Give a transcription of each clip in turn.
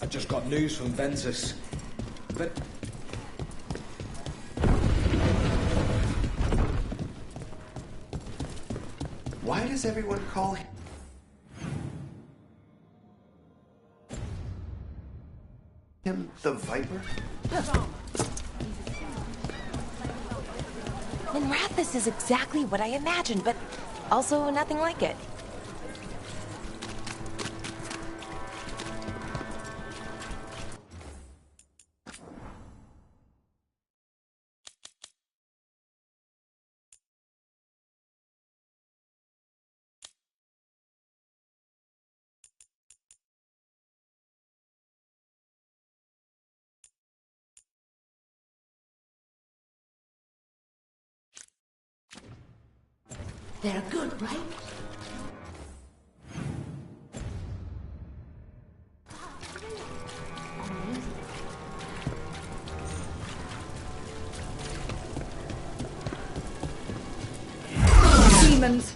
I just got news from Ventus. But... Why does everyone call him the Viper? Minrathous is exactly what I imagined, but also nothing like it. They're good, right? Demons!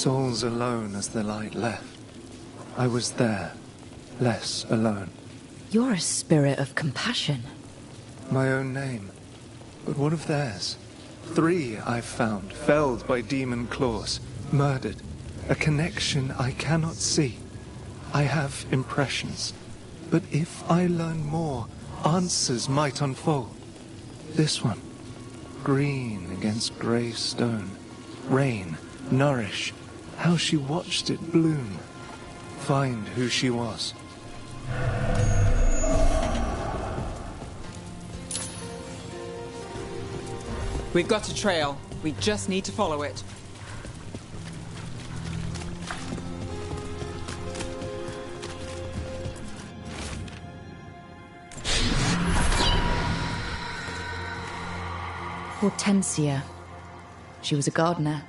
Souls alone as the light left. I was there, less alone. You're a spirit of compassion. My own name. But what of theirs? 3 I've found, felled by demon claws, murdered. A connection I cannot see. I have impressions. But if I learn more, answers might unfold. This one, green against grey stone. Rain, nourish, how she watched it bloom. Find who she was. We've got a trail. We just need to follow it. Hortensia. She was a gardener.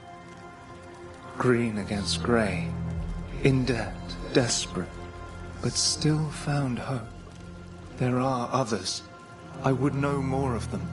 Green against grey. In debt, desperate, but still found hope. There are others. I would know more of them.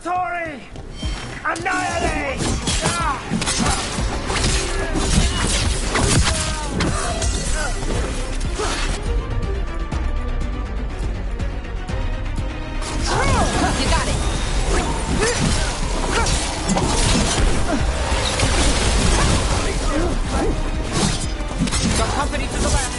Laboratory! Annihilate! You got it. Got company to the left.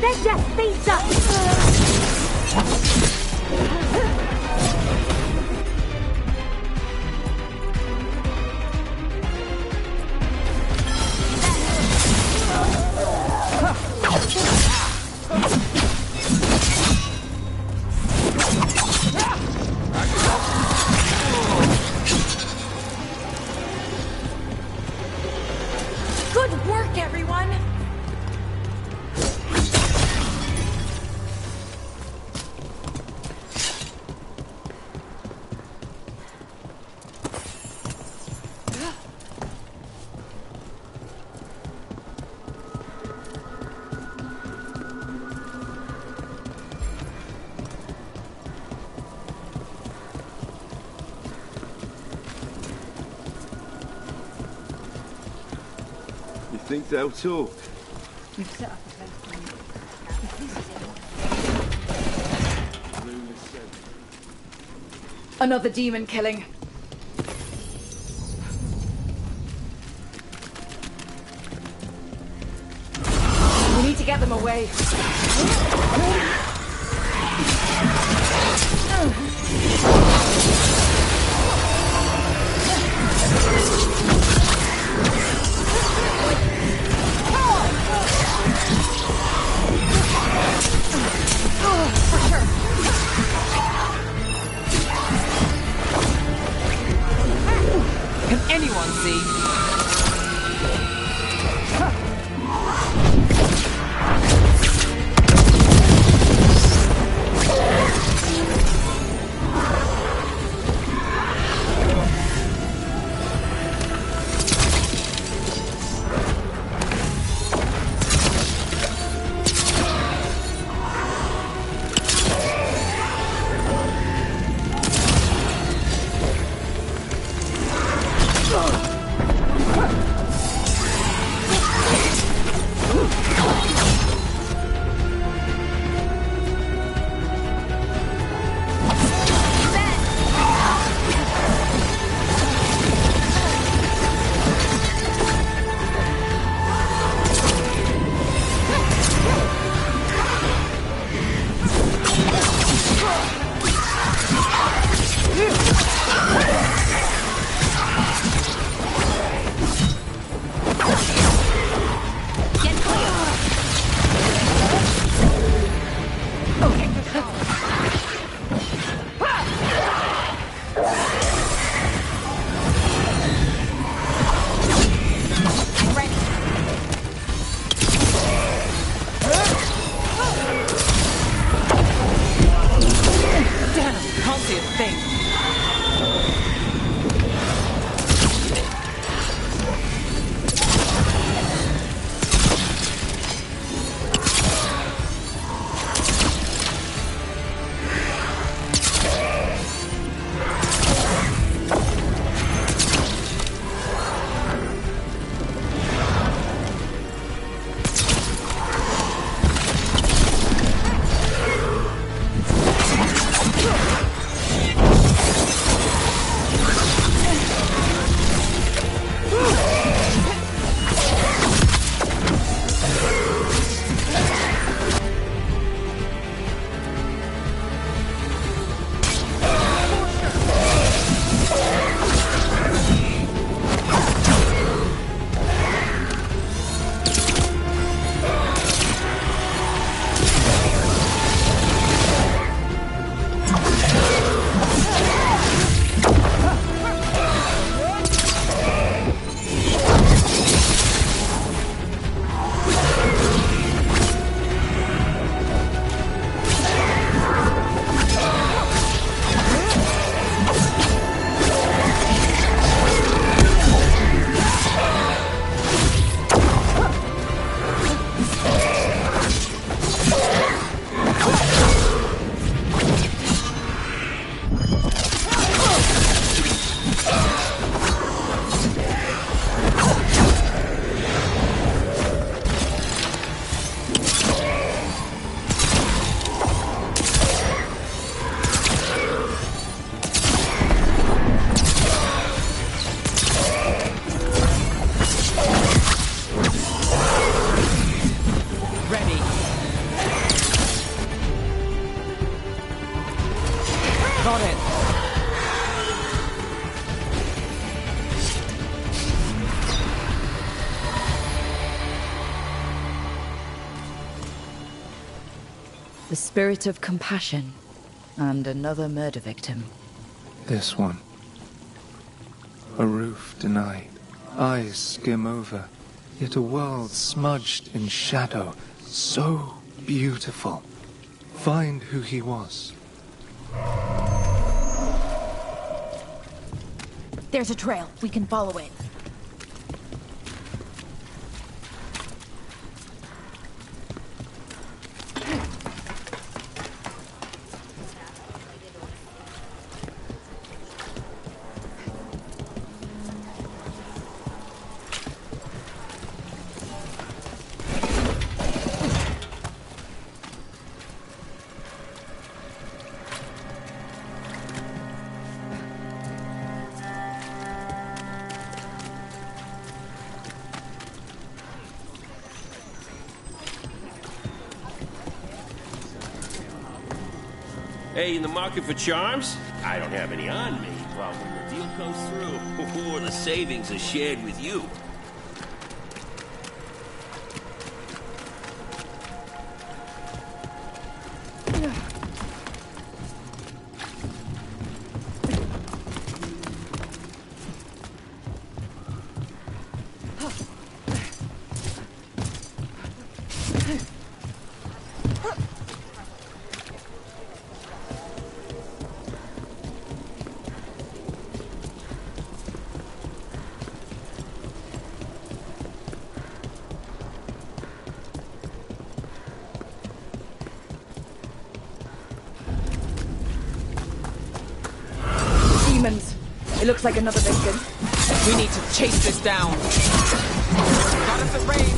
That just speeds up. Good work, everyone. You think they'll talk? Another demon killing. We need to get them away. Can anyone see? The spirit of compassion. And another murder victim. This one. A roof denied. Eyes skim over. Yet a world smudged in shadow. So beautiful. Find who he was. There's a trail. We can follow it. Hey, in the market for charms? I don't have any on me, but when the deal comes through, the savings are shared with you. Demons. It looks like another victim. We need to chase this down. Got us at range.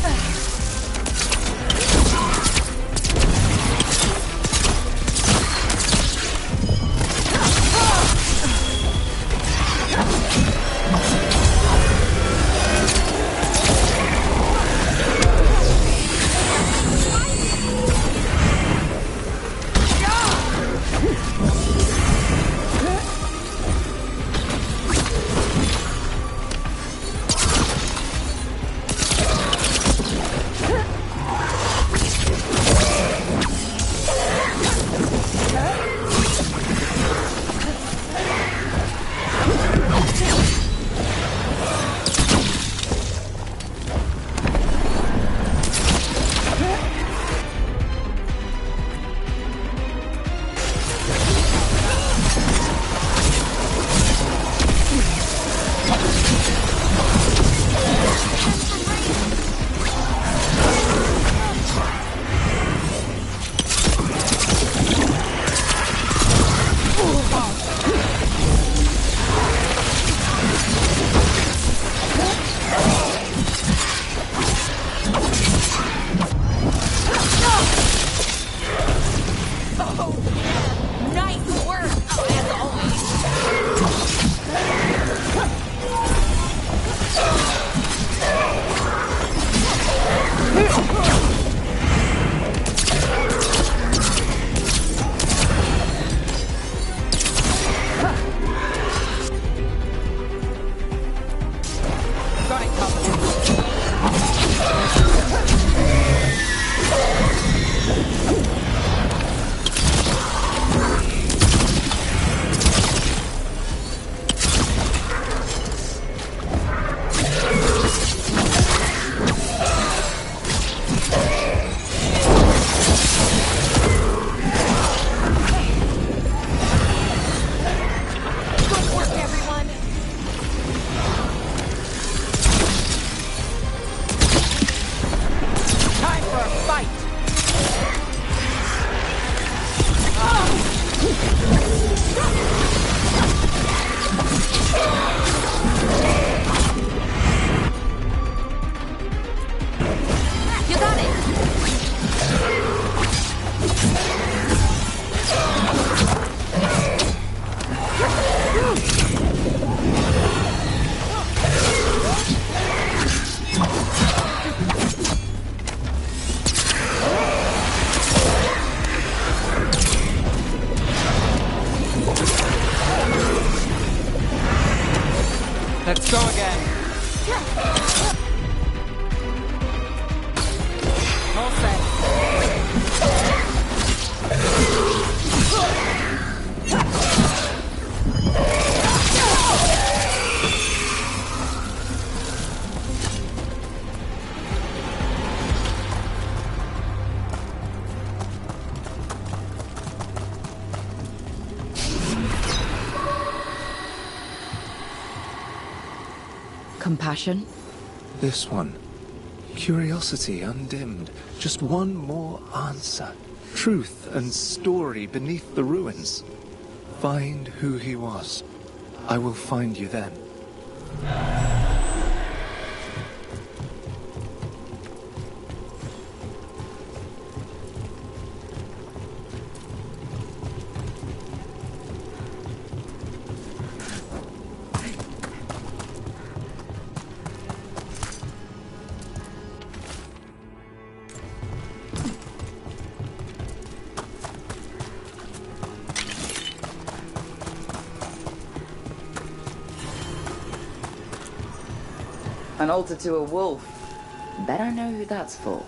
Let's go again. All set. Compassion? This one. Curiosity undimmed. Just one more answer. Truth and story beneath the ruins. Find who he was. I will find you then. An altar to a wolf. Bet I know who that's for.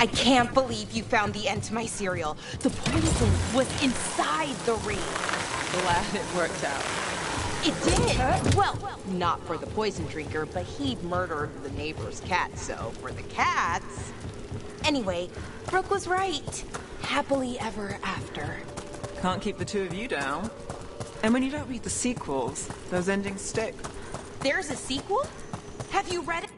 I can't believe you found the end to my cereal. The poison was inside the ring. Glad it worked out. It did. Well, not for the poison drinker, but he'd murdered the neighbor's cat, so for the cats... Anyway, Brooke was right. Happily ever after. Can't keep the two of you down. And when you don't read the sequels, those endings stick. There's a sequel? Have you read it?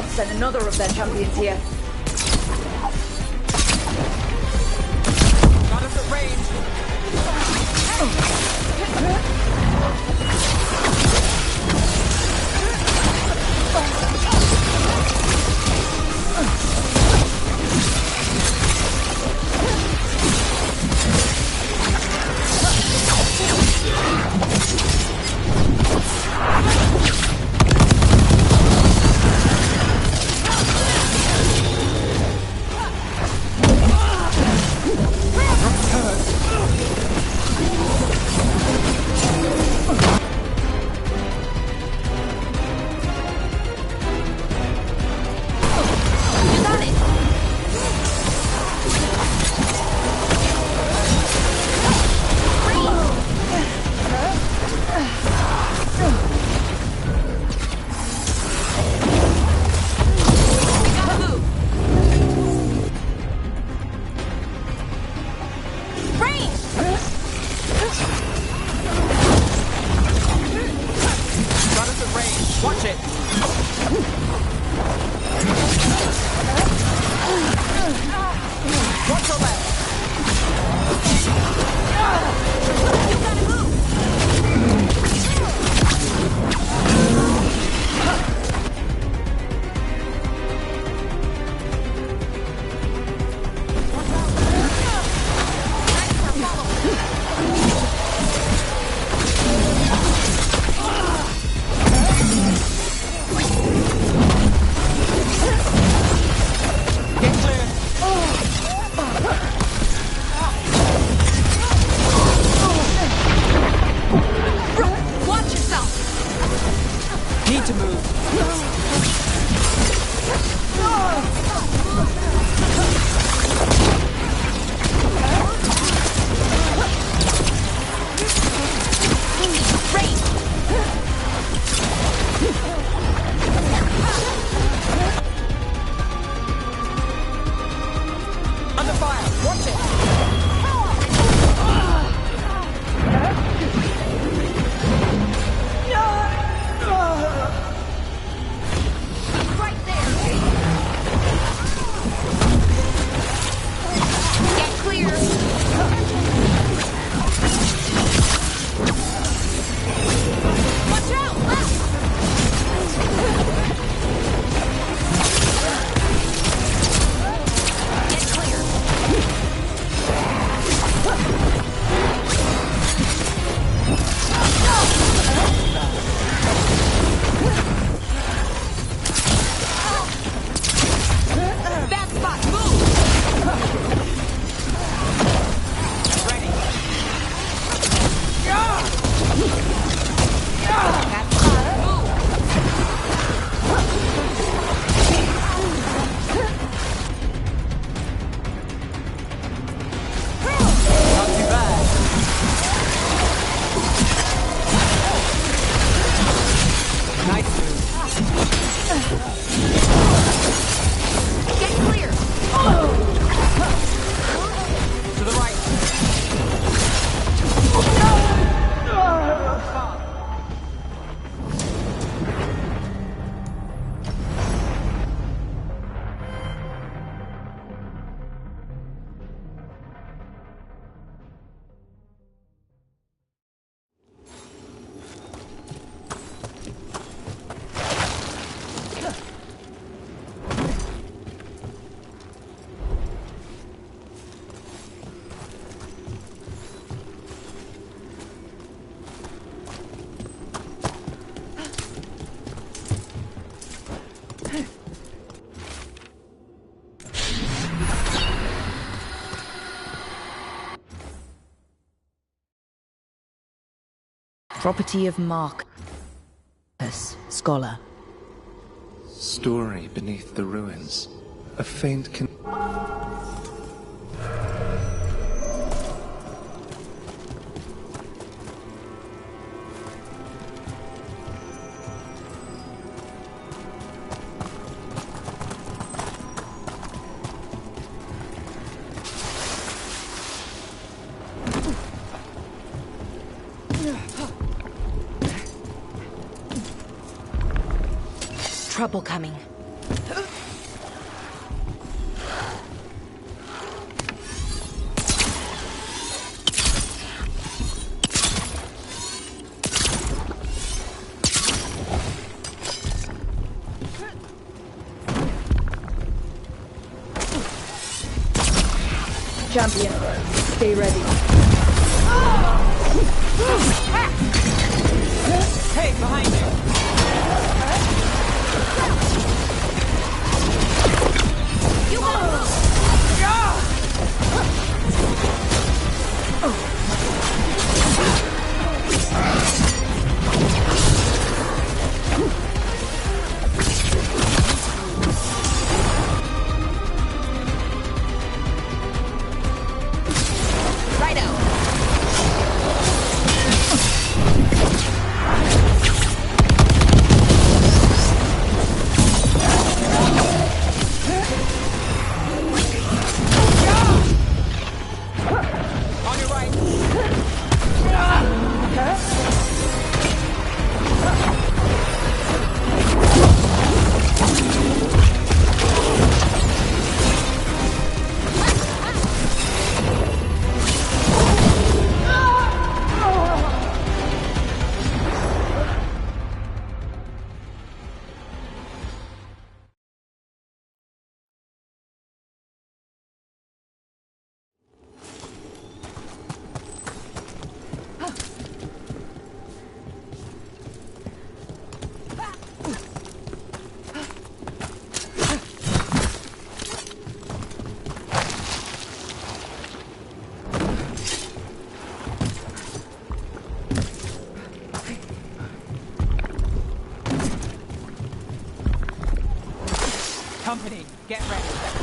Send another of their champions here. Got us at range. Property of Marcus, scholar. Story beneath the ruins. A faint Trouble coming. Champion, stay ready. Hey, behind you! Company, get ready.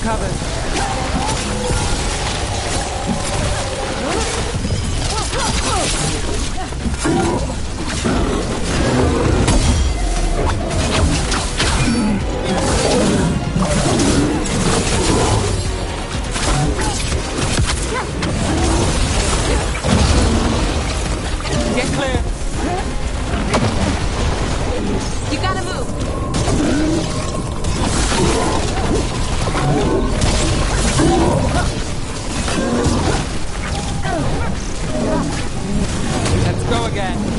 covered. Get clear. You gotta move. Let's go again.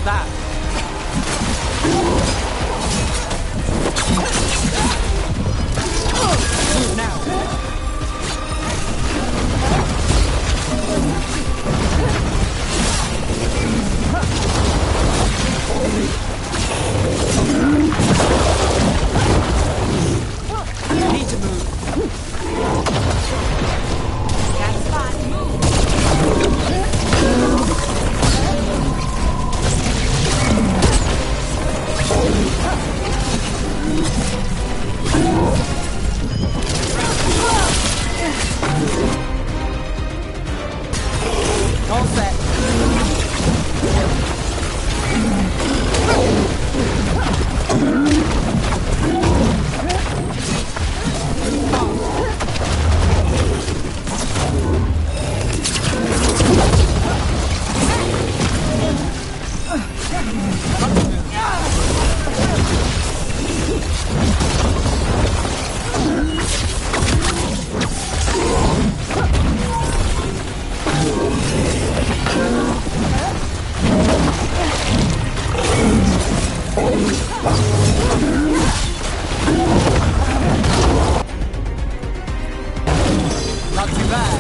that? Move now. Need to move. Got spot. Move. All set. Not too bad.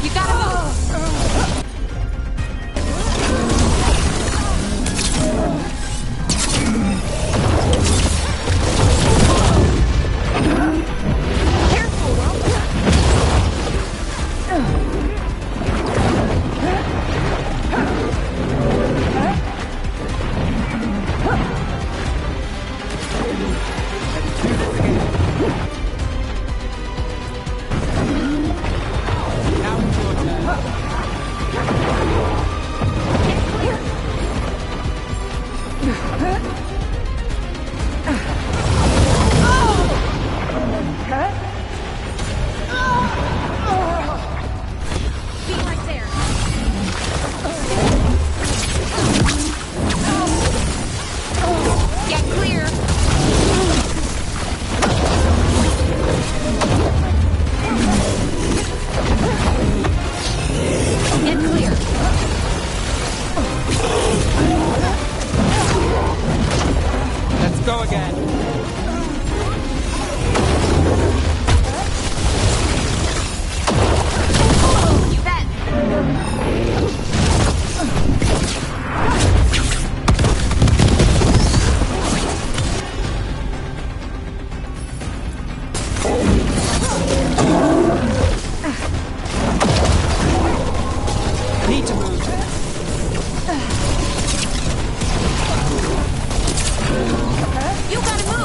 You gotta move. Now it's your turn. Be right there. Get clear. Get clear. Let's go again. You bet. Need to move. You gotta move.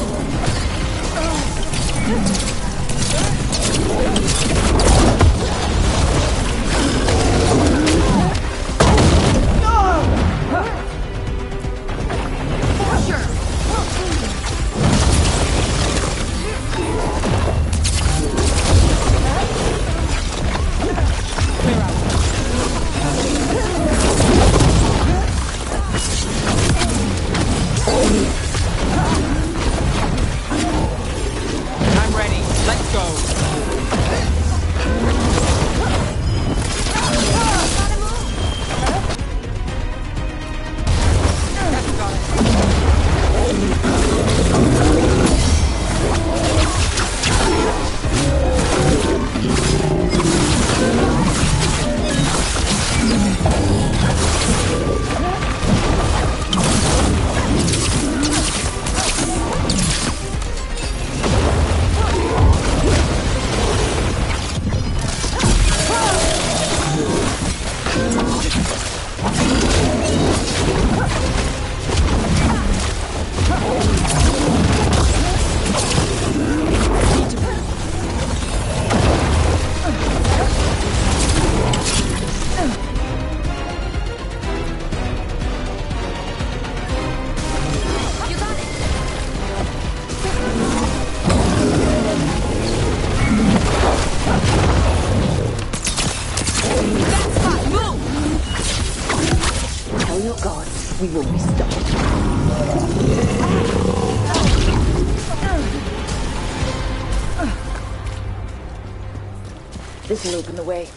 will open the way.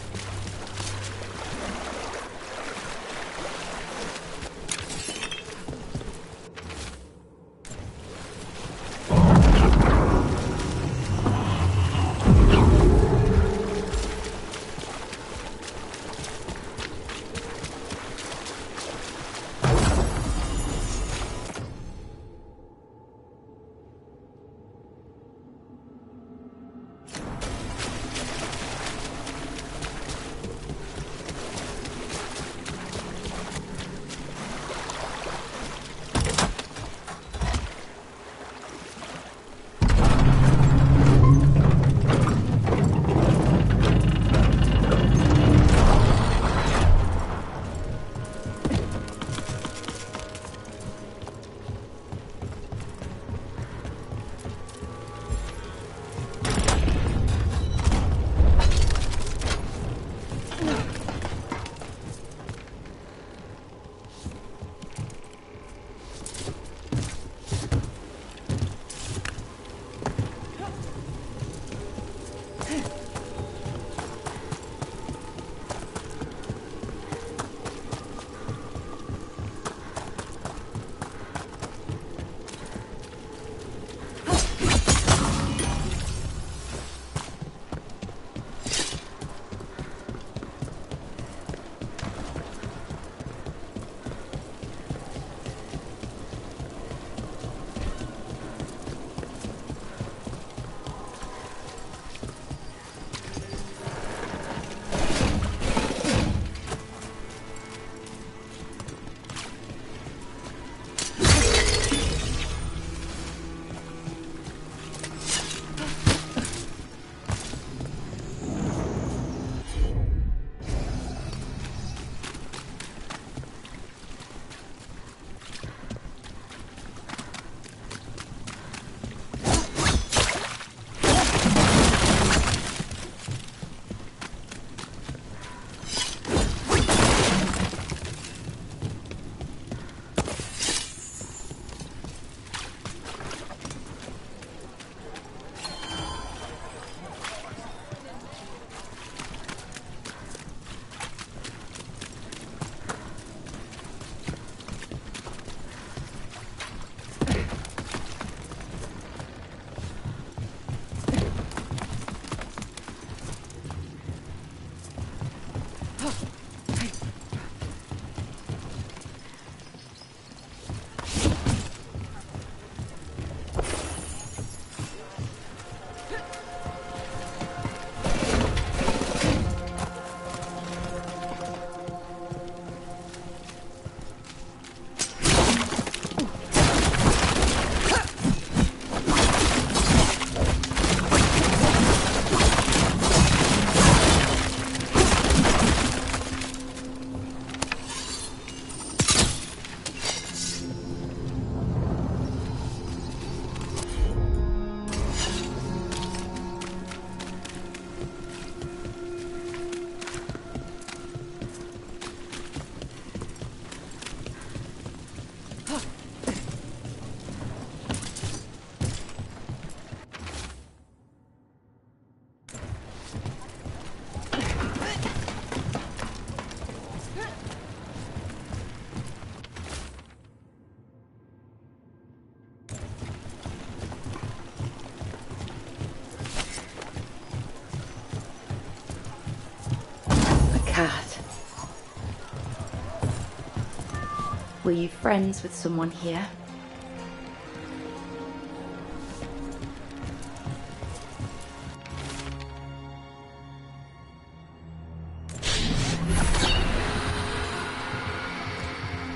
Were you friends with someone here?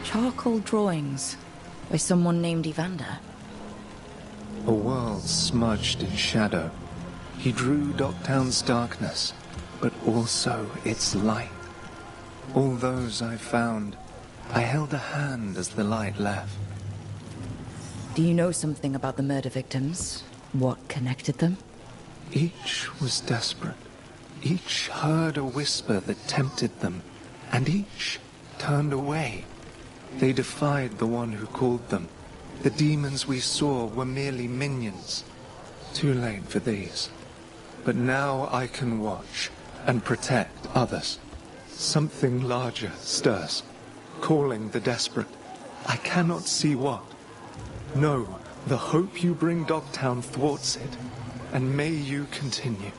Charcoal drawings by someone named Evander. A world smudged in shadow. He drew Docktown's darkness, but also its light. All those I found, I held a hand as the light left. Do you know something about the murder victims? What connected them? Each was desperate. Each heard a whisper that tempted them, and each turned away. They defied the one who called them. The demons we saw were merely minions. Too late for these. But now I can watch and protect others. Something larger stirs, calling the desperate. I cannot see what. No, the hope you bring Dogtown thwarts it, and may you continue.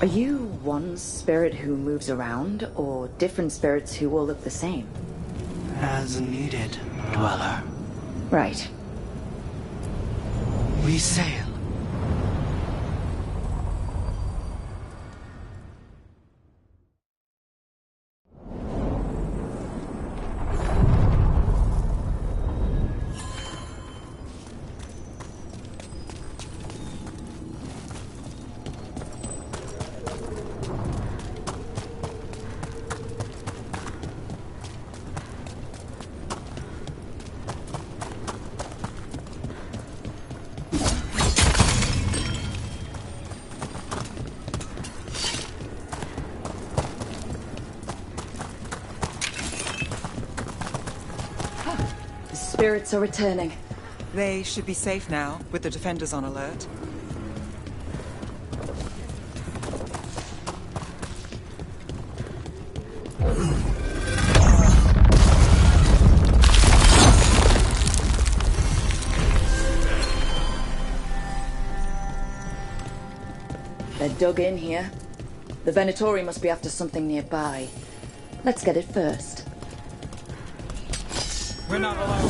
Are you one spirit who moves around, or different spirits who all look the same? As needed, Dweller. Right. We sail. Spirits are returning. They should be safe now, with the defenders on alert. They're dug in here. The Venatori must be after something nearby. Let's get it first. We're not alone.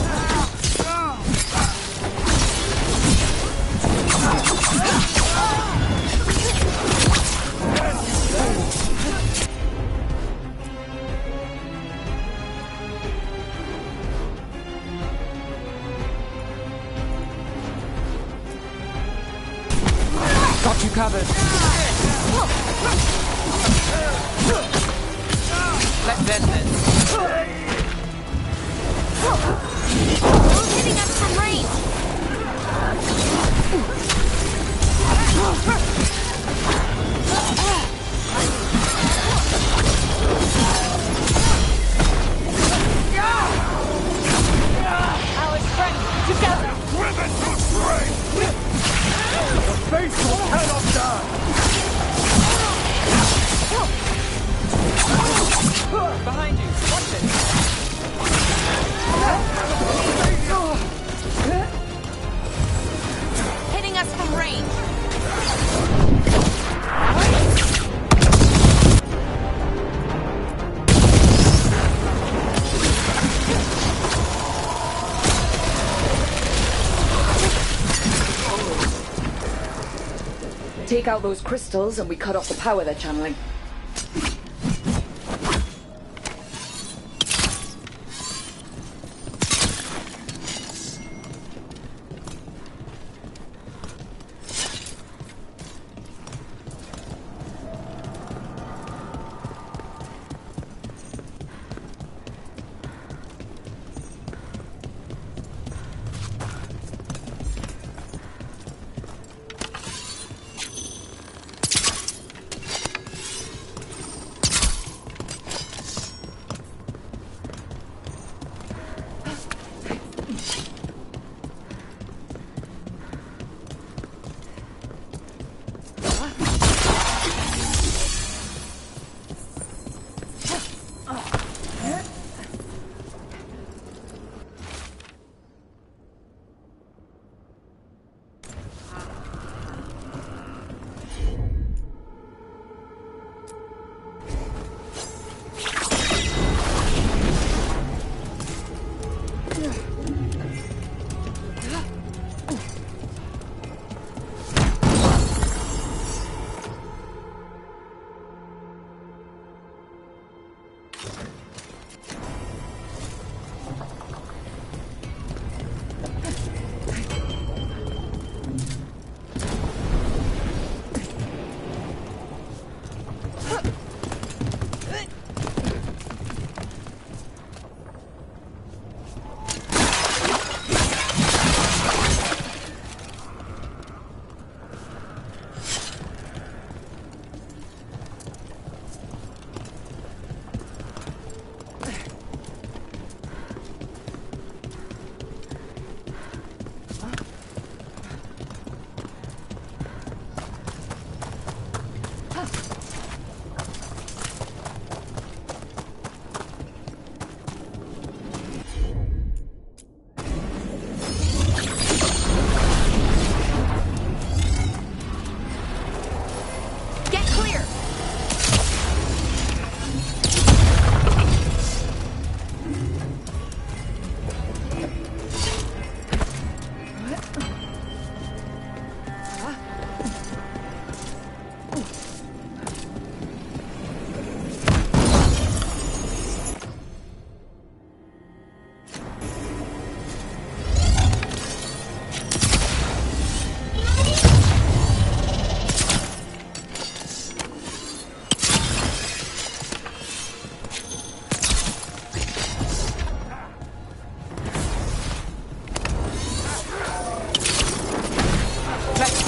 Got you covered. Let's end this. Hitting us from range! Our strength together! Driven to strength! The faithful cannot die! Behind you, watch it! Hitting us from range! Take out those crystals and we cut off the power they're channeling.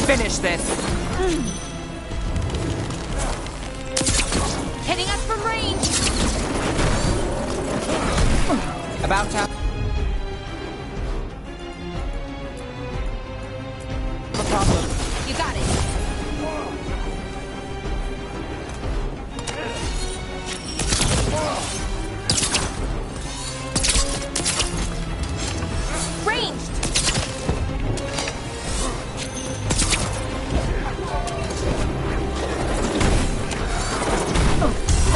Finish this. Hitting us from range. About to... No problem. You got it. Ranged.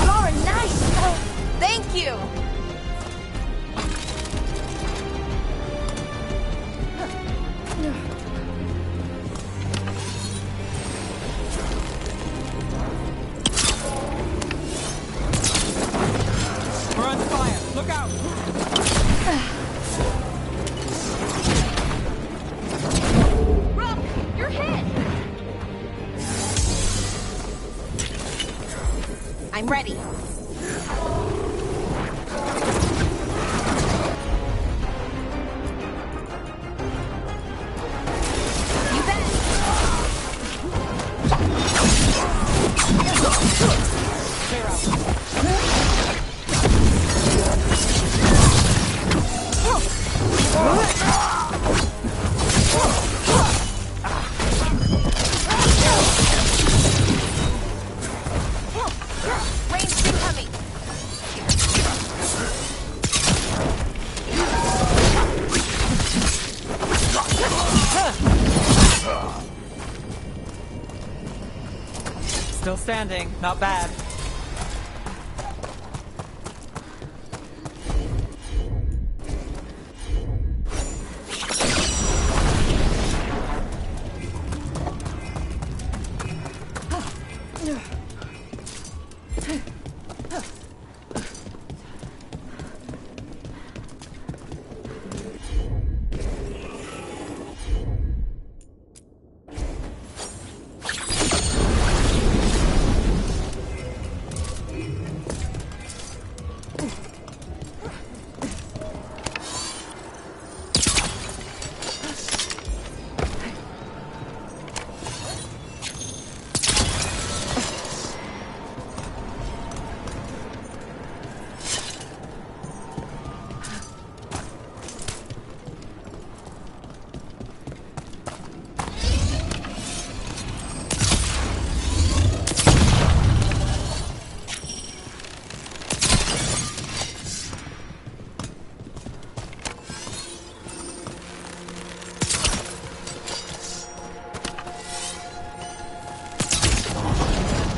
Laura, nice. Thank you. We're under fire. Look out. Rook, you're hit. I'm ready. You bet. Clear out. Range incoming. Still standing. Not bad.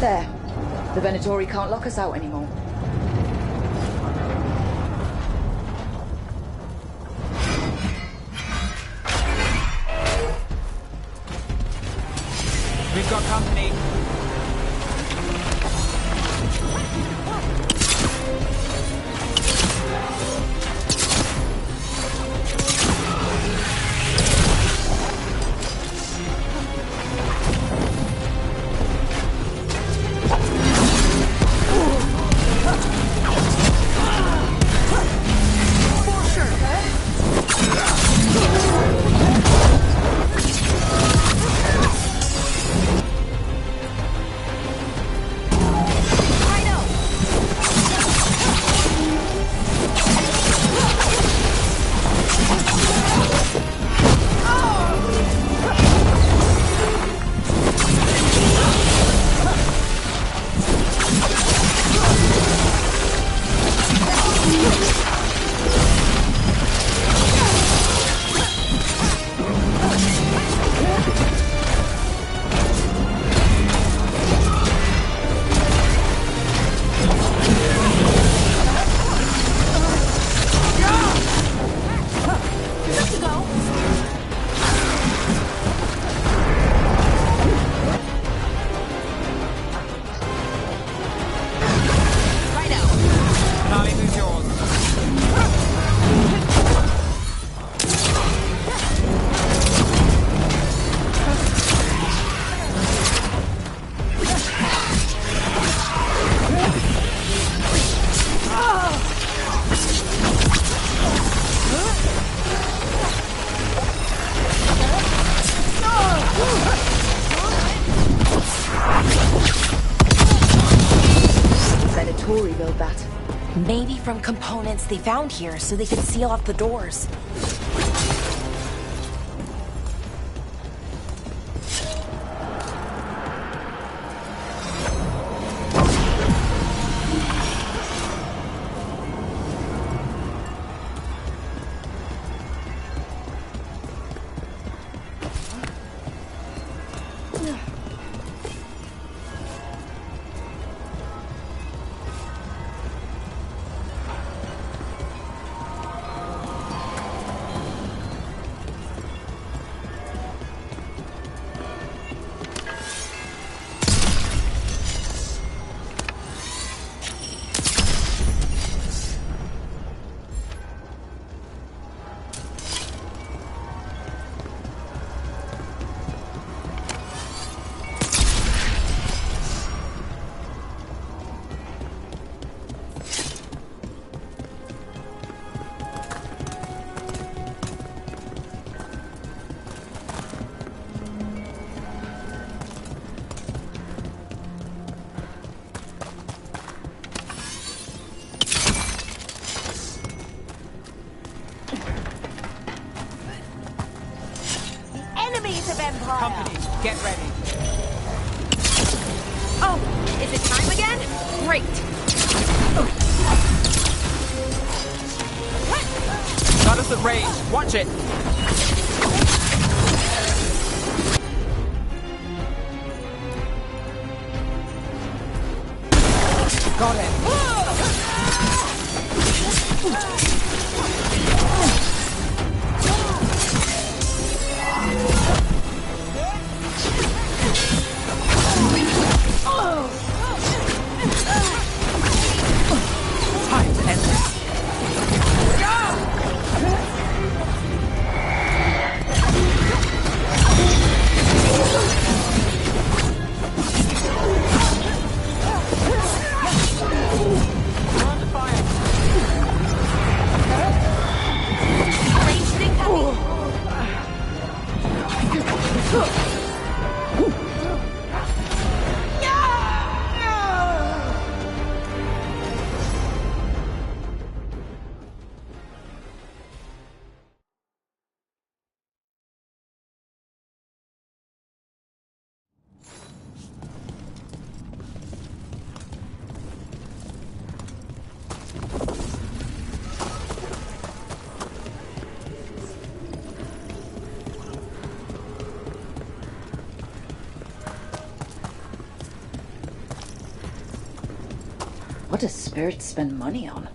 There. The Venatori can't lock us out anymore. We've got company. Maybe from components they found here so they could seal off the doors. Company, get ready. Oh, is it time again? Great. Got us at range. Watch it. Got it. Time to end this. What does spirits spend money on?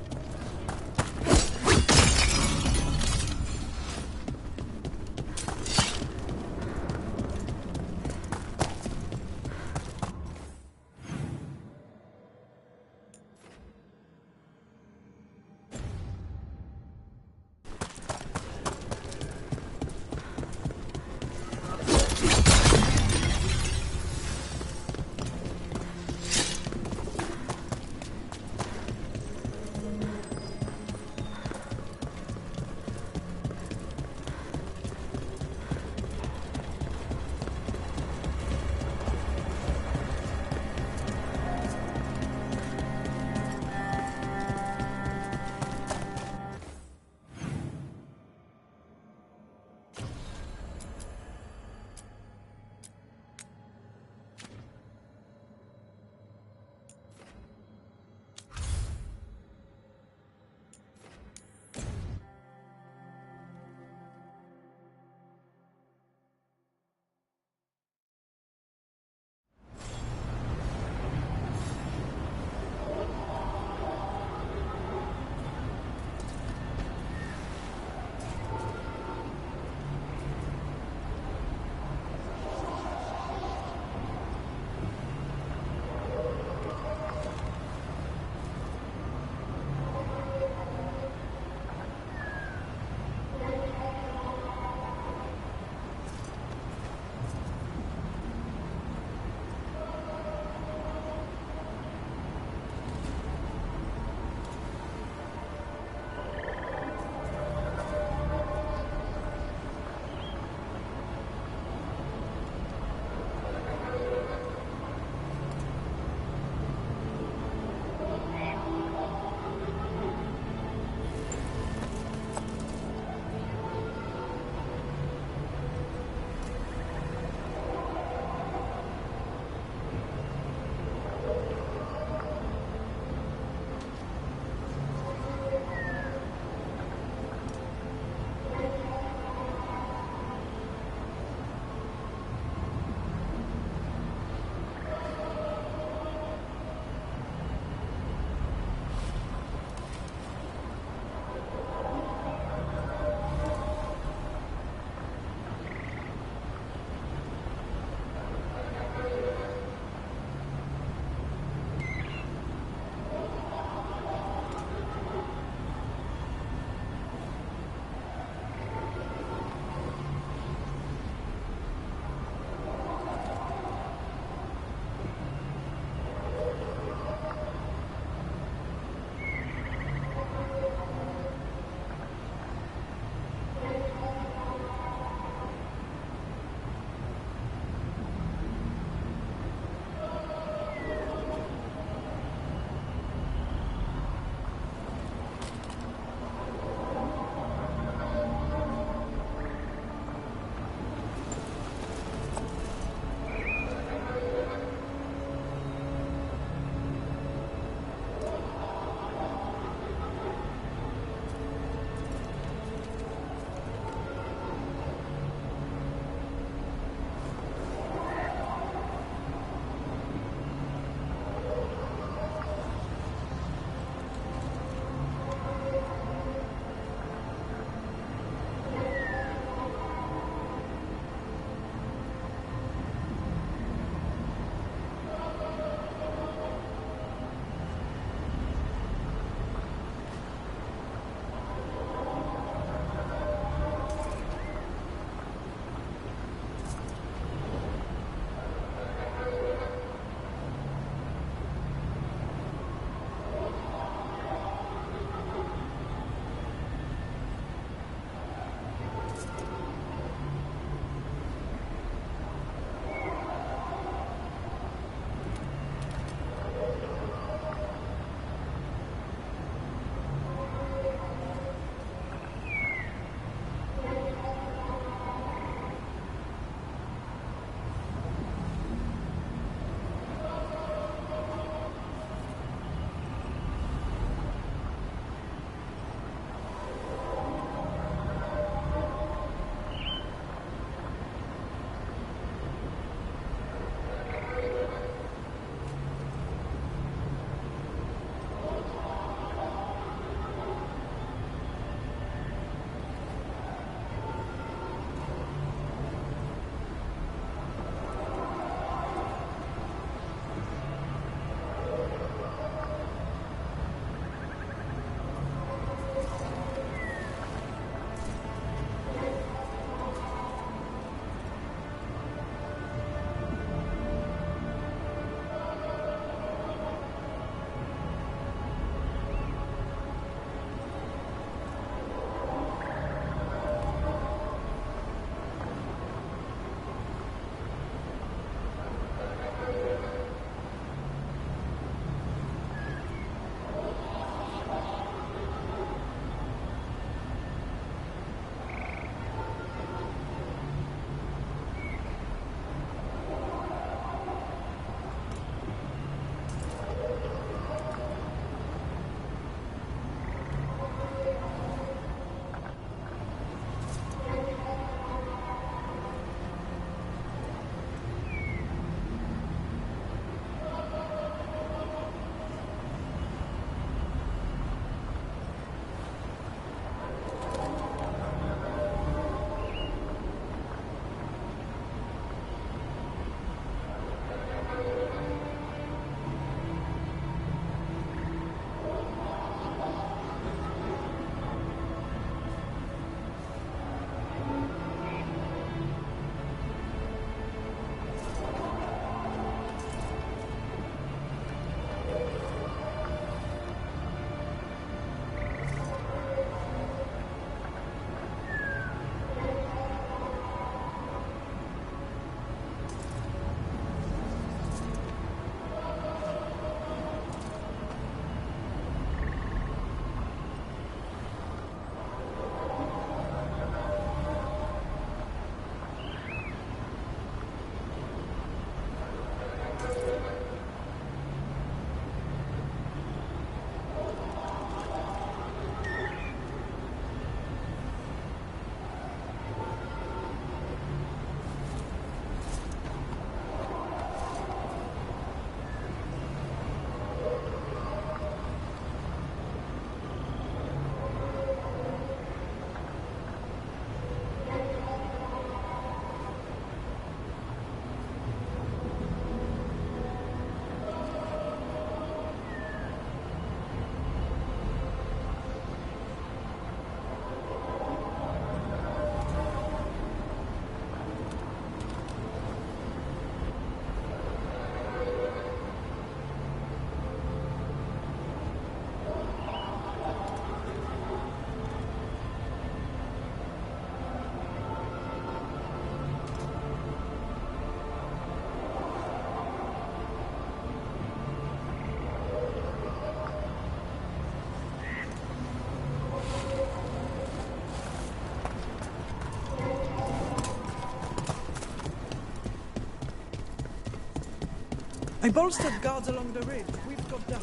I bolstered guards along the ridge. We've got the...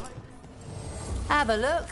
Have a look.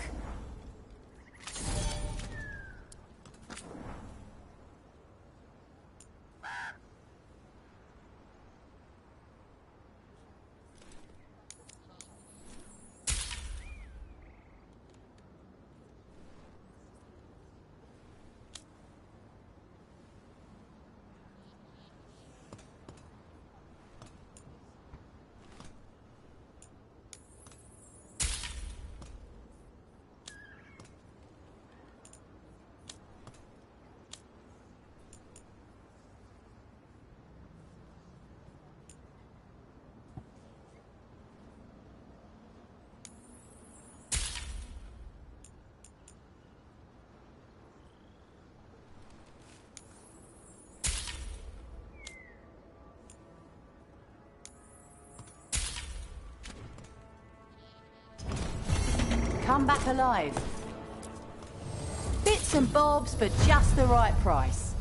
Come back alive. Bits and bobs for just the right price.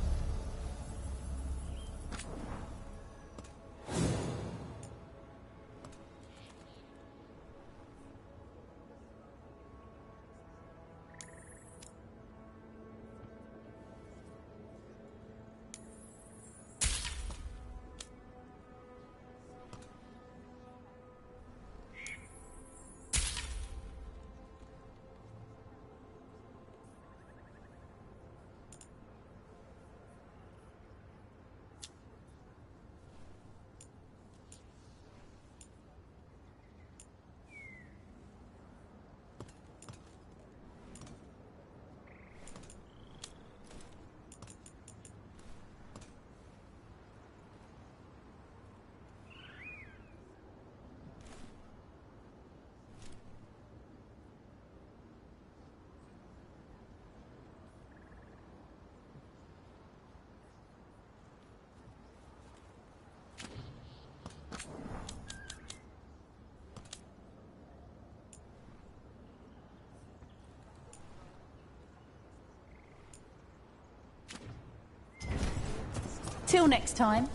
Till next time.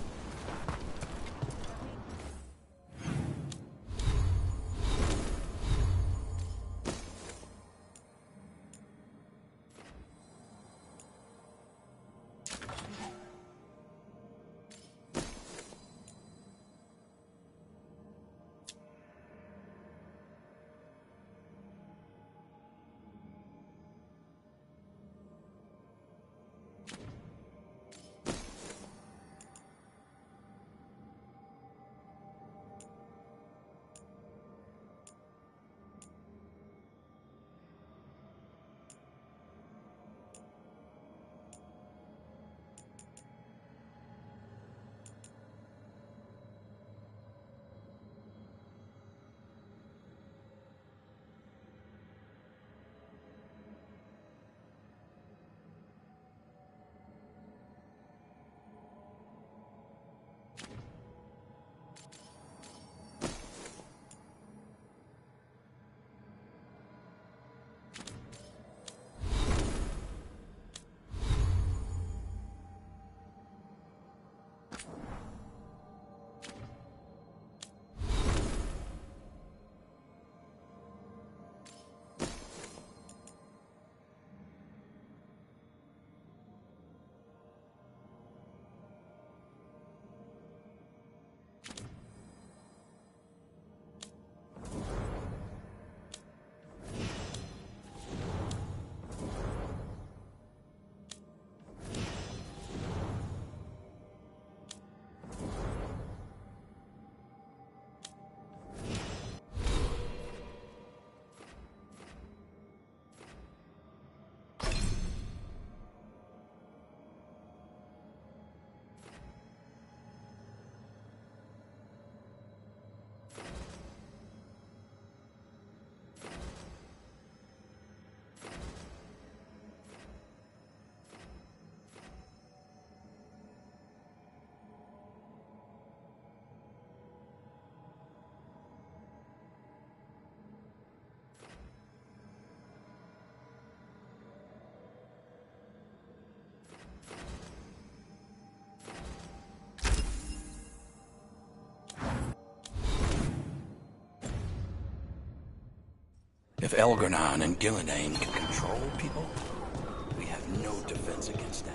Elgernon and Gillenane can control people, we have no defense against that.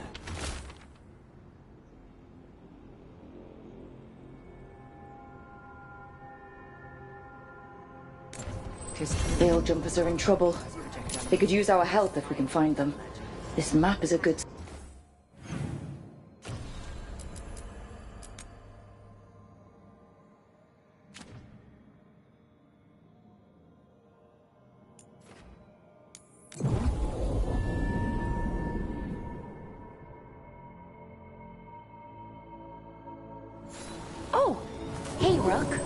The old jumpers are in trouble. They could use our help if we can find them. This map is a good... Oh, hey, Rook.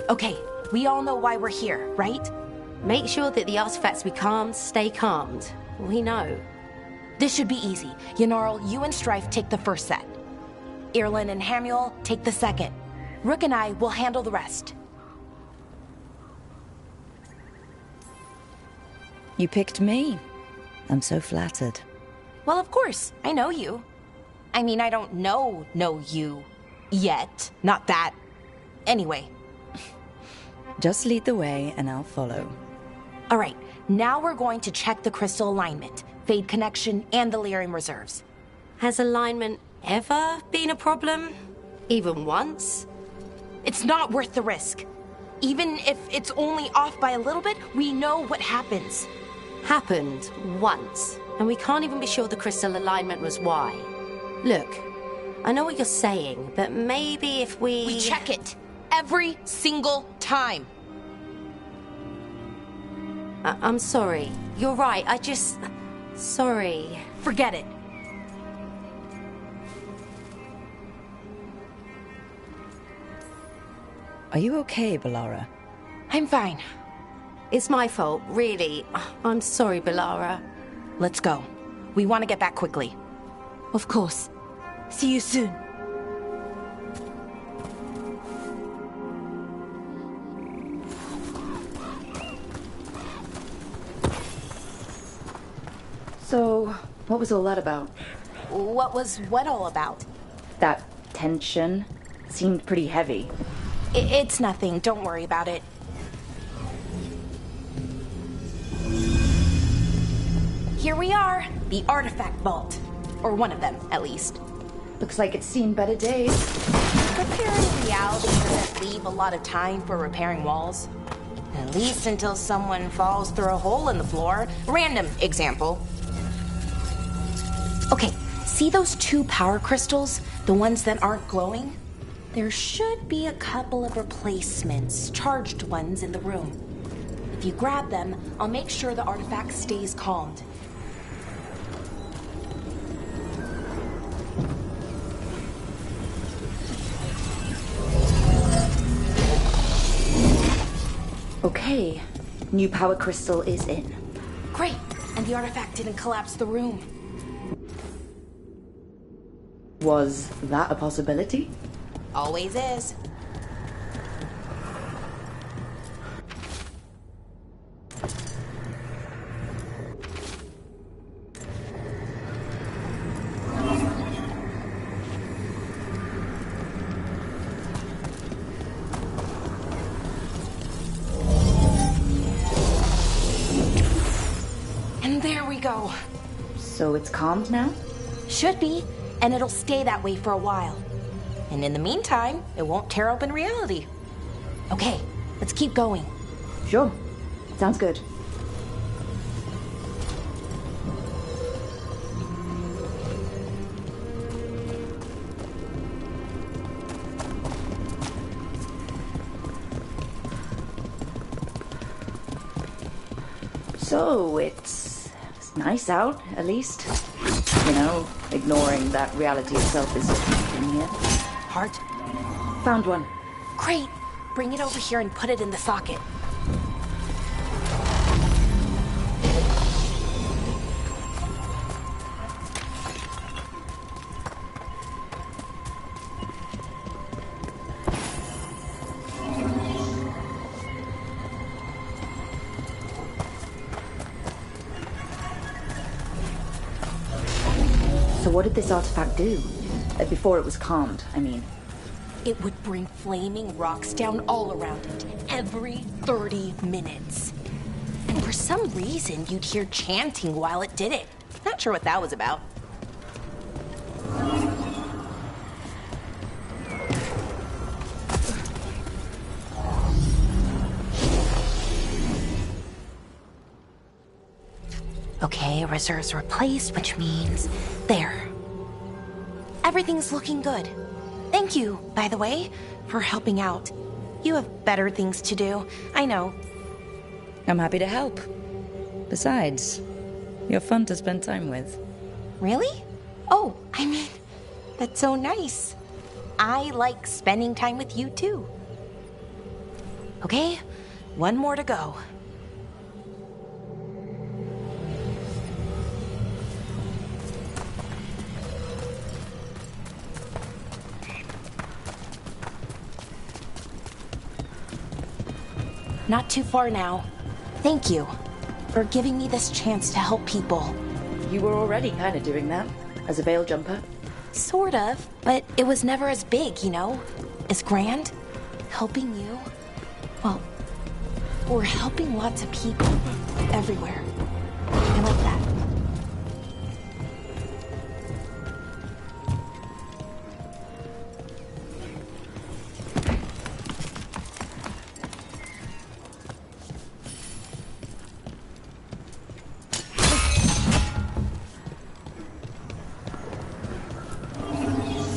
Okay, we all know why we're here, right? Make sure that the artifacts we calmed stay calmed. We know. This should be easy. Yanarl, you and Strife take the first set. Irlin and Hamuel take the second. Rook and I will handle the rest. You picked me. I'm so flattered. Well, of course. I know you. I mean, I don't know you yet. Not that. Anyway. Just lead the way and I'll follow. All right. Now we're going to check the crystal alignment, fade connection, and the lyrium reserves. Has alignment ever been a problem? Even once? It's not worth the risk. Even if it's only off by a little bit, we know what happens. Happened once, and we can't even be sure the crystal alignment was why. Look, I know what you're saying, but maybe if We check it every single time. I'm sorry. You're right, sorry. Forget it. Are you okay, Balara? I'm fine. It's my fault, really. I'm sorry, Balara. Let's go. We want to get back quickly. Of course. See you soon. So, what was all that about? What was what all about? That tension seemed pretty heavy. It's nothing. Don't worry about it. Here we are, the artifact vault. Or one of them, at least. Looks like it's seen better days. Repairing reality doesn't leave a lot of time for repairing walls. At least until someone falls through a hole in the floor. Random example. Okay, see those 2 power crystals? The ones that aren't glowing? There should be a couple of replacements, charged ones in the room. If you grab them, I'll make sure the artifact stays calmed. Okay, new power crystal is in. Great, and the artifact didn't collapse the room. Was that a possibility? Always is. And there we go. So it's calmed now? Should be, and it'll stay that way for a while. And in the meantime, it won't tear open reality. Okay, let's keep going. Sure. Sounds good. So, it's nice out, at least. You know, ignoring that reality itself is in here. Heart? Found one. Great. Bring it over here and put it in the socket. So what did this artifact do? Before it was calmed, I mean. It would bring flaming rocks down all around it, every 30 minutes. And for some reason, you'd hear chanting while it did it. Not sure what that was about. Okay, reserves replaced, which means there. Everything's looking good. Thank you, by the way, for helping out. You have better things to do, I know. I'm happy to help. Besides, you're fun to spend time with. Really? Oh, I mean, that's so nice. I like spending time with you, too. Okay? One more to go. Not too far now. Thank you for giving me this chance to help people. You were already kind of doing that, as a veil jumper. Sort of, but it was never as big, you know? As grand. Helping you. Well, we're helping lots of people. Everywhere. I like that.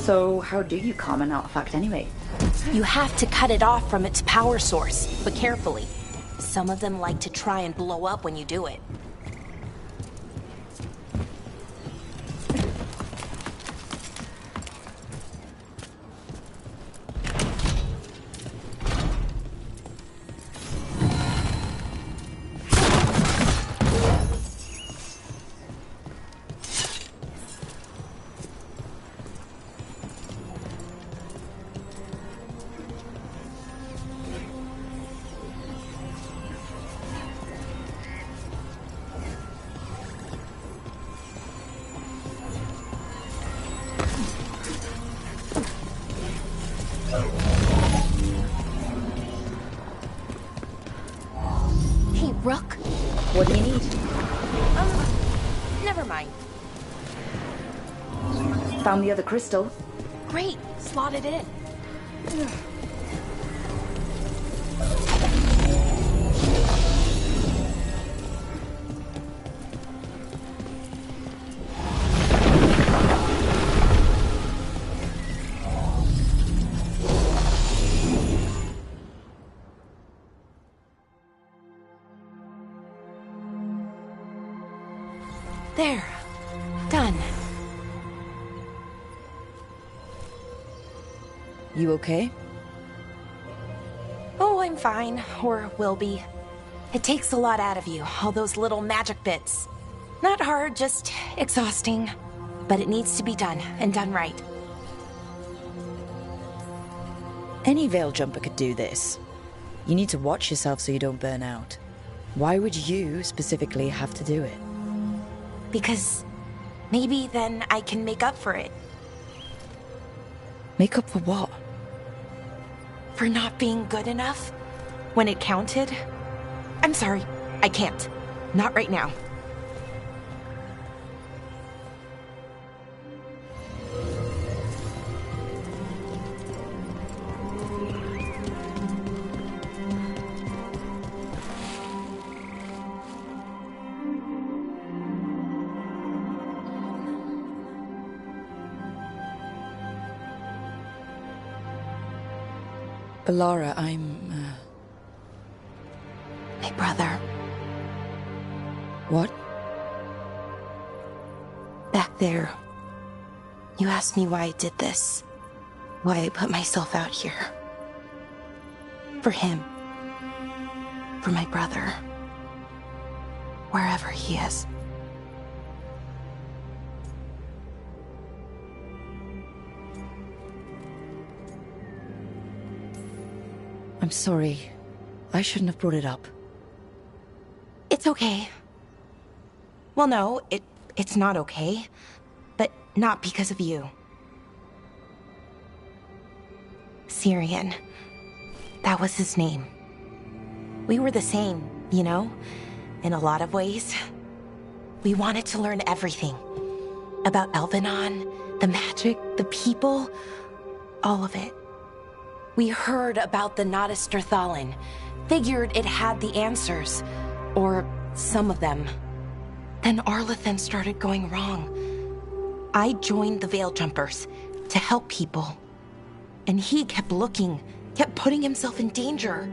So, how do you calm an artifact anyway? You have to cut it off from its power source, but carefully. Some of them like to try and blow up when you do it. Rook? What do you need? Never mind. Found the other crystal. Great, slot it in. There. Done. You okay? Oh, I'm fine. Or will be. It takes a lot out of you, all those little magic bits. Not hard, just exhausting. But it needs to be done, and done right. Any veil jumper could do this. You need to watch yourself so you don't burn out. Why would you specifically have to do it? Because maybe then I can make up for it. Make up for what? For not being good enough when it counted. I'm sorry, I can't. Not right now. Laura, I'm, My brother. What? Back there. You asked me why I did this. Why I put myself out here. For him. For my brother. Wherever he is. I'm sorry. I shouldn't have brought it up. It's okay. Well, no, it's not okay. But not because of you. Syrian. That was his name. We were the same, you know? In a lot of ways. We wanted to learn everything. About Elvenon, the magic, the people, all of it. We heard about the Notisterthalin, figured it had the answers, or some of them. Then Arlathan started going wrong. I joined the Veil Jumpers to help people. And he kept looking, kept putting himself in danger.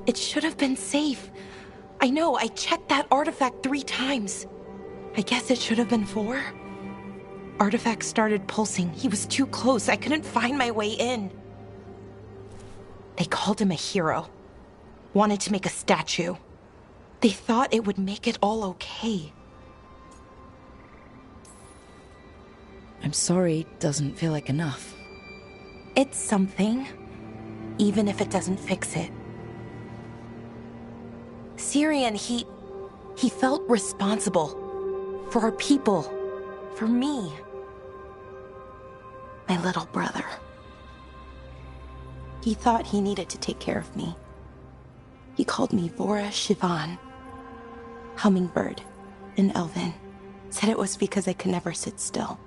It should have been safe. I know, I checked that artifact 3 times. I guess it should have been 4. Artifact started pulsing. He was too close. I couldn't find my way in. They called him a hero. Wanted to make a statue. They thought it would make it all okay. I'm sorry, doesn't feel like enough. It's something, even if it doesn't fix it. Syrian, he felt responsible for our people, for me, my little brother. He thought he needed to take care of me. He called me Vora Shivan, hummingbird in Elven. Said it was because I could never sit still.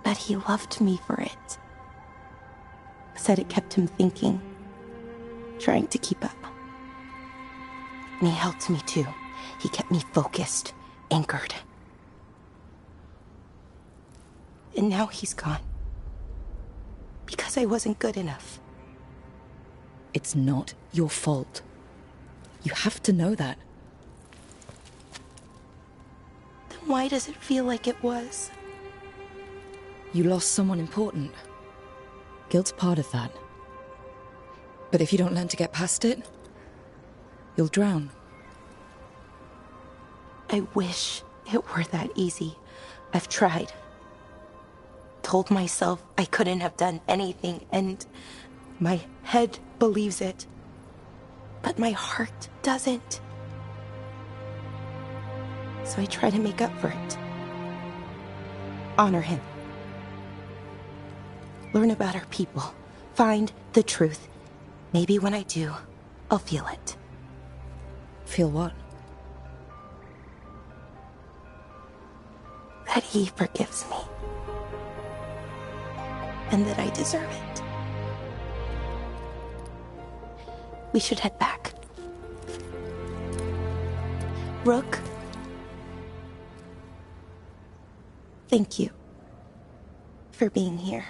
But he loved me for it. Said it kept him thinking, trying to keep up. And he helped me too. He kept me focused, anchored. And now he's gone. Because I wasn't good enough. It's not your fault. You have to know that. Then why does it feel like it was? You lost someone important. Guilt's part of that. But if you don't learn to get past it, you'll drown. I wish it were that easy. I've tried. Told myself I couldn't have done anything, and my head believes it. But my heart doesn't. So I try to make up for it. Honor him. Learn about our people. Find the truth. Maybe when I do, I'll feel it. Feel what? That he forgives me. And that I deserve it. We should head back. Rook. Thank you for being here.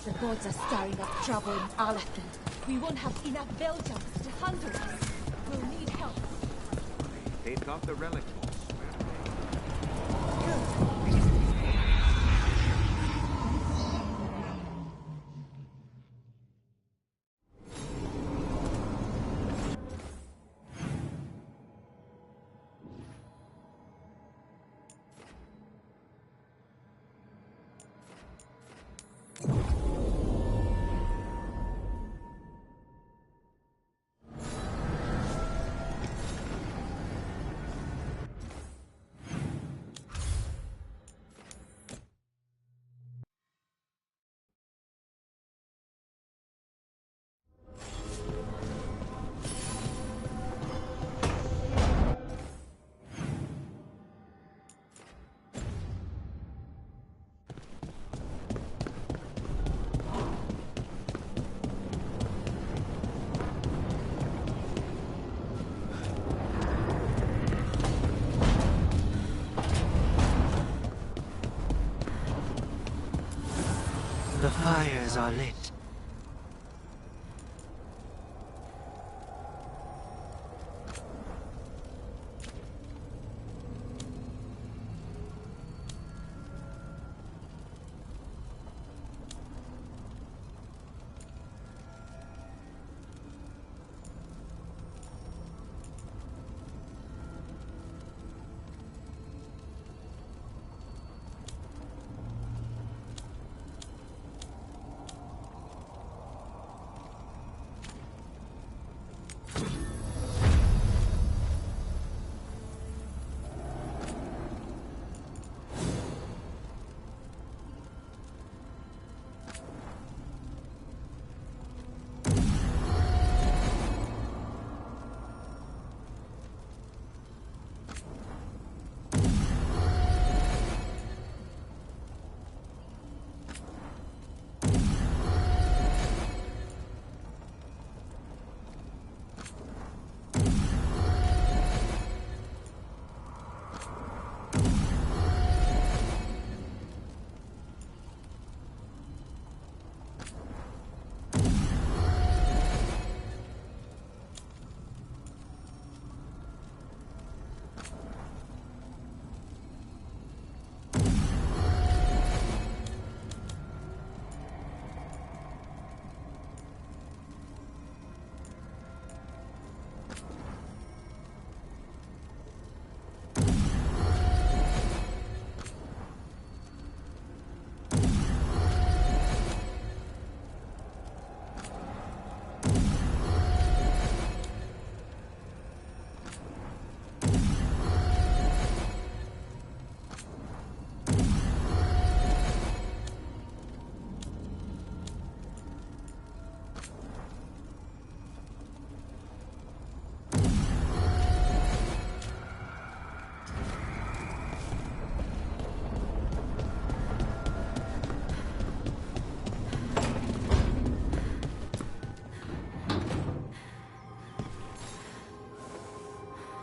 The gods are stirring up trouble in Arlathan. We won't have enough bell jumpers to hunt us. We'll need help. They've got the relic balls. The fires are lit.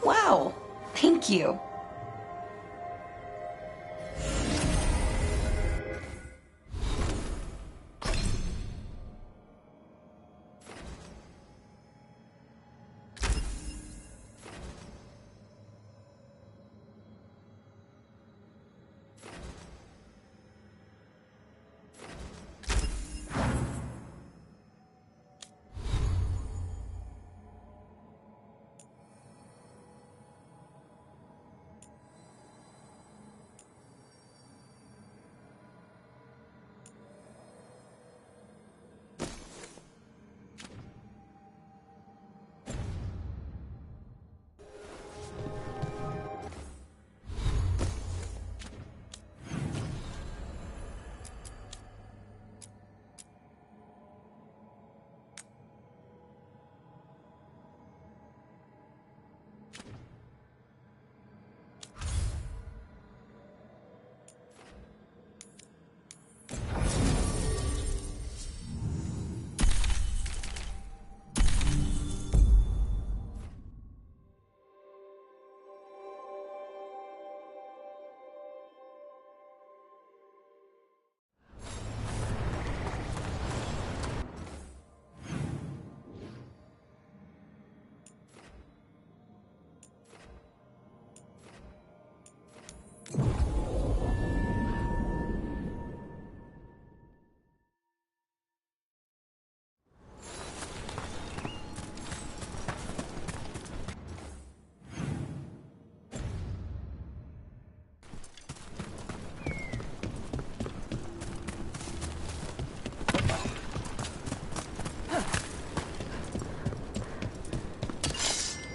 Wow, thank you.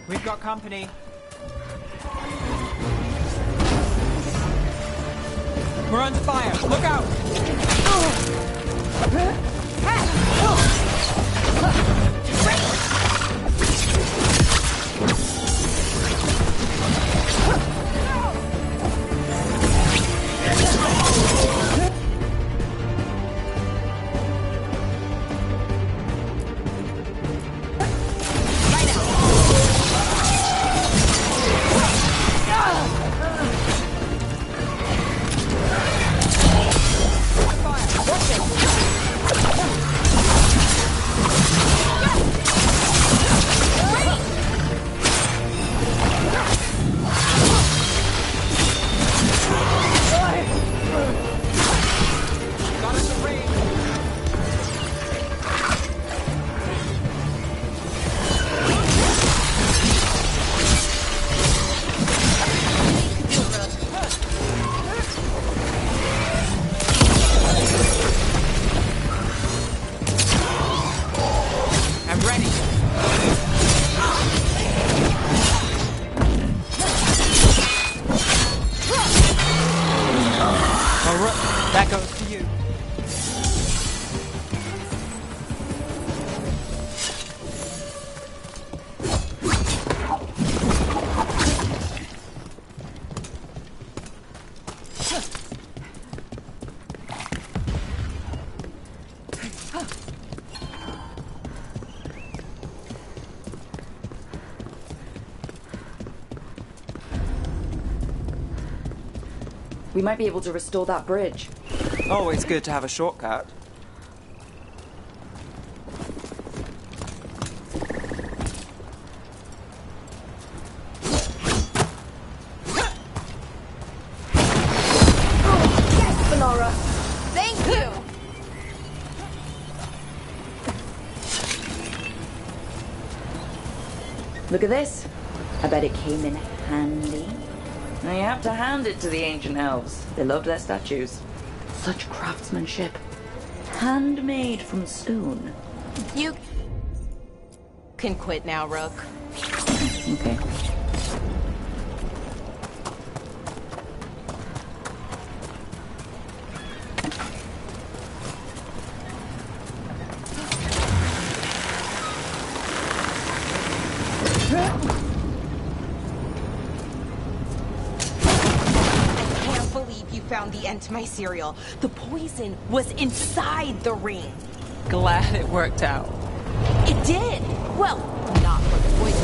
We've got company. We're under fire. Look out! That goes to you. We might be able to restore that bridge. Always good to have a shortcut. Yes, Sonora! Thank you! Look at this. I bet it came in handy. Now you have to hand it to the ancient elves. They loved their statues. Such craftsmanship. Handmade from stone. You can quit now, Rook. Okay. Found the end to my cereal. The poison was inside the ring. Glad it worked out. It did. Well, not for the poison.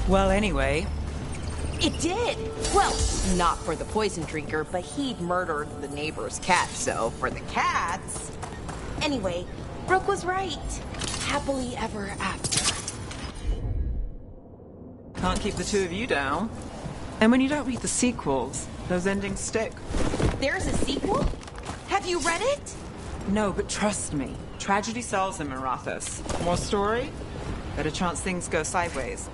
Well, anyway. It did! Well, not for the poison drinker, but he'd murdered the neighbor's cat, so for the cats... Anyway, Brooke was right. Happily ever after. Can't keep the two of you down. And when you don't read the sequels, those endings stick. There's a sequel? Have you read it? No, but trust me. Tragedy sells in Marathas. More story? Better chance things go sideways.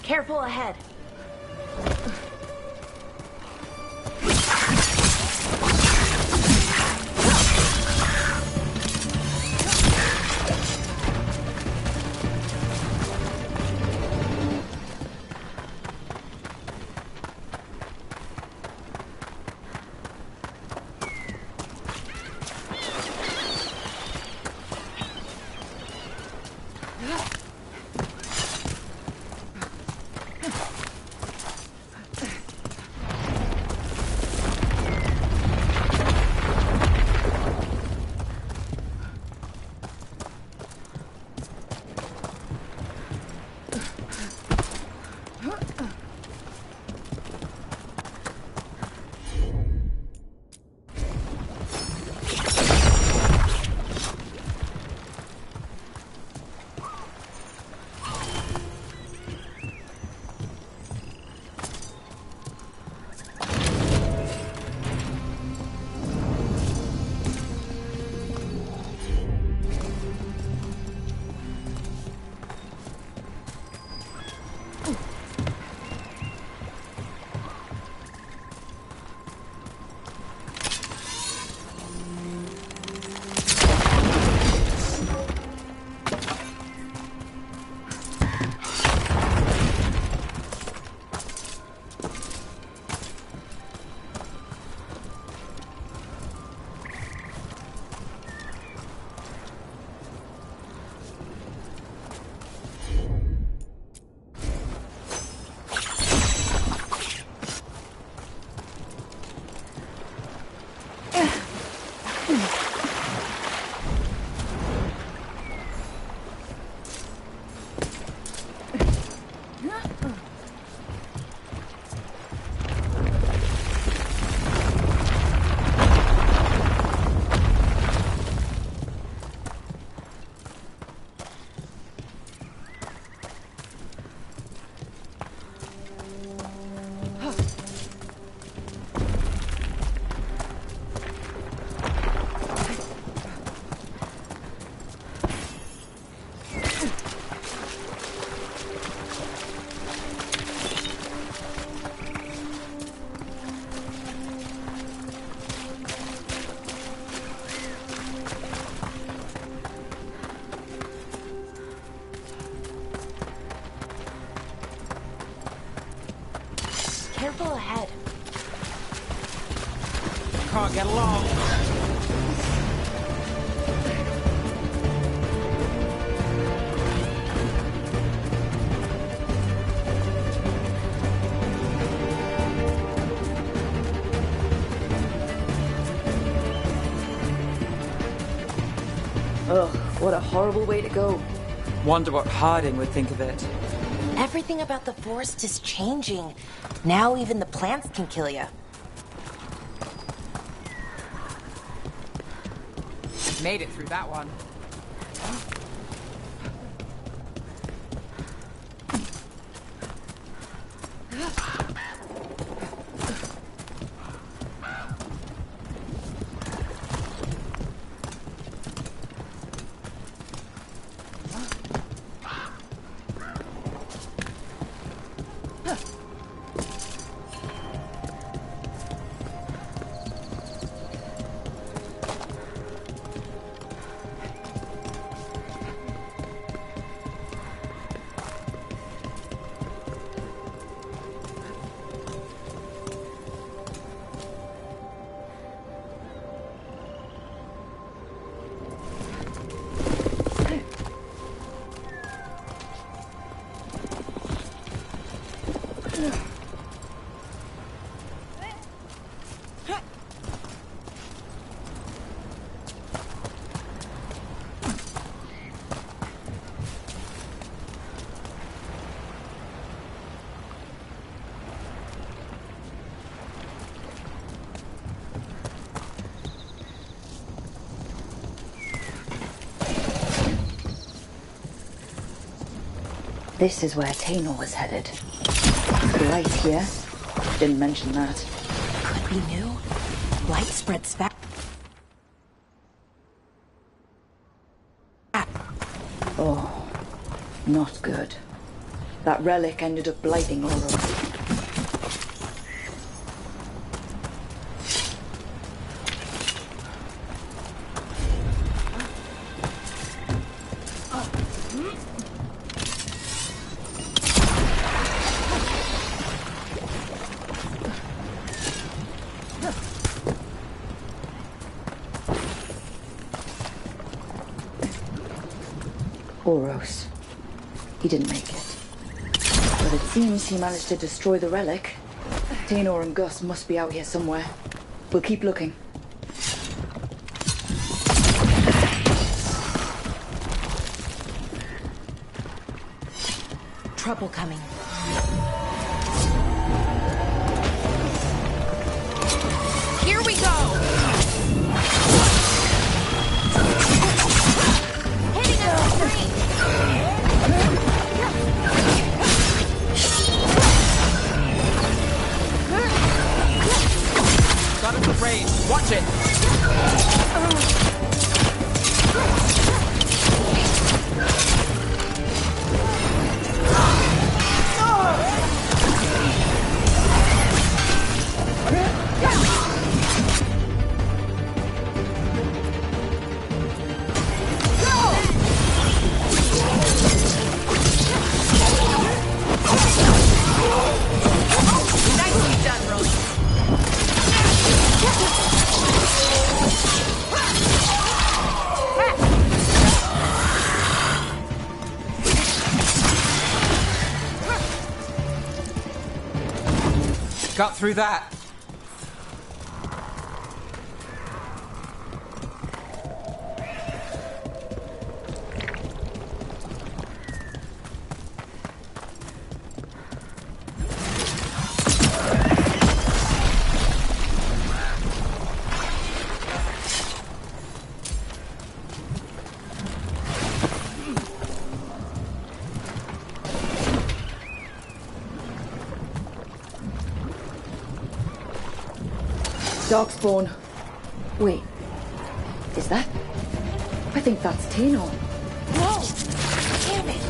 Careful ahead. Careful ahead. Can't get along. Ugh, what a horrible way to go. Wonder what Harding would think of it. Everything about the forest is changing. Now even the plants can kill you. Made it through that one. This is where Tainor was headed. Light here. Didn't mention that. Could be new. Light spreads fast. Oh, not good. That relic ended up blighting Oro. Oros. He didn't make it. But it seems he managed to destroy the relic. Tainor and Gus must be out here somewhere. We'll keep looking. Trouble coming. Here we go! Hitting us with green! Got us a range. Watch it! Nicely done, Rose. Got through that. Darkspawn. Wait. Is that? I think that's Tainor. Whoa! Damn it!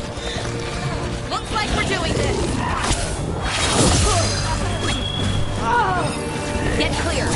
Looks like we're doing this! Get clear!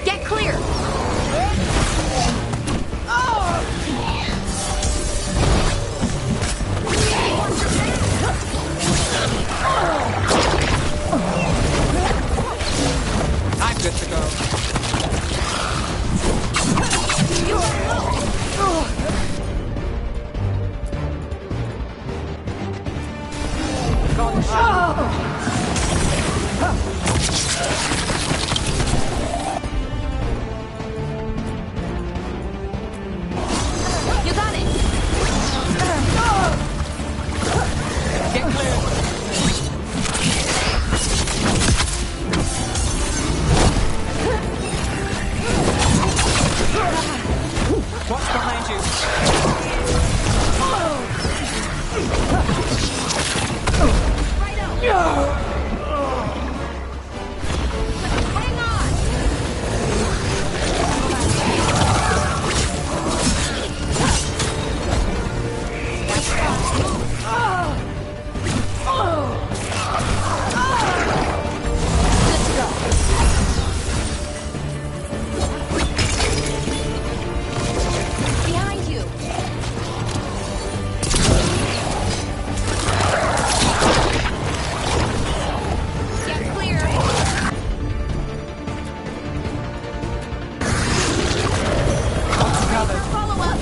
Get clear! I'm good to go. You got it! Get clear. What's behind you? Hang on! Behind you! Get clear! Follow up!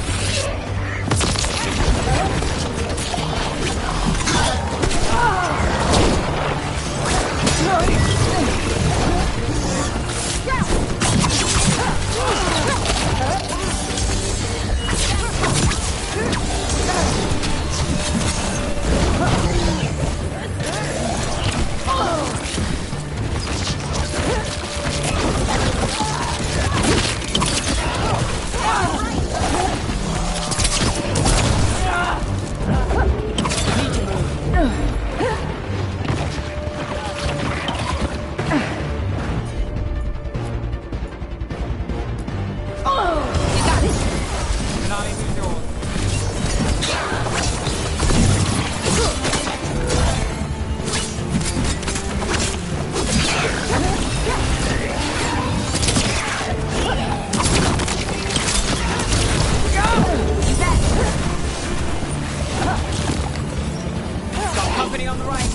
Company on the right.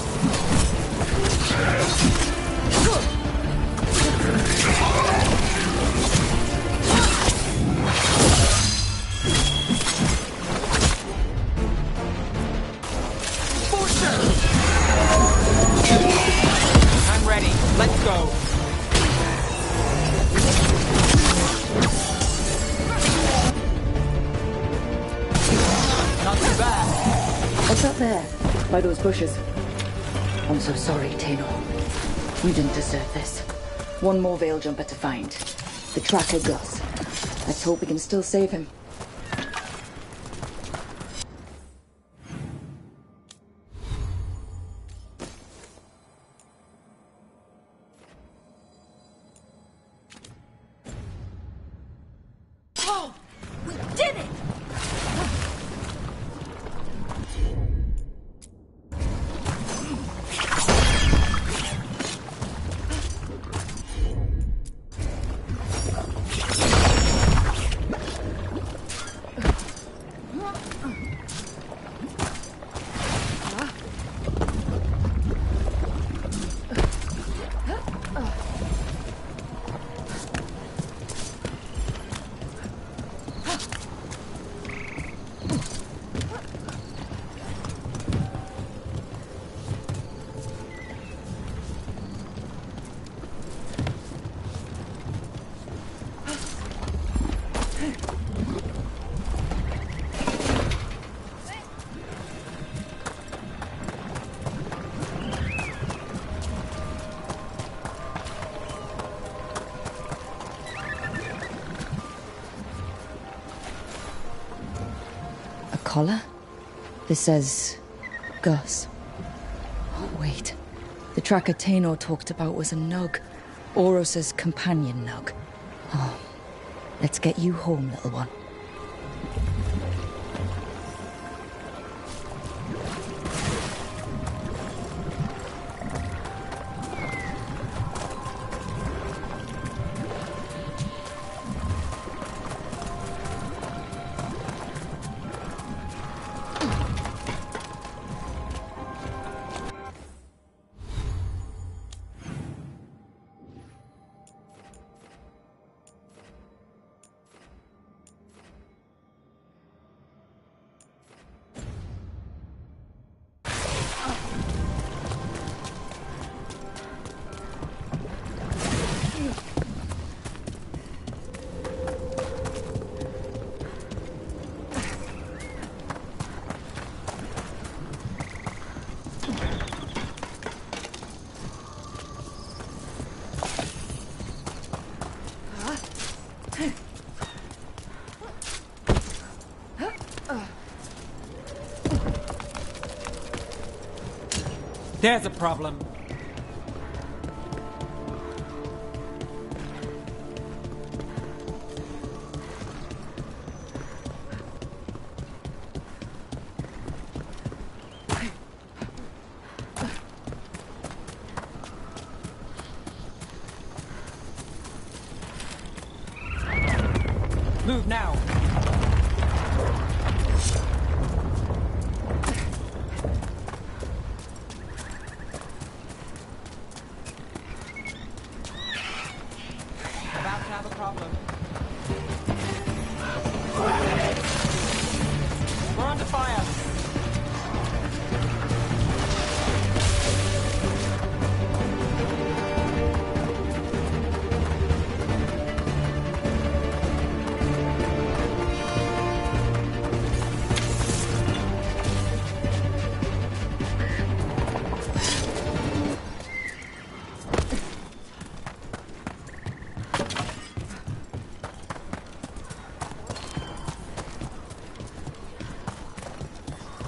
I'm ready. Let's go. Not too bad. What's up there? By those bushes. I'm so sorry, Tano. We didn't deserve this. One more veil jumper to find. The tracker Gus. Let's hope we can still save him. Oh! We did it! Collar? This says Gus. Oh, wait. The tracker Tainor talked about was a Nug. Oros's companion Nug. Oh, let's get you home, little one. There's a problem. Move now. About to have a problem. We're under fire.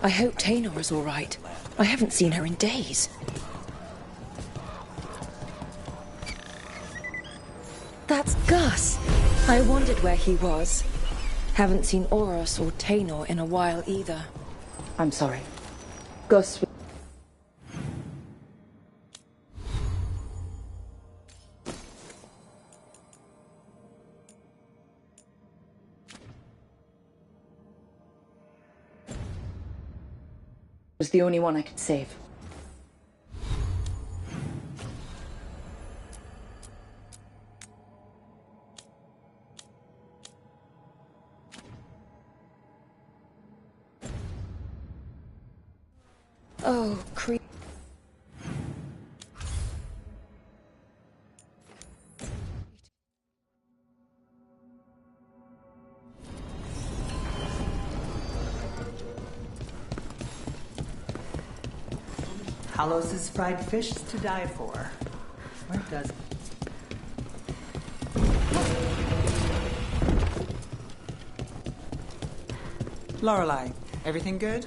I hope Taynor is all right. I haven't seen her in days. That's Gus. I wondered where he was. Haven't seen Oros or Taynor in a while either. I'm sorry. Gus... was the only one I could save. Oh, creep. Hallows' fried fish is to die for. Where does... Lorelei, everything good?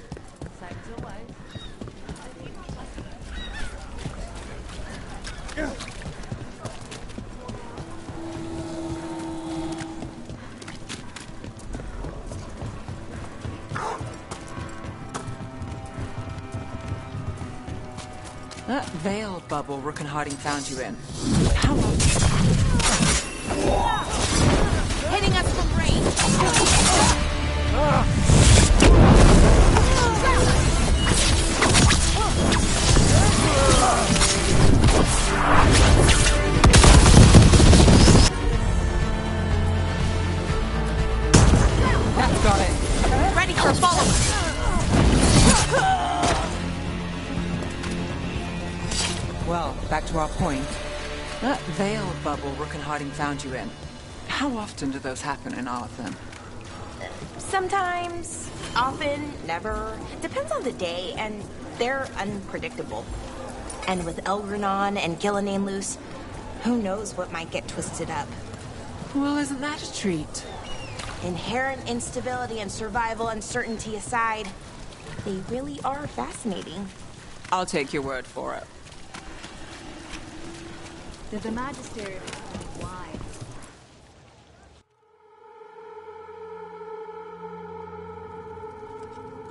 That veiled bubble Rook and Harding found you in. How long? Hitting us from range. That's got it. Ready for follow-up. Well, back to our point. That veiled bubble Rook and Harding found you in. How often do those happen in Arthur? Sometimes, often, never. Depends on the day, and they're unpredictable. And with Elgranon and Gillenane loose, who knows what might get twisted up. Well, isn't that a treat? Inherent instability and survival uncertainty aside, they really are fascinating. I'll take your word for it. The Magistery is wide.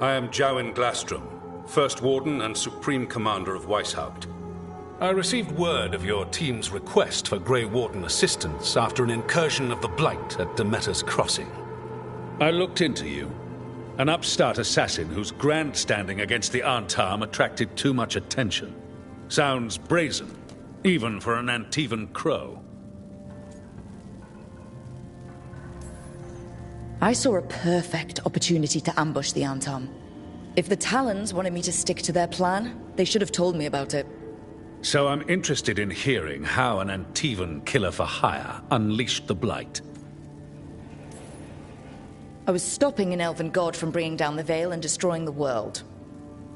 I am Jowen Glastrom, First Warden and Supreme Commander of Weishaupt. I received word of your team's request for Grey Warden assistance after an incursion of the Blight at Demeter's Crossing. I looked into you, an upstart assassin whose grandstanding against the Antam attracted too much attention. Sounds brazen, even for an Antivan crow. I saw a perfect opportunity to ambush the Antam. If the Talons wanted me to stick to their plan, they should have told me about it. So I'm interested in hearing how an Antivan killer for hire unleashed the Blight. I was stopping an elven god from bringing down the Veil and destroying the world.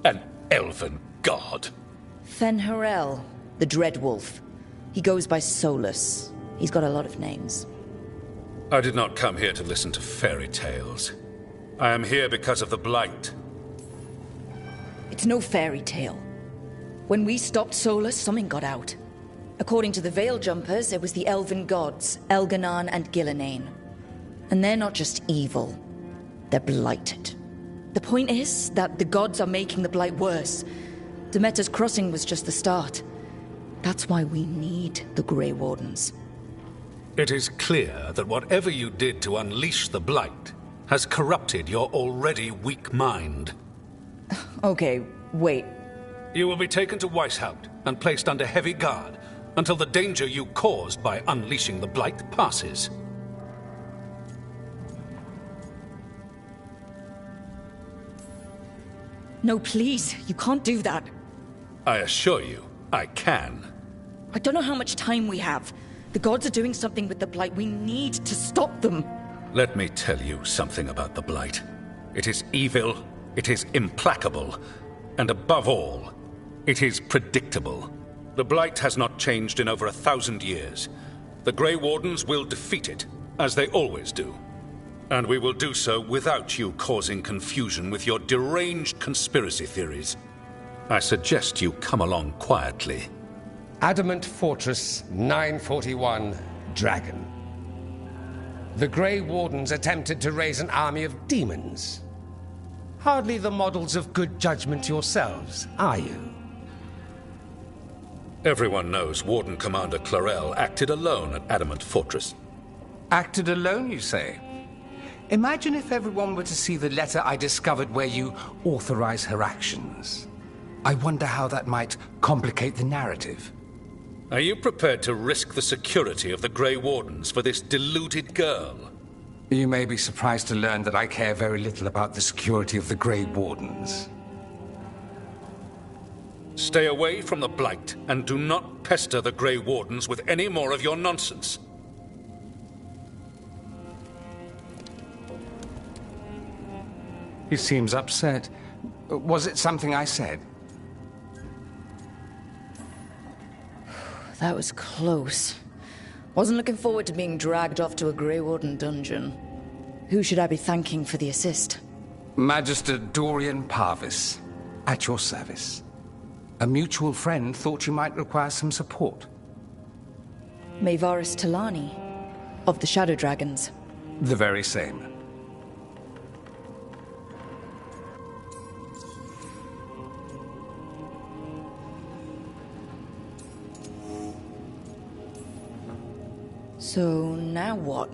An elven god? Fen'Harel, the Dreadwolf. He goes by Solus. He's got a lot of names. I did not come here to listen to fairy tales. I am here because of the Blight. It's no fairy tale. When we stopped Solus, something got out. According to the Veil Jumpers, it was the elven gods, Elganan and Gillenane. And they're not just evil, they're blighted. The point is that the gods are making the blight worse. Demeter's crossing was just the start. That's why we need the Grey Wardens. It is clear that whatever you did to unleash the blight has corrupted your already weak mind. Okay, wait. You will be taken to Weishaupt and placed under heavy guard until the danger you caused by unleashing the blight passes. No, please, you can't do that. I assure you, I can. I don't know how much time we have. The gods are doing something with the blight. We need to stop them. Let me tell you something about the blight. It is evil, it is implacable, and above all, it is predictable. The blight has not changed in over 1,000 years. The Grey Wardens will defeat it, as they always do. And we will do so without you causing confusion with your deranged conspiracy theories. I suggest you come along quietly. Adamant Fortress 941, Dragon. The Grey Wardens attempted to raise an army of demons. Hardly the models of good judgment yourselves, are you? Everyone knows Warden Commander Clarel acted alone at Adamant Fortress. Acted alone, you say? Imagine if everyone were to see the letter I discovered where you authorize her actions. I wonder how that might complicate the narrative. Are you prepared to risk the security of the Grey Wardens for this deluded girl? You may be surprised to learn that I care very little about the security of the Grey Wardens. Stay away from the blight, and do not pester the Grey Wardens with any more of your nonsense. He seems upset. Was it something I said? That was close. Wasn't looking forward to being dragged off to a Grey Warden dungeon. Who should I be thanking for the assist? Magister Dorian Parvis, at your service. A mutual friend thought you might require some support. Maevaris Talani, of the Shadow Dragons. The very same. So now what?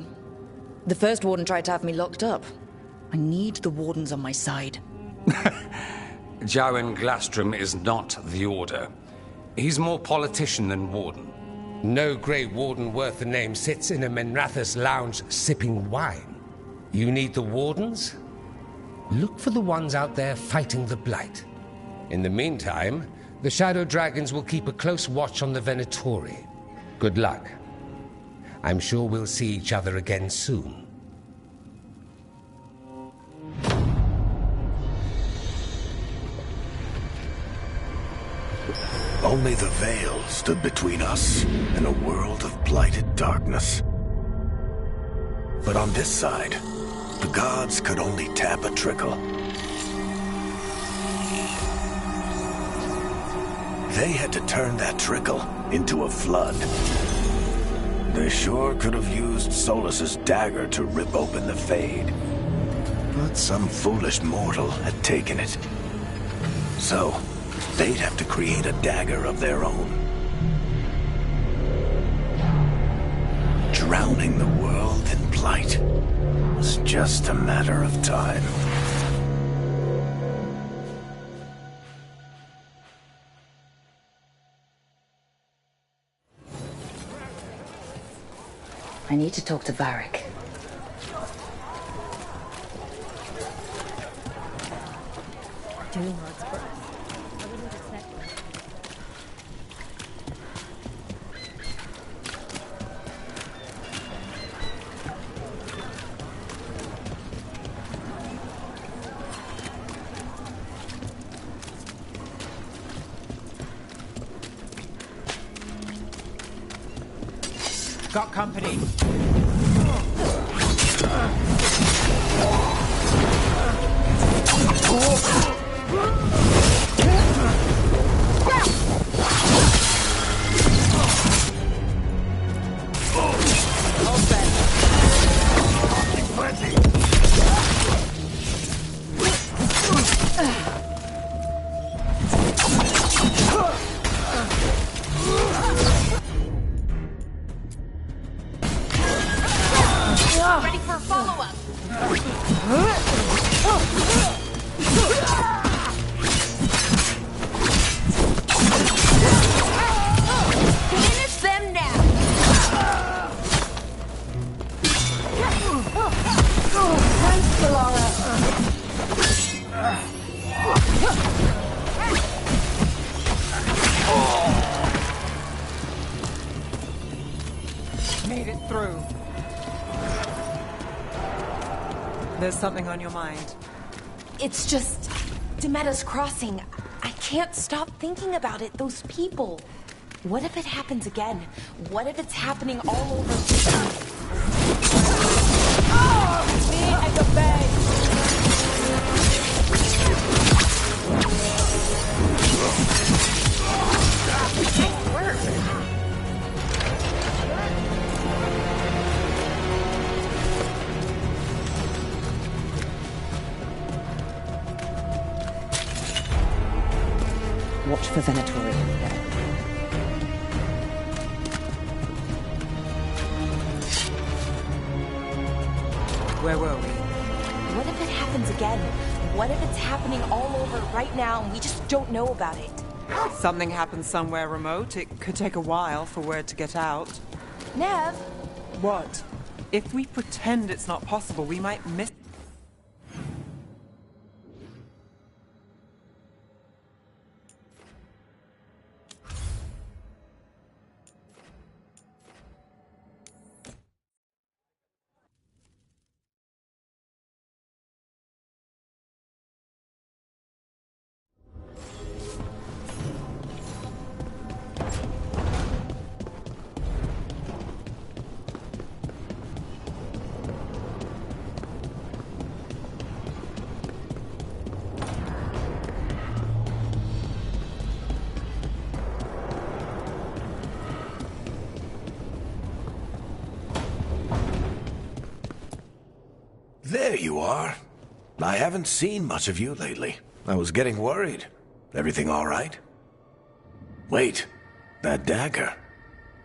The first warden tried to have me locked up. I need the wardens on my side. Jowen Glastrom is not the Order. He's more politician than warden. No Grey Warden worth the name sits in a Menrathus lounge sipping wine. You need the wardens? Look for the ones out there fighting the blight. In the meantime, the Shadow Dragons will keep a close watch on the Venatori. Good luck. I'm sure we'll see each other again soon. Only the veil stood between us and a world of blighted darkness. But on this side, the gods could only tap a trickle. They had to turn that trickle into a flood. They sure could have used Solus's dagger to rip open the Fade. But some foolish mortal had taken it. So, they'd have to create a dagger of their own. Drowning the world in blight was just a matter of time. I need to talk to Varric. Doing what's for us. I wouldn't expect it. Got company. through. There's something on your mind. It's just Demetta's crossing. I can't stop thinking about it. Those people. What if it happens again? What if it's happening all over? Oh, me and the bay. Nice work. Watch for Venatori. Where were we? What if it happens again? What if it's happening all over right now and we just don't know about it? Something happened somewhere remote. It could take a while for word to get out. Nev? What? If we pretend it's not possible, we might miss... There you are. I haven't seen much of you lately. I was getting worried. Everything all right? Wait, that dagger.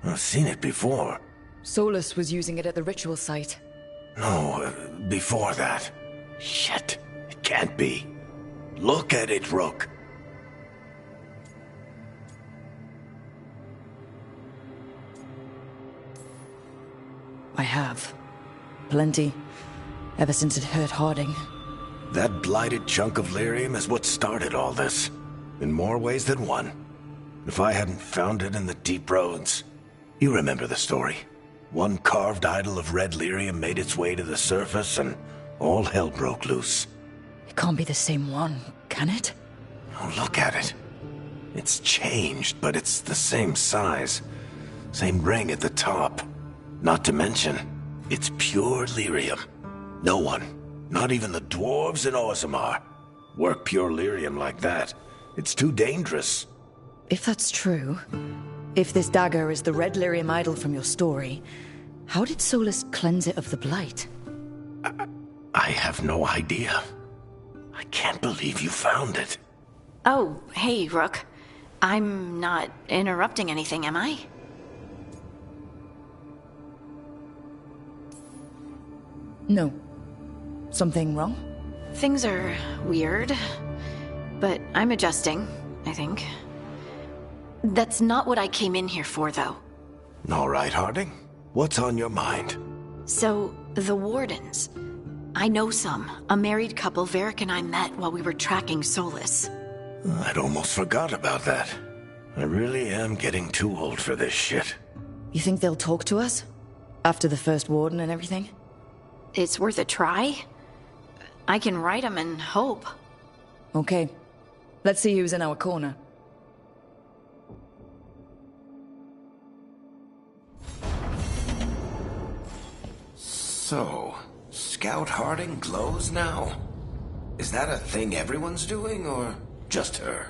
I've seen it before. Solus was using it at the ritual site. No, before that. Shit, it can't be. Look at it, Rook. I have. Plenty. Ever since it hurt Harding. That blighted chunk of lyrium is what started all this. In more ways than one. If I hadn't found it in the deep roads... You remember the story. One carved idol of red lyrium made its way to the surface and all hell broke loose. It can't be the same one, can it? Oh, look at it. It's changed, but it's the same size. Same ring at the top. Not to mention, it's pure lyrium. No one, not even the dwarves in Orzammar, work pure lyrium like that. It's too dangerous. If that's true, if this dagger is the red lyrium idol from your story, how did Solus cleanse it of the blight? I have no idea. I can't believe you found it. Oh, hey, Rook. I'm not interrupting anything, am I? No. Something wrong? Things are weird, but I'm adjusting, I think. That's not what I came in here for, though. All right, Harding. What's on your mind? So, the Wardens. I know some. A married couple Varric and I met while we were tracking Solus. I'd almost forgot about that. I really am getting too old for this shit. You think they'll talk to us? After the first Warden and everything? It's worth a try. I can write them and hope. Okay. Let's see who's in our corner. So, Scout Harding glows now? Is that a thing everyone's doing, or just her?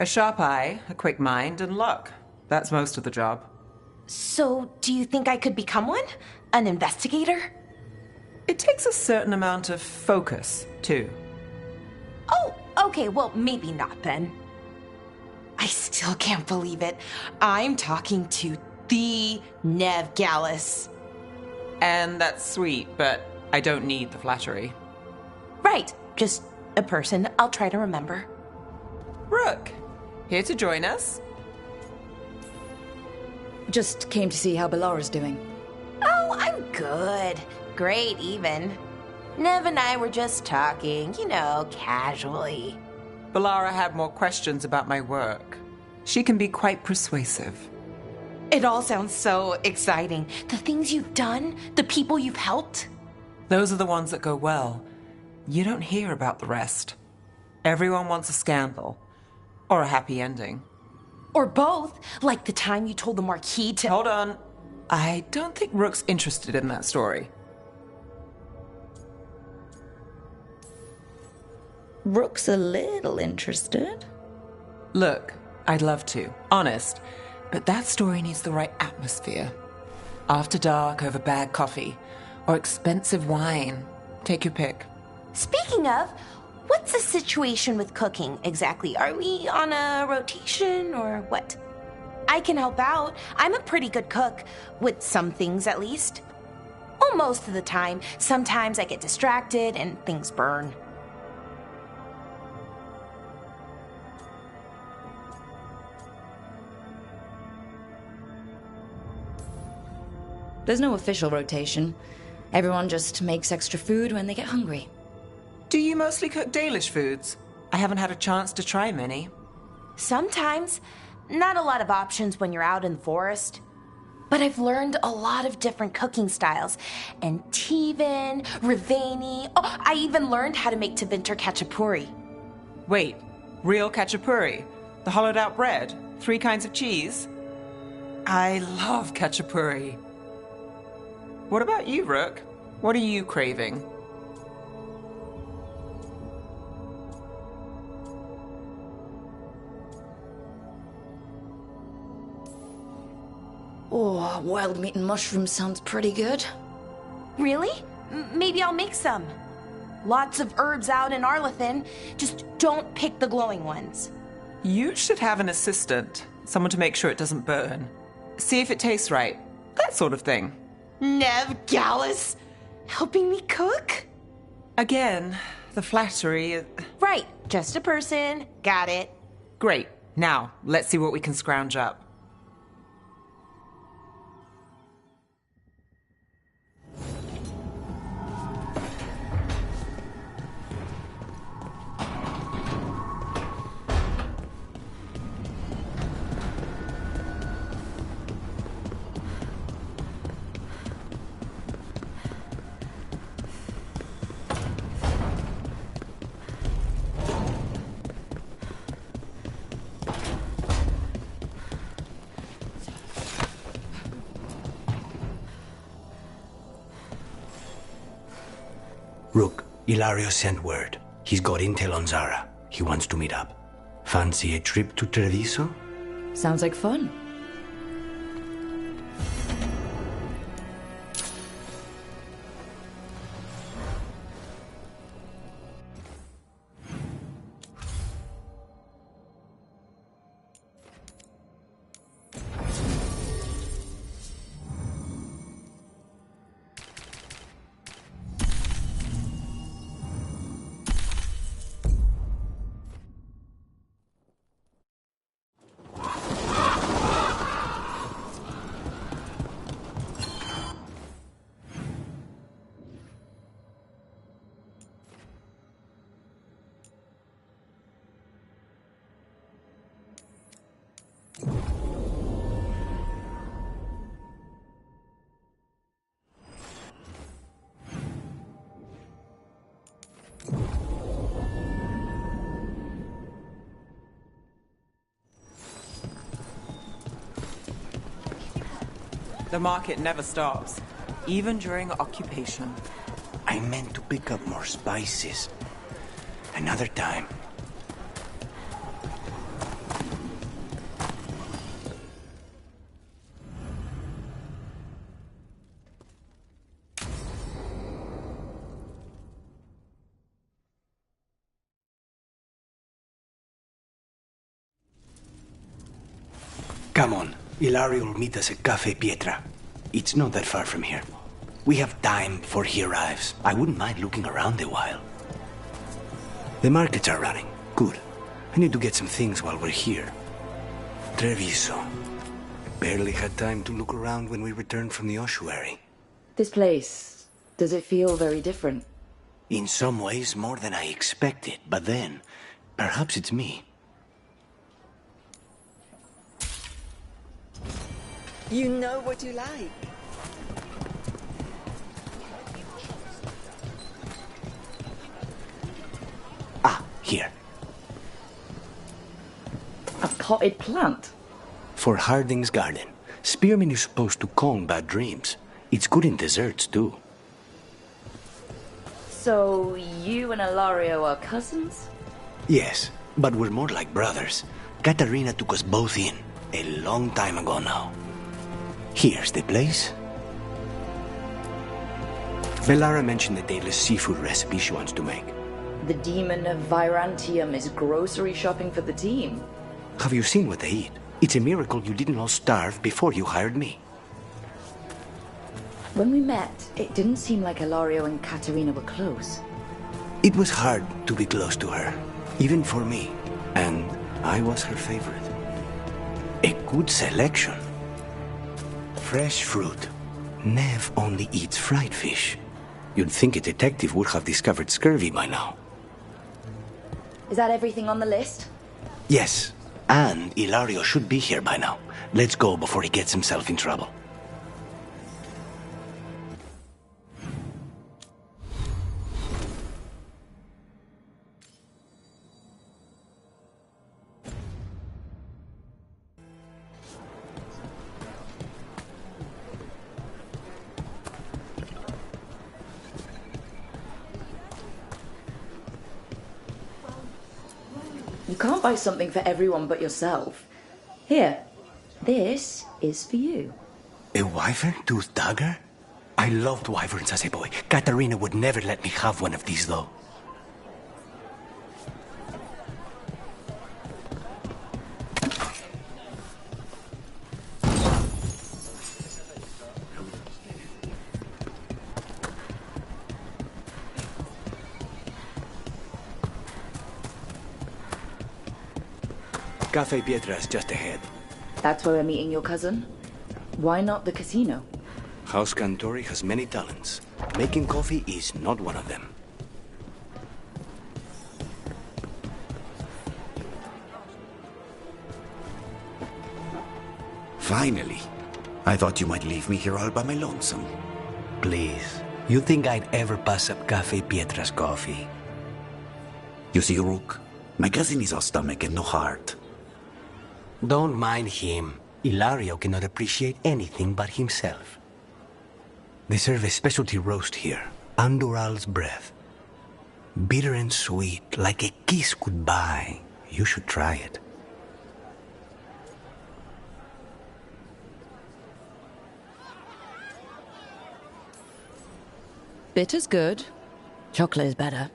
A sharp eye, a quick mind, and luck. That's most of the job. So, do you think I could become one? An investigator? It takes a certain amount of focus, too. Oh, okay, well, maybe not then. I still can't believe it. I'm talking to the Nev Gallus. And that's sweet, but I don't need the flattery. Right, just a person I'll try to remember. Rook, here to join us? Just came to see how Bellara's doing. Oh, I'm good. Great, even. Nev and I were just talking, casually. Bellara had more questions about my work. She can be quite persuasive. It all sounds so exciting. The things you've done, the people you've helped. Those are the ones that go well. You don't hear about the rest. Everyone wants a scandal. Or a happy ending. Or both, like the time you told the Marquis to— Hold on. I don't think Rook's interested in that story. Rook's a little interested. Look, I'd love to, honest, but that story needs the right atmosphere. After dark over bad coffee, or expensive wine. Take your pick. Speaking of, what's the situation with cooking exactly? Are we on a rotation or what? I can help out. I'm a pretty good cook, with some things at least. Well, most of the time. Sometimes I get distracted and things burn. There's no official rotation. Everyone just makes extra food when they get hungry. Do you mostly cook Dalish foods? I haven't had a chance to try many. Sometimes. Not a lot of options when you're out in the forest. But I've learned a lot of different cooking styles. And Tevan, Rivani. Oh, I even learned how to make Tevinter Khachapuri. Wait, real Khachapuri? The hollowed out bread? 3 kinds of cheese? I love Khachapuri. What about you, Rook? What are you craving? Oh, wild meat and mushrooms sounds pretty good. Really? Maybe I'll make some. Lots of herbs out in Arlathan. Just don't pick the glowing ones. You should have an assistant. Someone to make sure it doesn't burn. See if it tastes right. That sort of thing. Nev Gallus, helping me cook? Again, the flattery. Right, just a person. Got it. Great. Now, let's see what we can scrounge up. Rook, Ilario sent word. He's got intel on Zara. He wants to meet up. Fancy a trip to Treviso? Sounds like fun. The market never stops, even during occupation. I meant to pick up more spices. Another time. Come on. Ilario will meet us at Cafe Pietra. It's not that far from here. We have time before he arrives. I wouldn't mind looking around a while. The markets are running. Good. I need to get some things while we're here. Treviso. Barely had time to look around when we returned from the ossuary. This place, does it feel very different? In some ways, more than I expected. But then, perhaps it's me. You know what you like. Ah, here. A potted plant? For Harding's garden. Spearmint is supposed to calm bad dreams. It's good in desserts, too. So, you and Ilario are cousins? Yes, but we're more like brothers. Katarina took us both in, a long time ago now. Here's the place. Velara mentioned the daily seafood recipe she wants to make. The demon of Virantium is grocery shopping for the team. Have you seen what they eat? It's a miracle you didn't all starve before you hired me. When we met, it didn't seem like Ilario and Katerina were close. It was hard to be close to her, even for me. And I was her favorite. A good selection. Fresh fruit. Nev only eats fried fish. You'd think a detective would have discovered scurvy by now. Is that everything on the list? Yes, and Ilario should be here by now. Let's go before he gets himself in trouble. You can't buy something for everyone but yourself. Here, this is for you. A wyvern-toothed dagger? I loved wyverns as a boy. Katarina would never let me have one of these, though. Cafe Pietra is just ahead. That's where we're meeting your cousin? Why not the casino? House Cantori has many talents. Making coffee is not one of them. Finally. I thought you might leave me here all by my lonesome. Please. You think I'd ever pass up Cafe Pietra's coffee? You see, Rook, my cousin is all stomach and no heart. Don't mind him. Ilario cannot appreciate anything but himself. They serve a specialty roast here, Andoral's breath. Bitter and sweet, like a kiss goodbye. You should try it. Bitter's good. Chocolate is better.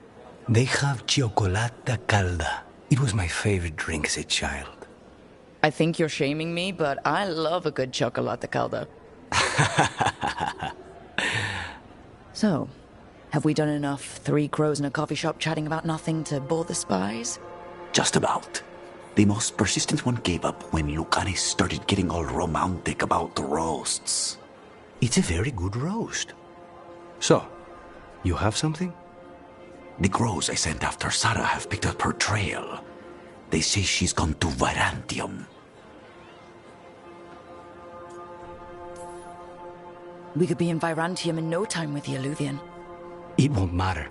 They have Cioccolata Calda. It was my favorite drink as a child. I think you're shaming me, but I love a good chocolate calda. So, have we done enough three crows in a coffee shop chatting about nothing to bore the spies? Just about. The most persistent one gave up when Lucanis started getting all romantic about the roasts. It's a very good roast. So, you have something? The crows I sent after Sarah have picked up her trail. They say she's gone to Virantium. We could be in Virantium in no time with the Eluthian. It won't matter.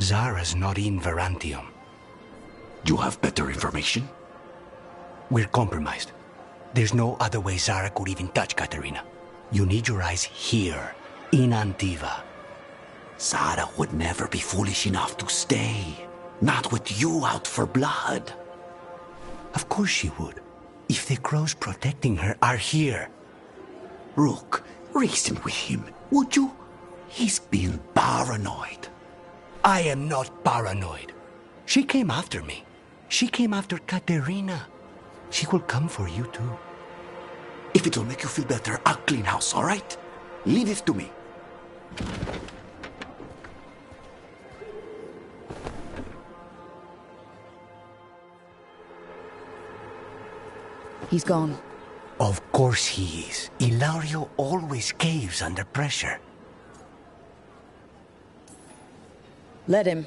Zara's not in Virantium. You have better information? We're compromised. There's no other way Zara could even touch Katerina. You need your eyes here, in Antiva. Zara would never be foolish enough to stay. Not with you out for blood. Of course she would. If the crows protecting her are here. Rook, reason with him, would you? He's being paranoid. I am not paranoid. She came after me. She came after Katerina. She will come for you too. If it'll make you feel better, I'll clean house, all right? Leave it to me. He's gone. Of course he is. Ilario always caves under pressure. Let him.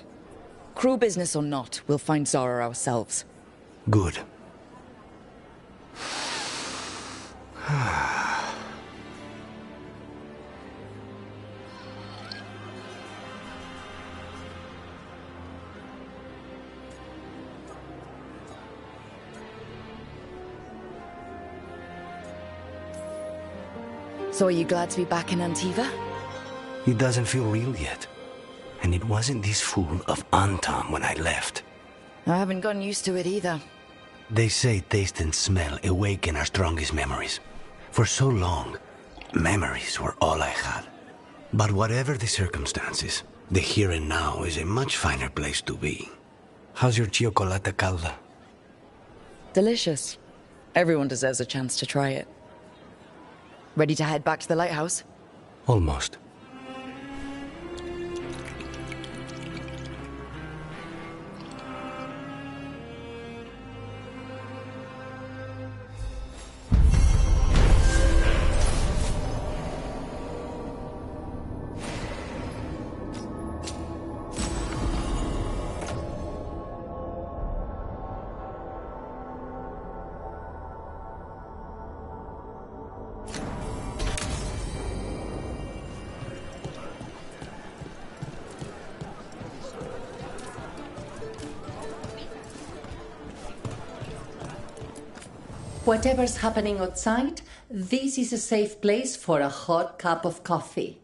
Crew business or not, we'll find Zara ourselves. Good. So are you glad to be back in Antiva? It doesn't feel real yet. And it wasn't this fool of Anton when I left. I haven't gotten used to it either. They say taste and smell awaken our strongest memories. For so long, memories were all I had. But whatever the circumstances, the here and now is a much finer place to be. How's your chocolate calda? Delicious. Everyone deserves a chance to try it. Ready to head back to the lighthouse? Almost. Whatever's happening outside, this is a safe place for a hot cup of coffee.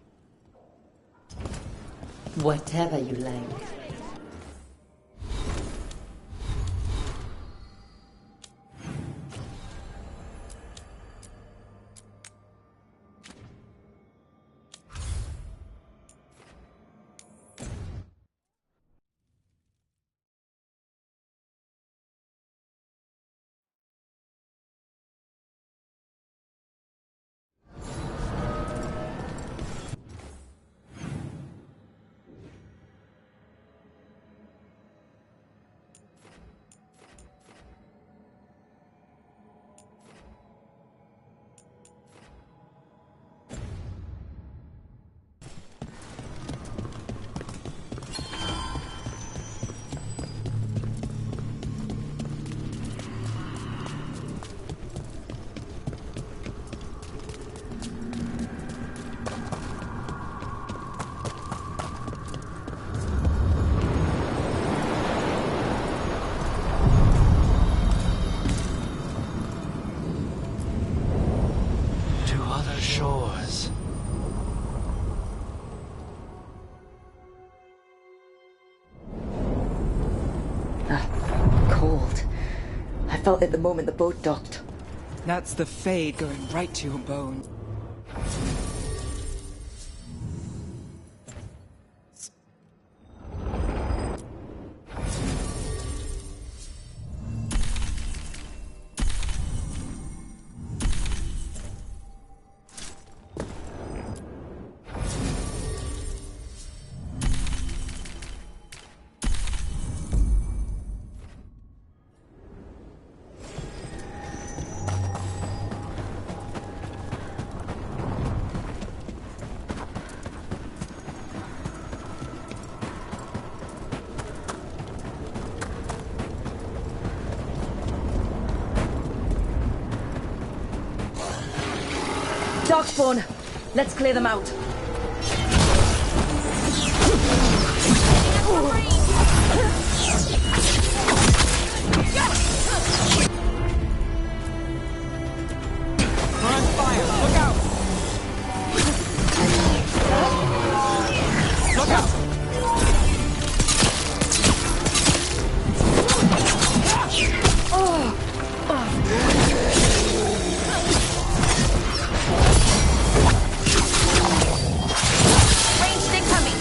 Whatever you like. Shores. Cold. I felt it the moment the boat docked. That's the Fade going right to your bone. Dock spawn. Let's clear them out. We're on fire. Look out! Look out! Ranged incoming.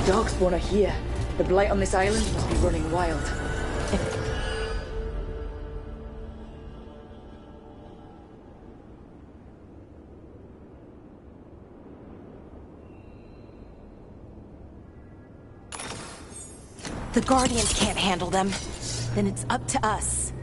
Darkspawn are here. The blight on this island must be running wild. The Guardians can't handle them. Then it's up to us.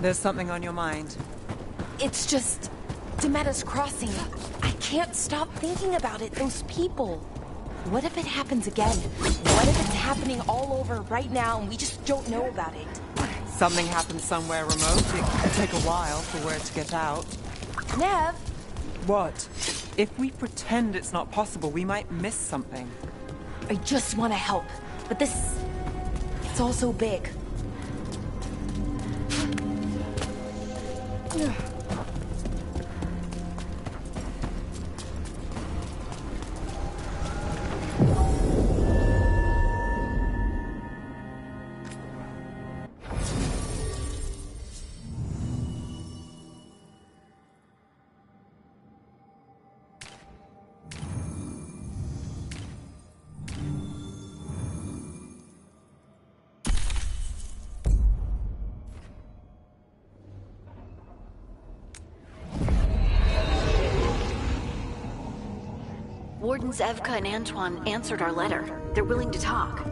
There's something on your mind. It's just... Demetta's Crossing. I can't stop thinking about it. Those people. What if it happens again? What if it's happening all over right now and we just don't know about it? Something happened somewhere remote. It could take a while for word to get out. Nev! What? If we pretend it's not possible, we might miss something. I just want to help. But this... It's all so big. Wardens Evka and Antoine answered our letter. They're willing to talk.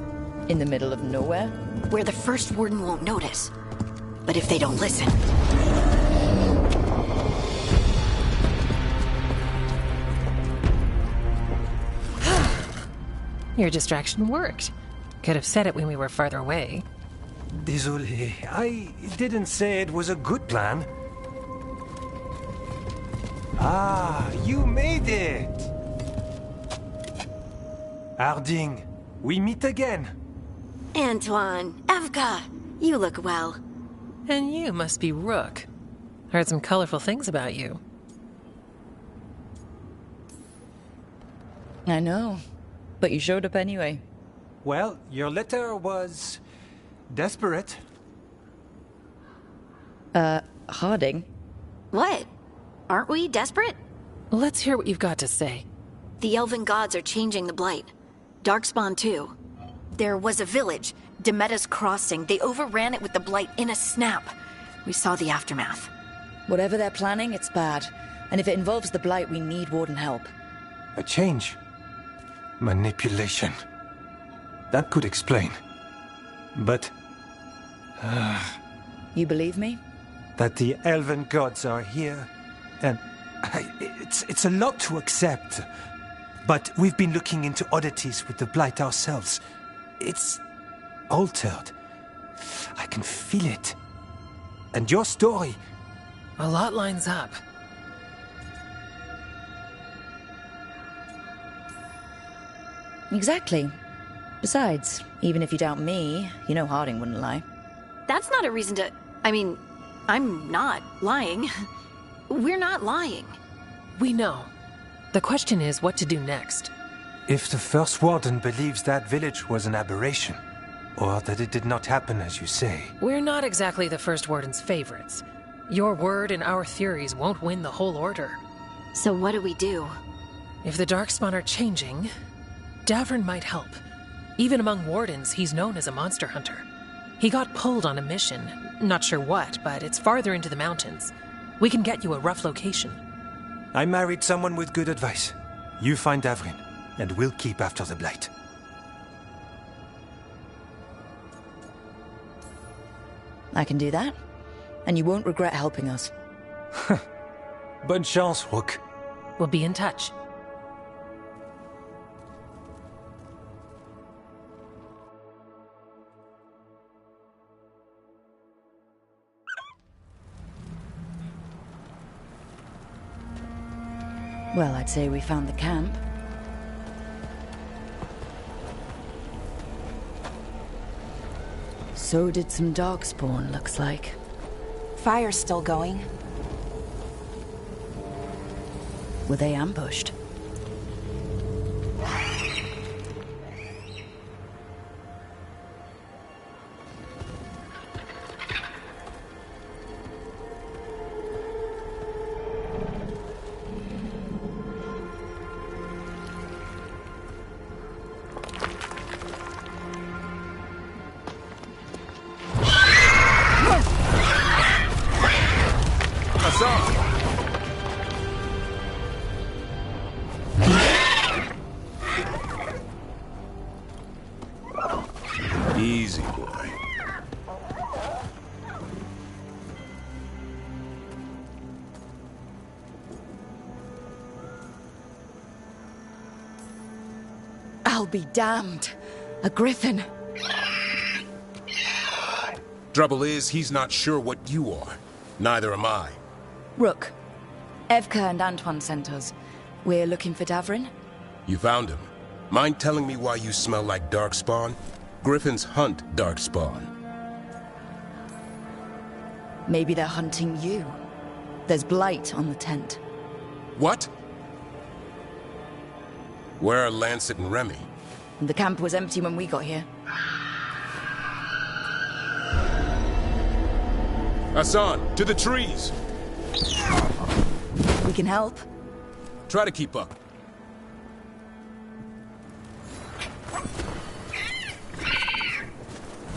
In the middle of nowhere? Where the first warden won't notice. But if they don't listen... Your distraction worked. Could have said it when we were farther away. Désolé, I didn't say it was a good plan. Ah, you made it! Harding, we meet again. Antoine, Evka, you look well. And you must be Rook. Heard some colorful things about you. I know, but you showed up anyway. Well, your letter was... desperate. Harding? What? Aren't we desperate? Let's hear what you've got to say. The elven gods are changing the blight. Darkspawn too. There was a village, Demetta's Crossing. They overran it with the blight in a snap. We saw the aftermath. Whatever they're planning, it's bad. And if it involves the blight, we need warden help. A change. Manipulation. That could explain. But... You believe me? that the elven gods are here, and it's a lot to accept. But we've been looking into oddities with the blight ourselves. It's altered. I can feel it. And your story... A lot lines up. Exactly. Besides, even if you doubt me, you know Harding wouldn't lie. That's not a reason to... I mean, I'm not lying. We're not lying. We know. The question is what to do next. If the First Warden believes that village was an aberration, or that it did not happen as you say... We're not exactly the First Warden's favorites. Your word and our theories won't win the whole order. So what do we do? If the Darkspawn are changing, Davern might help. Even among Wardens, he's known as a monster hunter. He got pulled on a mission. Not sure what, but it's farther into the mountains. We can get you a rough location. I married someone with good advice. You find Davrin, and we'll keep after the Blight. I can do that, and you won't regret helping us. Bonne chance, Rook. We'll be in touch. Well, I'd say we found the camp. So did some darkspawn, looks like. Fire's still going. Were they ambushed? Easy, boy. I'll be damned. A griffin. Trouble is, he's not sure what you are. Neither am I. Rook. Evka and Antoine sent us. We're looking for Davrin. You found him. Mind telling me why you smell like darkspawn? Griffins hunt darkspawn. Maybe they're hunting you. There's blight on the tent. What? Where are Lancet and Remy? The camp was empty when we got here. Hassan, to the trees! We can help. Try to keep up.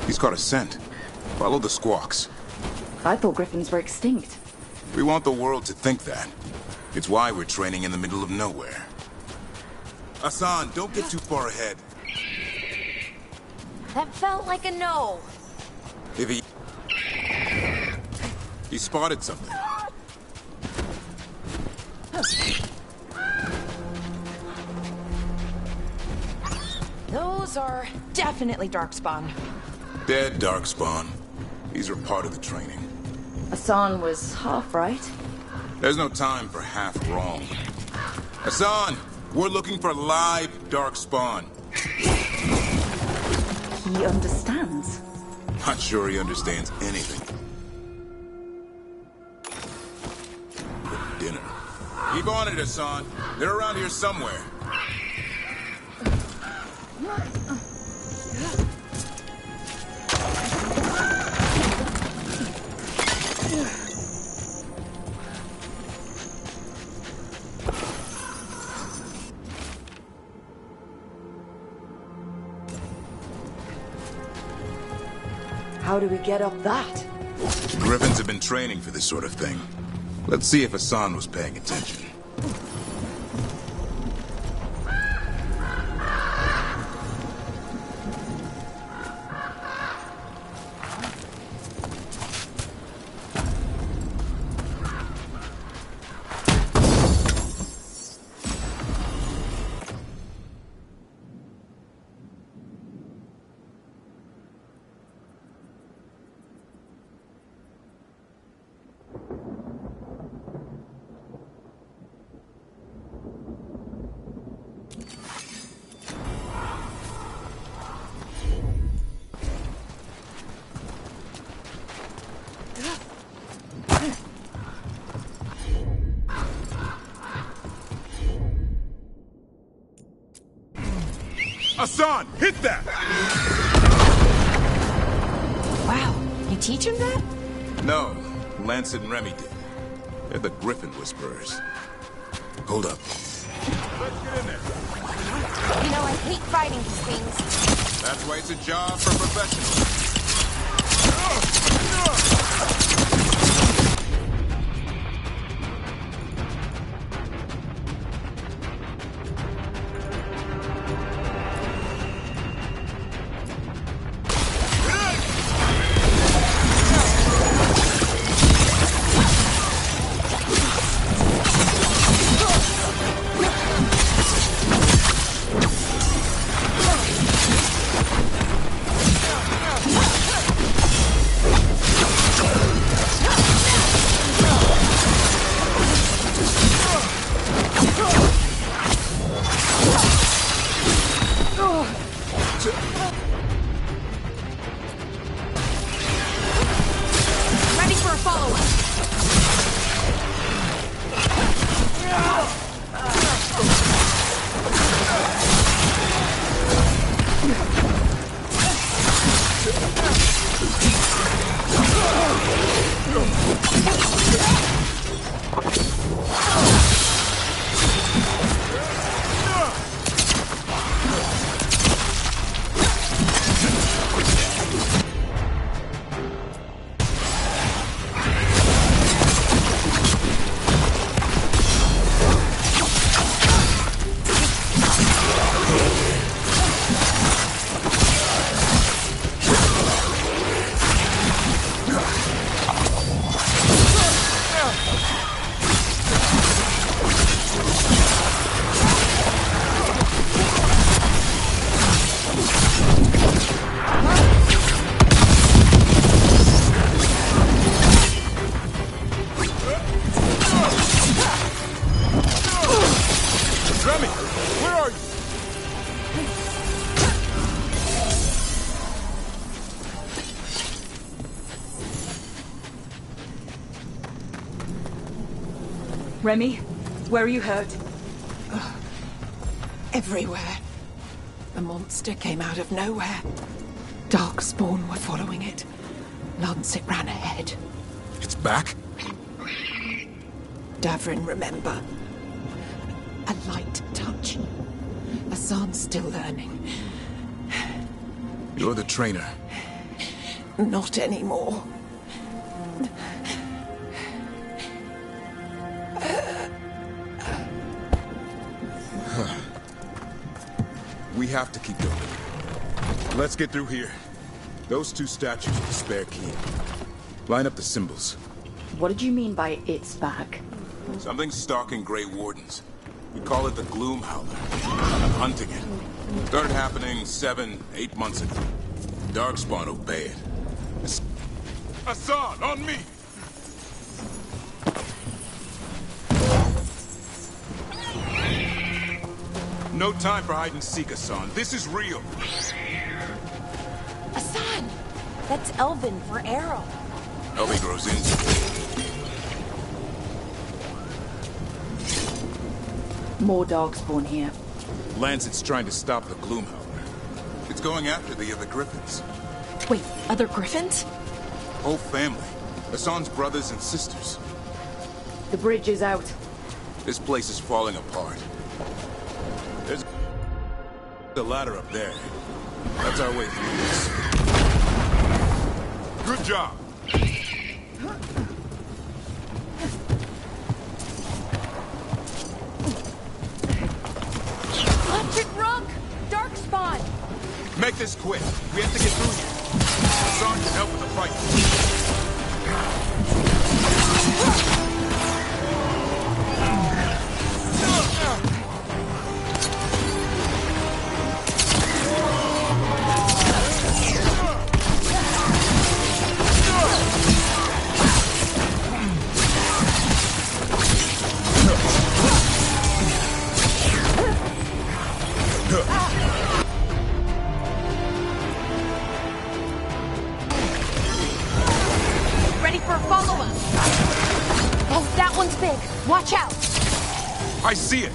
He's got a scent. Follow the squawks. I thought griffins were extinct. We want the world to think that. It's why we're training in the middle of nowhere. Hassan, don't get too far ahead. That felt like a no. If he spotted something. Those are definitely darkspawn. Dead darkspawn. These are part of the training. Hassan was half right. There's no time for half wrong. Hassan, we're looking for live darkspawn. He understands. Not sure he understands anything. For dinner. Keep on it, Hassan. They're around here somewhere. How do we get up that? Griffins have been training for this sort of thing. Let's see if Hassan was paying attention. Hassan, hit that! Wow, you teach him that? No, Lancet and Remy did. They're the Griffin Whisperers. Hold up. You know, I hate fighting these things. That's why it's a job for professionals. follow us. Remy, where are you hurt? Everywhere. The monster came out of nowhere. Darkspawn were following it. Lancet ran ahead. It's back? Davrin, remember. A light touch. Hassan's still learning. You're the trainer. Not anymore. We have to keep going. Let's get through here. Those two statues are the spare key. Line up the symbols. What did you mean by it's back? Something's stalking Grey Wardens. We call it the Gloom Howler. I'm hunting it. Started happening 7-8 months ago. Darkspawn obey it. Hassan, on me! No time for hide and seek, Hassan. This is real. Hassan! That's Elvin for Arrow. Elvin grows in. More Darkspawn here. Lancet's trying to stop the Gloom Howler. It's going after the other Griffins. Wait, other Griffins? Whole family. Hassan's brothers and sisters. The bridge is out. This place is falling apart. There's the ladder up there. That's our way through this. Good job. Electric Rock! Darkspawn! Make this quick. We have to get through here. Hassan can help with the fight. Ready for a follow-up? Oh, that one's big. Watch out! I see it.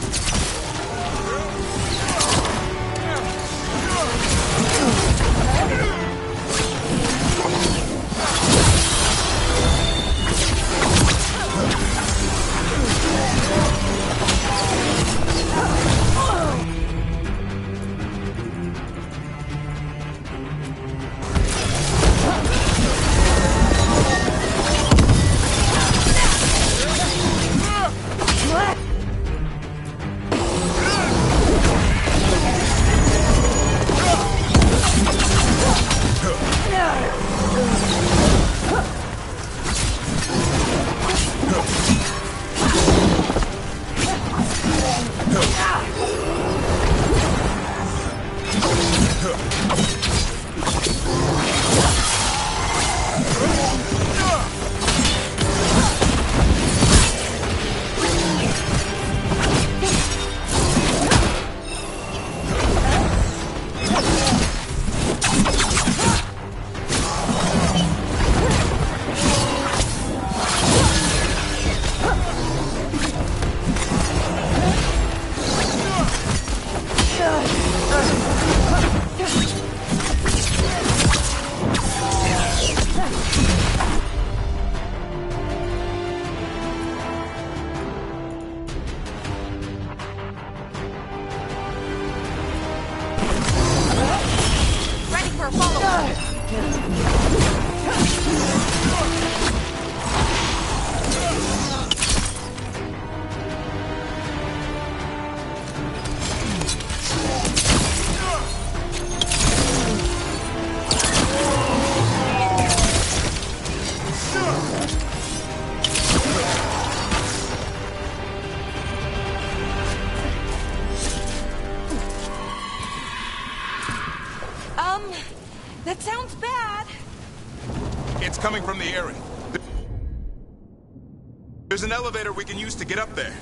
scary. There's an elevator we can use to get up there.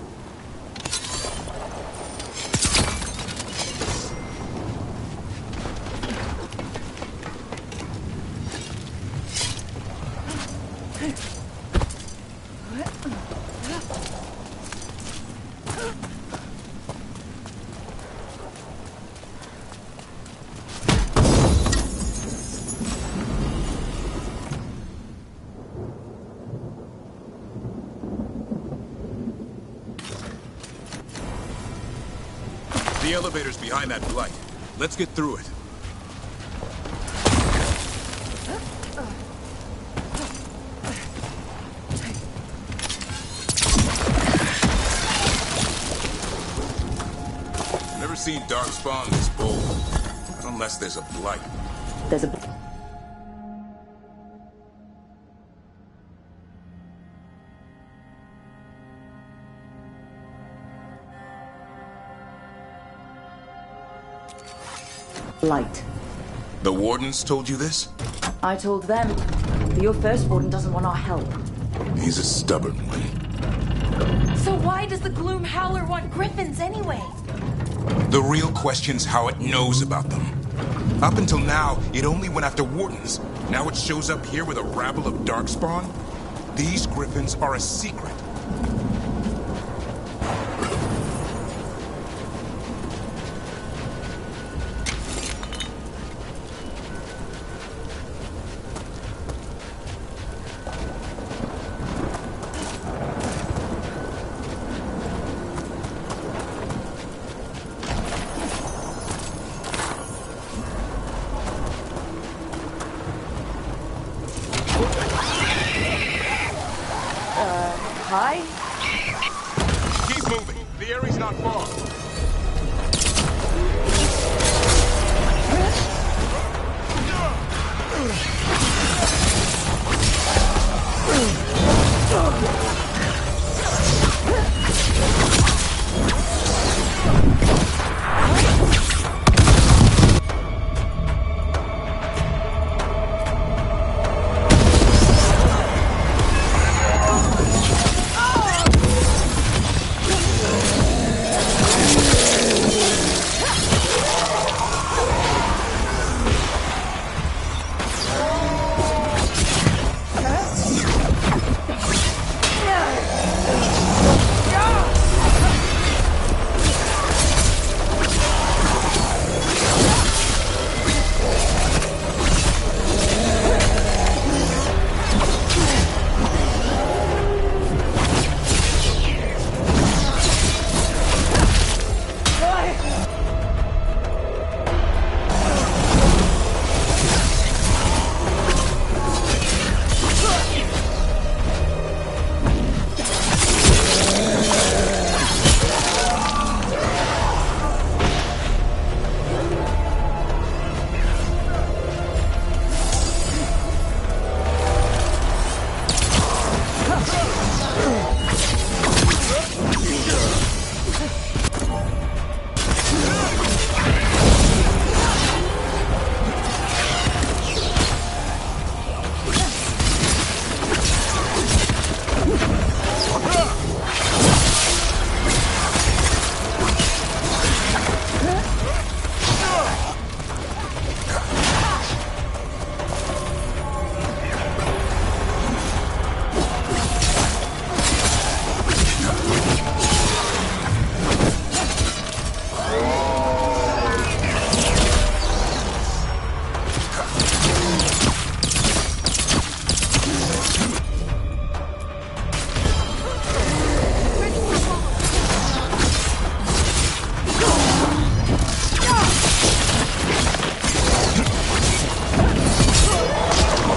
The elevator's behind that blight. Let's get through it. Never seen Darkspawn this bold. Unless there's a blight. There's a... Light. The Wardens told you this? I told them. But your first warden doesn't want our help. He's a stubborn one. So why does the Gloom Howler want griffins anyway? The real question's how it knows about them. Up until now, it only went after Wardens. Now it shows up here with a rabble of Darkspawn? These griffins are a secret. Hi? Keep moving. The area's not far.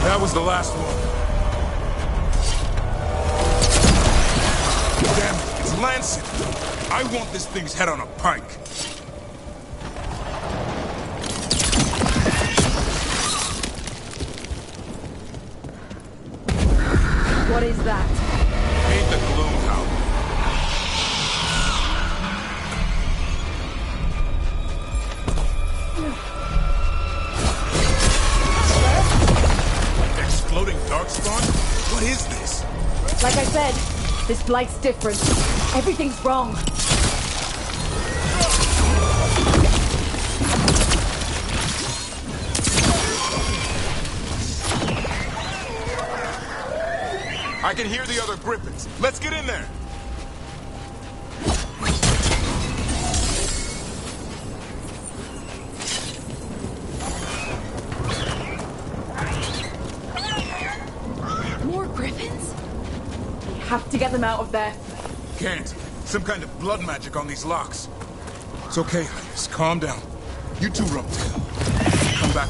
That was the last one. Damn it, it's Lancet. I want this thing's head on a pike. What is that? Ain't the Gloom Howler. Exploding Darkspawn? What is this? Like I said, this blight's different. Everything's wrong. I can hear the other griffins. Let's get in there. More griffins? We have to get them out of there. Can't. Some kind of blood magic on these locks. It's okay, Highness. Calm down. You two, Rumptail. Come back.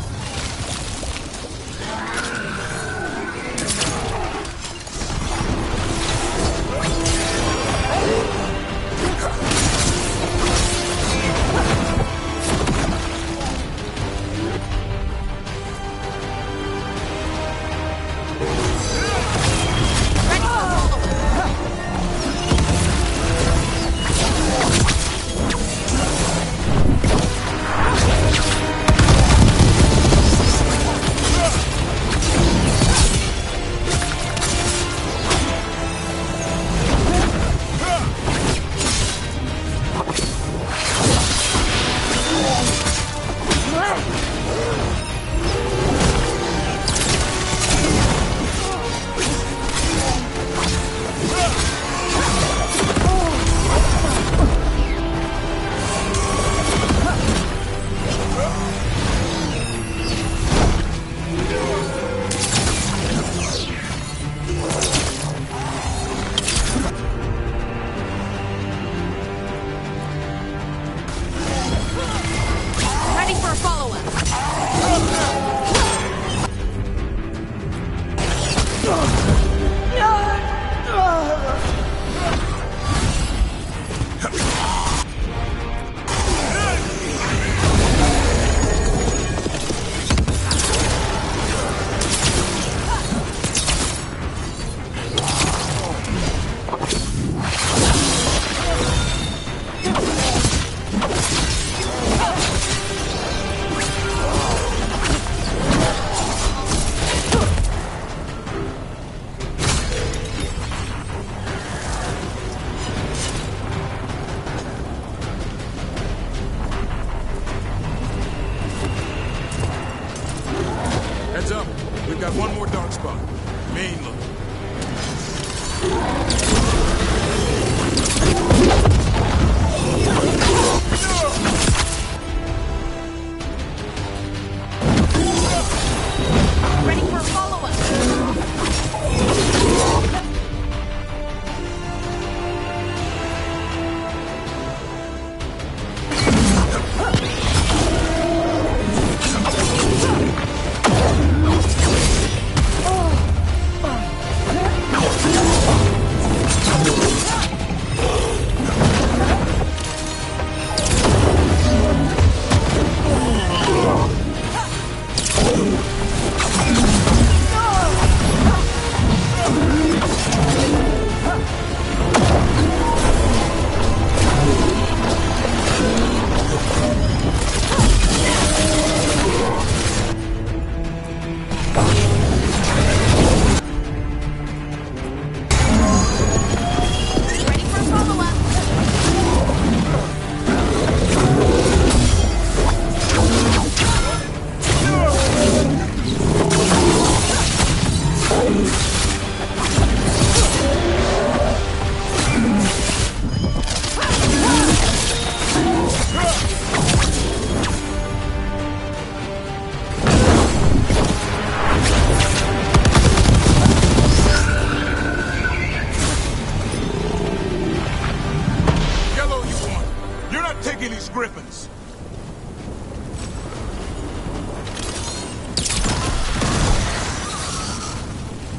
griffins.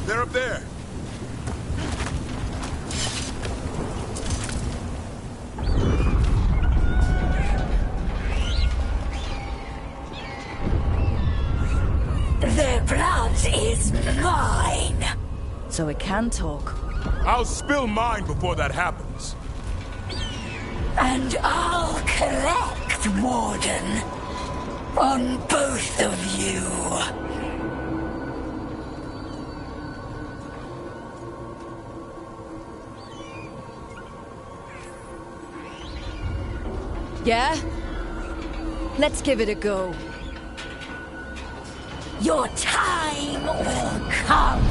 They're up there. Their blood is mine. So it can talk. I'll spill mine before that happens. And I'll collect, Warden. On both of you. Yeah? Let's give it a go. Your time will come.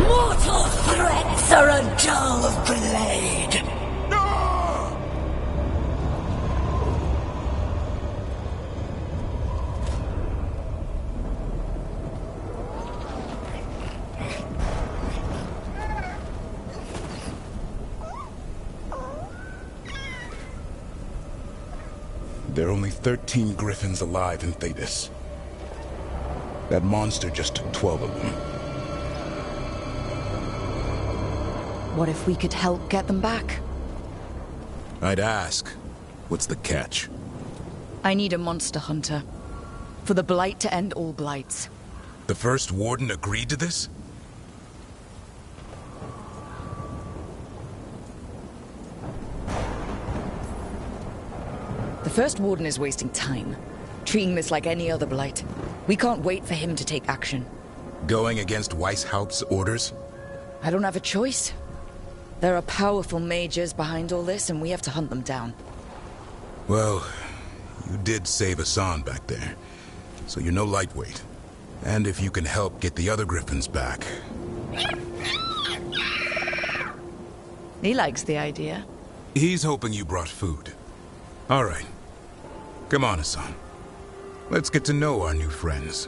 Mortal threats are a dull blade. There are only 13 griffins alive in Thetis. That monster just took 12 of them. What if we could help get them back? I'd ask, what's the catch? I need a monster hunter. For the Blight to end all blights. The first warden agreed to this? The First Warden is wasting time, treating this like any other blight. We can't wait for him to take action. Going against Weishaupt's orders? I don't have a choice. There are powerful mages behind all this, and we have to hunt them down. Well, you did save Hassan back there, so you're no lightweight. And if you can help get the other griffins back... He likes the idea. He's hoping you brought food. All right. Come on, Hassan. Let's get to know our new friends.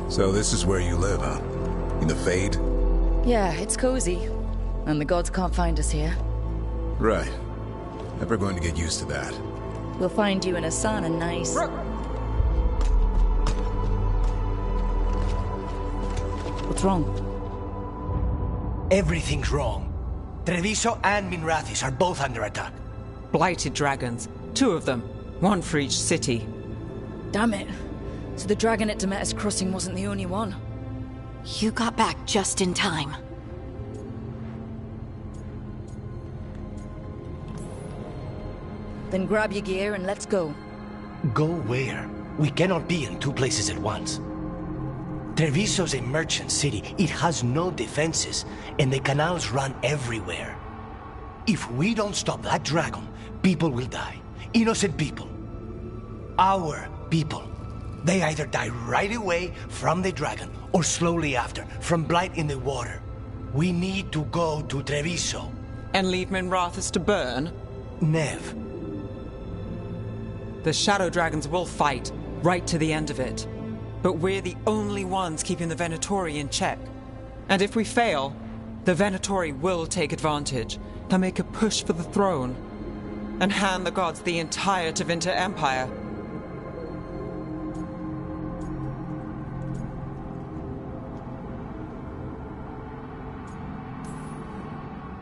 So this is where you live, huh? In the Fade? Yeah, it's cozy. And the gods can't find us here. Right. Never going to get used to that. We'll find you and Hassan a nice... What's wrong? Everything's wrong. Treviso and Minrathis are both under attack. Blighted dragons. 2 of them. 1 for each city. Damn it. So the dragon at Demeter's Crossing wasn't the only one. You got back just in time. Then grab your gear and let's go. Go where? We cannot be in 2 places at once. Treviso's a merchant city. It has no defenses, and the canals run everywhere. If we don't stop that dragon, people will die. Innocent people. Our people. They either die right away from the dragon, or slowly after, from blight in the water. We need to go to Treviso. And leave Minrathis to burn? Nev. The Shadow Dragons will fight, right to the end of it. But we're the only ones keeping the Venatori in check. And if we fail, the Venatori will take advantage. They'll make a push for the throne, and hand the gods the entire Tevinter Empire.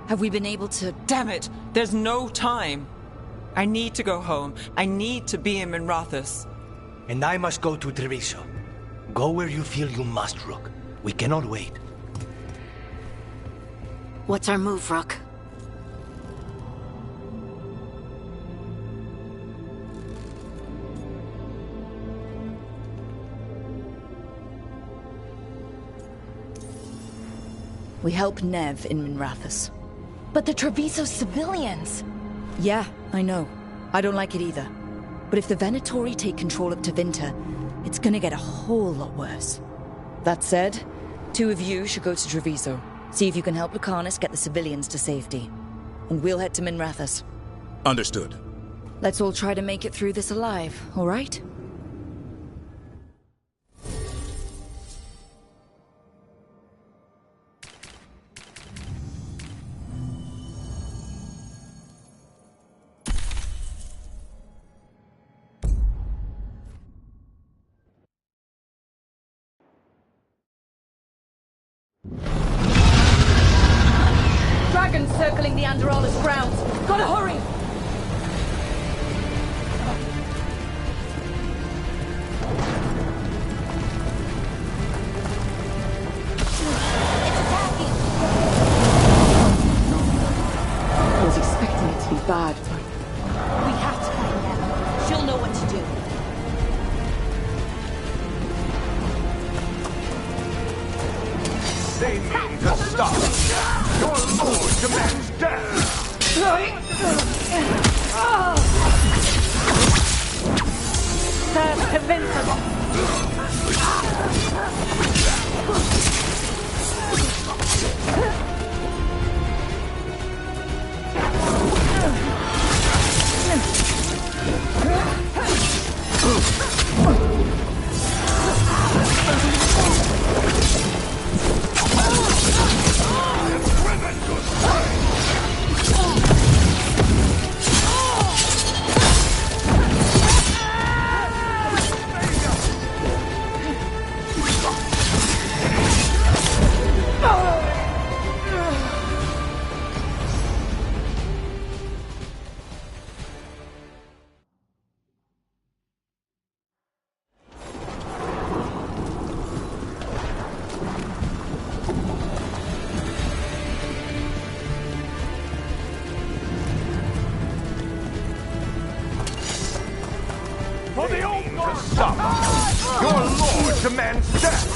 Have we been able to... Damn it! There's no time! I need to go home. I need to be in Minrathis. And I must go to Treviso. Go where you feel you must, Rook. We cannot wait. What's our move, Rook? We help Nev in Minrathis. But the Treviso civilians... Yeah, I know. I don't like it either. But if the Venatori take control of Tevinter, it's gonna get a whole lot worse. That said, 2 of you should go to Treviso. See if you can help Lucanus get the civilians to safety. And we'll head to Minrathis. Understood. Let's all try to make it through this alive, all right? under all his grounds. Gotta hurry! I was expecting it to be bad, but We have to find them. She'll know what to do. They need to stop. Your lord demands death. That's invincible. For the old to stop. Your lord demands death.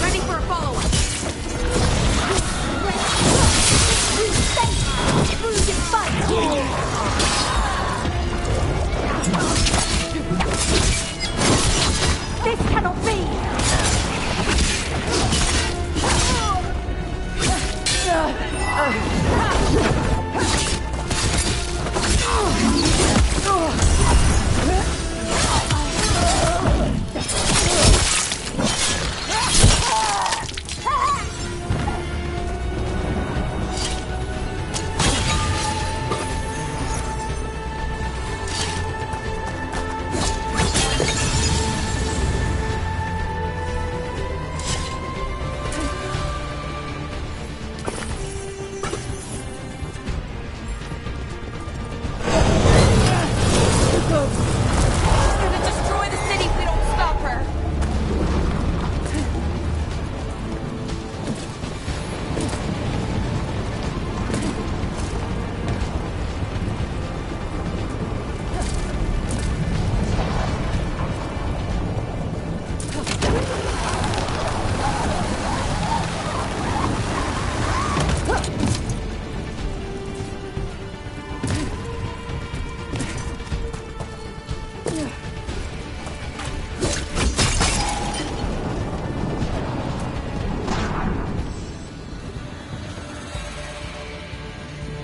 Ready for a follow-up. This cannot be!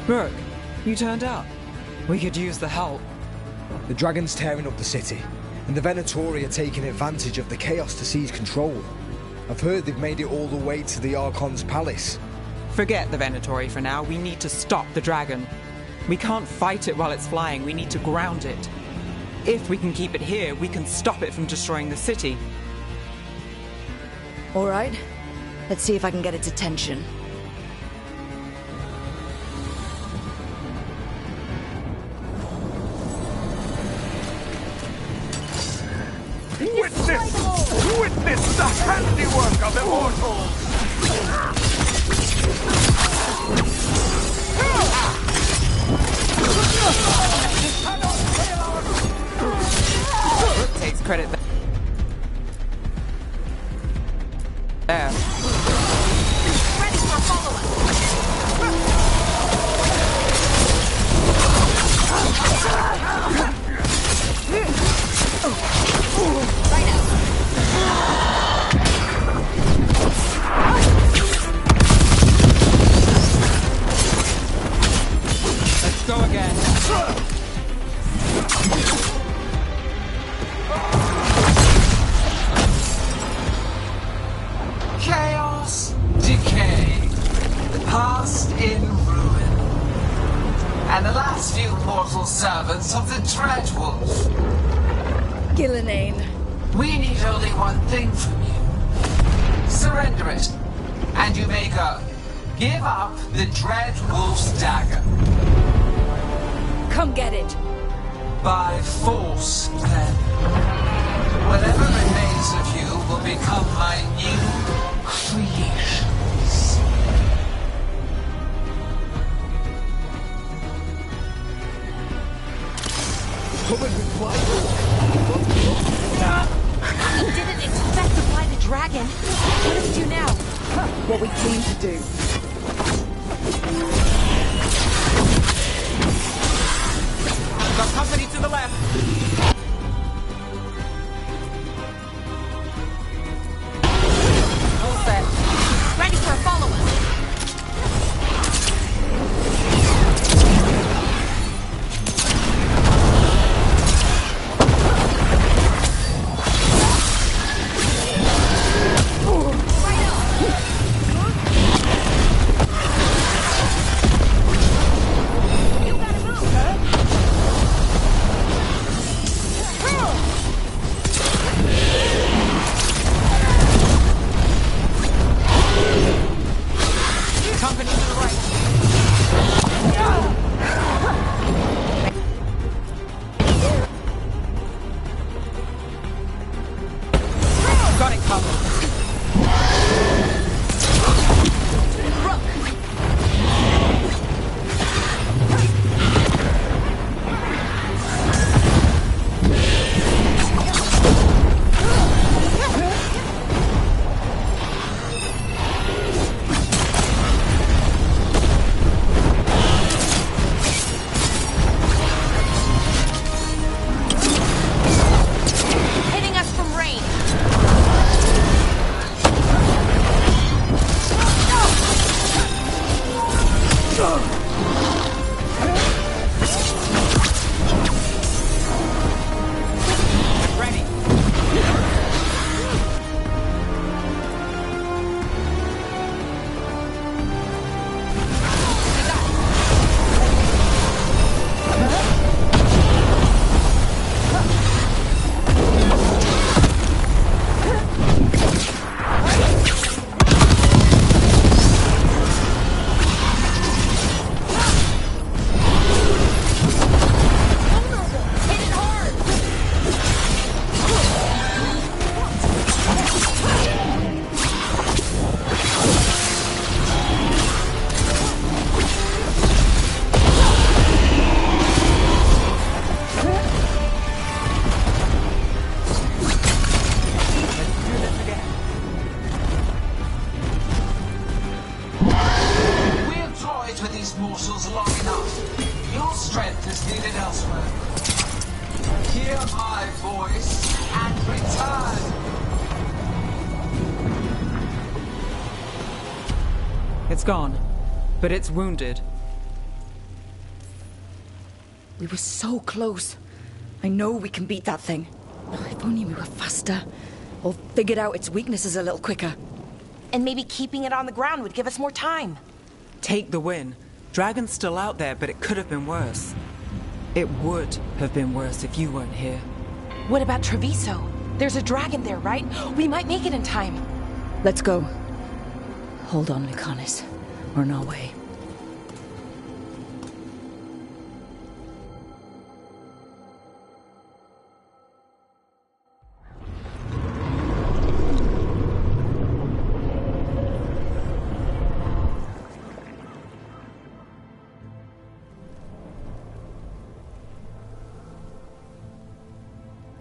Brooke, you turned up. We could use the help. The dragon's tearing up the city, and the Venatori are taking advantage of the chaos to seize control. I've heard they've made it all the way to the Archon's palace. Forget the Venatori for now. We need to stop the dragon. We can't fight it while it's flying. We need to ground it. If we can keep it here, we can stop it from destroying the city. all right. Let's see if I can get its attention. Witness the handiwork of immortals! Takes credit there. Ready for follow-up. Right out. Let's go again. Sons of the Dreadwolf. Gillenane. We need only one thing from you. Surrender it, and you may go. Give up the Dreadwolf's dagger. Come get it. By force, then. Whatever remains of you will become my new creations. He didn't expect to fly the dragon. What does he do now? What we came to do. Got company to the left. All set. Ready for a follow-up. Company to the right. Got it covered. Hitting us from rain. Ready. We'll toy with these morsels long enough. Your strength is needed elsewhere. Hear my voice and return. It's gone, but it's wounded. We were so close. I know we can beat that thing. If only we were faster. Or figured out its weaknesses a little quicker. And maybe keeping it on the ground would give us more time. Take the win. Dragon's still out there, but it could have been worse. It would have been worse if you weren't here. What about Treviso? There's a dragon there, right? We might make it in time. Let's go. Hold on, Lucanis. We're on our way.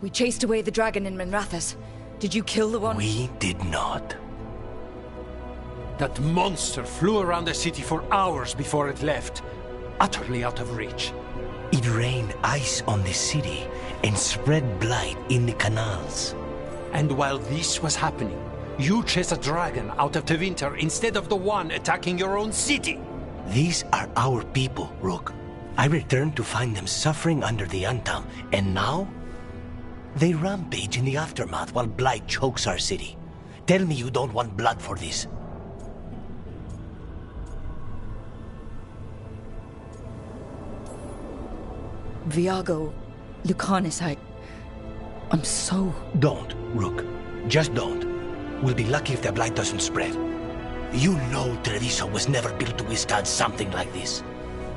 We chased away the dragon in Minrathous. Did you kill the one? We did not. That monster flew around the city for hours before it left, utterly out of reach. It rained ice on the city and spread blight in the canals. And while this was happening, you chased a dragon out of Tevinter instead of the one attacking your own city. These are our people, Rook. I returned to find them suffering under the Untown, and now they rampage in the aftermath while blight chokes our city. Tell me you don't want blood for this. Viago, Lucanus, I'm so... Don't, Rook. Just don't. We'll be lucky if the blight doesn't spread. You know Treviso was never built to withstand something like this.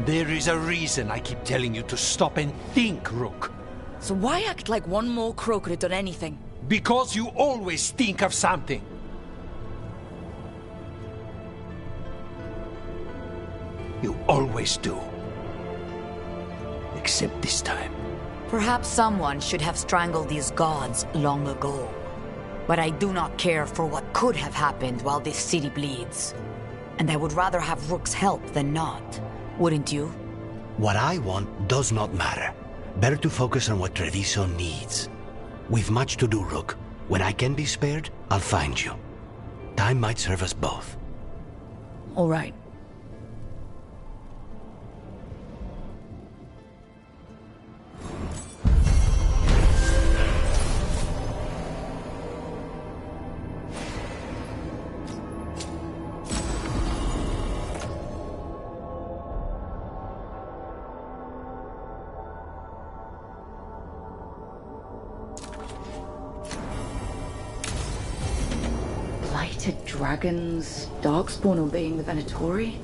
There is a reason I keep telling you to stop and think, Rook. So why act like one more crow could have done anything? Because you always think of something. You always do. Except this time. Perhaps someone should have strangled these gods long ago. But I do not care for what could have happened while this city bleeds. And I would rather have Rook's help than not. Wouldn't you? What I want does not matter. Better to focus on what Treviso needs. We've much to do, Rook. When I can be spared, I'll find you. Time might serve us both. All right. Dragons, Darkspawn obeying the Venatori?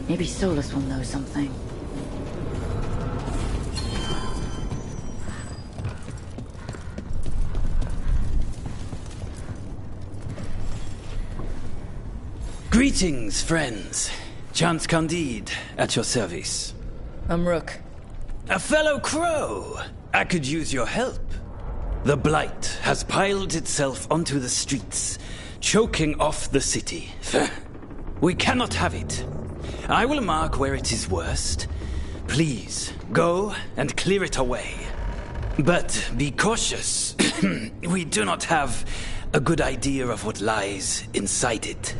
Maybe Solus will know something. Greetings, friends. Chance Candide, at your service. I'm Rook. A fellow crow! I could use your help. The blight has piled itself onto the streets, choking off the city. We cannot have it. I will mark where it is worst. Please, go and clear it away. But be cautious. We do not have a good idea of what lies inside it.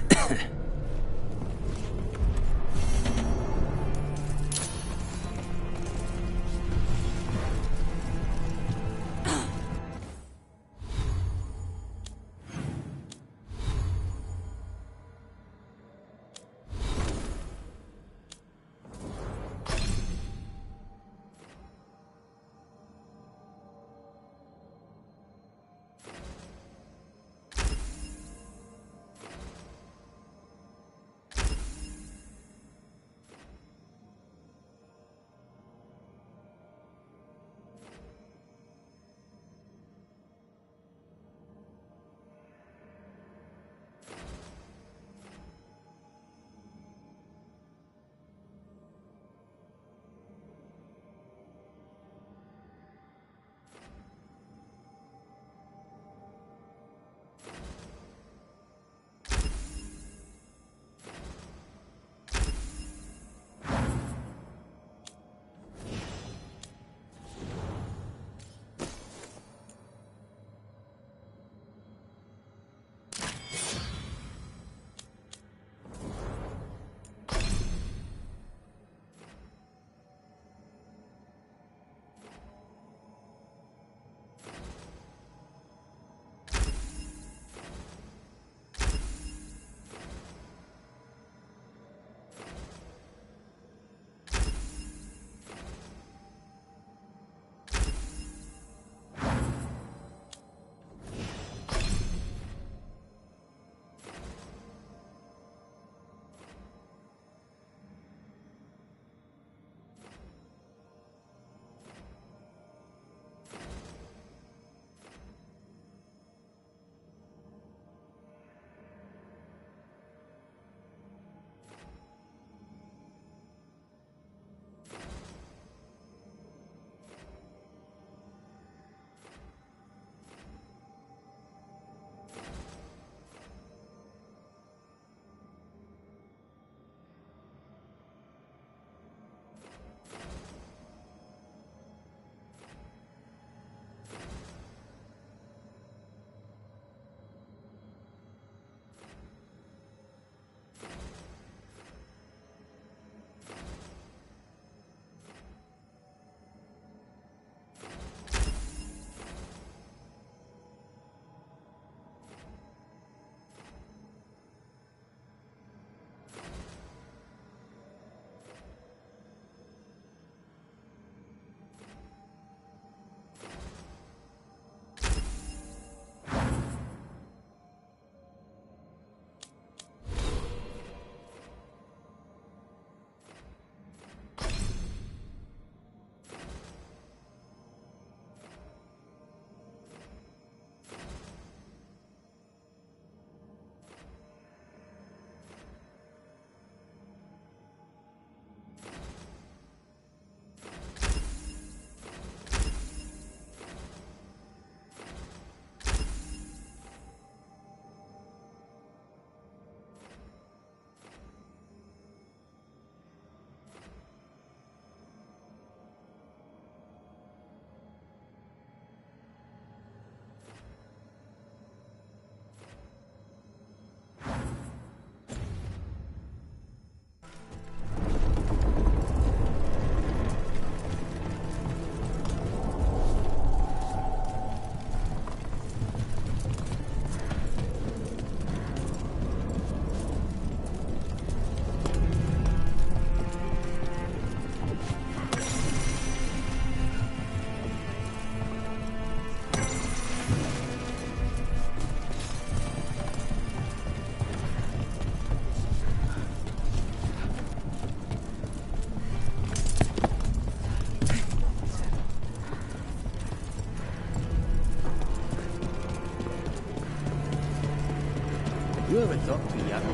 You ever talk to Yaku?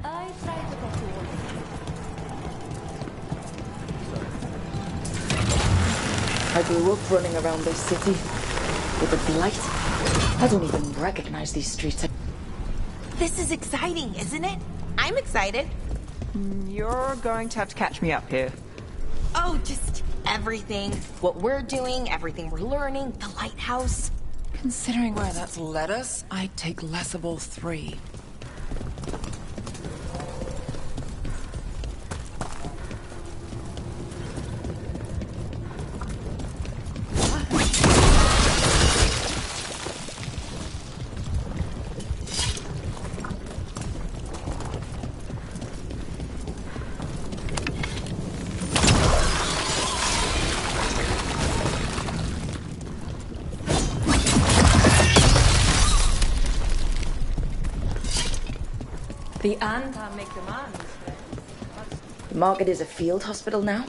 I tried to talk to one. I grew up running around this city with a blight. I don't even recognize these streets. This is exciting, isn't it? I'm excited. You're going to have to catch me up here. Oh, just everything. What we're doing, everything we're learning, the lighthouse. Considering where that's led us, I'd take Lessable 3. The Anta make demands. The market is a field hospital now.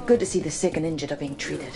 Good to see the sick and injured are being treated.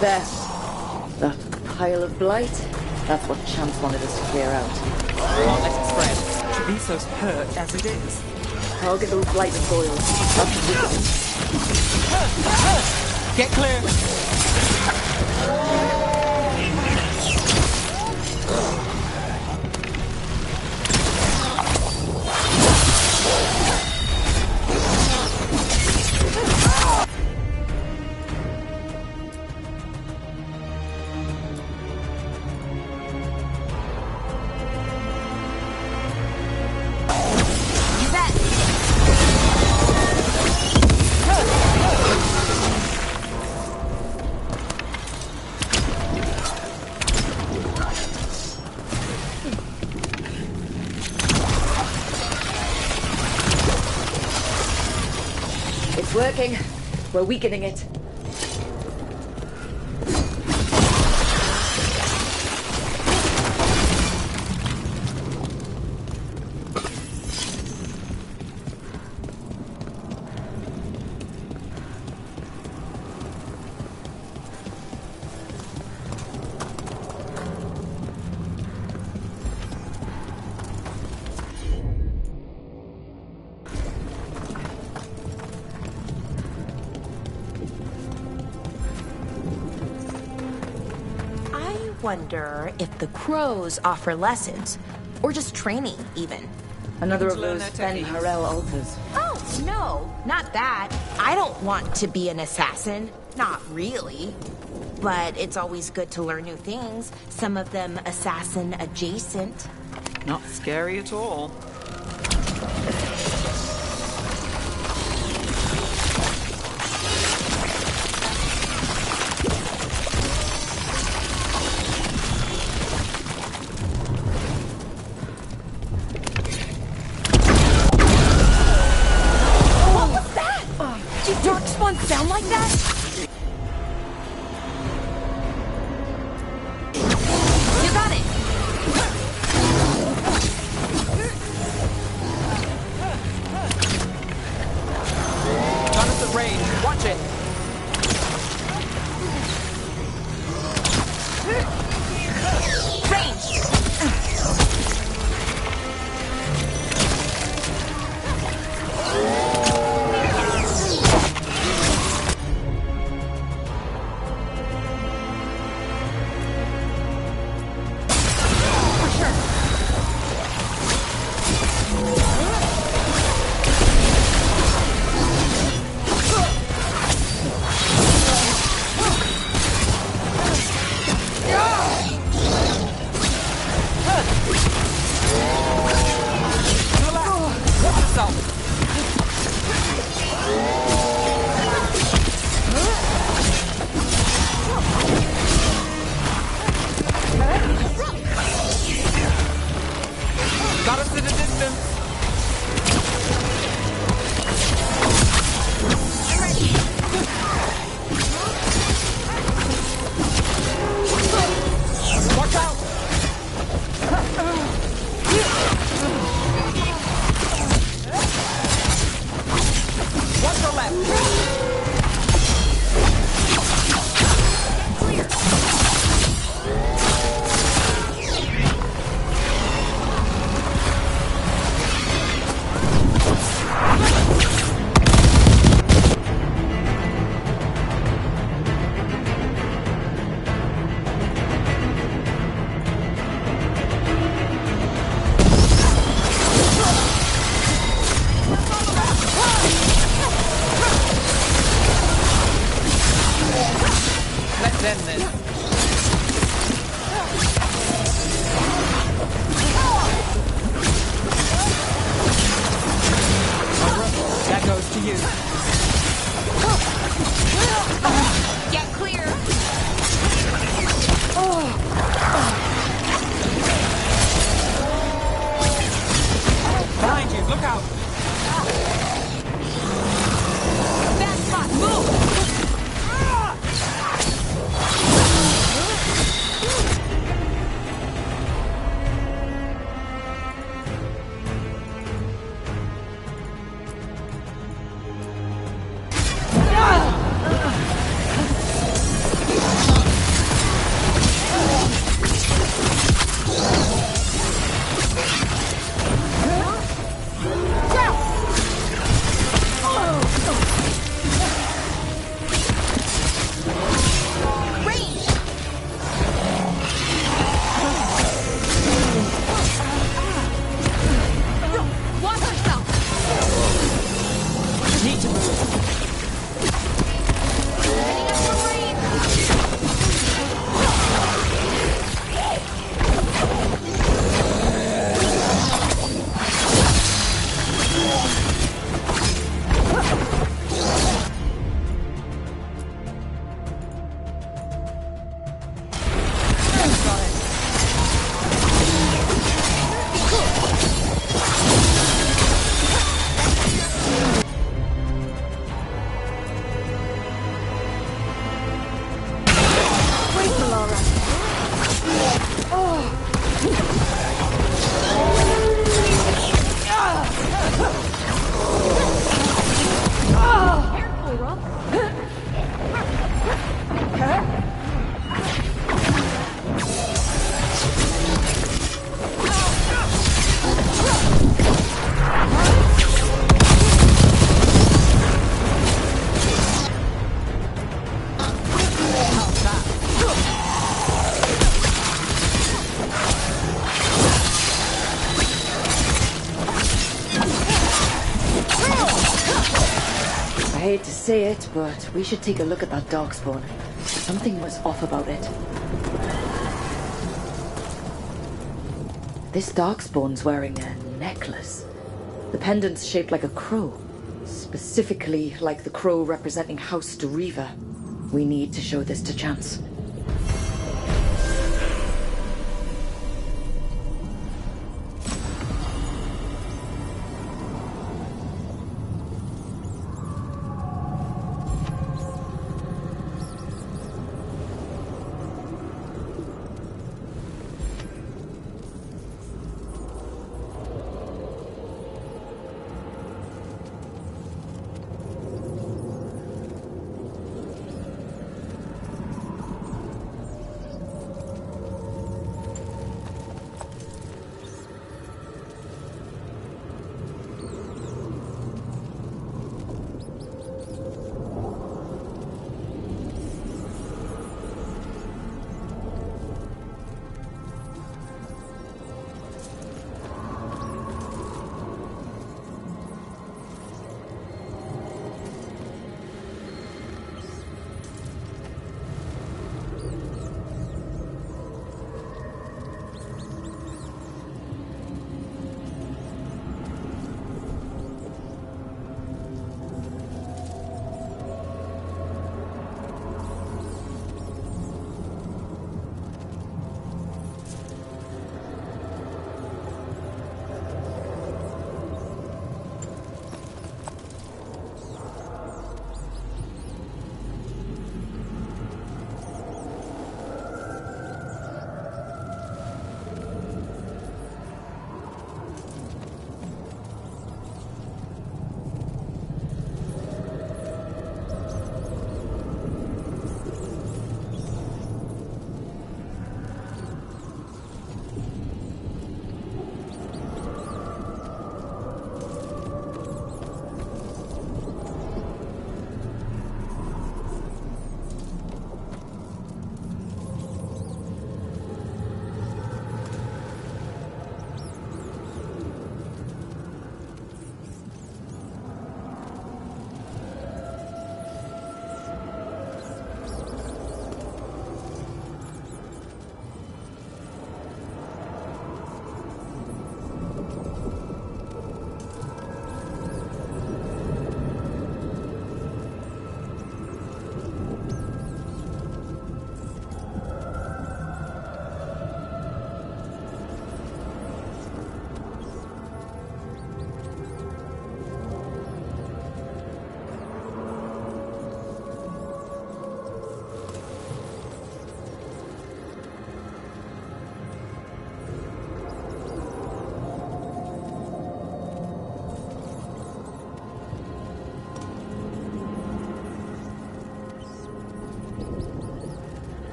There. That pile of blight, that's what Chance wanted us to clear out. I'll let it spread. Treviso's hurt as it is. I'll get those blight spoils. Get clear! It's working. We're weakening it. wonder if the crows offer lessons, or just training, even. Another of learn those their Ben techniques. Harel altars. Oh, no, not that. I don't want to be an assassin. Not really. But it's always good to learn new things, some of them assassin adjacent. Not scary at all. What was that? Did Darkspawn sound like that? You got it. Jonathan range. Watch it. Got us in the distance. Watch out! Watch your left. hate to say it, but we should take a look at that darkspawn. Something was off about it. This darkspawn's wearing a necklace. The pendant's shaped like a crow. Specifically like the crow representing House Deriva. We need to show this to Chance.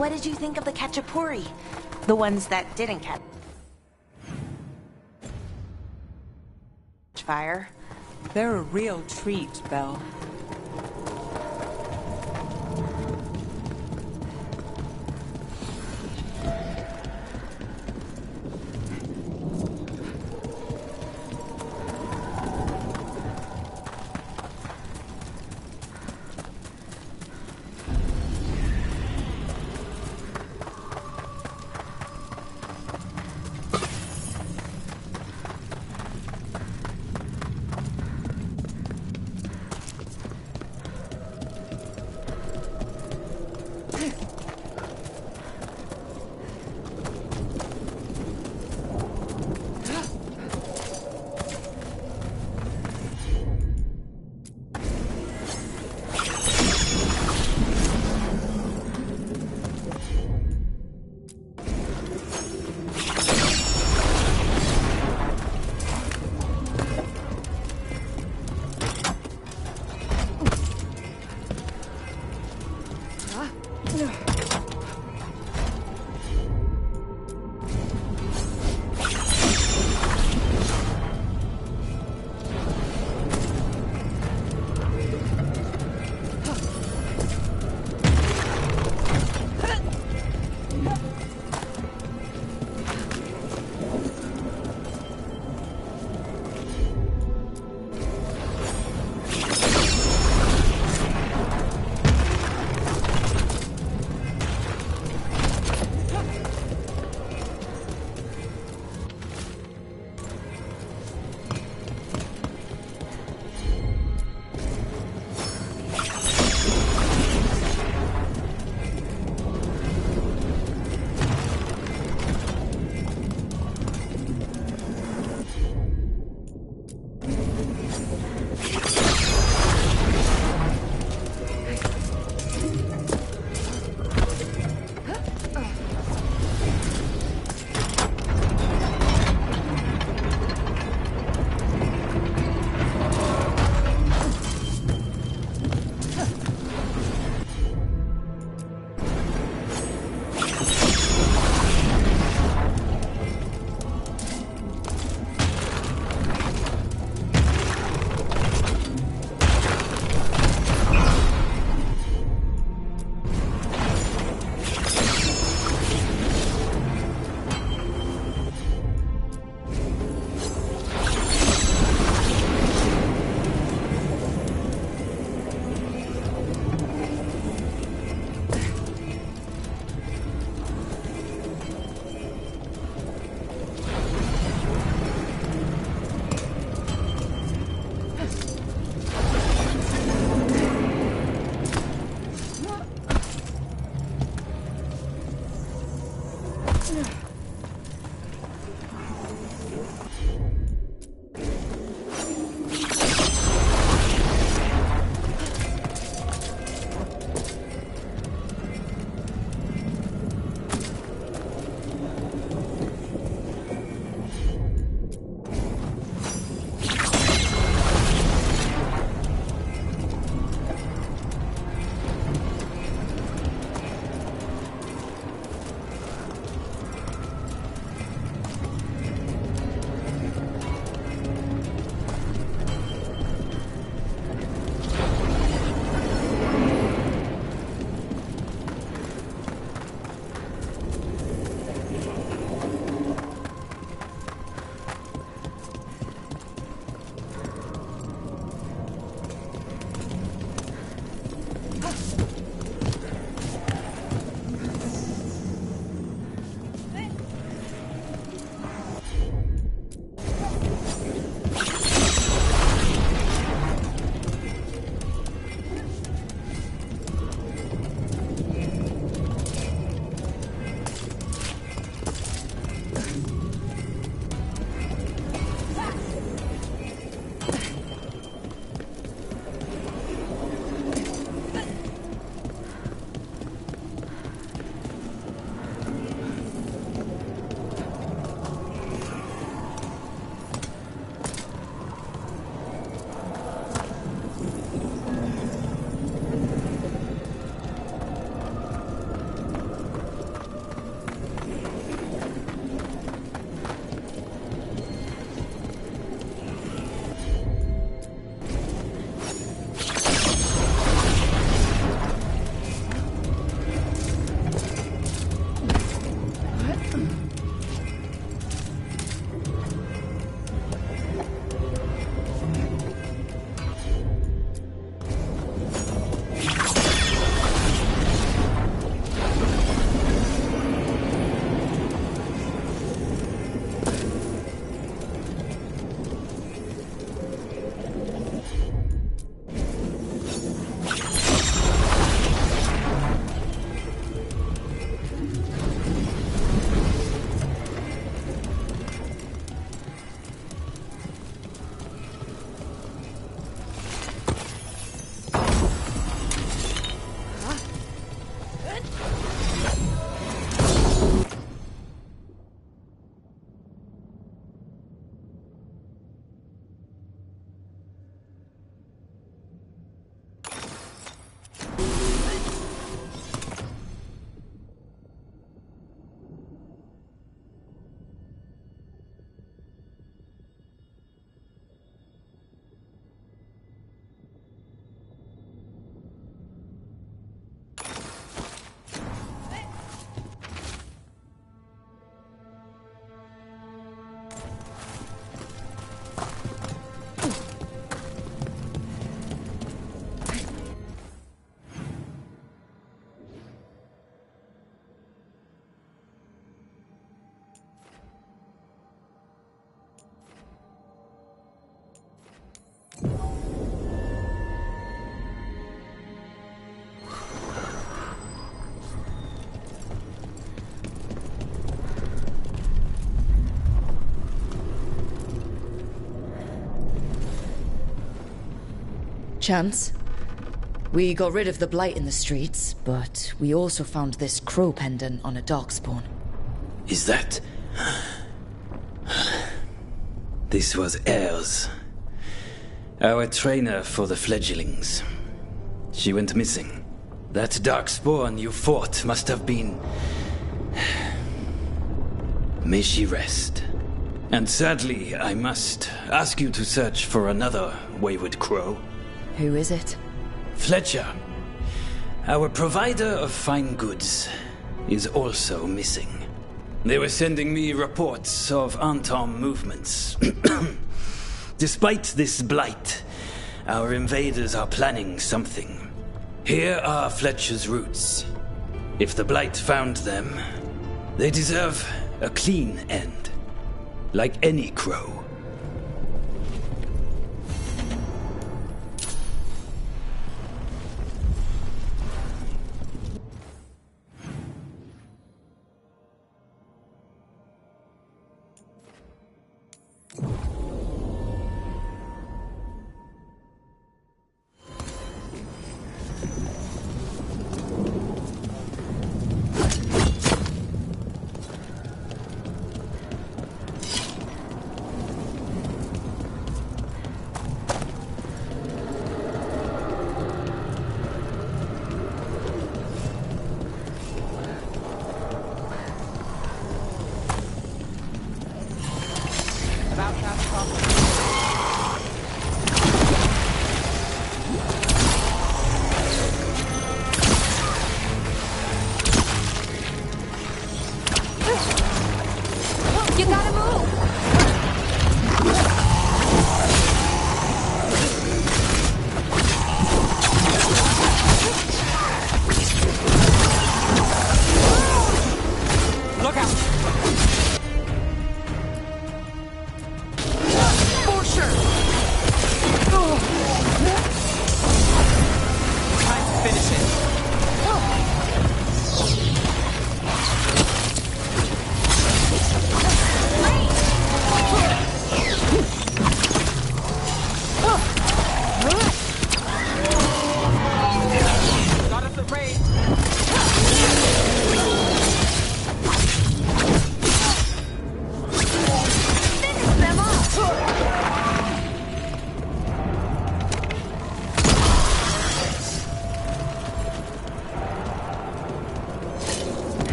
what did you think of the Khachapuri? The ones that didn't catch fire? They're a real treat, Belle. chance. We got rid of the blight in the streets, but we also found this crow pendant on a darkspawn. Is that... This was Ayres, our trainer for the fledglings. She went missing. That darkspawn you fought must have been... May she rest. And sadly, I must ask you to search for another wayward crow. Who is it? Fletcher, our provider of fine goods, is also missing. They were sending me reports of Anton movements. Despite this blight, our invaders are planning something. Here are Fletcher's roots. If the blight found them, they deserve a clean end, like any crow. You gotta move! Look out! For sure! Time to finish it. Got us a raid. Finish them off!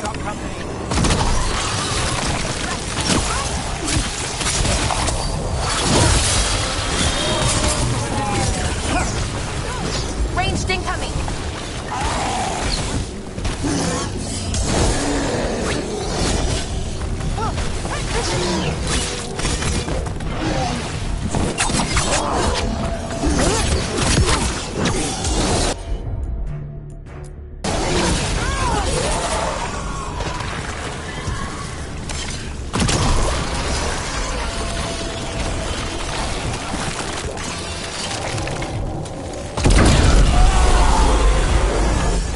Got company. Ranged incoming!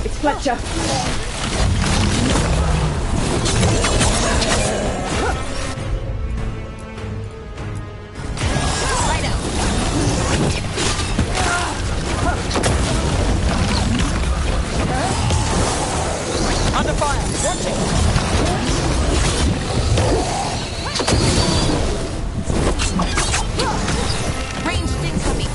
It's Fletcher. Under fire! Watch it! Ranged incoming!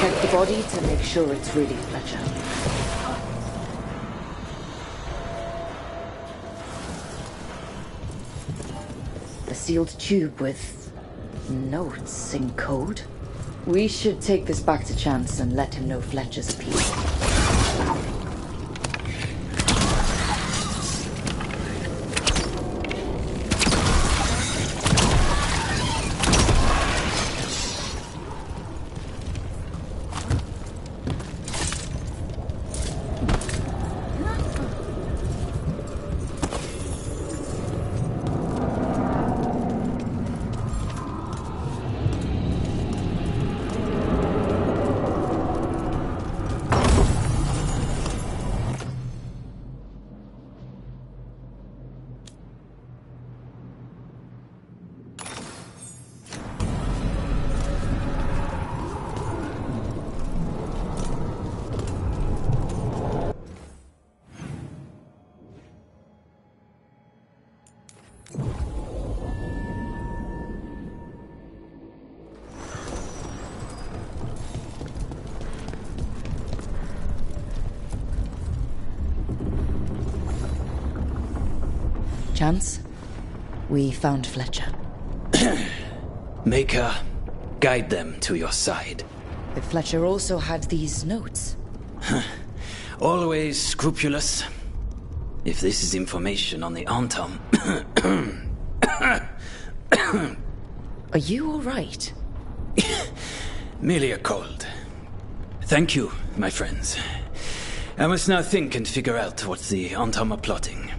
check the body to make sure it's really Fletcher. A sealed tube with notes in code. We should take this back to Chance and let him know Fletcher's a piece. Chance, we found Fletcher. Maker, guide them to your side. But Fletcher also had these notes. Always scrupulous. If this is information on the Antom... Are you all right? Merely a cold. Thank you, my friends. I must now think and figure out what the Antom are plotting.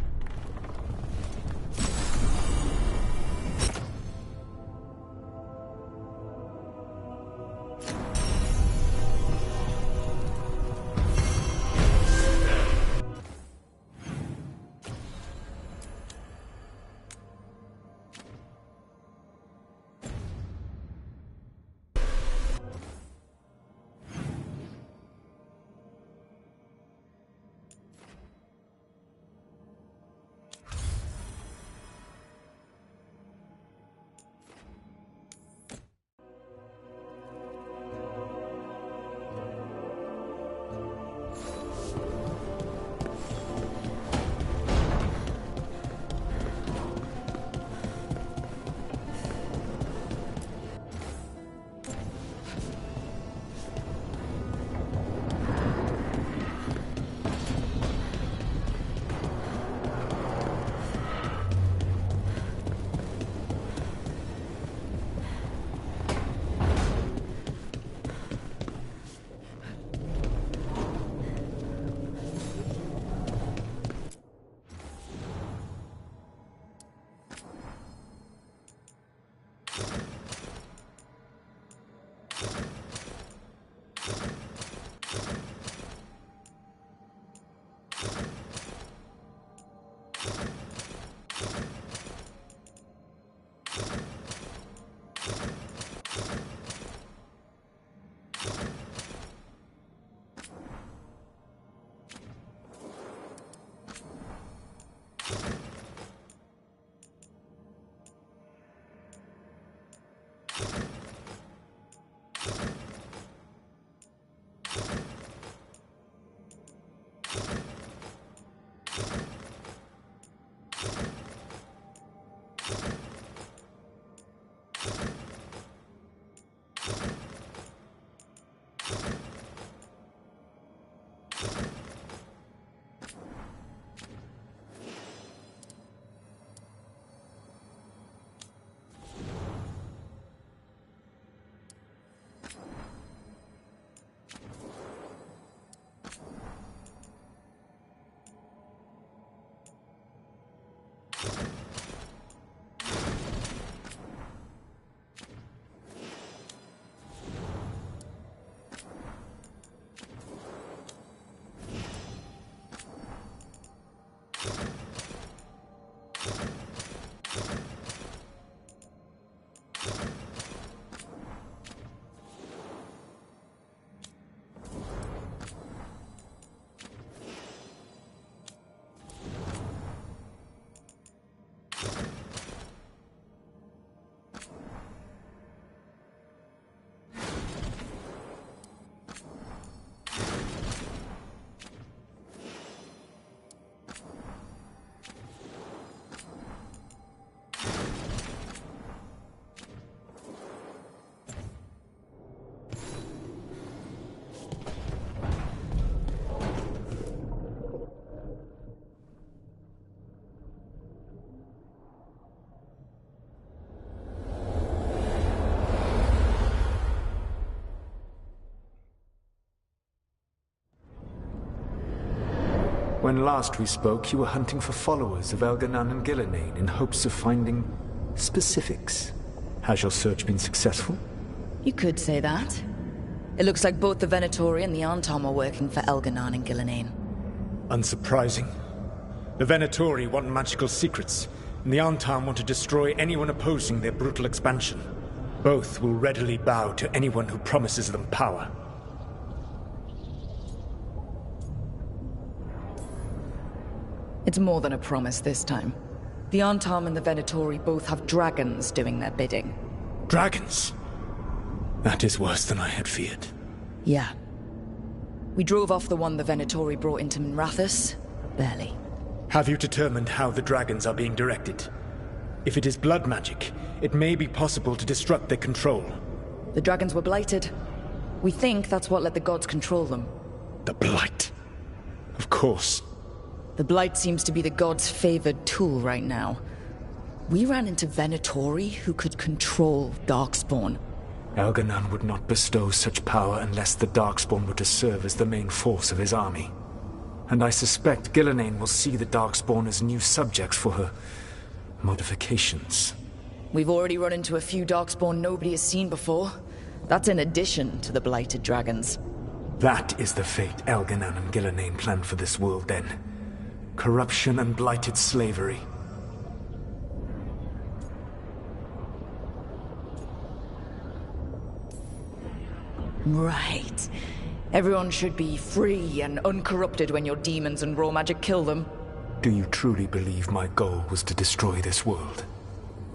When last we spoke, you were hunting for followers of Elganan and Gillenane in hopes of finding specifics. Has your search been successful? You could say that. It looks like both the Venatori and the Arntom are working for Elganan and Gillenane. Unsurprising. The Venatori want magical secrets, and the Arntom want to destroy anyone opposing their brutal expansion. Both will readily bow to anyone who promises them power. It's more than a promise this time. The Arntom and the Venatori both have dragons doing their bidding. Dragons? That is worse than I had feared. Yeah. We drove off the one the Venatori brought into Minrathous. Barely. Have you determined how the dragons are being directed? If it is blood magic, it may be possible to disrupt their control. The dragons were blighted. We think that's what let the gods control them. The Blight. Of course. The Blight seems to be the gods' favored tool right now. We ran into Venatori who could control Darkspawn. Elganan would not bestow such power unless the Darkspawn were to serve as the main force of his army. And I suspect Gillenane will see the Darkspawn as new subjects for her modifications. We've already run into a few Darkspawn nobody has seen before. That's in addition to the blighted dragons. That is the fate Elganan and Gillenane planned for this world then. Corruption and blighted slavery. Right. Everyone should be free and uncorrupted when your demons and raw magic kill them. Do you truly believe my goal was to destroy this world?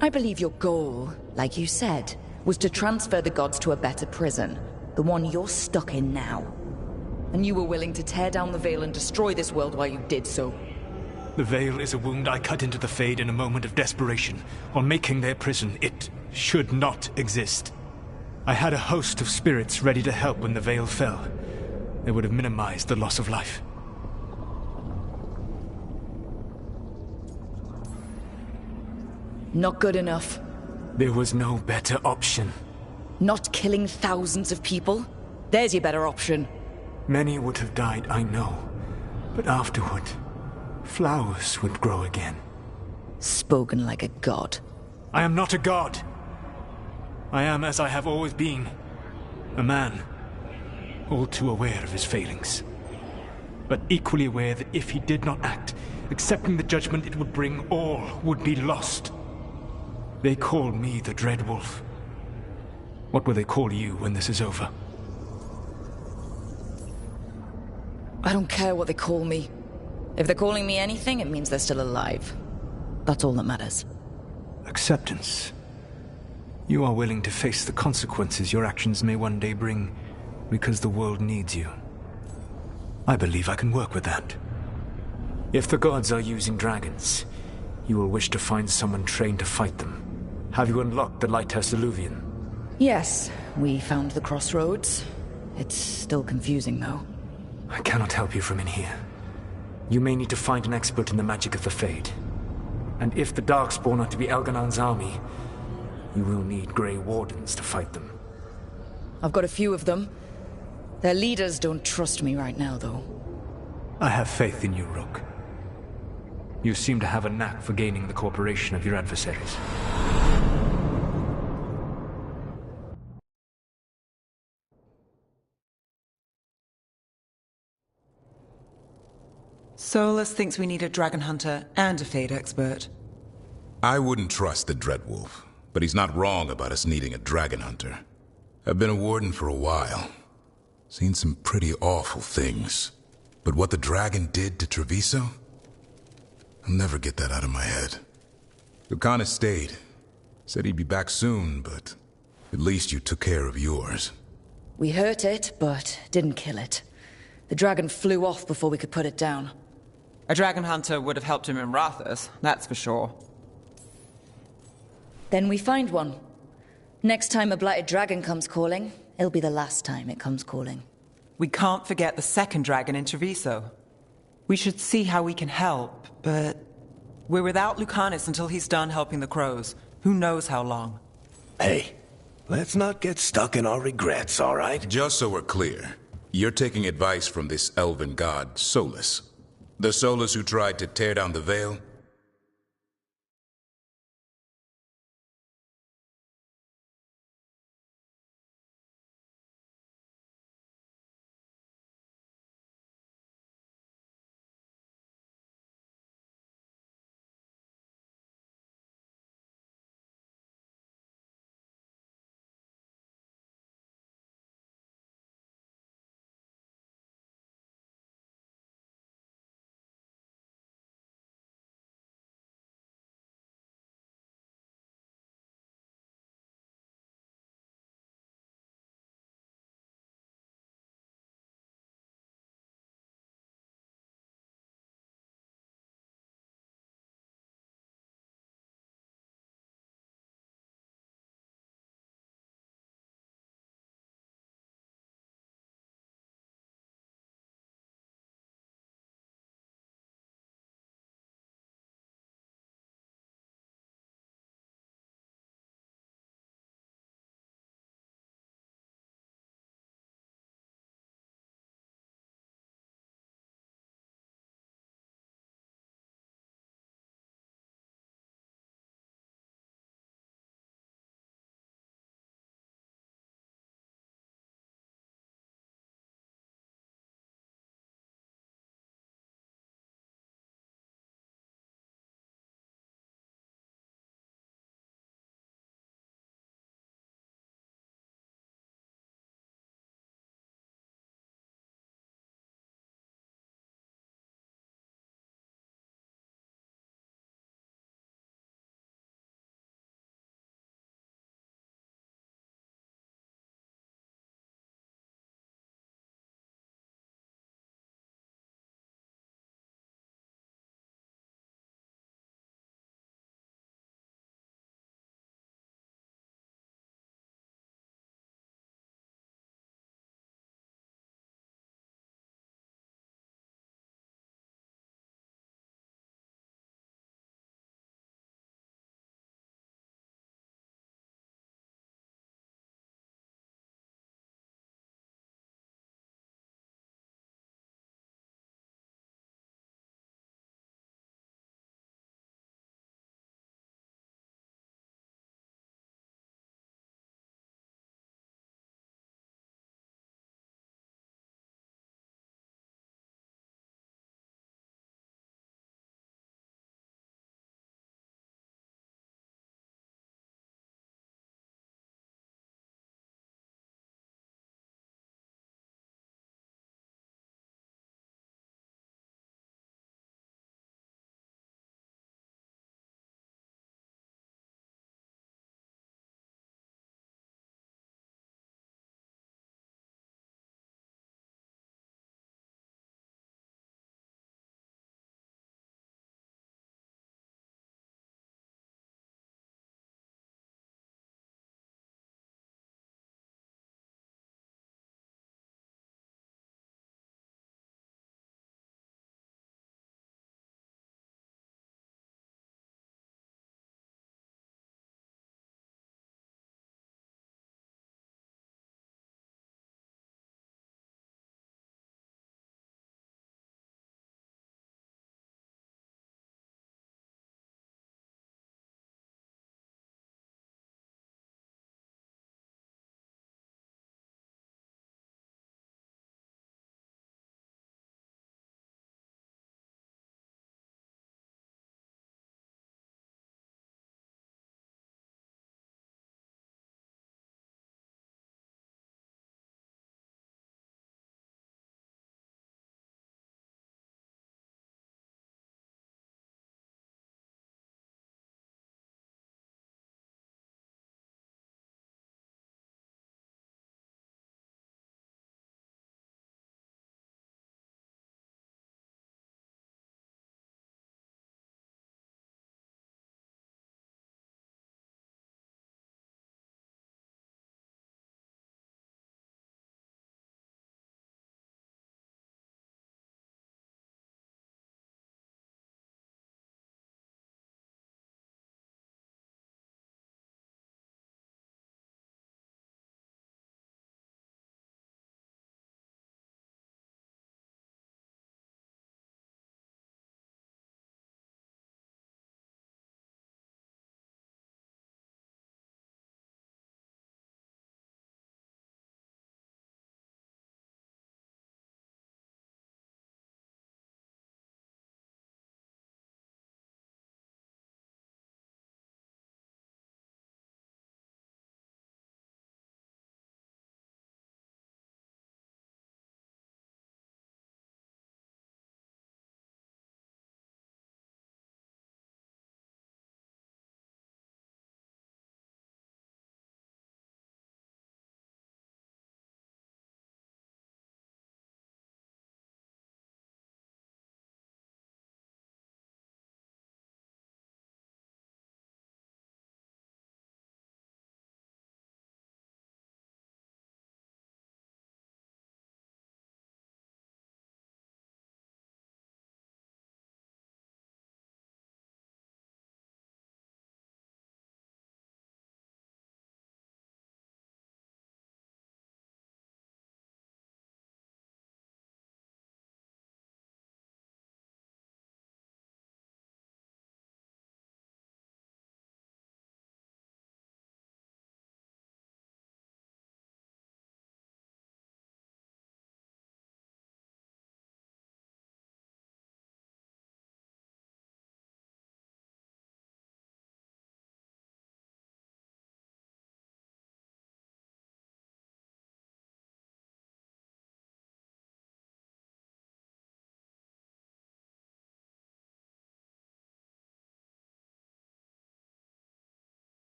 I believe your goal, like you said, was to transfer the gods to a better prison. The one you're stuck in now. And you were willing to tear down the veil and destroy this world while you did so. The veil is a wound I cut into the Fade in a moment of desperation. On making their prison, it should not exist. I had a host of spirits ready to help when the veil fell. They would have minimized the loss of life. Not good enough. There was no better option. Not killing thousands of people? There's your better option. Many would have died, I know. But afterward, flowers would grow again. Spoken like a god. I am not a god. I am as I have always been. A man. All too aware of his failings. But equally aware that if he did not act, accepting the judgment it would bring, all would be lost. They call me the Dread Wolf. What will they call you when this is over? I don't care what they call me. If they're calling me anything, it means they're still alive. That's all that matters. Acceptance. You are willing to face the consequences your actions may one day bring because the world needs you. I believe I can work with that. If the gods are using dragons, you will wish to find someone trained to fight them. Have you unlocked the Lighthouse Illuvian? Yes, we found the crossroads. It's still confusing, though. I cannot help you from in here. You may need to find an expert in the magic of the Fade. And if the Darkspawn are to be Elganan's army, you will need Grey Wardens to fight them. I've got a few of them. Their leaders don't trust me right now, though. I have faith in you, Rook. You seem to have a knack for gaining the cooperation of your adversaries. Solus thinks we need a dragon hunter and a Fade expert. I wouldn't trust the Dreadwolf, but he's not wrong about us needing a dragon hunter. I've been a warden for a while. Seen some pretty awful things. But what the dragon did to Treviso? I'll never get that out of my head. Lucanus stayed. Said he'd be back soon, but at least you took care of yours. We hurt it, but didn't kill it. The dragon flew off before we could put it down. A dragon hunter would have helped him in Rathus, that's for sure. Then we find one. Next time a blighted dragon comes calling, it'll be the last time it comes calling. We can't forget the second dragon in Treviso. We should see how we can help, but we're without Lucanus until he's done helping the crows. Who knows how long? Hey, let's not get stuck in our regrets, all right? Just so we're clear, you're taking advice from this elven god, Solus. The Solus who tried to tear down the Veil?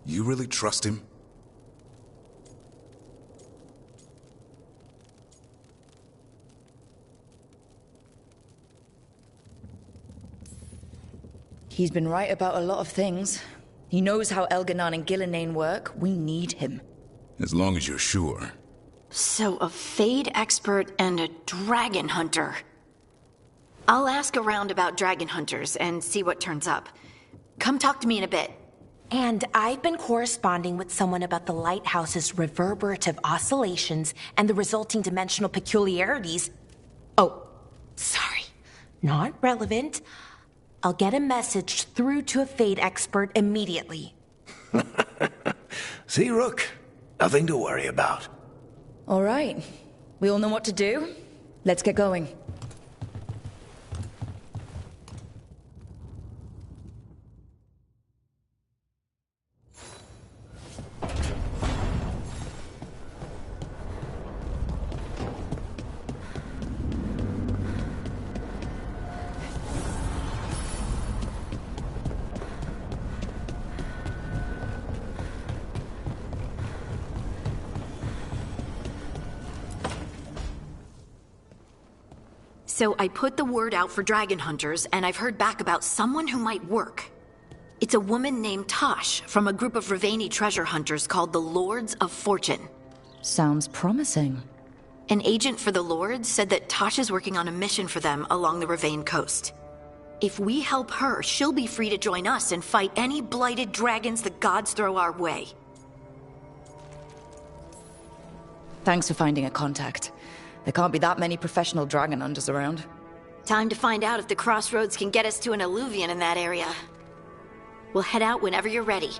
You really trust him? He's been right about a lot of things. He knows how Elganon and Gillenane work. We need him. As long as you're sure. So, a Fade expert and a dragon hunter. I'll ask around about dragon hunters and see what turns up. Come talk to me in a bit. And I've been corresponding with someone about the lighthouse's reverberative oscillations and the resulting dimensional peculiarities. Oh, sorry. Not relevant. I'll get a message through to a Fade expert immediately. See, Rook? Nothing to worry about. All right. We all know what to do. Let's get going. So I put the word out for dragon hunters, and I've heard back about someone who might work. It's a woman named Tosh from a group of Ravani treasure hunters called the Lords of Fortune. Sounds promising. An agent for the Lords said that Tosh is working on a mission for them along the Ravane coast. If we help her, she'll be free to join us and fight any blighted dragons the gods throw our way. Thanks for finding a contact. There can't be that many professional dragon hunters around. Time to find out if the crossroads can get us to an alluvion in that area. We'll head out whenever you're ready.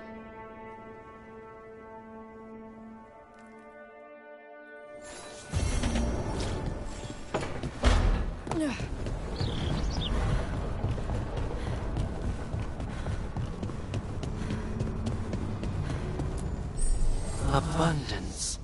Abundance.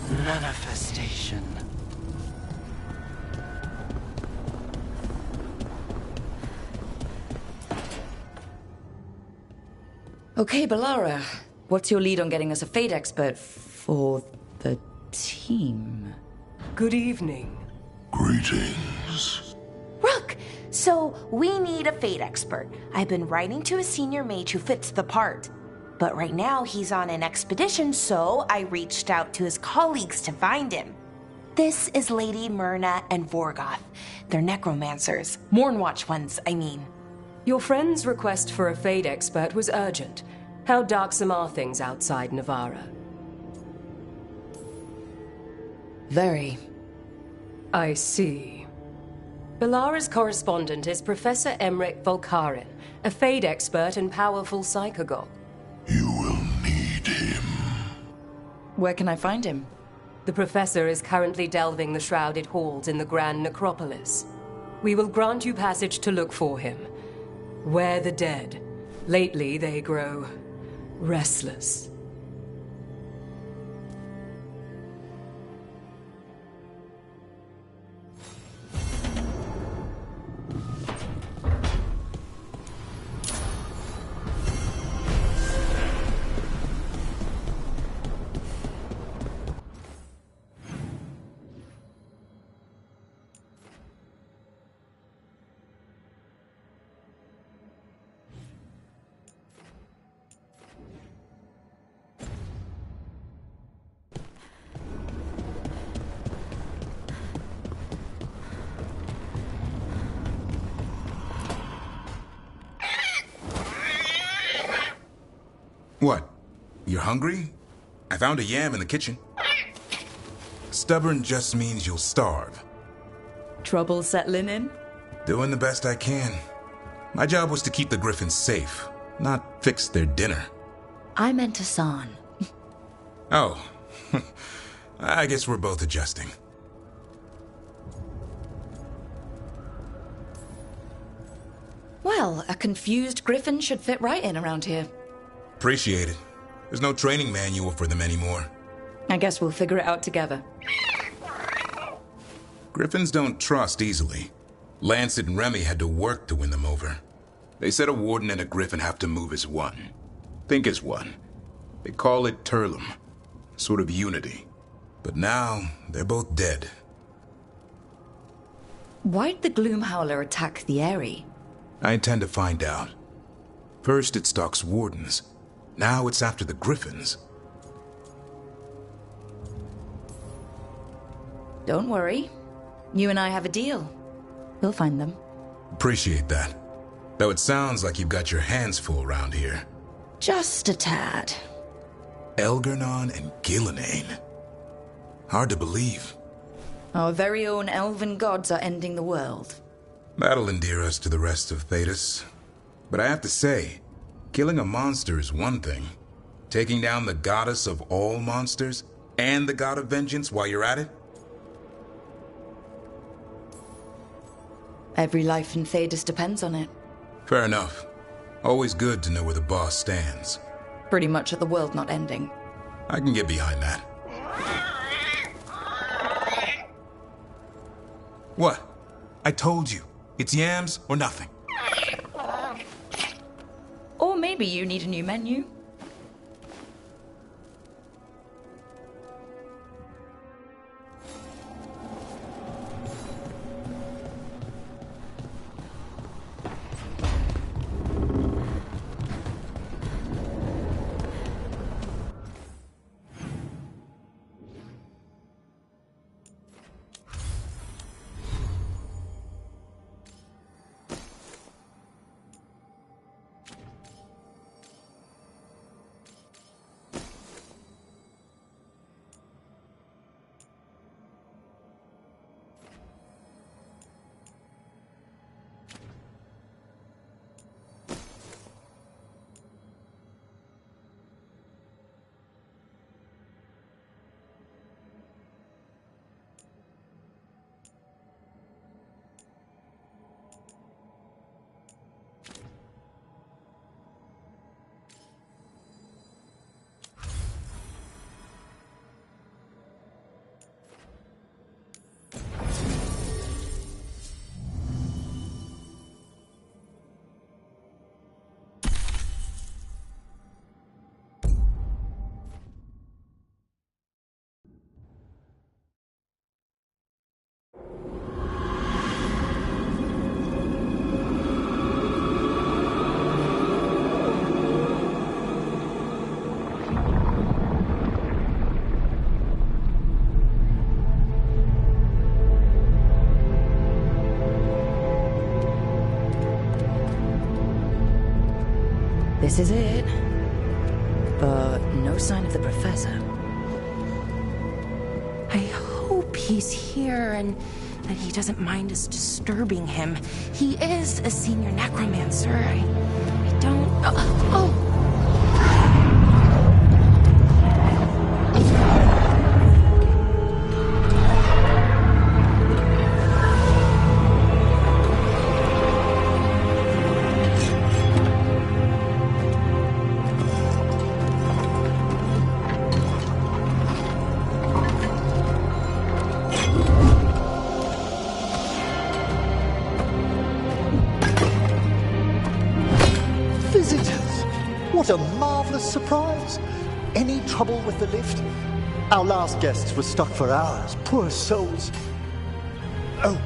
Manifestation. Okay, Balara. What's your lead on getting us a Fade expert for the team. Good evening. Greetings. Rook! So, we need a fate expert. I've been writing to a senior mage who fits the part. But right now, he's on an expedition, so I reached out to his colleagues to find him. This is Lady Myrna and Vorgoth. They're necromancers. Mournwatch ones, I mean. Your friend's request for a fate expert was urgent. How darksome are things outside Navarra? Very. I see. Belara's correspondent is Professor Emmerich Volkaren, a fate expert and powerful psychogol. You will need him. Where can I find him? The professor is currently delving the shrouded halls in the Grand Necropolis. We will grant you passage to look for him. Where the dead. Lately they grow restless. What? You're hungry? I found a yam in the kitchen. Stubborn just means you'll starve. Trouble settling in? Doing the best I can. My job was to keep the Griffins safe, not fix their dinner. I meant Hassan. Oh. I guess we're both adjusting. Well, a confused griffin should fit right in around here. Appreciate it. There's no training manual for them anymore. I guess we'll figure it out together. Griffins don't trust easily. Lancet and Remy had to work to win them over. They said a warden and a griffin have to move as one. Think as one. They call it Turlum. Sort of unity. But now, they're both dead. Why'd the Gloomhowler attack the Eyrie? I intend to find out. First it stalks wardens. Now it's after the Griffins. Don't worry. You and I have a deal. We'll find them. Appreciate that. Though it sounds like you've got your hands full around here. Just a tad. Elgernon and Gillenane. Hard to believe. Our very own elven gods are ending the world. That'll endear us to the rest of Thedas. But I have to say, killing a monster is one thing. Taking down the goddess of all monsters and the god of vengeance while you're at it? Every life in Thedas depends on it. Fair enough. Always good to know where the boss stands. Pretty much at the world not ending. I can get behind that. What? I told you. It's yams or nothing. Or maybe you need a new menu. This is it. But no sign of the professor. I hope he's here and that he doesn't mind us disturbing him. He is a senior necromancer. I don't... Oh! What a marvelous surprise! Any trouble with the lift? Our last guests were stuck for hours. Poor souls. Oh.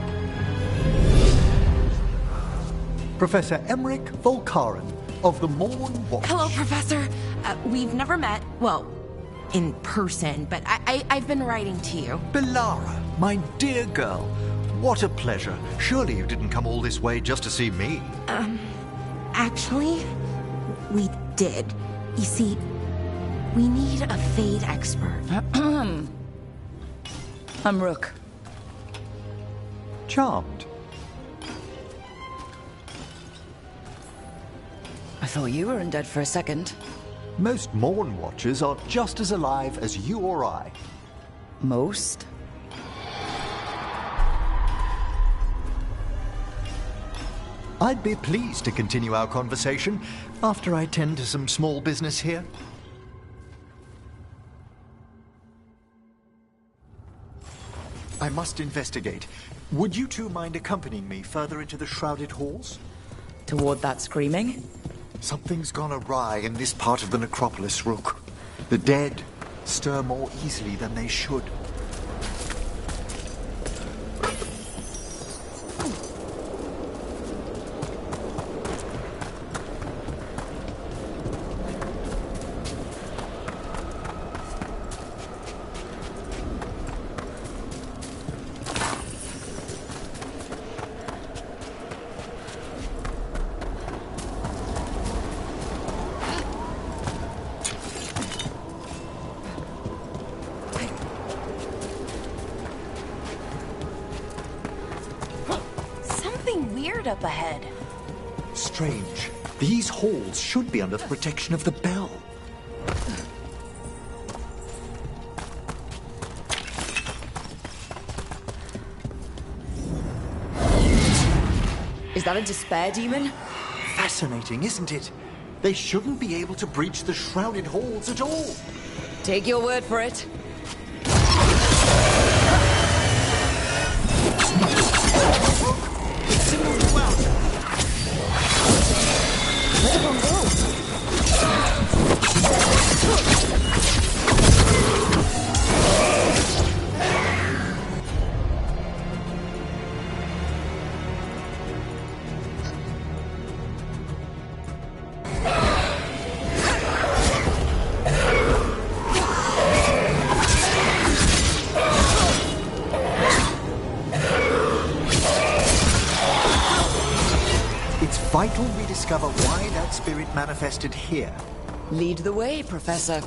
Professor Emmerich Volkaren of the Morn Watch. Hello, Professor. We've never met, well, in person, but I've been writing to you. Belara, my dear girl. What a pleasure. Surely you didn't come all this way just to see me. Actually, we did. You see, we need a Fade expert. I'm Rook. Charmed. I thought you were undead for a second. Most Morn Watchers are just as alive as you or I. Most? I'd be pleased to continue our conversation after I tend to some small business here. I must investigate. Would you two mind accompanying me further into the shrouded halls? Toward that screaming? Something's gone awry in this part of the necropolis, Rook. The dead stir more easily than they should. Up ahead. Strange. These halls should be under the protection of the bell. Is that a despair demon? Fascinating, isn't it? They shouldn't be able to breach the shrouded halls at all. Take your word for it. Let everyone go. Vital we discover why that spirit manifested here. Lead the way, Professor.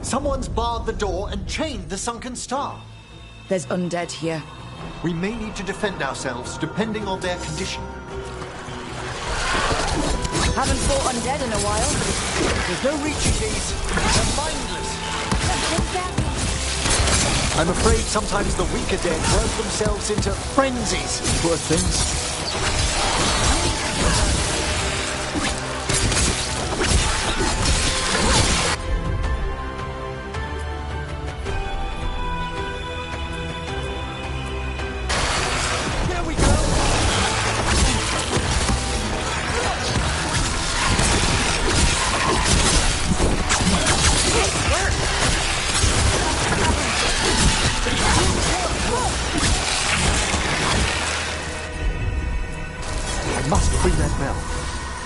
Someone's barred the door and chained the sunken star. There's undead here. We may need to defend ourselves depending on their condition. Haven't fought undead in a while. There's no reaching these. They're mindless. I'm afraid sometimes the weaker dead work themselves into frenzies. Poor things.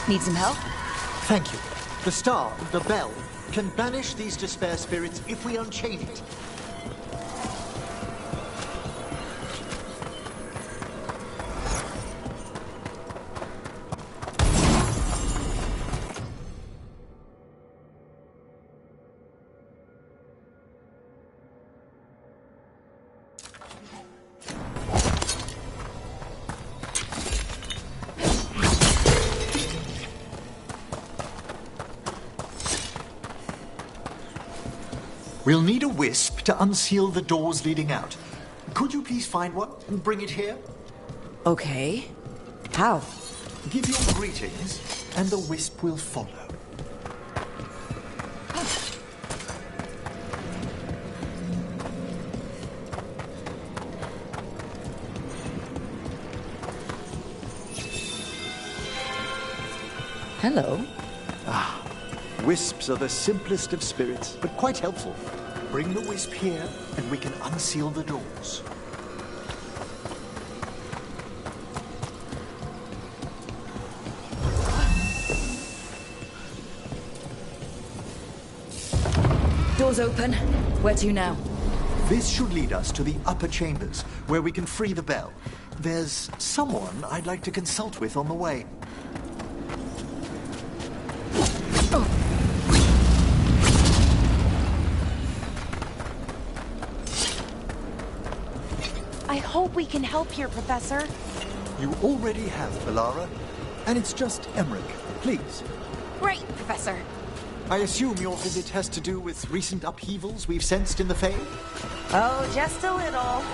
Need some help? Thank you. The star, the bell, can banish these despair spirits if we unchain it. We'll need a wisp to unseal the doors leading out. Could you please find one and bring it here? Okay. How? Give your greetings, and the wisp will follow. Hello. Ah, wisps are the simplest of spirits, but quite helpful. Bring the wisp here, and we can unseal the doors. Doors open. Where to now? This should lead us to the upper chambers, where we can free the bell. There's someone I'd like to consult with on the way. I hope we can help here, Professor. You already have, Alara. And it's just Emmerich. Please. Great, Professor. I assume your visit has to do with recent upheavals we've sensed in the Fae? Oh, just a little.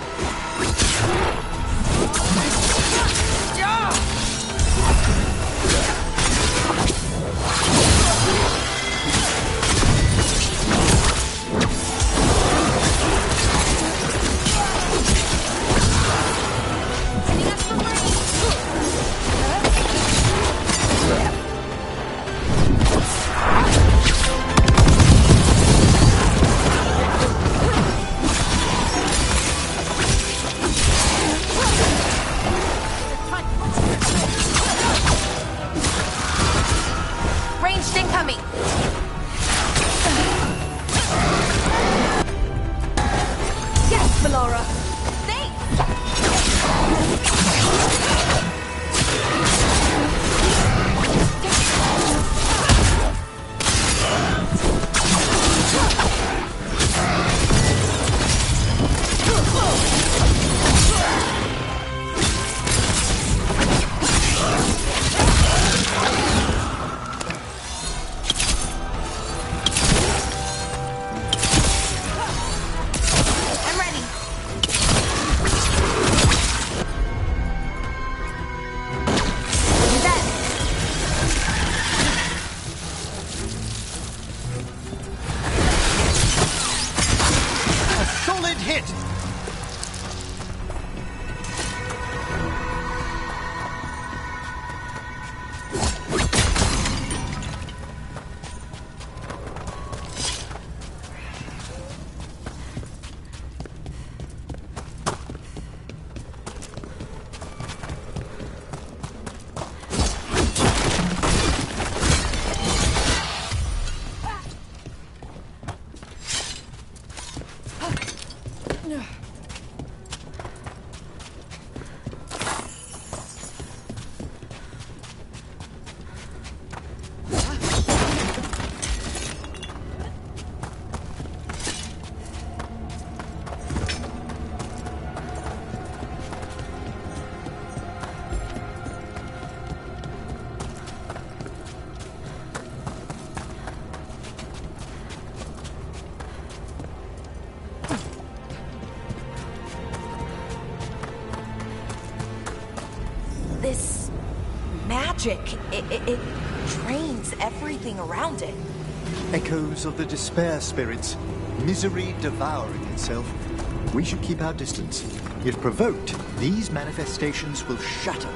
this magic. It drains everything around it. Echoes of the despair spirits, misery devouring itself. We should keep our distance. If provoked, these manifestations will shatter.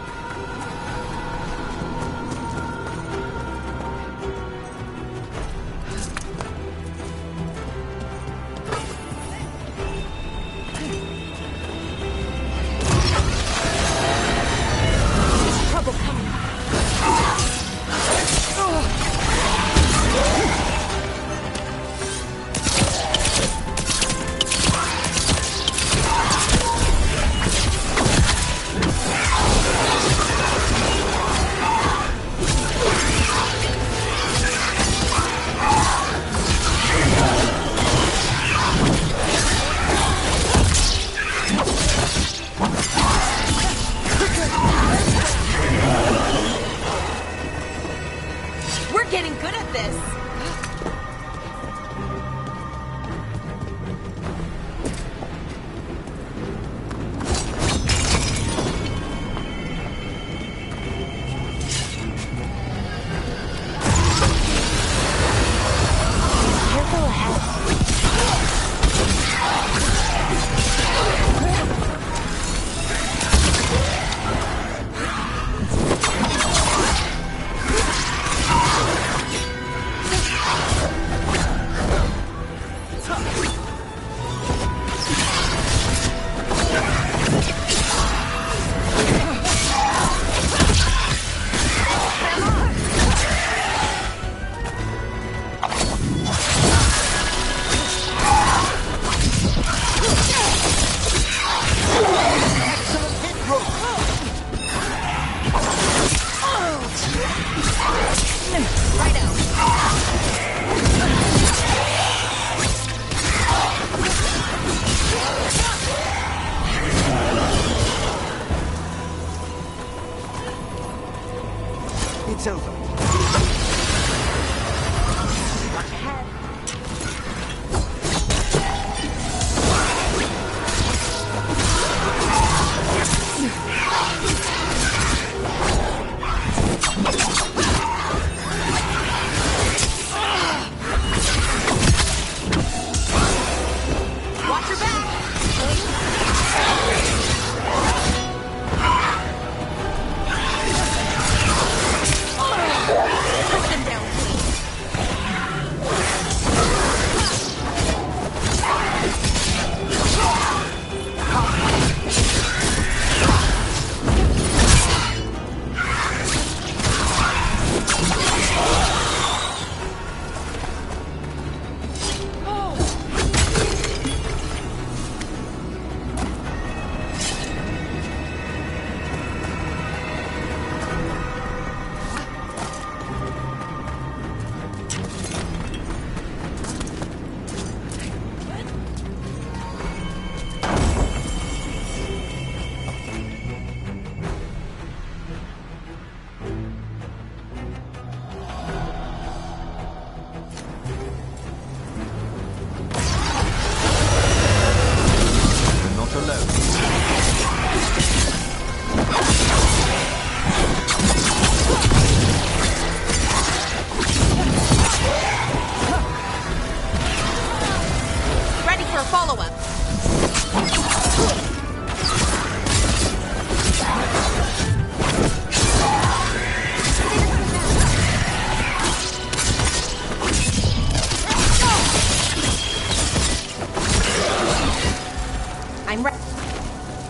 It's over.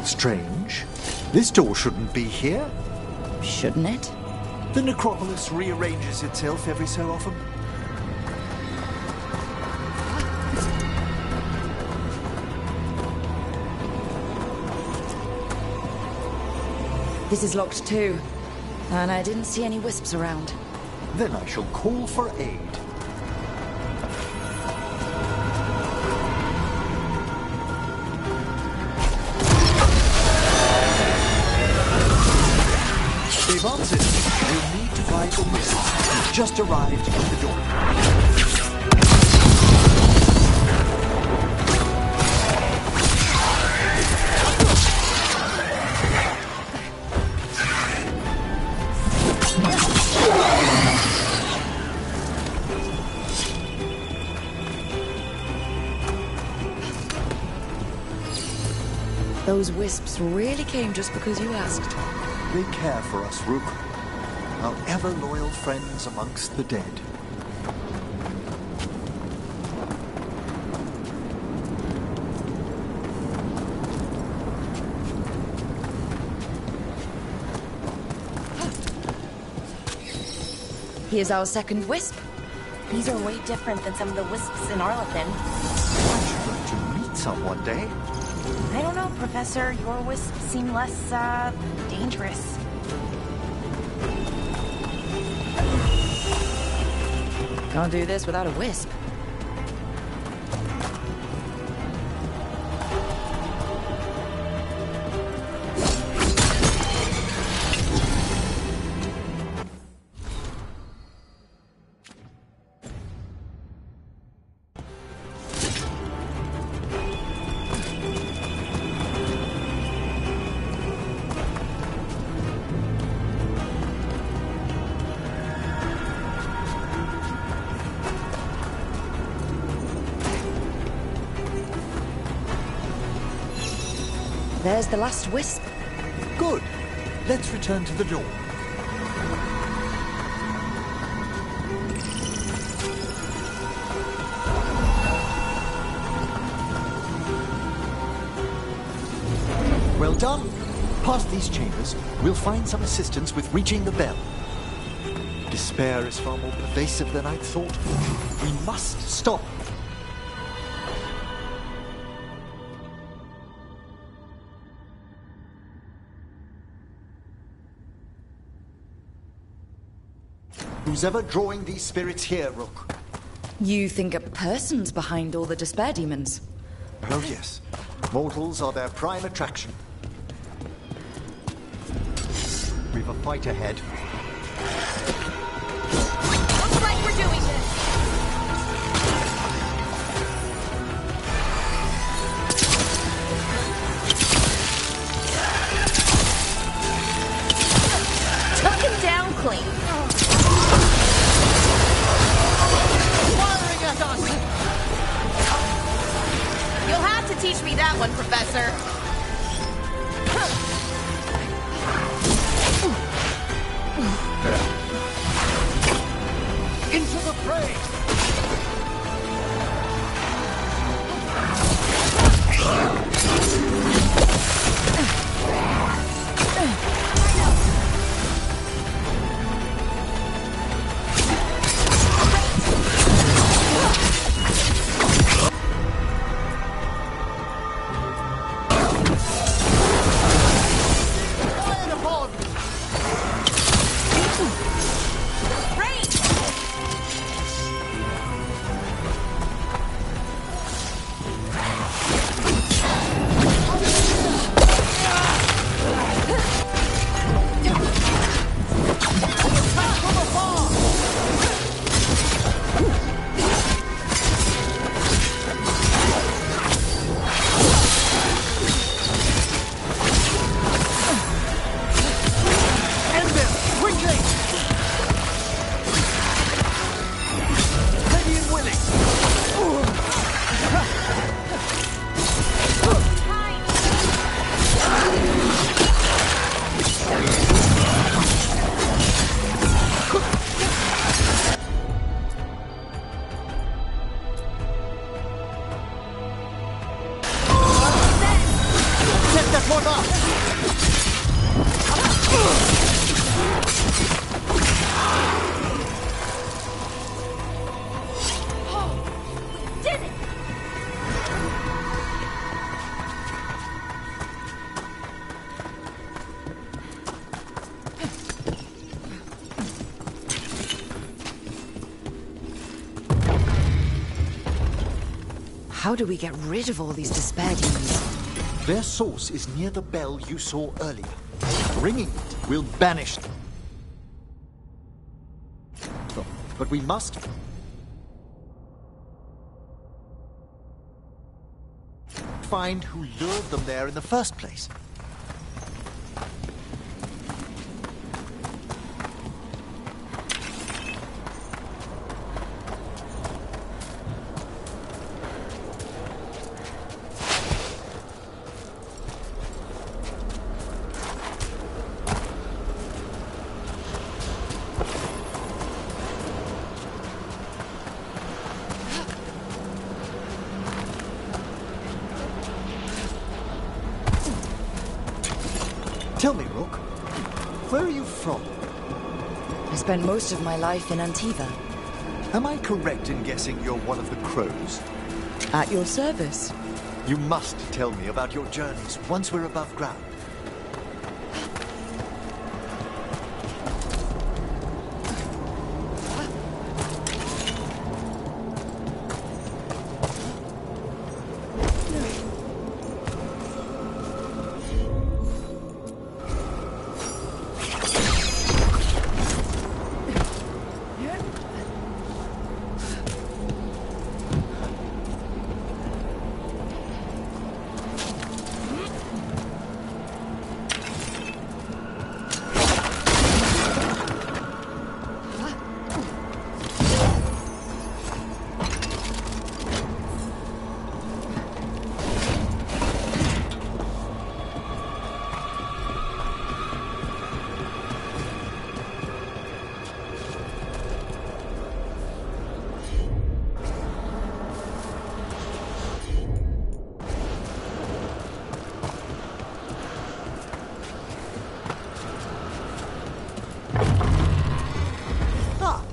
Strange. This door shouldn't be here. Shouldn't it? The necropolis rearranges itself every so often. This is locked too. And I didn't see any wisps around. Then I shall call for aid. They've answered. We'll need to find the wisp. We've just arrived at the door. Those wisps really came just because you asked. They care for us, Rook. Our ever-loyal friends amongst the dead. Here's our second wisp. These are way different than some of the wisps in Arlethan. Aren't you going to meet some one day? I don't know, Professor. Your wisps seem less, dangerous. Can't do this without a wisp. There's the last wisp. Good. Let's return to the door. Well done. Past these chambers, we'll find some assistance with reaching the bell. Despair is far more pervasive than I'd thought. We must stop. Who's ever drawing these spirits here, Rook? You think a person's behind all the despair demons? Oh, yes. Mortals are their prime attraction. We've a fight ahead. Looks like we're doing this. Took him down clean. Firing at us! You'll have to teach me that one, Professor. Into the fray! How do we get rid of all these despair demons? Their source is near the bell you saw earlier. Ringing it will banish them. But we must find who lured them there in the first place. Tell me, Rook, where are you from? I spent most of my life in Antiva. Am I correct in guessing you're one of the crows? At your service. You must tell me about your journeys once we're above ground.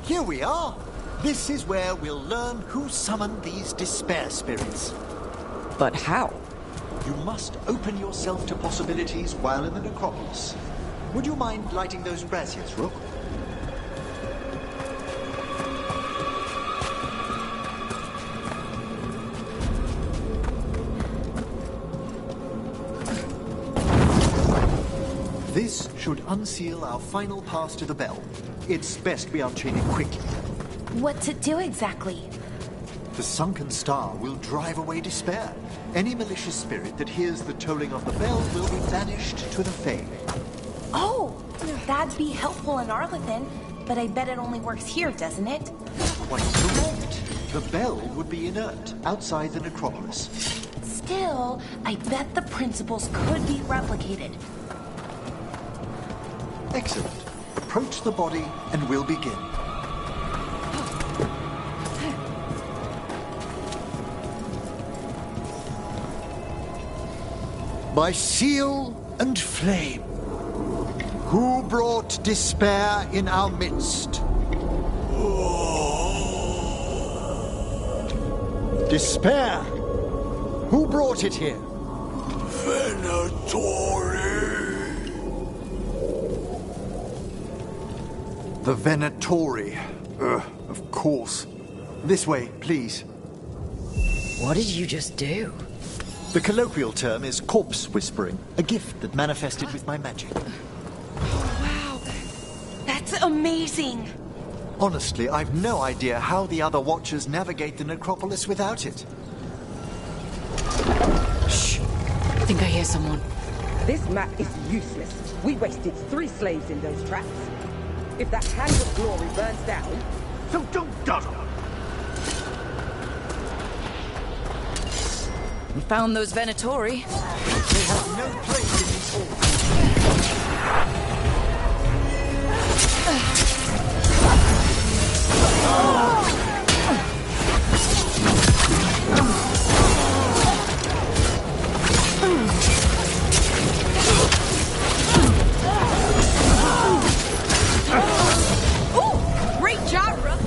Here we are. This is where we'll learn who summoned these despair spirits. But how? You must open yourself to possibilities while in the necropolis. Would you mind lighting those braziers, Rook? This should unseal our final pass to the bell. It's best we unchain it quickly. What to do exactly? The sunken star will drive away despair. Any malicious spirit that hears the tolling of the bell will be banished to the Fade. Oh, that'd be helpful in Arlethan, but I bet it only works here, doesn't it? Quite correct. The bell would be inert outside the necropolis. Still, I bet the principles could be replicated. Excellent. Approach the body and we'll begin. By seal and flame, who brought despair in our midst? Despair! Who brought it here? Venatori! The Venatori. Of course. This way, please. What did you just do? The colloquial term is corpse whispering, a gift that manifested with my magic. Wow, that's amazing! Honestly, I've no idea how the other Watchers navigate the necropolis without it. Shh! I think I hear someone. This map is useless. We wasted 3 slaves in those traps. If that hand of glory burns down, so don't dawdle! We found those Venatori. They have no place in these halls. Ooh, great job, Rook!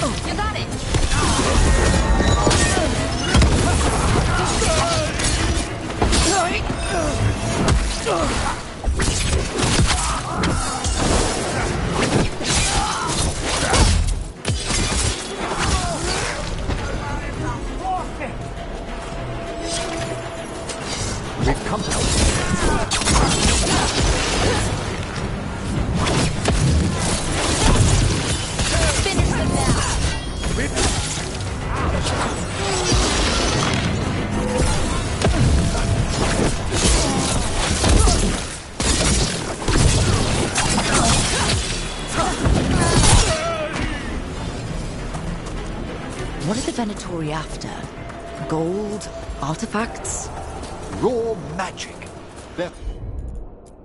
You got it! We've come to Finish them now! What are the Venatori after? Gold? Artifacts? raw magic. Their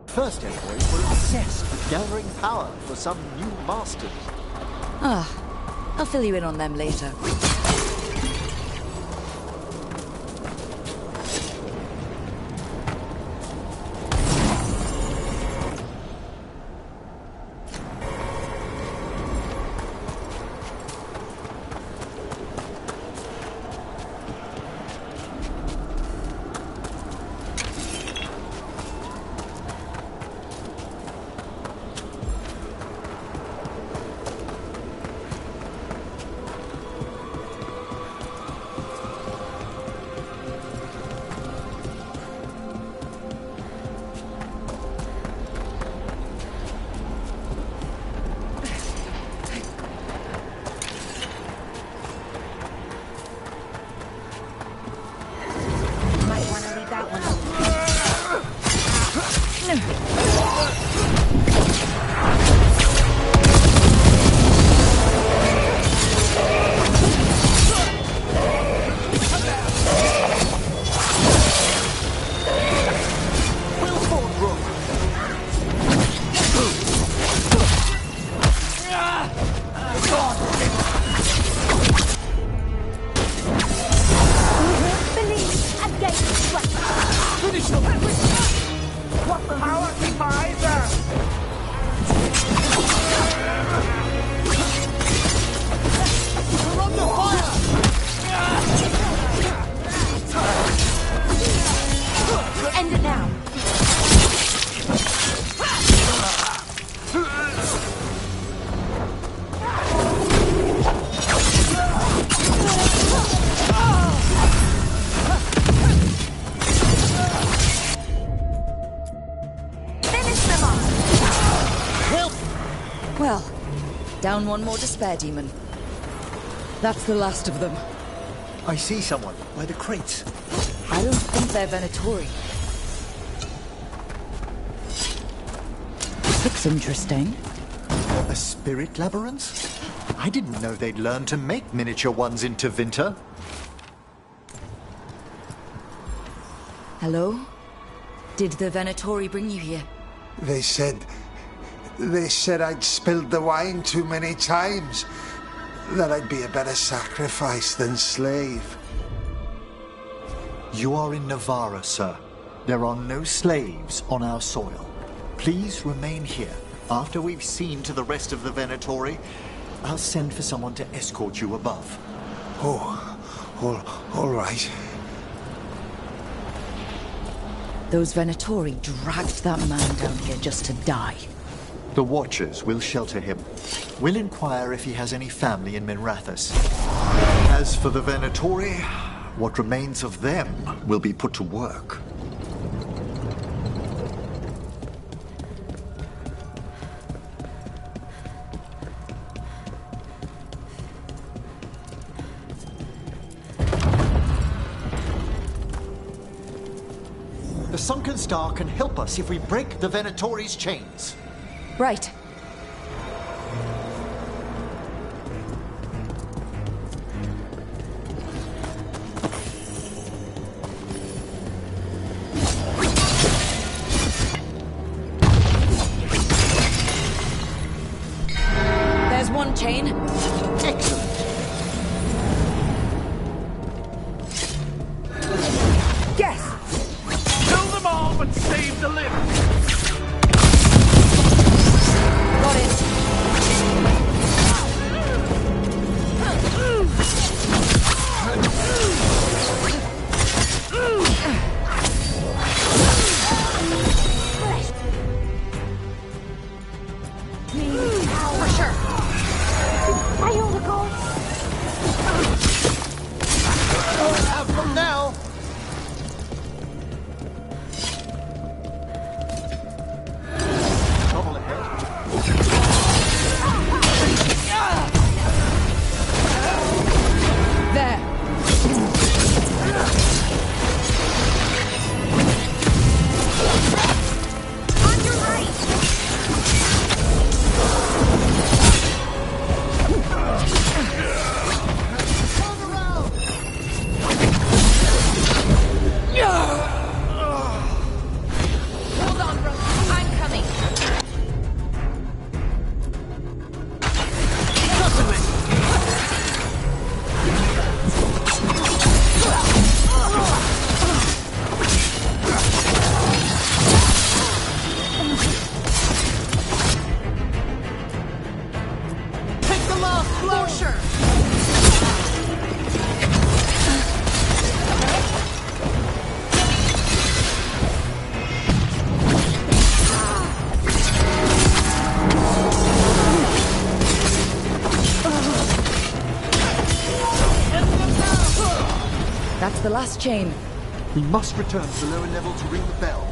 first envoys were obsessed with gathering power for some new masters. Ah, I'll fill you in on them later. Well, down one more despair demon. That's the last of them. I see someone by the crates. I don't think they're Venatori. Looks interesting. A spirit labyrinth? I didn't know they'd learn to make miniature ones in Tevinter. Hello? Did the Venatori bring you here? They said I'd spilled the wine too many times. That I'd be a better sacrifice than slave. You are in Navarra, sir. There are no slaves on our soil. Please remain here. After we've seen to the rest of the Venatori, I'll send for someone to escort you above. All right. Those Venatori dragged that man down here just to die. The Watchers will shelter him. We'll inquire if he has any family in Minrathous. As for the Venatori, what remains of them will be put to work. The Sunken Star can help us if we break the Venatori's chains. Right. There's one chain. Excellent. Yes! Kill them all, but save the living! Got it. more, for sure. That's the last chain. We must return to the lower level to ring the bell.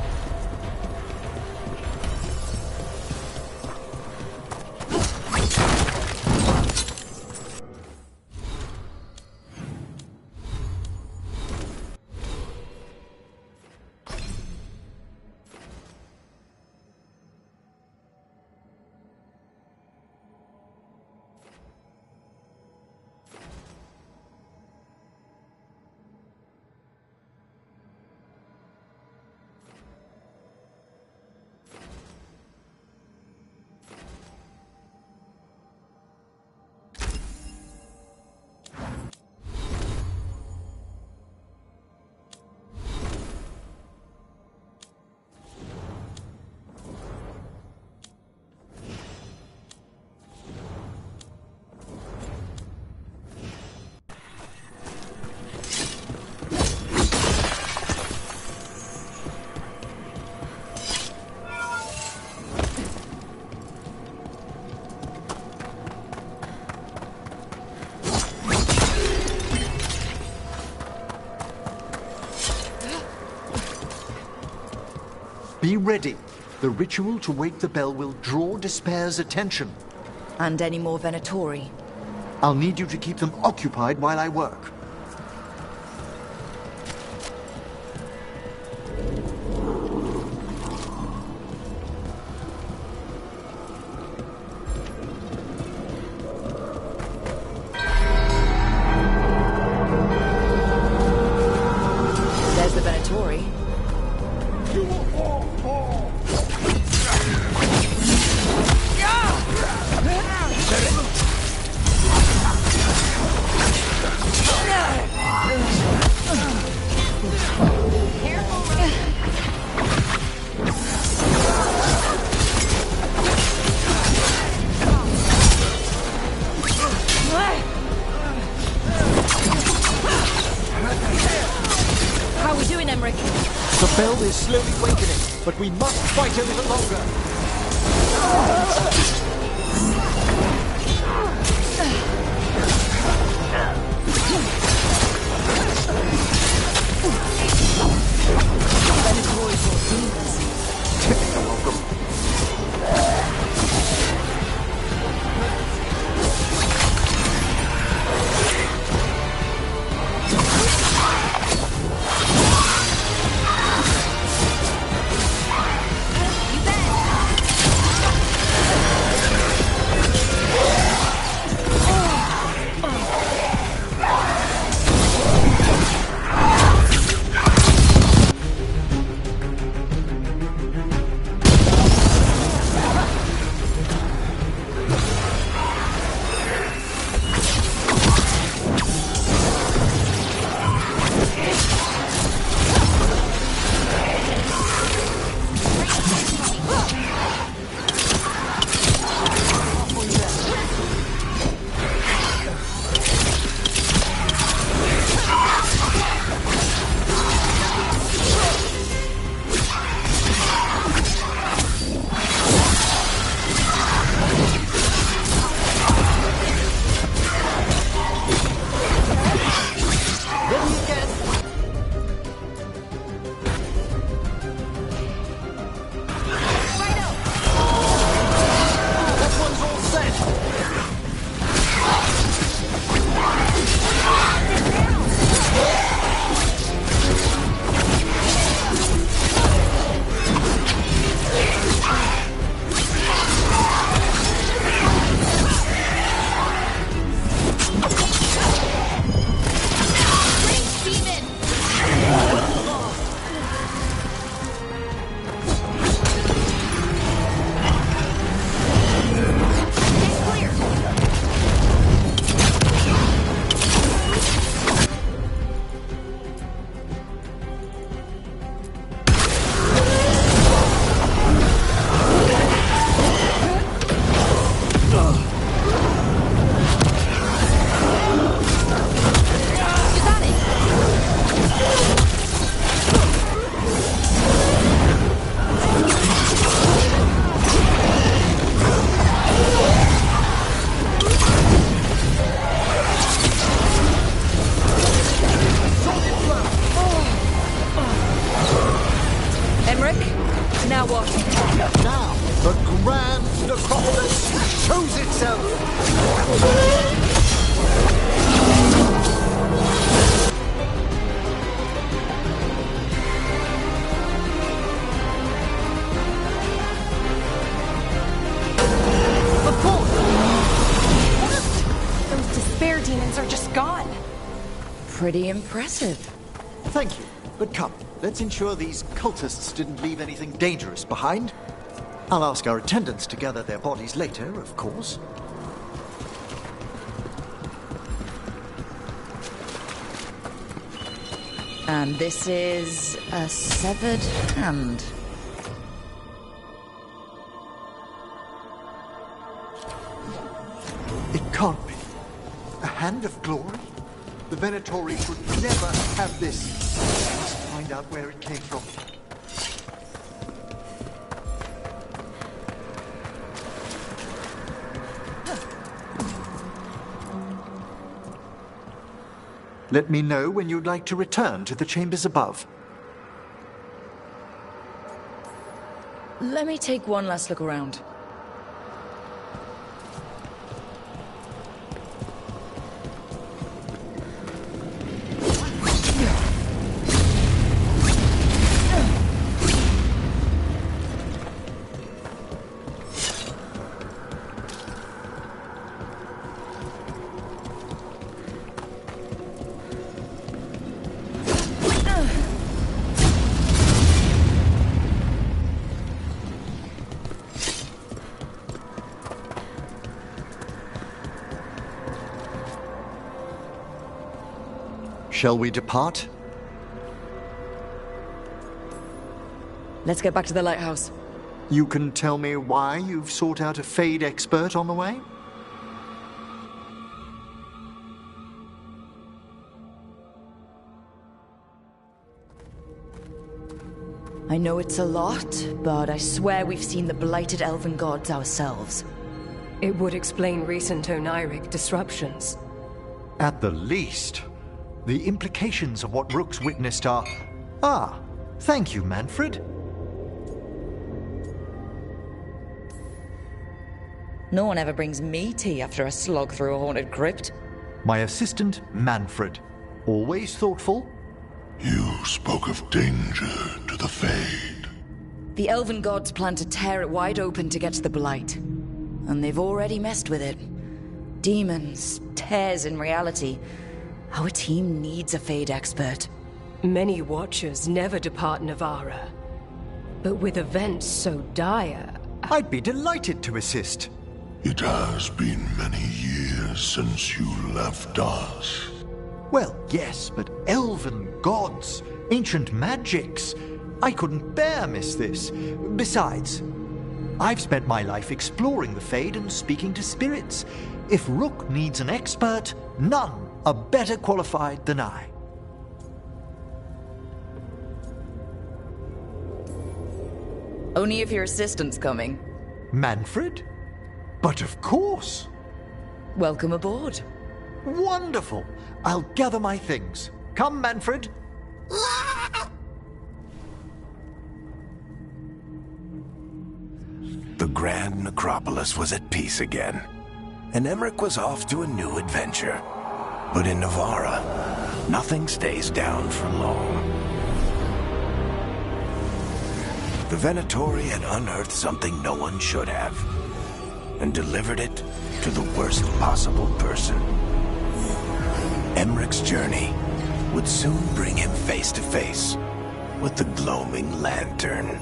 Be ready. The ritual to wake the bell will draw Despair's attention. And any more Venatori? I'll need you to keep them occupied while I work. There's the Venatori. How are we doing, Emmerich? The bell is slowly wakening, but we must fight a little longer. Typical of them. bear demons are just gone. Pretty impressive. Thank you, but come, let's ensure these cultists didn't leave anything dangerous behind. I'll ask our attendants to gather their bodies later, of course. And this is a severed hand. It can't be. A hand of glory? The Venatori would never have this. Let's find out where it came from. Let me know when you'd like to return to the chambers above. Let me take one last look around. Shall we depart? Let's get back to the lighthouse. You can tell me why you've sought out a Fade expert on the way? I know it's a lot, but I swear we've seen the blighted elven gods ourselves. It would explain recent Oniric disruptions. At the least. The implications of what Rook's witnessed are... Ah, thank you, Manfred. No one ever brings me tea after a slog through a haunted crypt. My assistant, Manfred. Always thoughtful. You spoke of danger to the Fade. The elven gods plan to tear it wide open to get to the Blight. And they've already messed with it. Demons, tears in reality. Our team needs a Fade expert. Many Watchers never depart Navarra. But with events so dire... I'd be delighted to assist. It has been many years since you left us. Well, yes, but elven gods, ancient magics. I couldn't bear miss this. Besides, I've spent my life exploring the Fade and speaking to spirits. If Rook needs an expert, none are better qualified than I. Only if your assistant's coming. Manfred? But of course. Welcome aboard. Wonderful. I'll gather my things. Come, Manfred. The Grand Necropolis was at peace again, and Emmerich was off to a new adventure. But in Navarra, nothing stays down for long. The Venatori had unearthed something no one should have, and delivered it to the worst possible person. Emmerich's journey would soon bring him face to face with the gloaming lantern.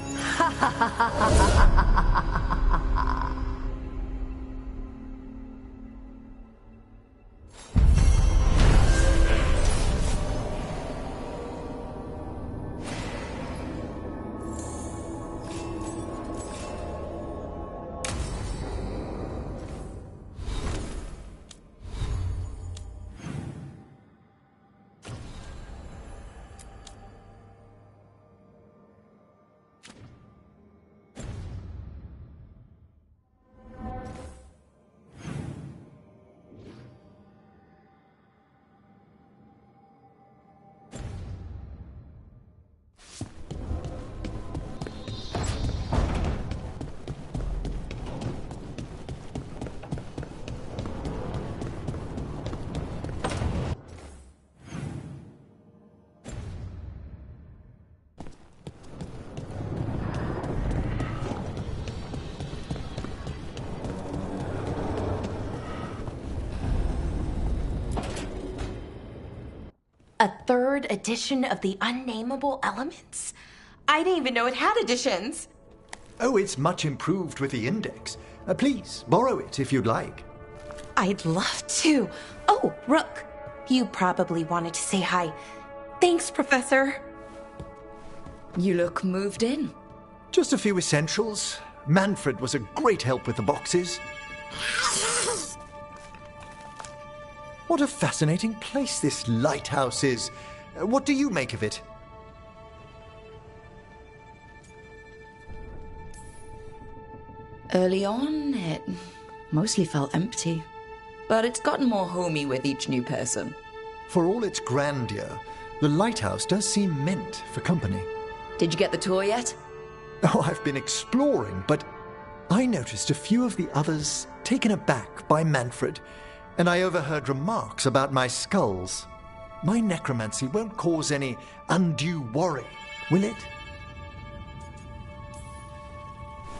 A third edition of the Unnameable Elements? I didn't even know it had editions. Oh, it's much improved with the index. Please, borrow it if you'd like. I'd love to. Oh, Rook, you probably wanted to say hi. Thanks, Professor. You look moved in. Just a few essentials. Manfred was a great help with the boxes. What a fascinating place this lighthouse is. What do you make of it? Early on, it mostly felt empty. But it's gotten more homey with each new person. For all its grandeur, the lighthouse does seem meant for company. Did you get the tour yet? Oh, I've been exploring, but I noticed a few of the others taken aback by Manfred, and I overheard remarks about my skulls. My necromancy won't cause any undue worry, will it?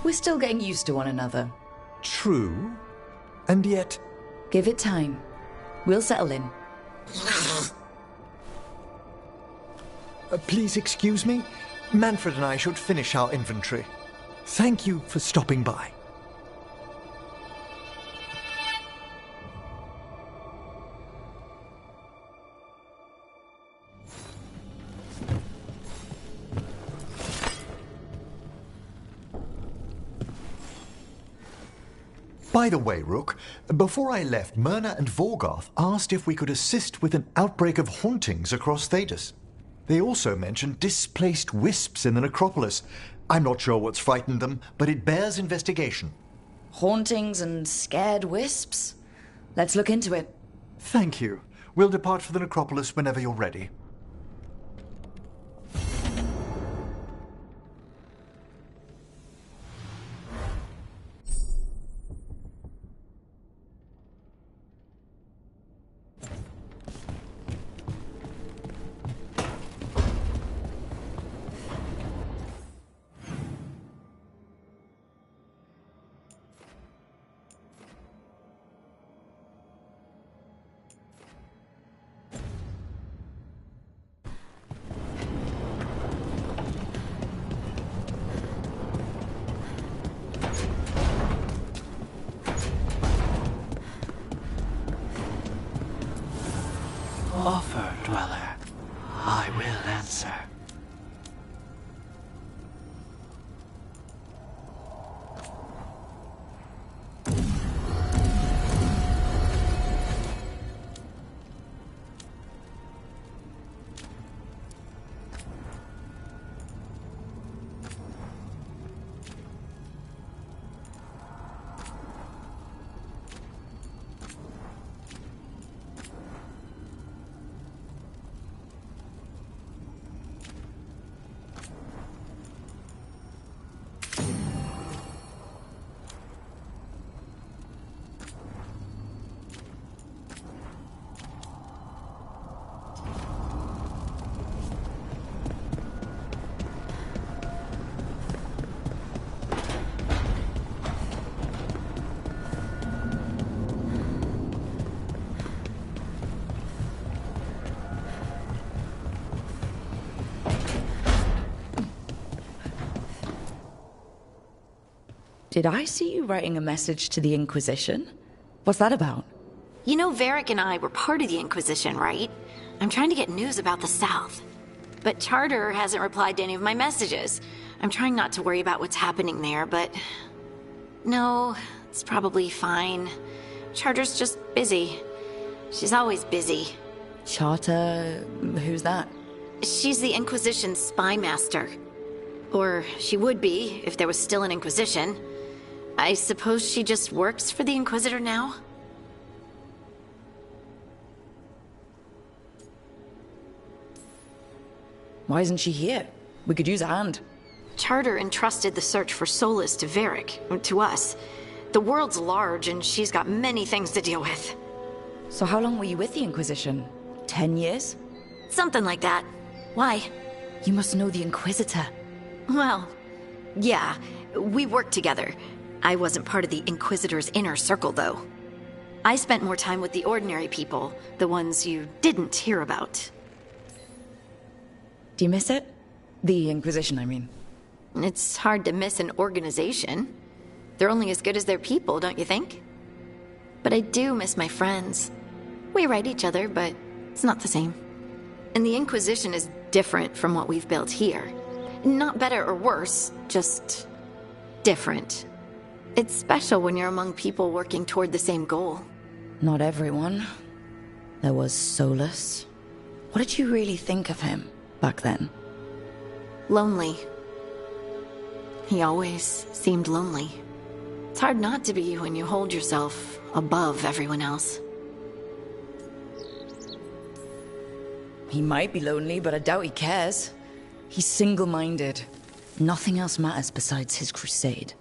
We're still getting used to one another. True, and yet... Give it time. We'll settle in. Please excuse me. Manfred and I should finish our inventory. Thank you for stopping by. By the way, Rook, before I left, Myrna and Vorgoth asked if we could assist with an outbreak of hauntings across Thedas. They also mentioned displaced wisps in the necropolis. I'm not sure what's frightened them, but it bears investigation. Hauntings and scared wisps? Let's look into it. Thank you. We'll depart for the necropolis whenever you're ready. Offer, Dweller. I will answer. Did I see you writing a message to the Inquisition? What's that about? You know, Varric and I were part of the Inquisition, right? I'm trying to get news about the South. But Charter hasn't replied to any of my messages. I'm trying not to worry about what's happening there, but... No, it's probably fine. Charter's just busy. She's always busy. Charter... who's that? She's the Inquisition's spy master. Or she would be, if there was still an Inquisition. I suppose she just works for the Inquisitor now? Why isn't she here? We could use a hand. Charter entrusted the search for Solus to Varric, to us. The world's large, and she's got many things to deal with. So how long were you with the Inquisition? 10 years? Something like that. Why? You must know the Inquisitor. Well, yeah, we worked together. I wasn't part of the Inquisitor's inner circle, though. I spent more time with the ordinary people, the ones you didn't hear about. Do you miss it? The Inquisition, I mean. It's hard to miss an organization. They're only as good as their people, don't you think? But I do miss my friends. We write each other, but it's not the same. And the Inquisition is different from what we've built here. Not better or worse, just different. It's special when you're among people working toward the same goal. Not everyone. There was Solus. What did you really think of him back then? Lonely. He always seemed lonely. It's hard not to be when you hold yourself above everyone else. He might be lonely, but I doubt he cares. He's single-minded. Nothing else matters besides his crusade.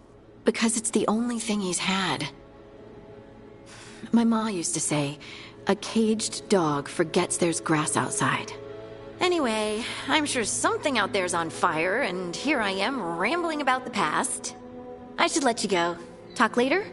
Because it's the only thing he's had. My ma used to say, a caged dog forgets there's grass outside. Anyway, I'm sure something out there's on fire, and here I am rambling about the past. I should let you go. Talk later?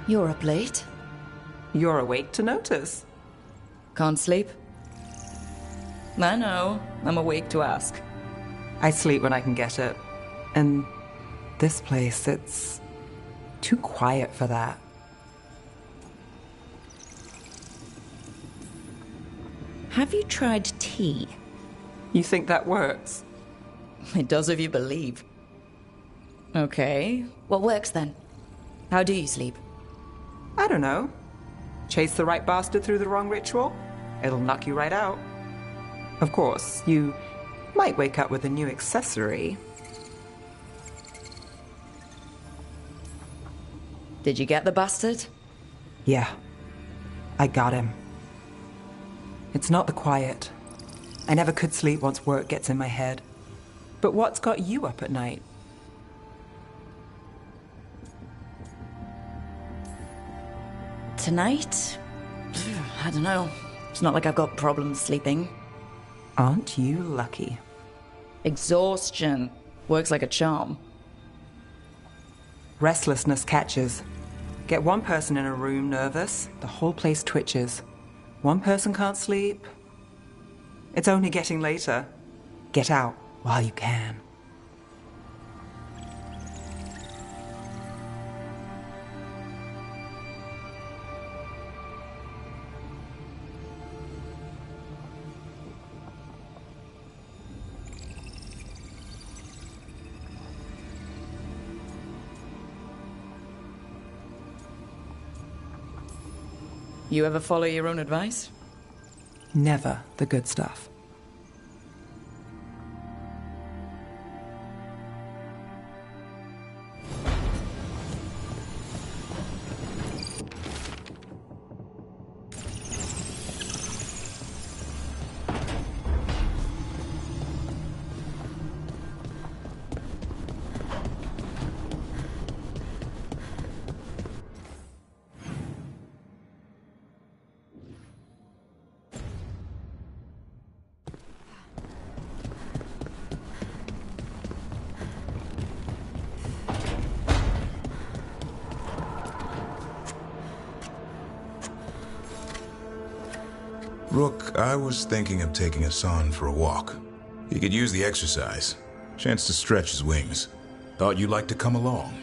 You're up late. You're awake to notice. Can't sleep? I know. I'm awake to ask. I sleep when I can get it. And this place, it's too quiet for that. Have you tried tea? You think that works? It does if you believe. Okay. What works then? How do you sleep? I don't know. Chase the right bastard through the wrong ritual? It'll knock you right out. Of course, you might wake up with a new accessory. Did you get the bastard? Yeah, I got him. It's not the quiet. I never could sleep once work gets in my head. But what's got you up at night? Tonight? I don't know. It's not like I've got problems sleeping. Aren't you lucky? Exhaustion. Works like a charm. Restlessness catches. Get one person in a room nervous, the whole place twitches. One person can't sleep. It's only getting later. Get out while you can. You ever follow your own advice? Never the good stuff. Rook, I was thinking of taking Hassan for a walk. He could use the exercise. Chance to stretch his wings. Thought you'd like to come along.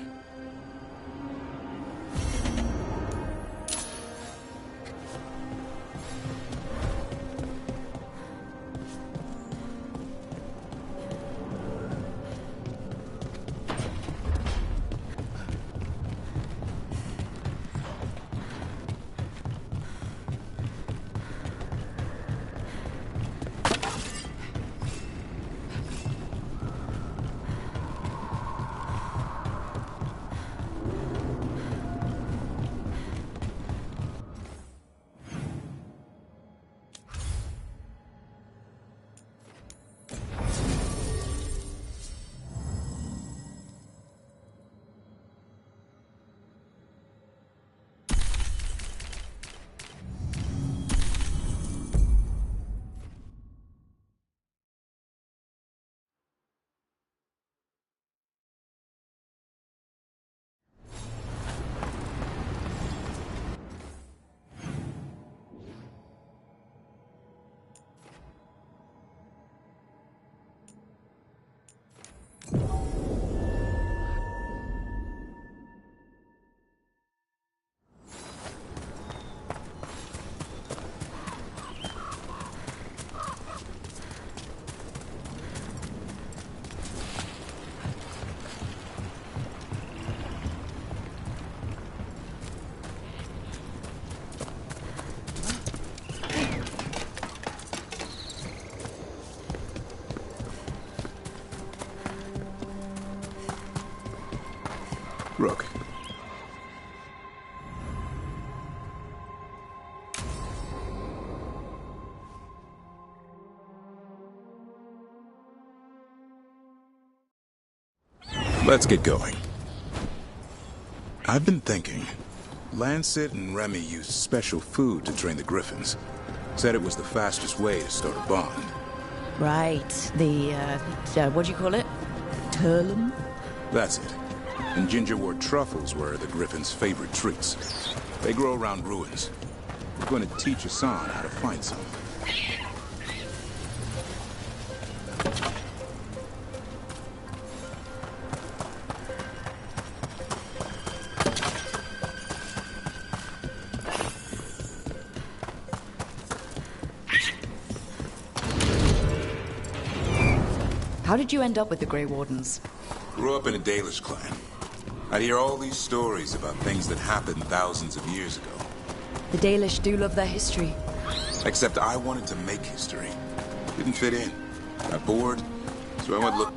Rook. Let's get going. I've been thinking. Lancet and Remy used special food to train the griffins. Said it was the fastest way to start a bond. Right. The, what do you call it? Turlum? That's it. And gingerwort truffles were the Griffin's favorite treats. They grow around ruins. We're going to teach Hassan how to find some. How did you end up with the Grey Wardens? Grew up in a Dalish clan. I'd hear all these stories about things that happened thousands of years ago. The Dalish do love their history. Except I wanted to make history. Didn't fit in. Got bored, so I went look.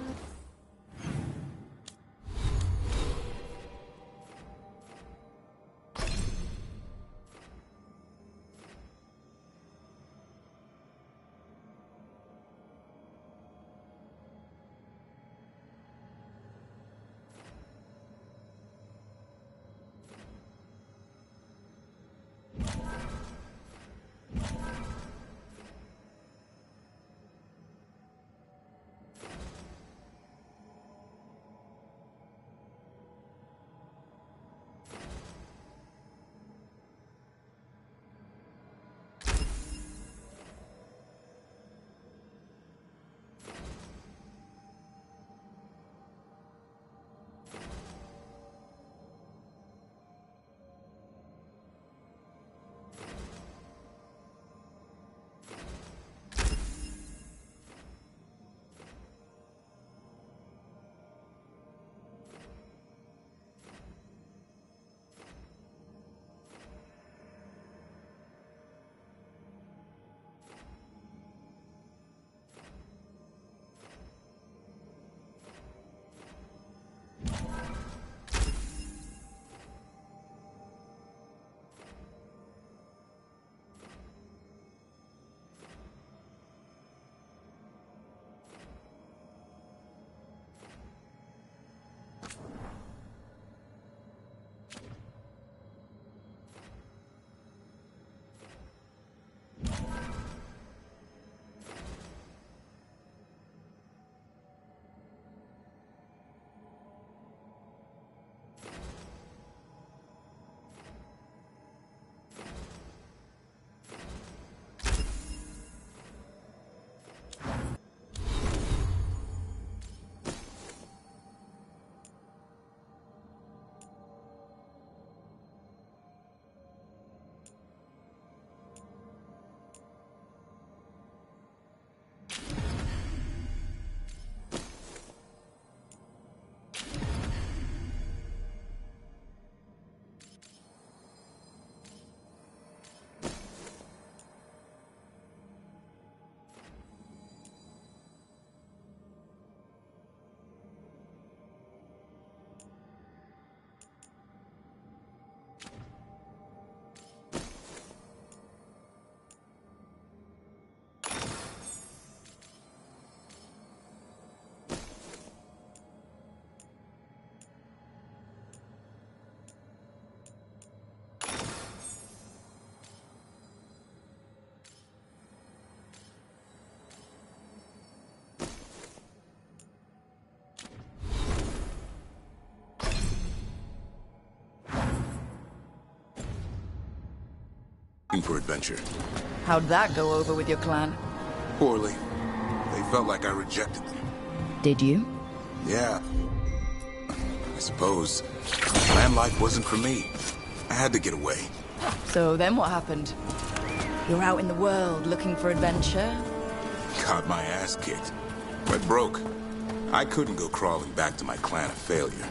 For adventure. How'd that go over with your clan? Poorly. They felt like I rejected them. Did you? Yeah. I suppose. Clan life wasn't for me. I had to get away. So then what happened? You're out in the world looking for adventure? Got my ass kicked. Went broke. I couldn't go crawling back to my clan of failure.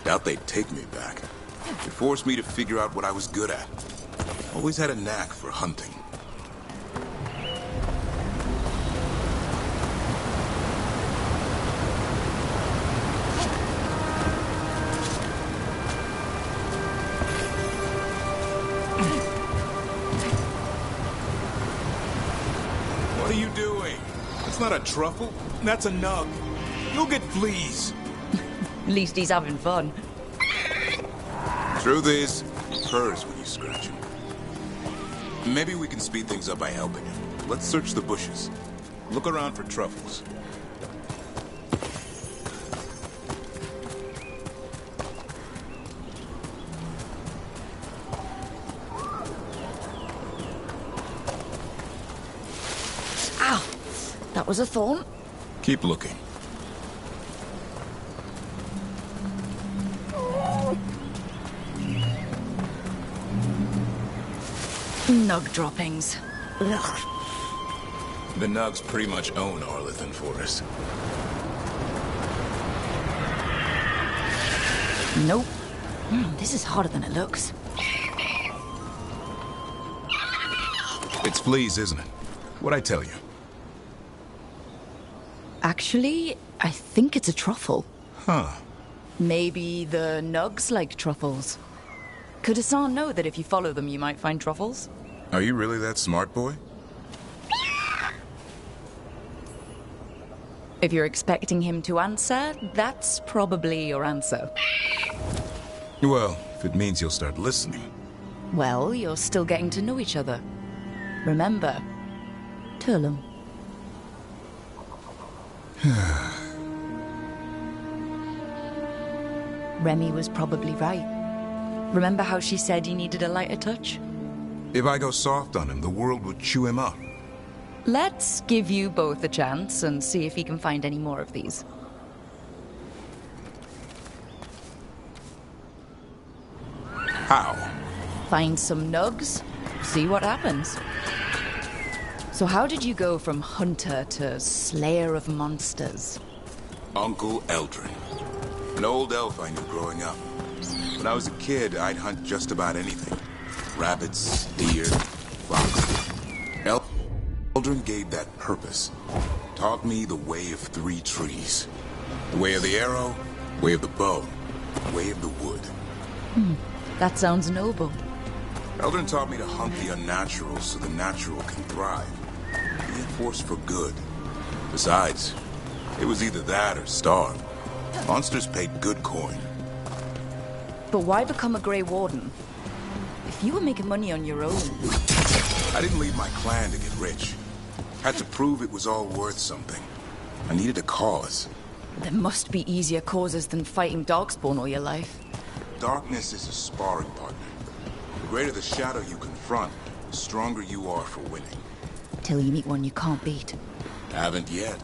Doubt they'd take me back. It forced me to figure out what I was good at. Always had a knack for hunting. What are you doing? It's not a truffle. That's a nug. You'll get fleas. At least he's having fun. Truth is, it purrs when you scratch him. Maybe we can speed things up by helping him. Let's search the bushes. Look around for truffles. was a thorn. Keep looking. Nug droppings. Ugh. The Nugs pretty much own Arlithan for us. Nope. This is harder than it looks. It's fleas, isn't it? What'd I tell you? Actually, I think it's a truffle. Huh. Maybe the Nugs like truffles. Could Hassan know that if you follow them, you might find truffles? Are you really that smart, boy? If you're expecting him to answer, that's probably your answer. Well, if it means you'll start listening. Well, you're still getting to know each other. Remember, Turlum. Remy was probably right. Remember how she said he needed a lighter touch? If I go soft on him, the world would chew him up. Let's give you both a chance and see if he can find any more of these. How? Find some nugs, see what happens. So how did you go from hunter to slayer of monsters? Uncle Eldrin. An old elf I knew growing up. When I was a kid, I'd hunt just about anything. Rabbits, deer, fox. Eldrin gave that purpose. Taught me the way of 3 trees. The way of the arrow, way of the bow, way of the wood. That sounds noble. Eldrin taught me to hunt the unnatural so the natural can thrive. Be a force for good. Besides, it was either that or starve. Monsters paid good coin. But why become a Grey Warden? If you were making money on your own... I didn't leave my clan to get rich. Had to prove it was all worth something. I needed a cause. There must be easier causes than fighting Darkspawn all your life. Darkness is a sparring partner. The greater the shadow you confront, the stronger you are for winning. Till you meet one you can't beat. Haven't yet.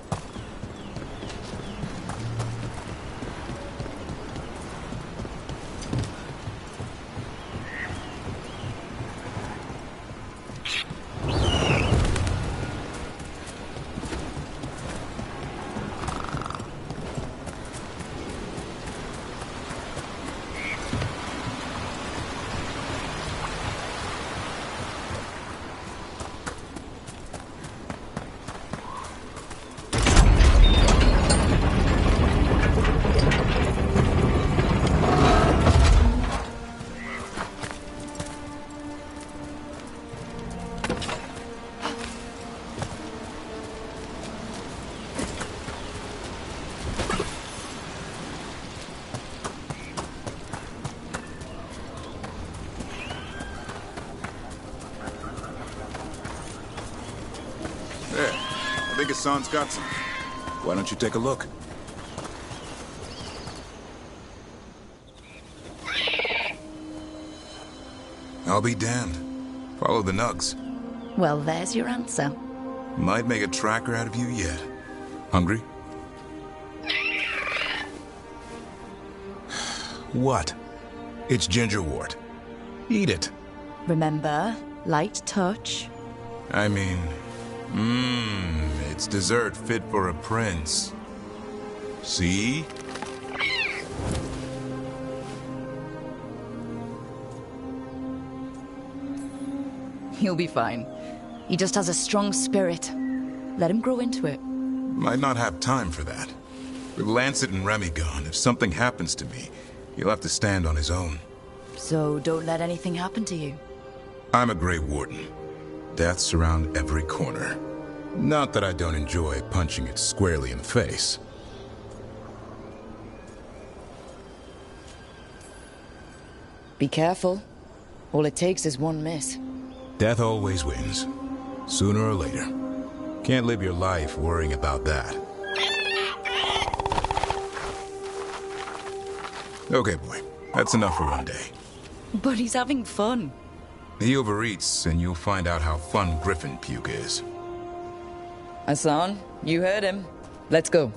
I think Hassan's got some. Why don't you take a look? I'll be damned. Follow the nugs. Well, there's your answer. Might make a tracker out of you yet. Hungry? What? It's gingerwort. Eat it. Remember, light touch. I mean, it's dessert fit for a prince. See? He'll be fine. He just has a strong spirit. Let him grow into it. Might not have time for that. With Lancet and Remy gone, if something happens to me, he'll have to stand on his own. So don't let anything happen to you. I'm a Grey Warden. Death's around every corner. Not that I don't enjoy punching it squarely in the face. Be careful. All it takes is one miss. Death always wins. Sooner or later. Can't live your life worrying about that. Okay, boy. That's enough for one day. But he's having fun. He overeats, and you'll find out how fun griffin puke is. Hassan, you heard him. Let's go.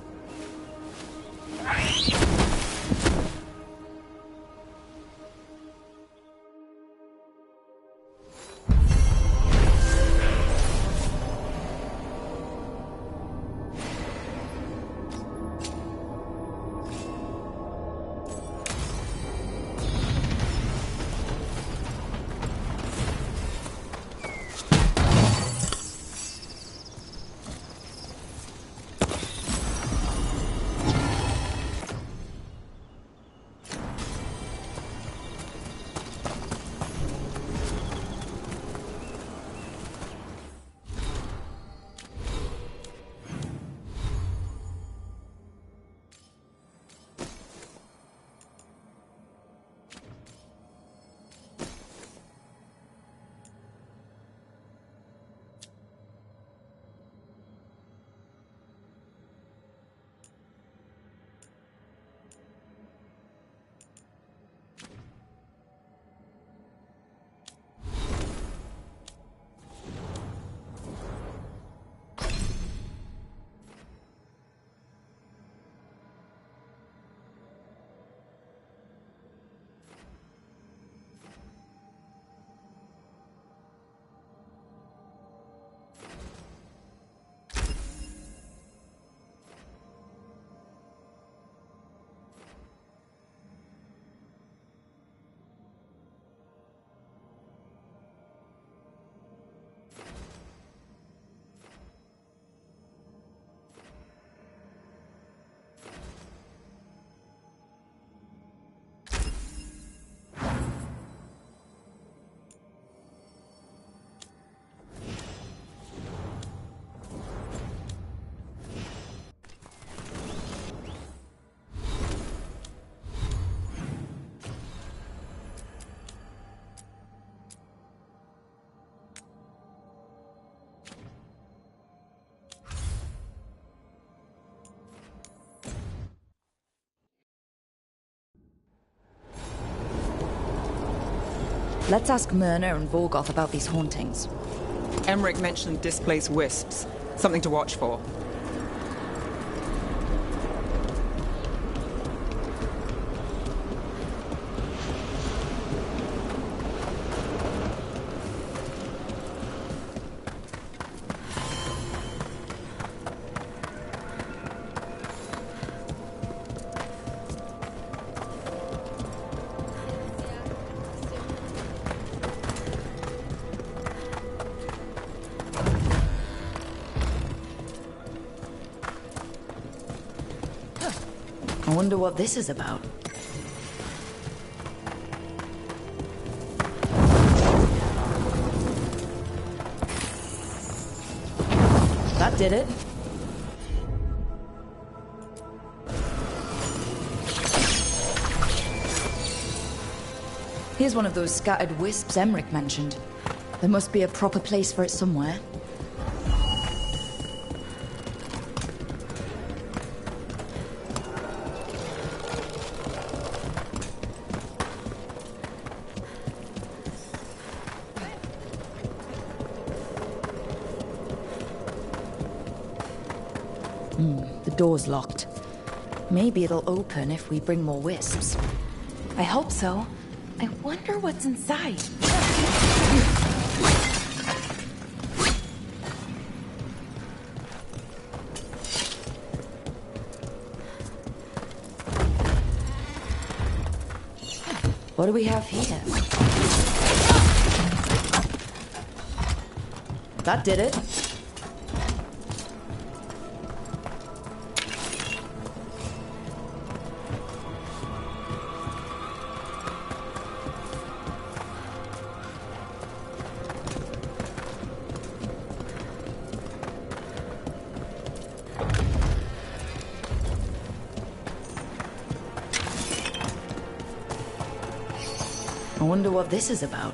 Let's ask Myrna and Vorgoth about these hauntings. Emmerich mentioned displaced wisps. Something to watch for. I wonder what this is about. That did it. Here's one of those scattered wisps Emmerich mentioned. There must be a proper place for it somewhere. The door's locked. Maybe it'll open if we bring more wisps. I hope so. I wonder what's inside. What do we have here? That did it. I wonder what this is about.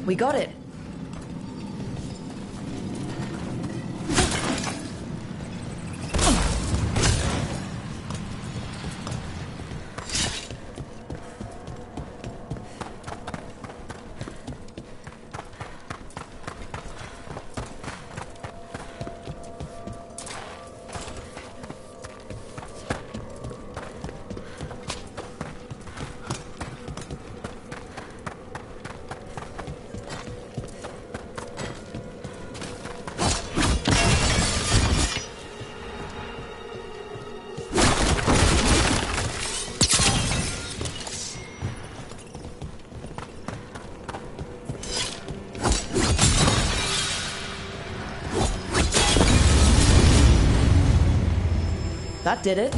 We got it. That did it.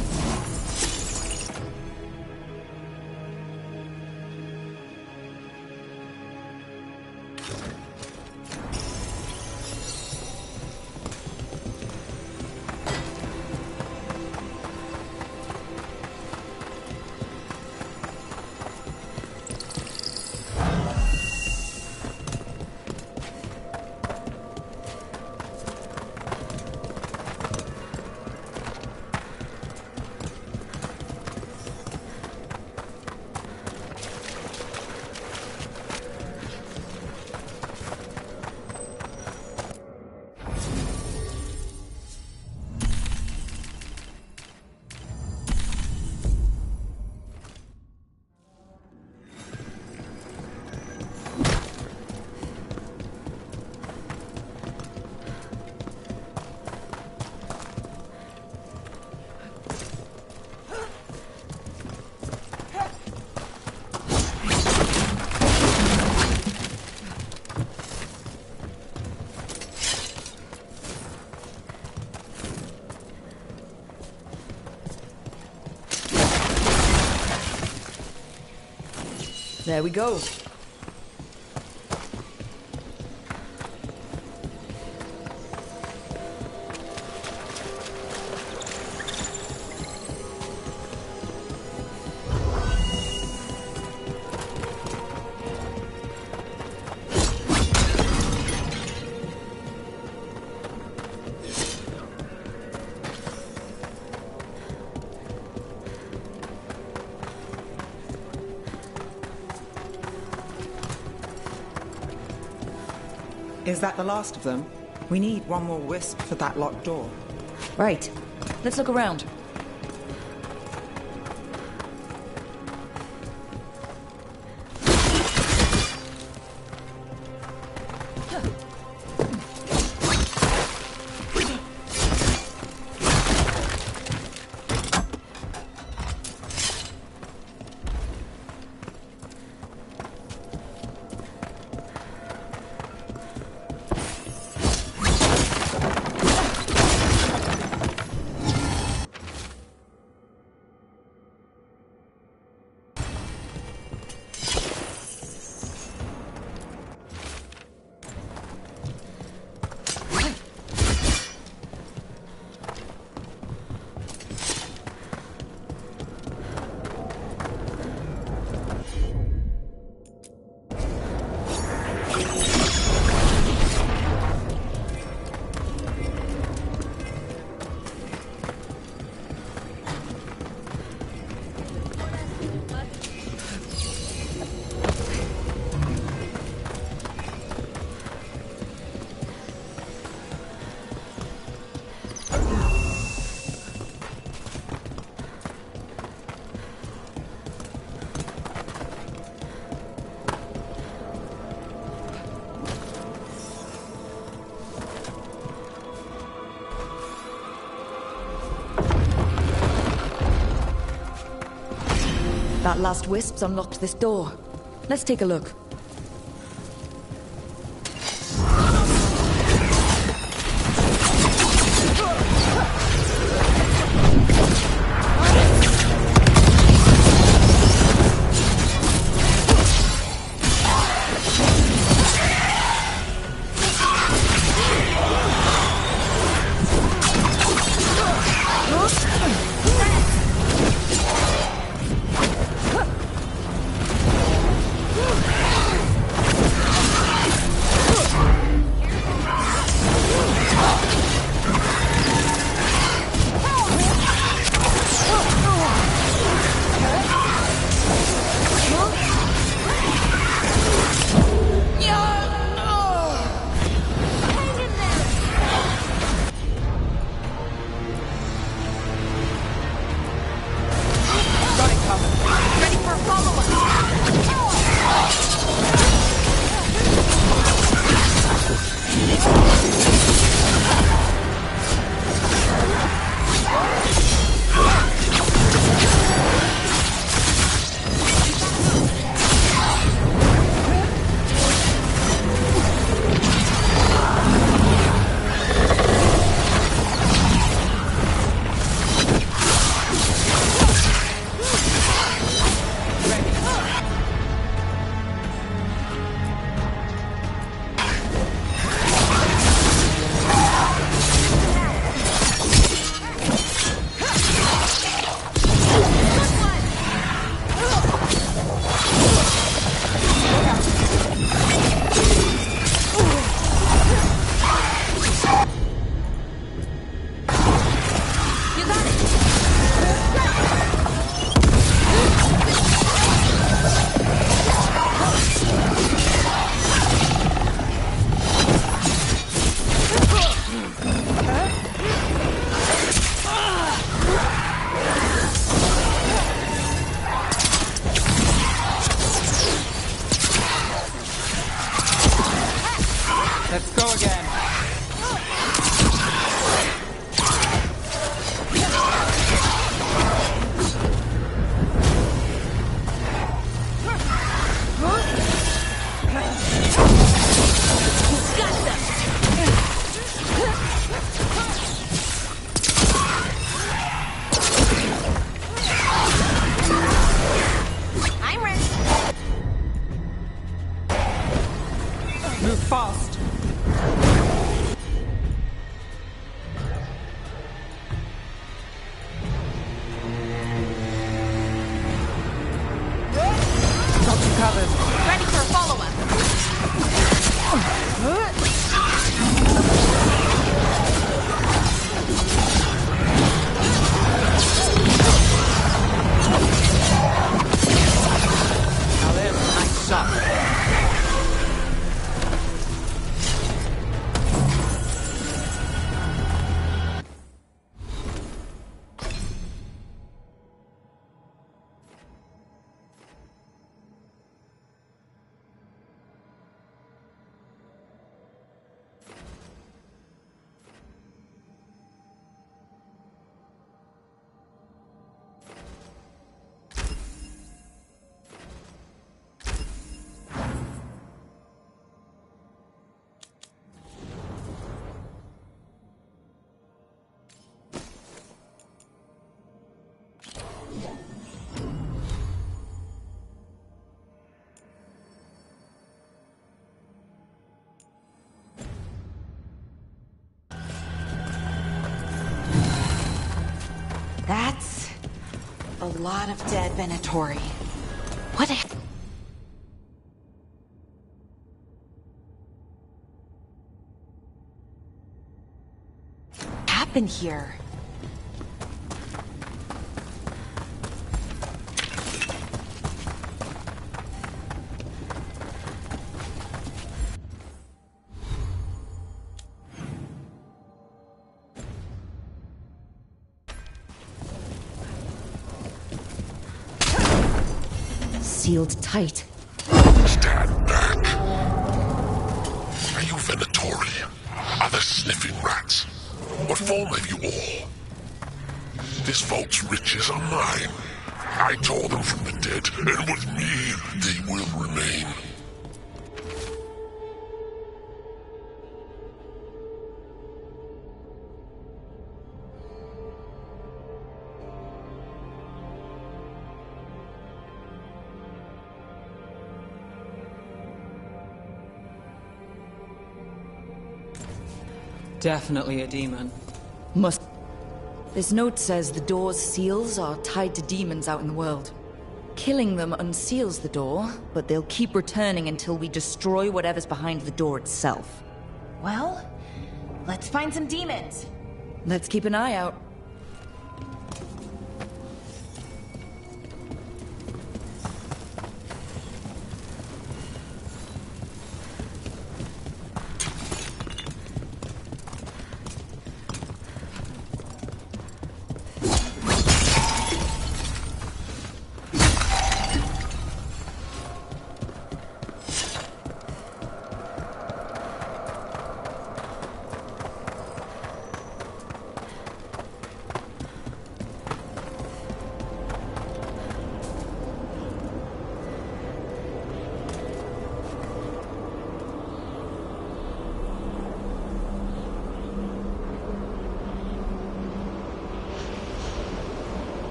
There we go. Is that the last of them? We need one more wisp for that locked door. Right. Let's look around. That last wisp's unlocked this door. Let's take a look. A lot of dead Venatori. What happened here? Sealed tight. Stand back. Are you Venatori? Are there sniffing rats? What form have you all? This vault's riches are mine. I tore them from the dead, and with me, they will remain. Definitely a demon. Must. This note says the door's seals are tied to demons out in the world. Killing them unseals the door, but they'll keep returning until we destroy whatever's behind the door itself. Well, let's find some demons. Let's keep an eye out.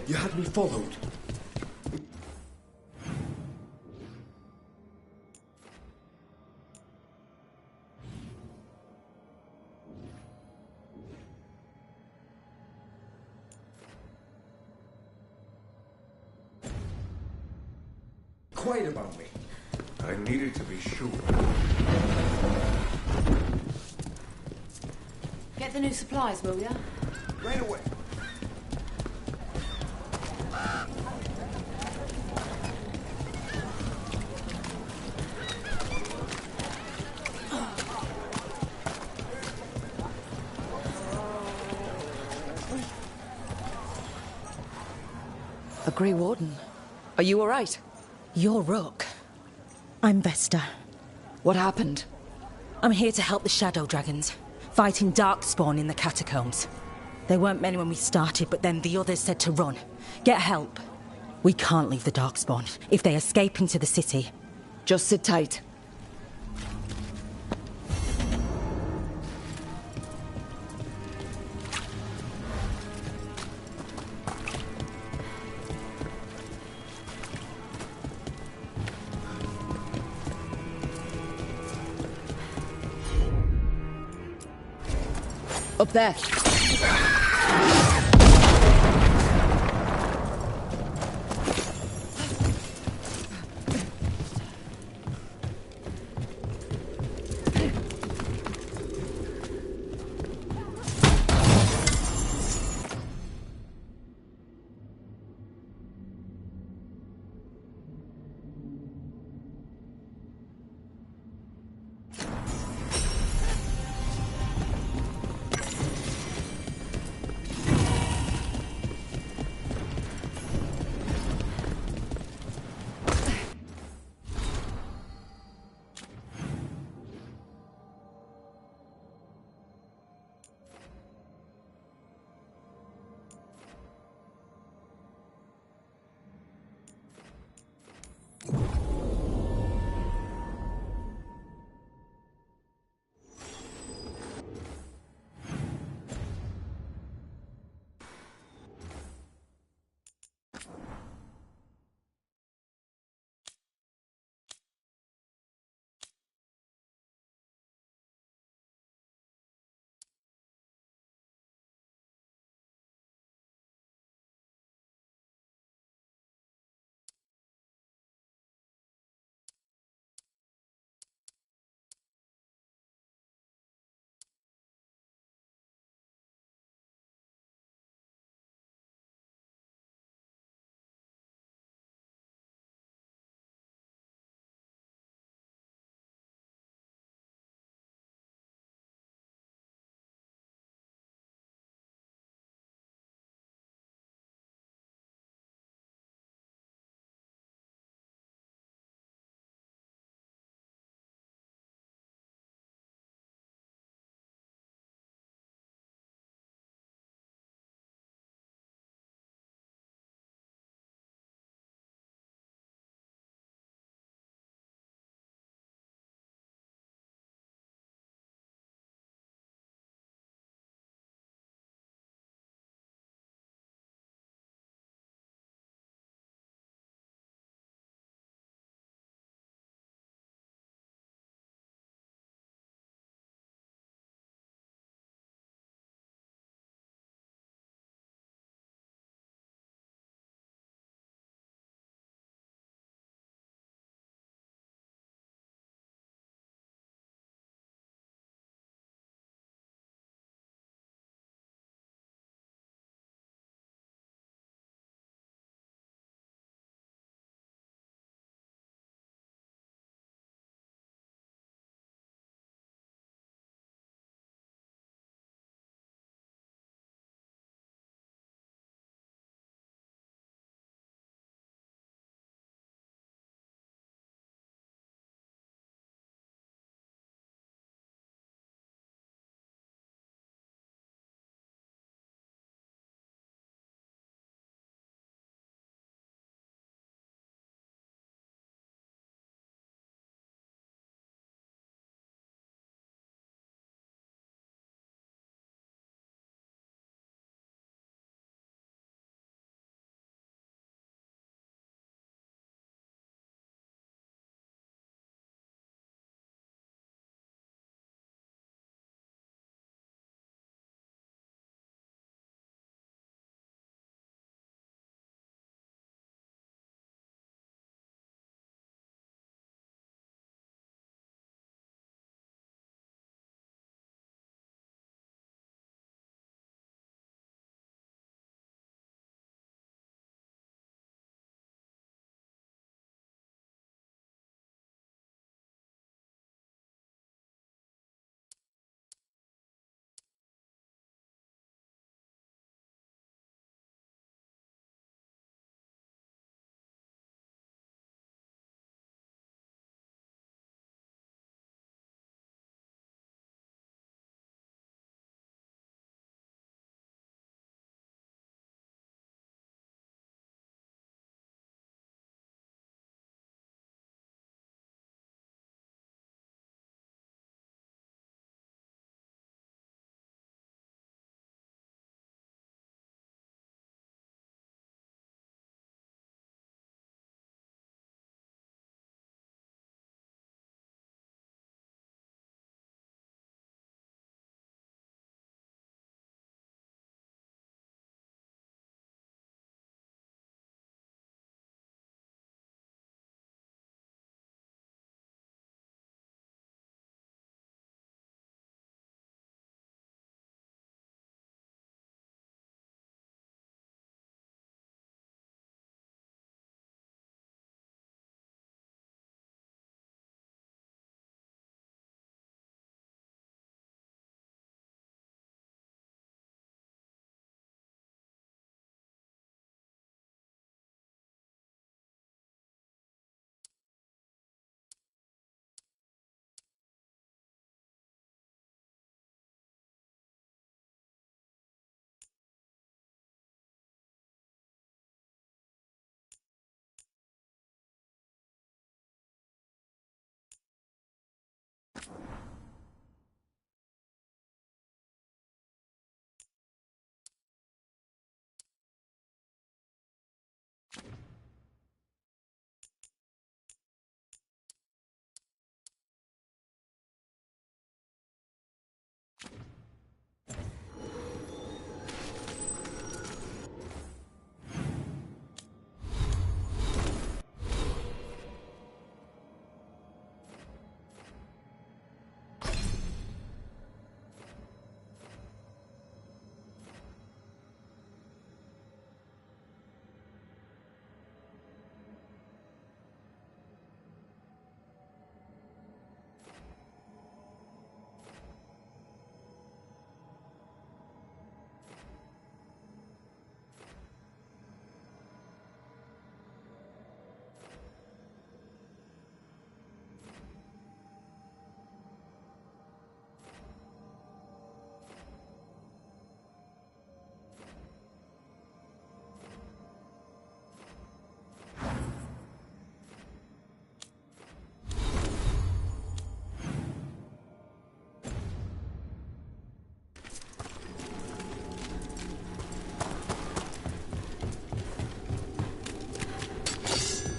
You had me followed. Quiet about me. I needed to be sure. Get the new supplies, will ya? Right away. A Grey Warden. Are you all right? You're Rook. I'm Vesta. What happened? I'm here to help the Shadow Dragons, fighting Darkspawn in the catacombs. There weren't many when we started, but then the others said to run. Get help. We can't leave the Darkspawn if they escape into the city. Just sit tight. Up there.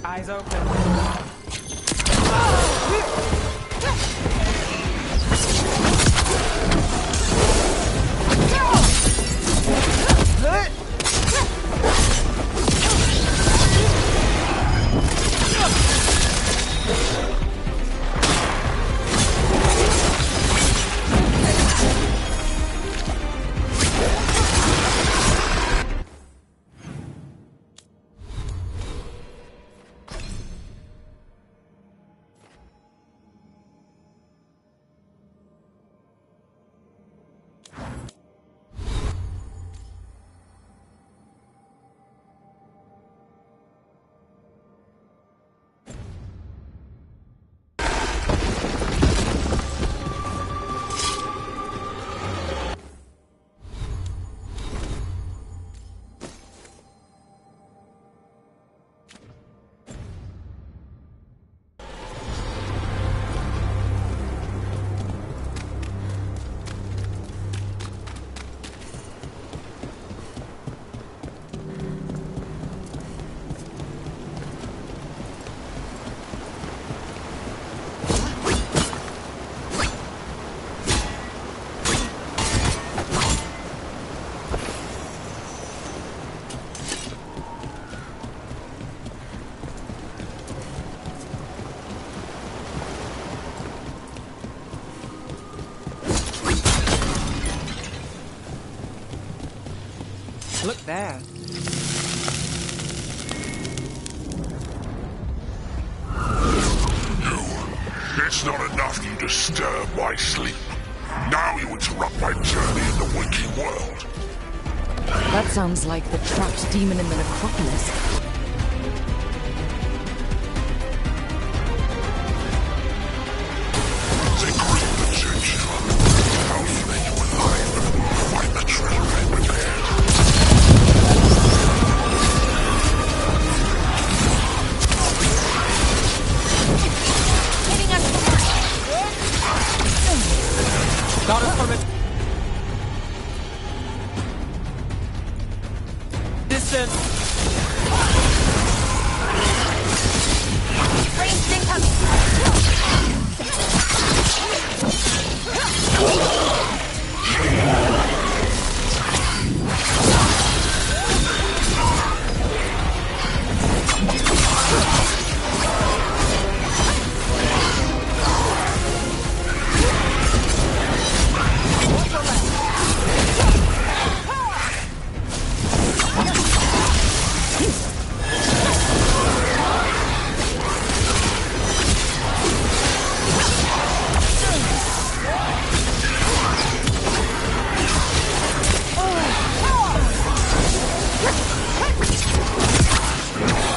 Eyes open. Look there. It's not enough you disturb my sleep. Now you interrupt my journey in the waking world. That sounds like the trapped demon in the necropolis. They creep the church. How slay you alive. Find the treasure I prepared. Hitting us. Got us from it. Distance. Ranged incoming.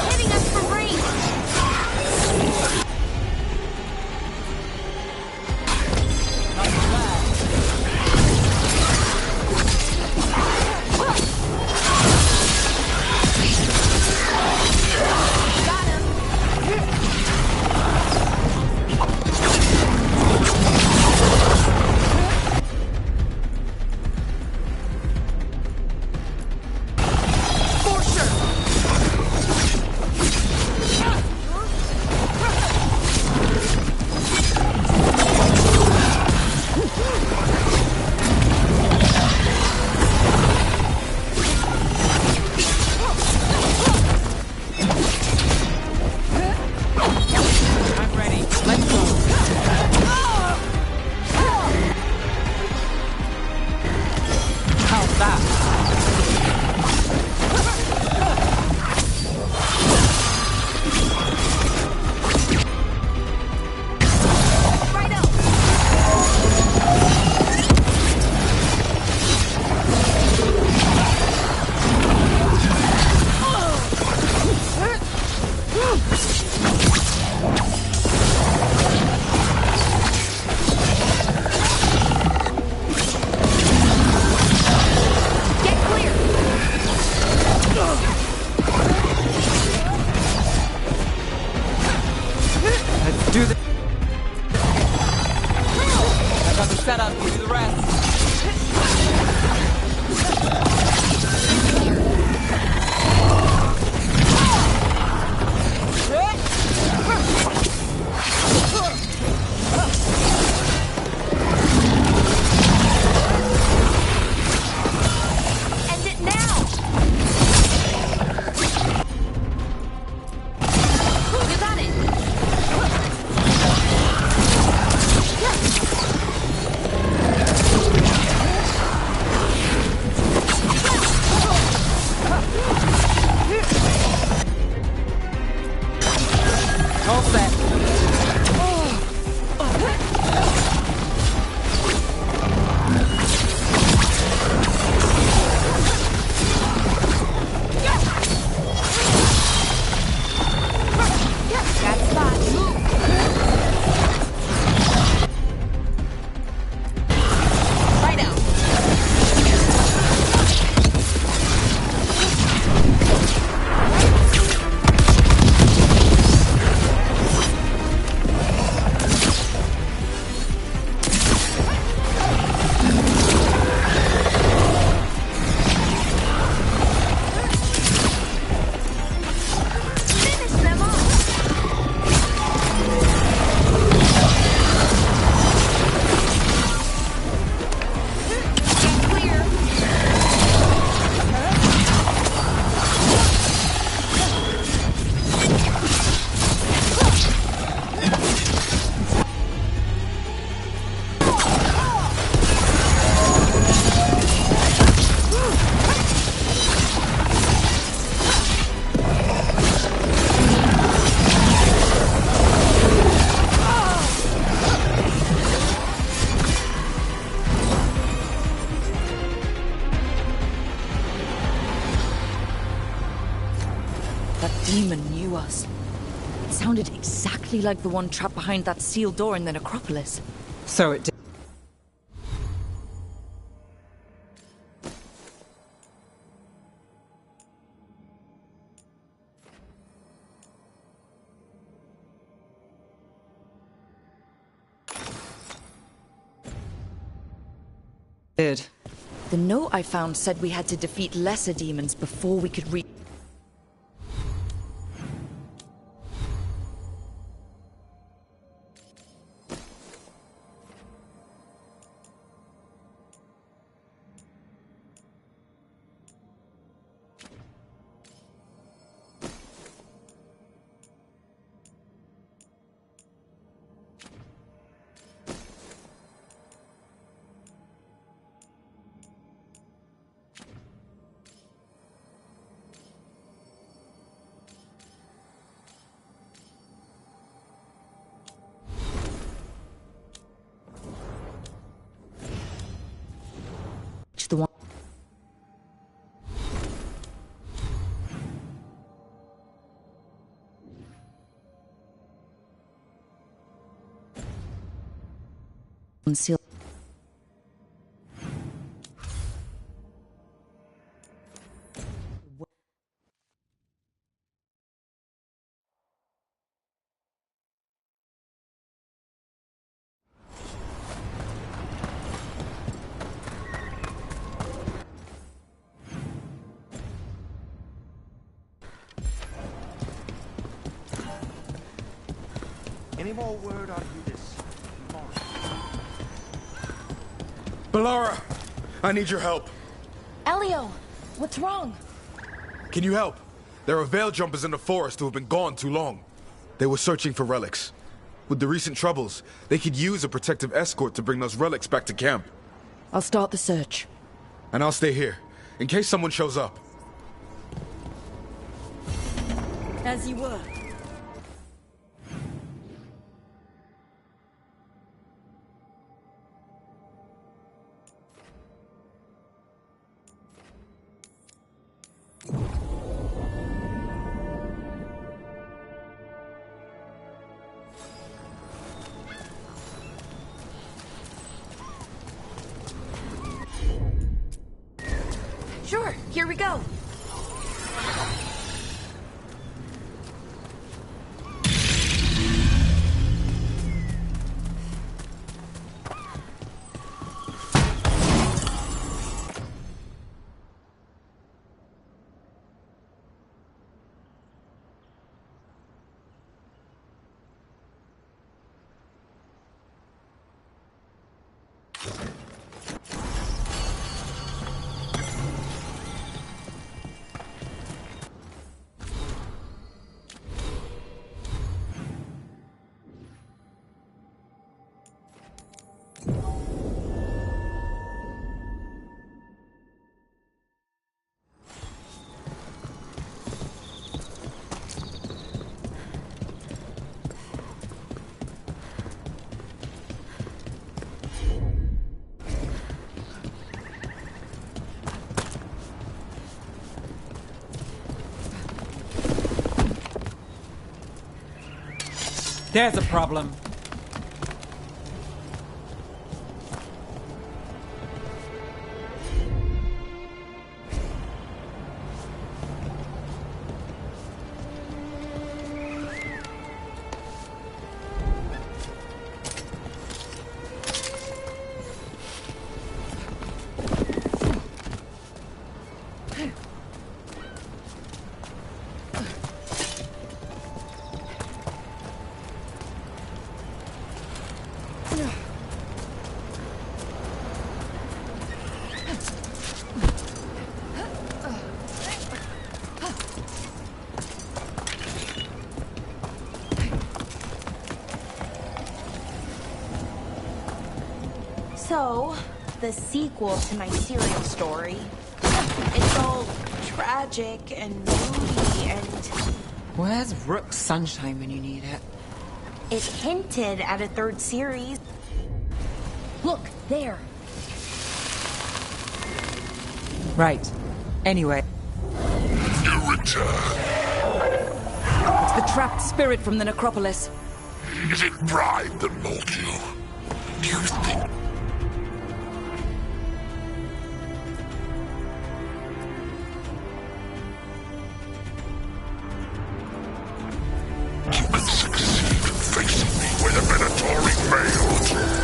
Hitting us from range. I'm ready. Let's go. How's that? Get clear. Let's do this. I got the setup. You do the rest. demon knew us. It sounded exactly like the one trapped behind that sealed door in the necropolis. So it did. The note I found said we had to defeat lesser demons before we could reach... the one... Unsealed. Any more word on who this Bellara, I need your help. Elio, what's wrong? Can you help? There are veil jumpers in the forest who have been gone too long. They were searching for relics. With the recent troubles, they could use a protective escort to bring those relics back to camp. I'll start the search. And I'll stay here, in case someone shows up. As you were. Sure, here we go. There's a problem. So, the sequel to my serial story. It's all tragic and moody and... Where's Rook's sunshine when you need it? It hinted at a third series. Look, there. Right. Anyway. You return. It's the trapped spirit from the necropolis. Is it pride that molded you? Do you think... you can succeed facing me where the Venatori failed?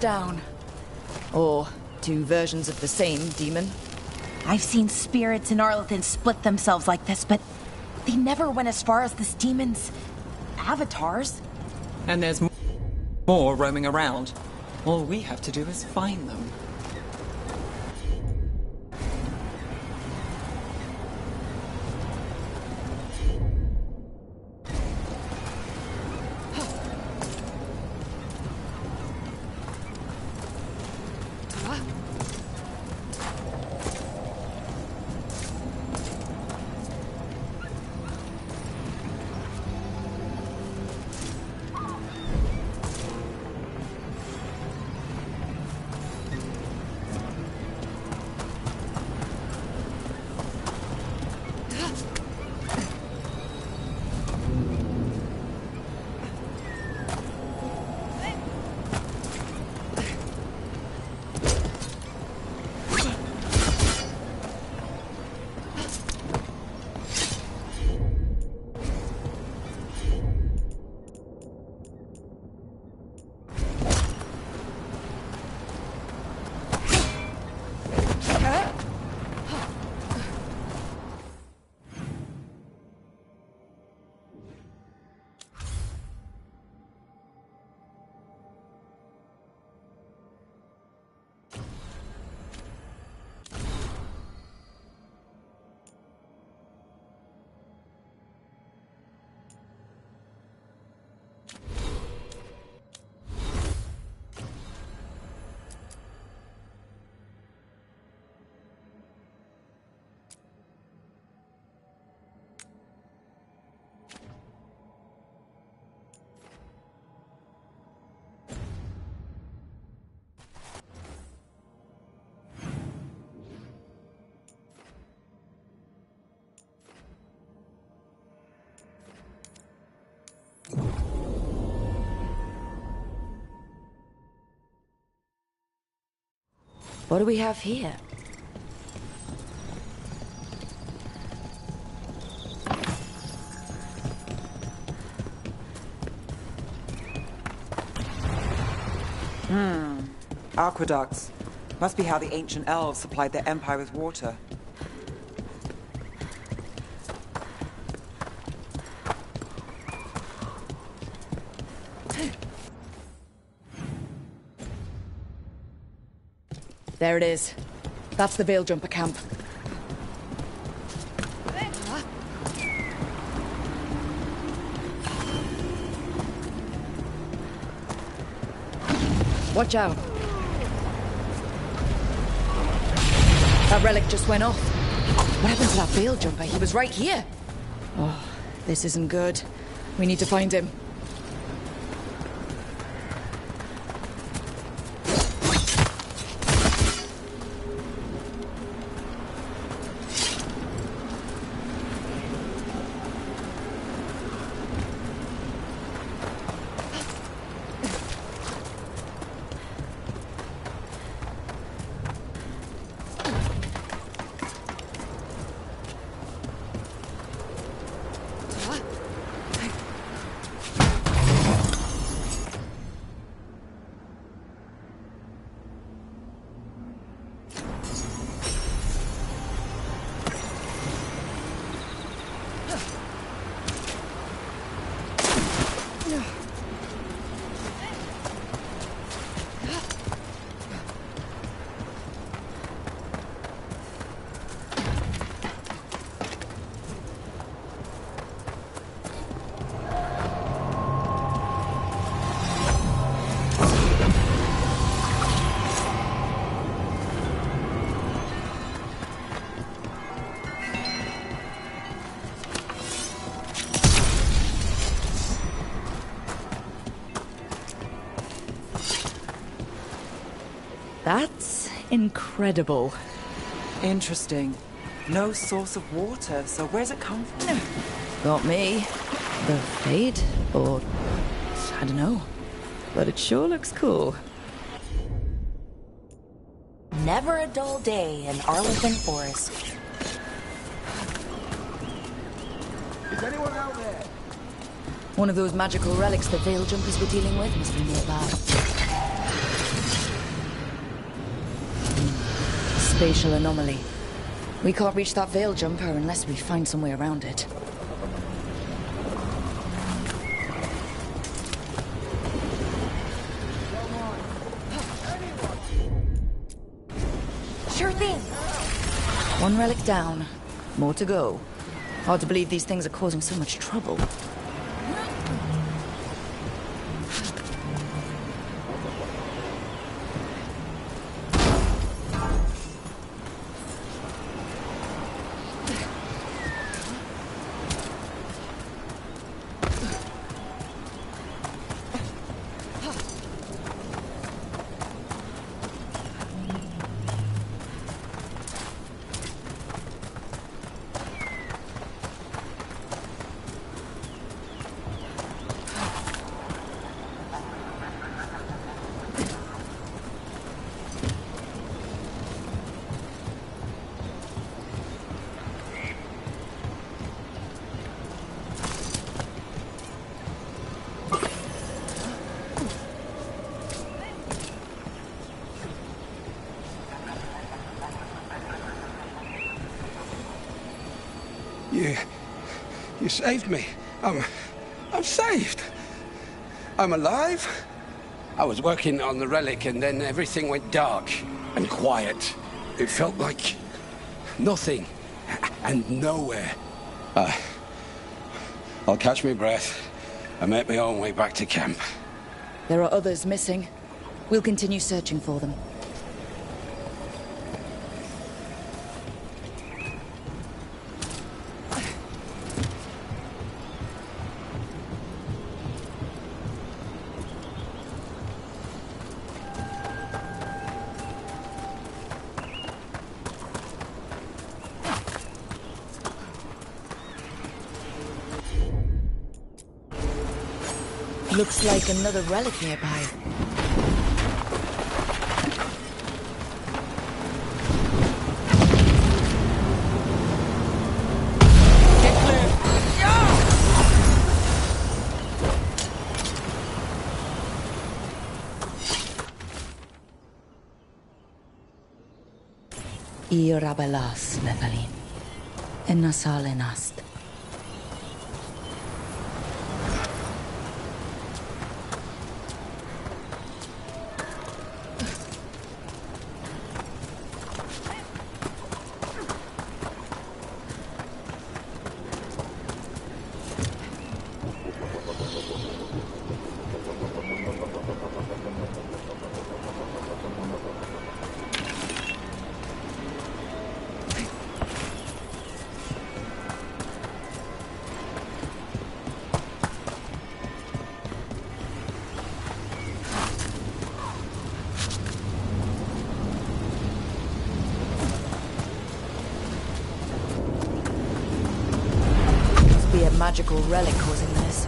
Down. Or two versions of the same demon. I've seen spirits in Arlethan split themselves like this, but they never went as far as this demon's avatars. And there's more roaming around. All we have to do is find them. What do we have here? Aqueducts. Must be how the ancient elves supplied their empire with water. There it is. That's the Veil Jumper camp. Watch out. That relic just went off. What happened to that Veil Jumper? He was right here. Oh, this isn't good. We need to find him. That's incredible. Interesting. No source of water, so where's it come from? Got me. The Fade? Or... I don't know. But it sure looks cool. Never a dull day in Arlington Forest. Is anyone out there? One of those magical relics the Veil Jumpers were dealing with must be nearby. Spatial anomaly. We can't reach that Veil Jumper unless we find some way around it. Sure thing. One relic down. More to go. Hard to believe these things are causing so much trouble. You saved me. I'm saved. I'm alive. I was working on the relic and then everything went dark and quiet. It felt like nothing and nowhere. I'll catch my breath and make my own way back to camp. There are others missing. We'll continue searching for them. Looks like another relic nearby. Ir abelas, Levelin. En nasalen ast. Be a magical relic causing this.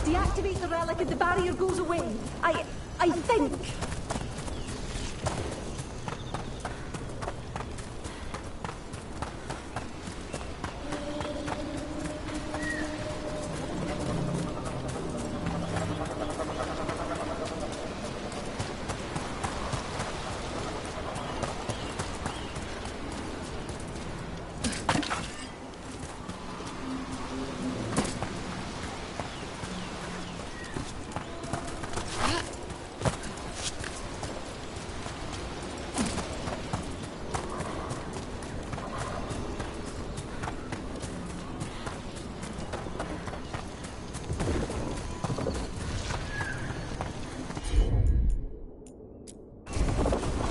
Deactivate the relic and the barrier goes away. I think.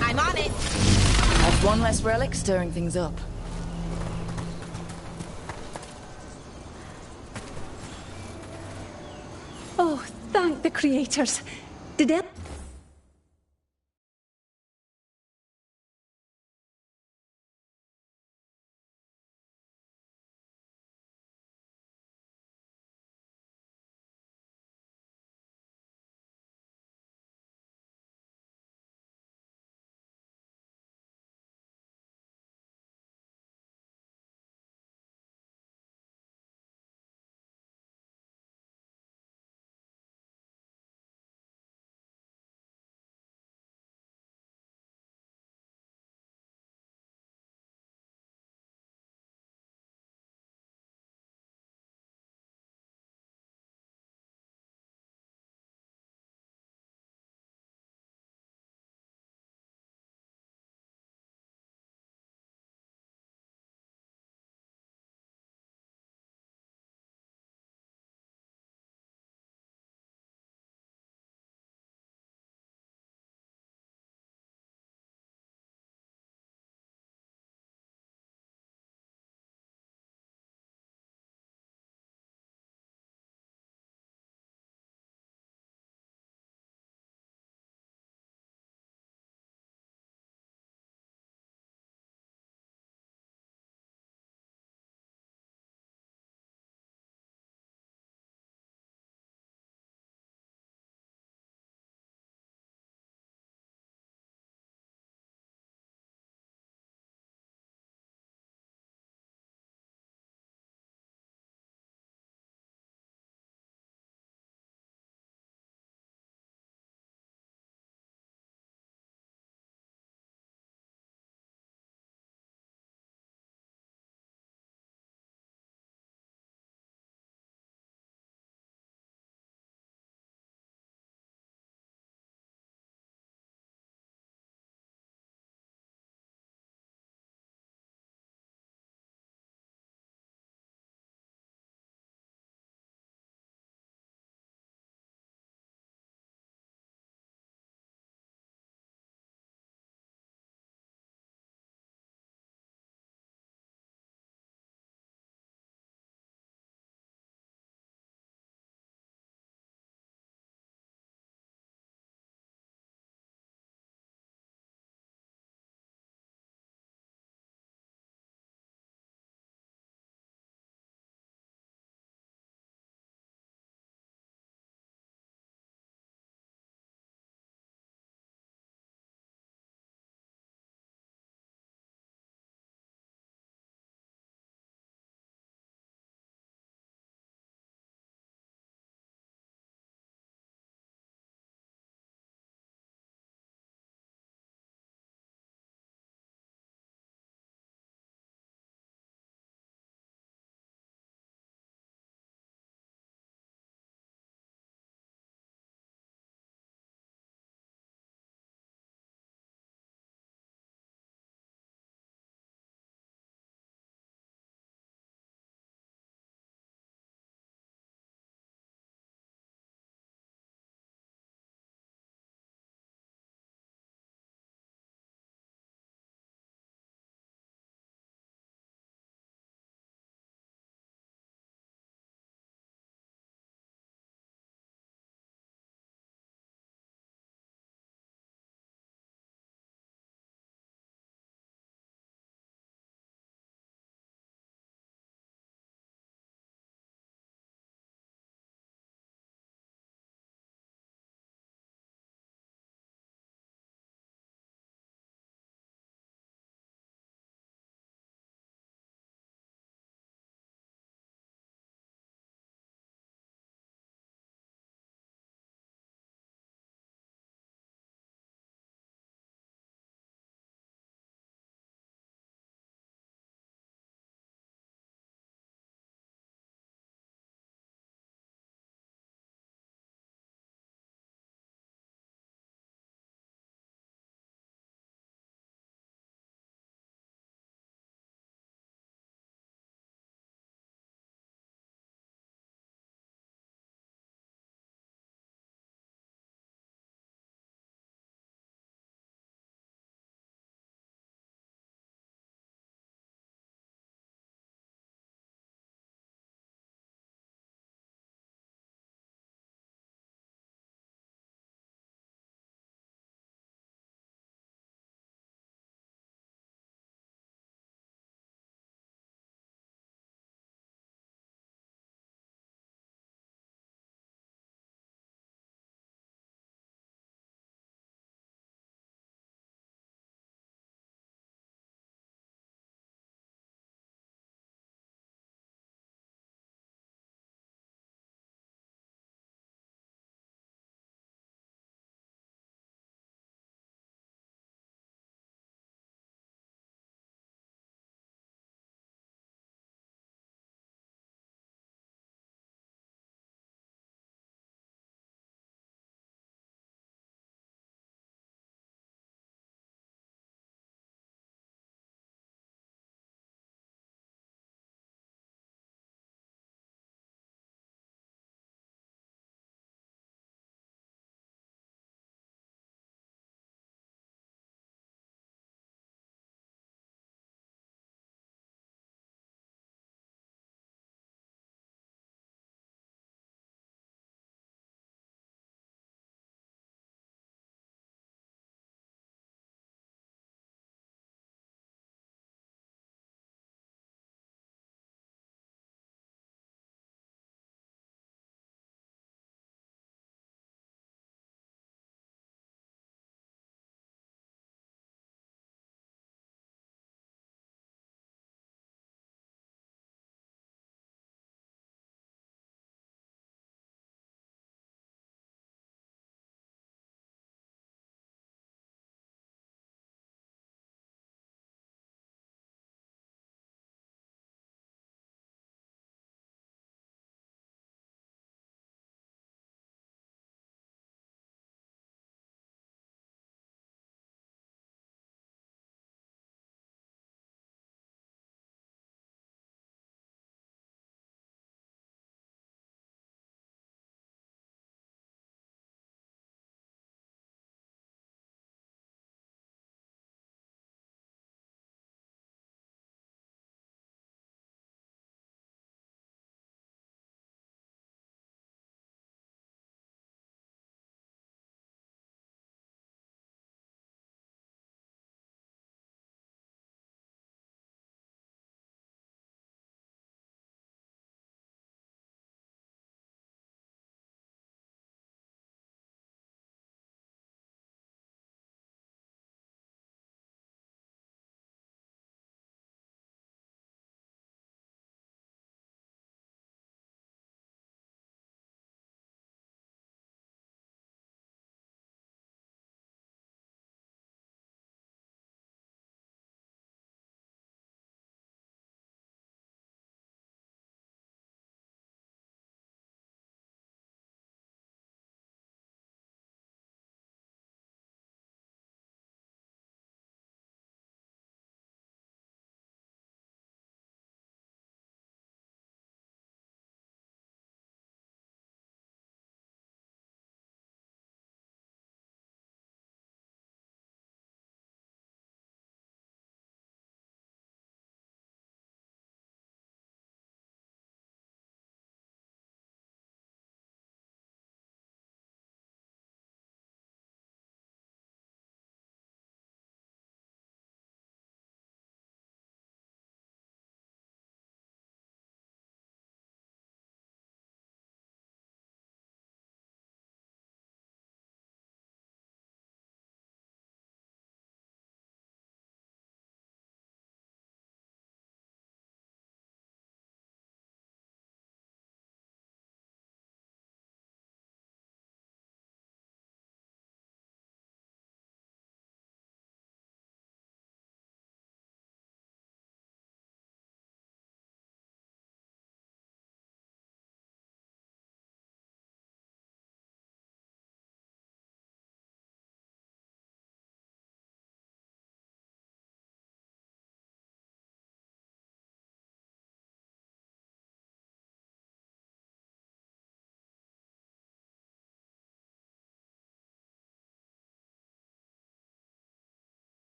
I'm on it. That's one less relic stirring things up. Oh, thank the creators. Did it?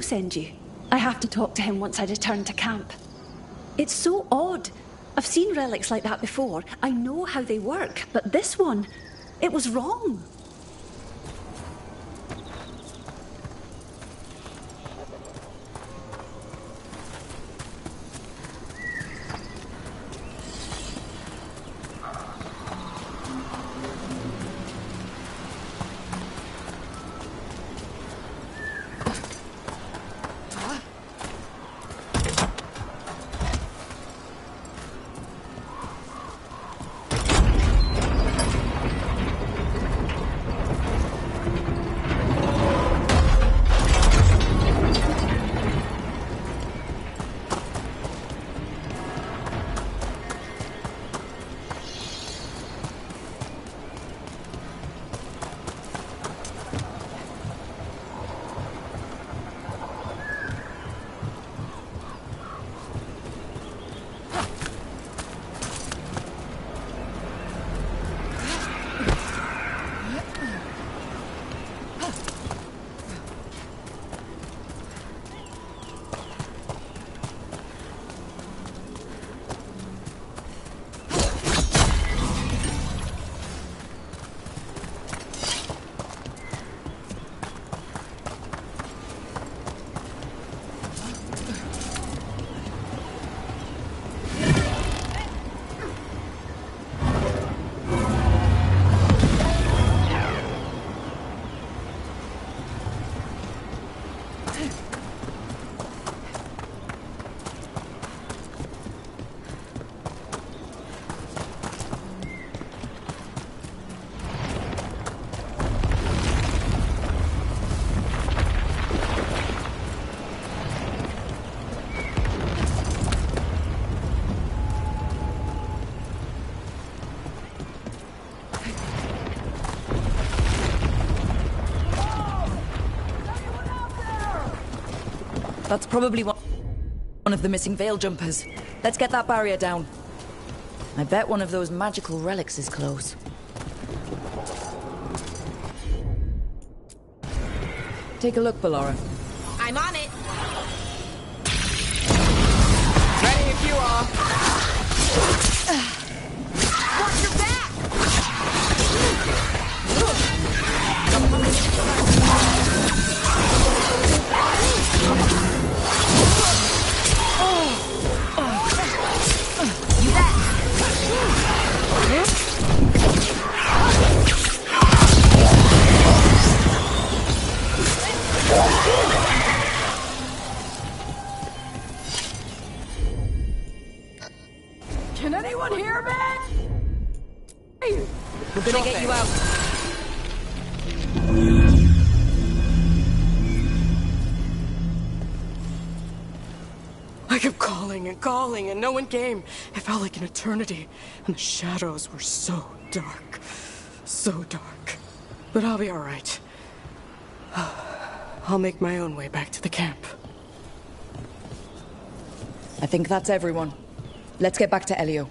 Oro send you? I have to talk to him once I return to camp. It's so odd. I've seen relics like that before. I know how they work, but this one, it was wrong. That's probably one of the missing veil jumpers. Let's get that barrier down. I bet one of those magical relics is close. Take a look, Ballora. I'm on it. Ready if you are. Watch your back! You bet. Can anyone hear me? We're gonna get you out. I kept calling and calling and no one came. It felt like an eternity, and the shadows were so dark. So dark. But I'll be alright. I'll make my own way back to the camp. I think that's everyone. Let's get back to Elio.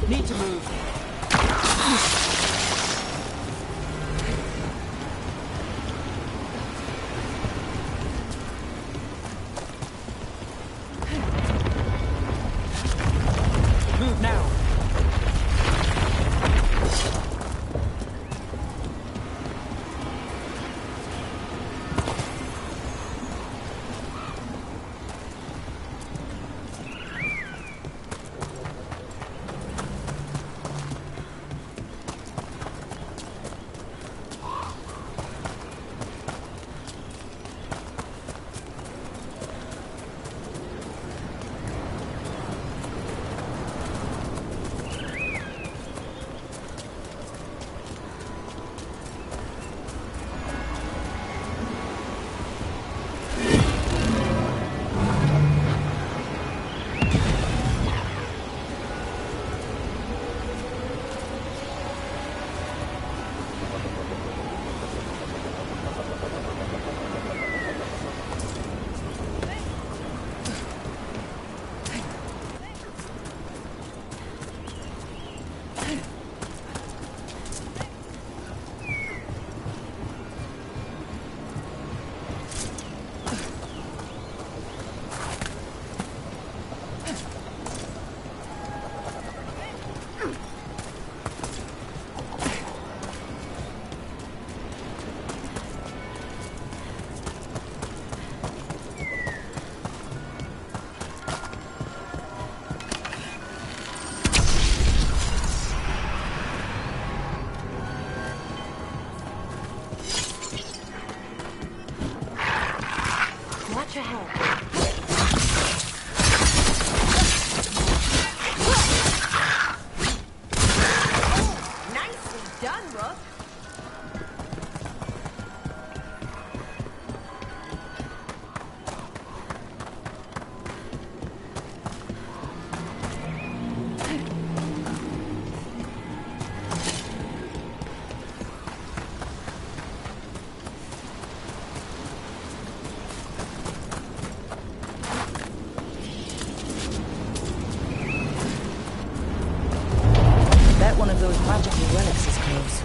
Need to move. Move now. Watch your head. Nicely done, Rook. One of those magical relics is close.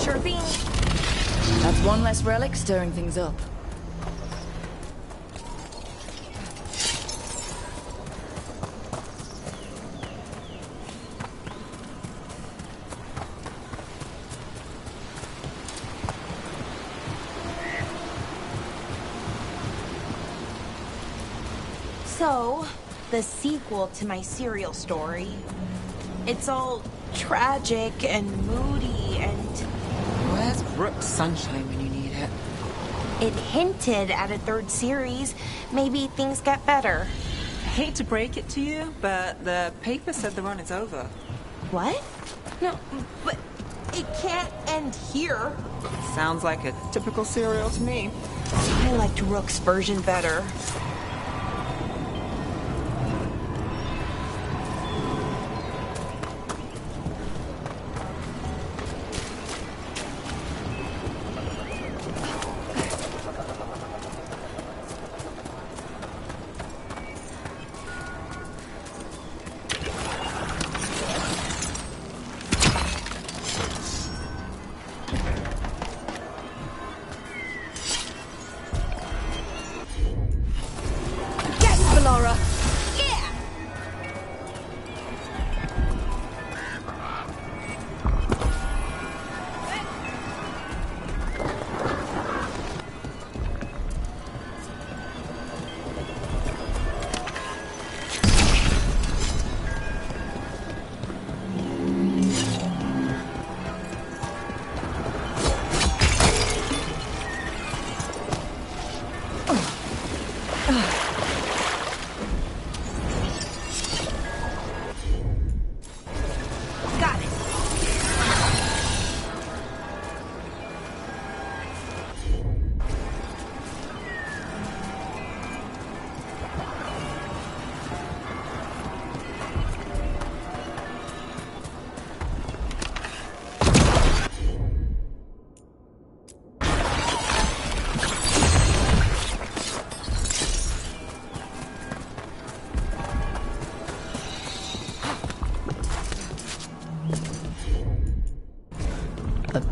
Sure thing. That's one less relic stirring things up. So, the sequel to my serial story. It's all tragic and moody and... Where's Rook's sunshine when you need it? It hinted at a third series. Maybe things get better. I hate to break it to you, but the paper said the run is over. What? No, but it can't end here. Sounds like a typical serial to me. I liked Rook's version better.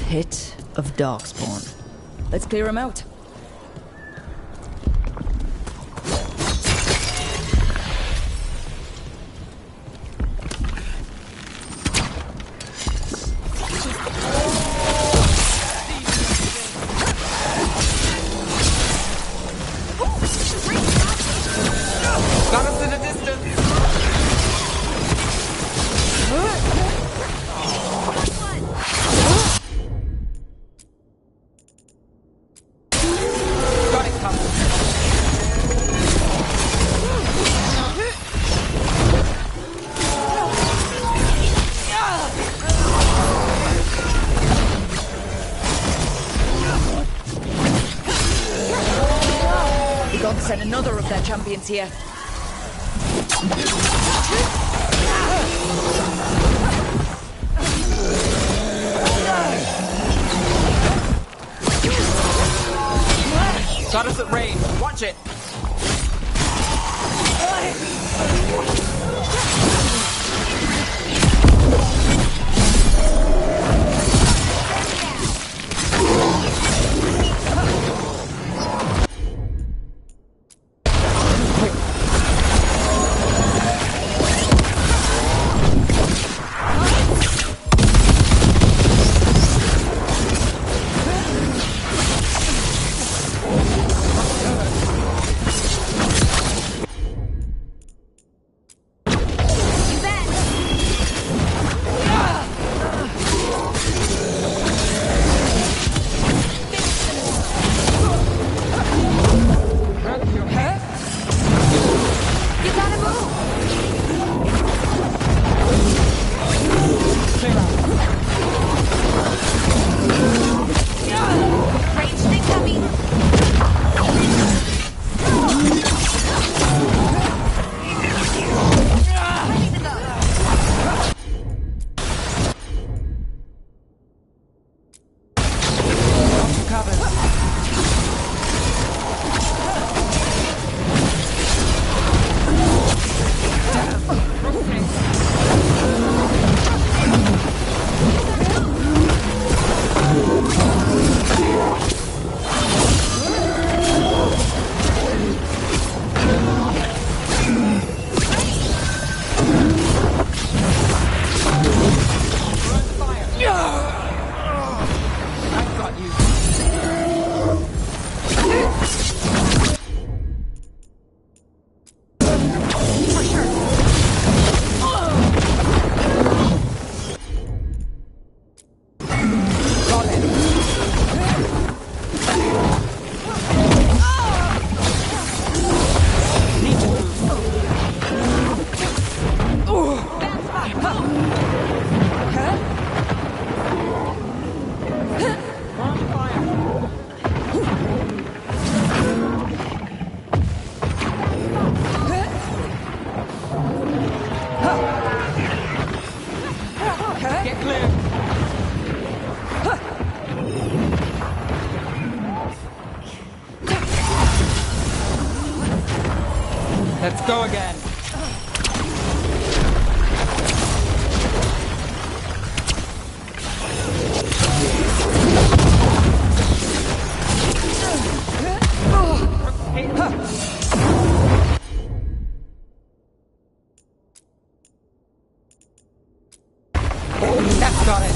Pit of Darkspawn. Let's clear him out. Got us in a distance! Got it covered. The gods sent another of their champions here. Got us at range. Watch it. Let's go again. That's got it.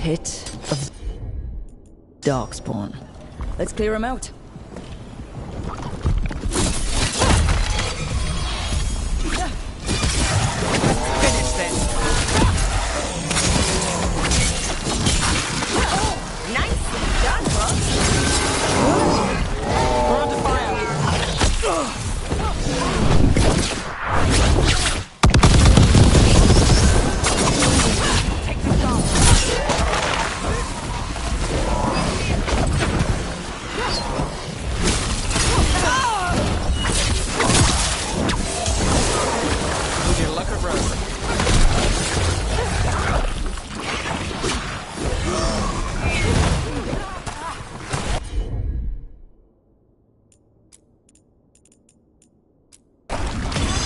pit of darkspawn. Let's clear him out. Finish this. Nicely done, Brooke. We're under fire.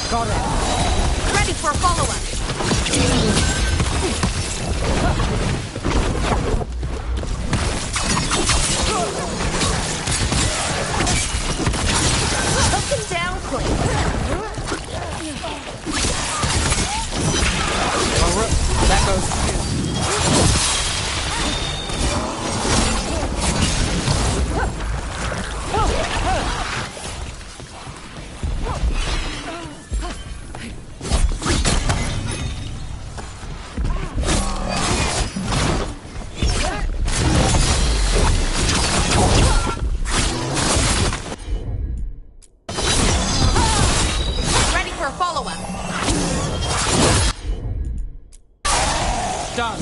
Got it. Ready for a follow-up. Hook him down quick. That goes to you. Ready for a follow-up. Done.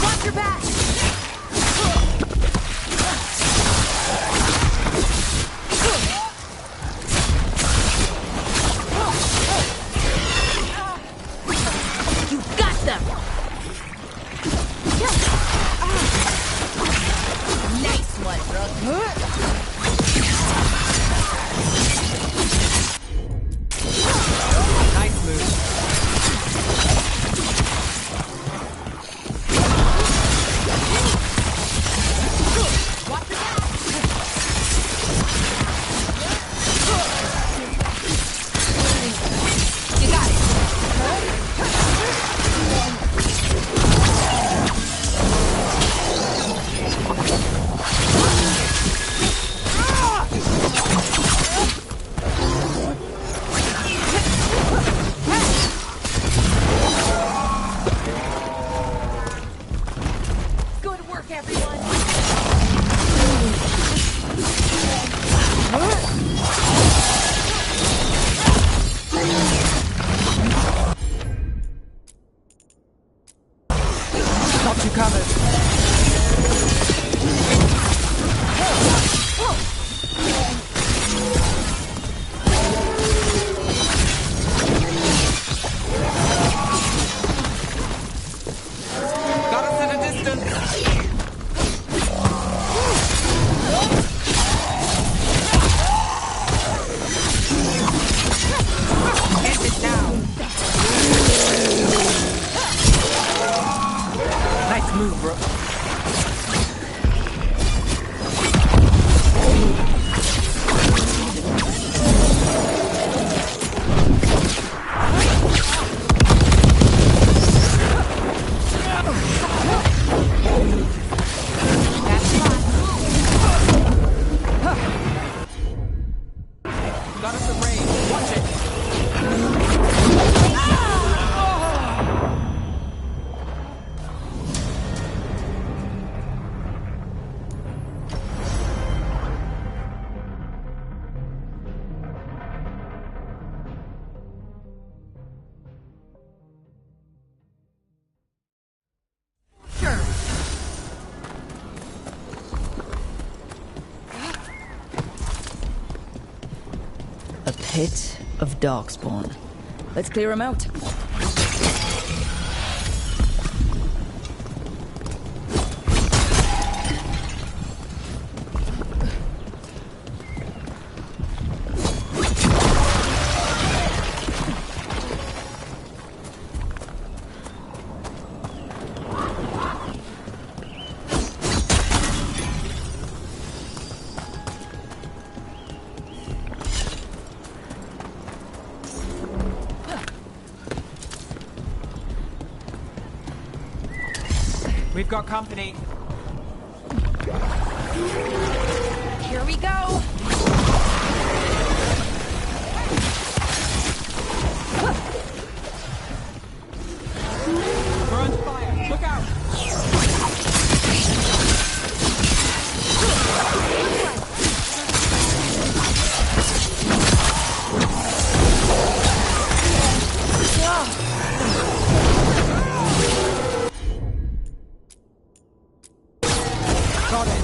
Watch your back. You got them. Nice one, Brooke. Nice move. You got it. Good work, everyone. Got you covered. Got us at a distance. End it now. Nice move, bro. Got us a range. Watch it. A pit of darkspawn. Let's clear him out. We've got company. Here we go. We're under fire. Look out. Got it.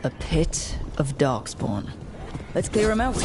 A pit of darkspawn. Let's clear him out.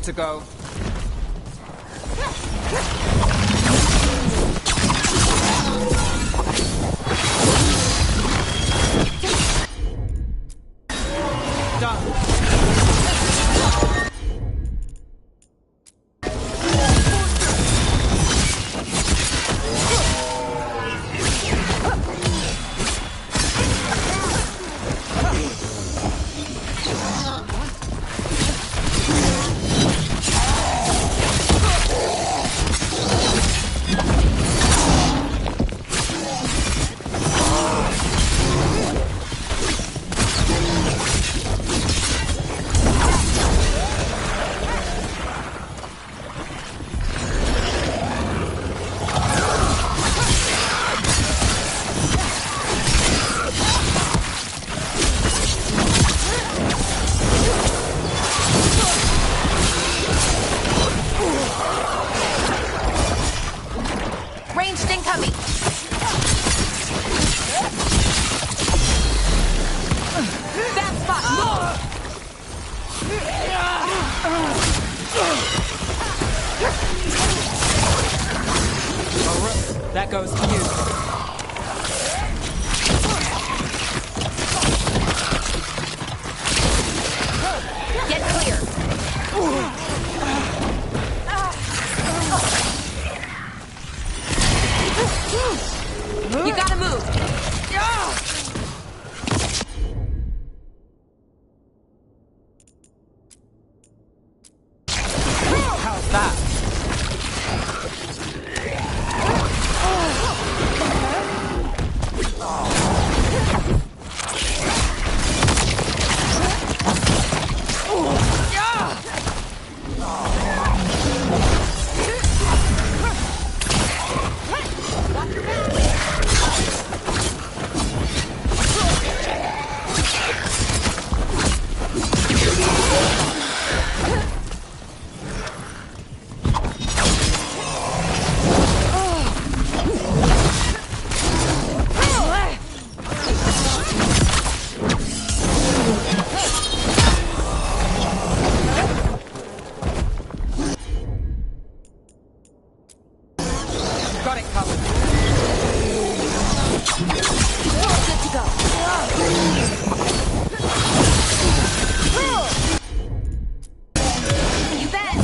good to go. Ranged incoming! Bad spot! That goes to you. Get clear! You gotta move! How's that? Got it covered. Good to go. You bet!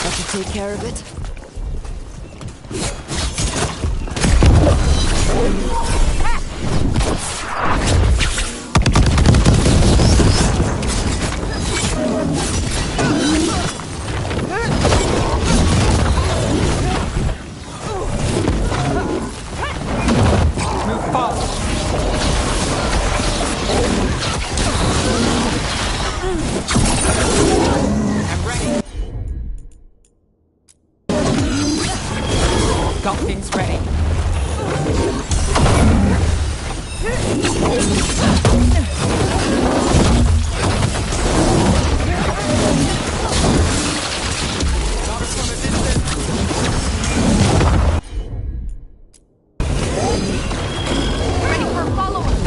I should take care of it. Got things ready. Ready for a follow-up!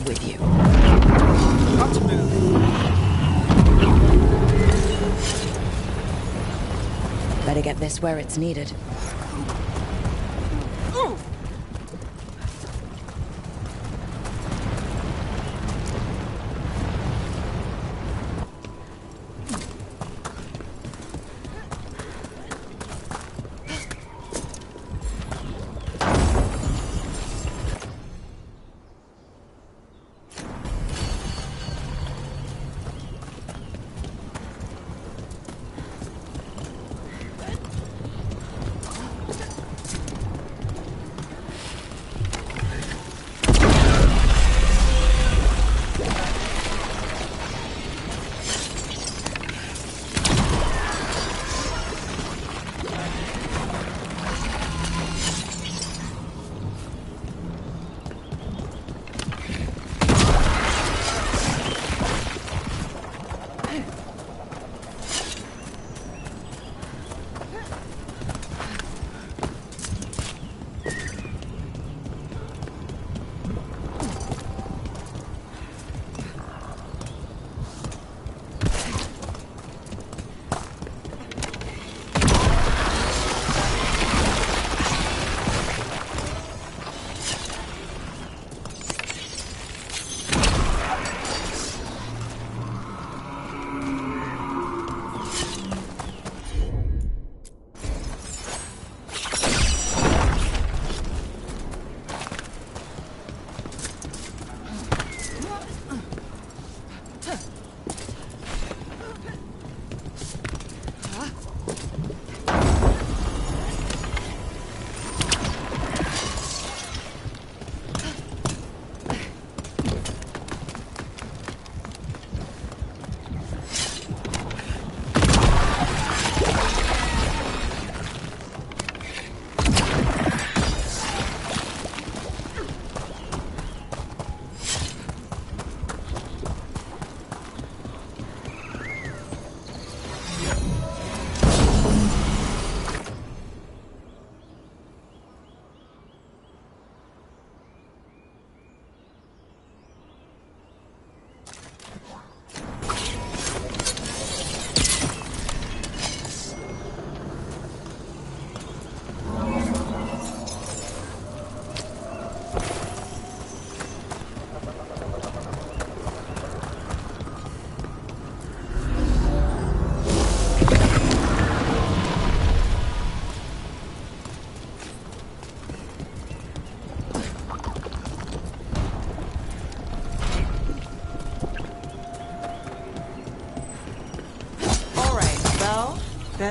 With you. Got to move. Better get this where it's needed.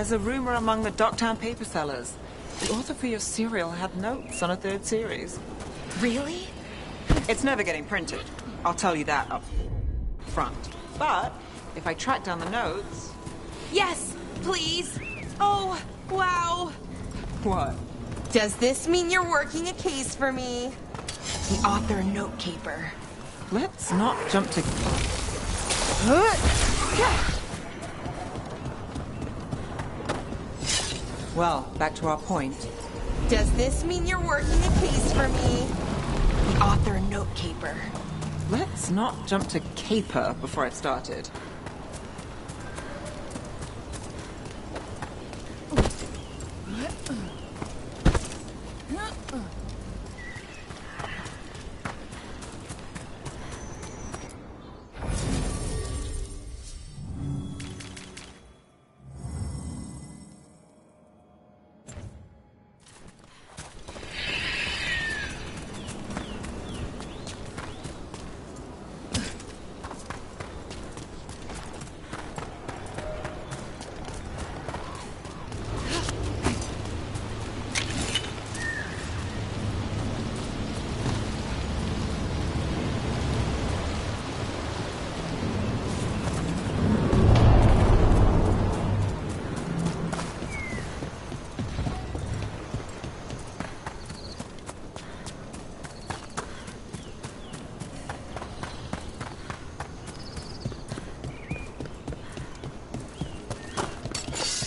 There's a rumor among the Docktown paper sellers. The author for your serial had notes on a third series. Really? It's never getting printed. I'll tell you that up front. But if I track down the notes... Yes, please. Oh, wow. What? Does this mean you're working a case for me? The author note caper. Let's not jump to... Well, back to our point. Does this mean you're working a case for me? The author note caper. Let's not jump to caper before I've started.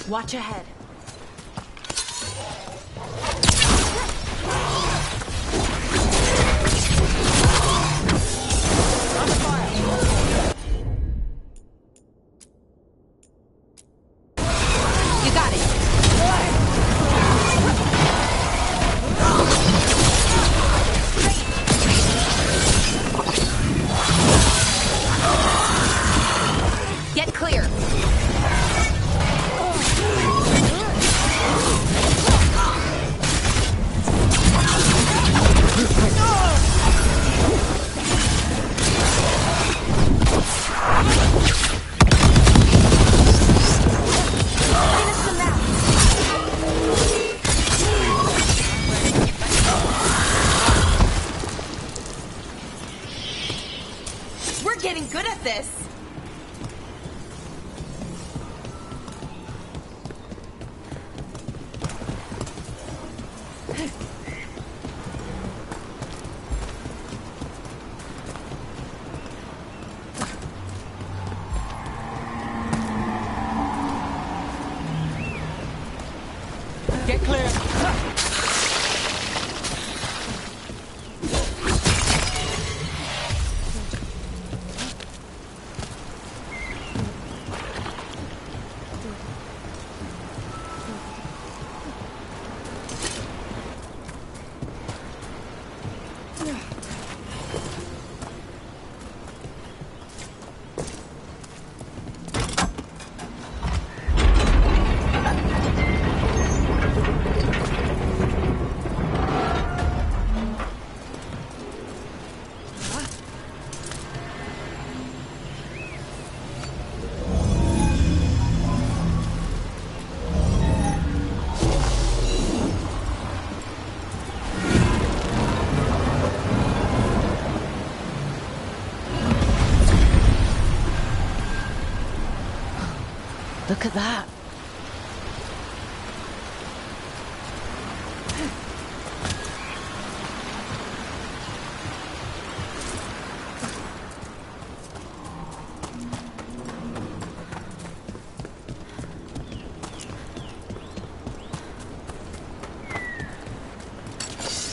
Watch ahead. You got it. Get clear. We're getting good at this. Get clear. Look at that.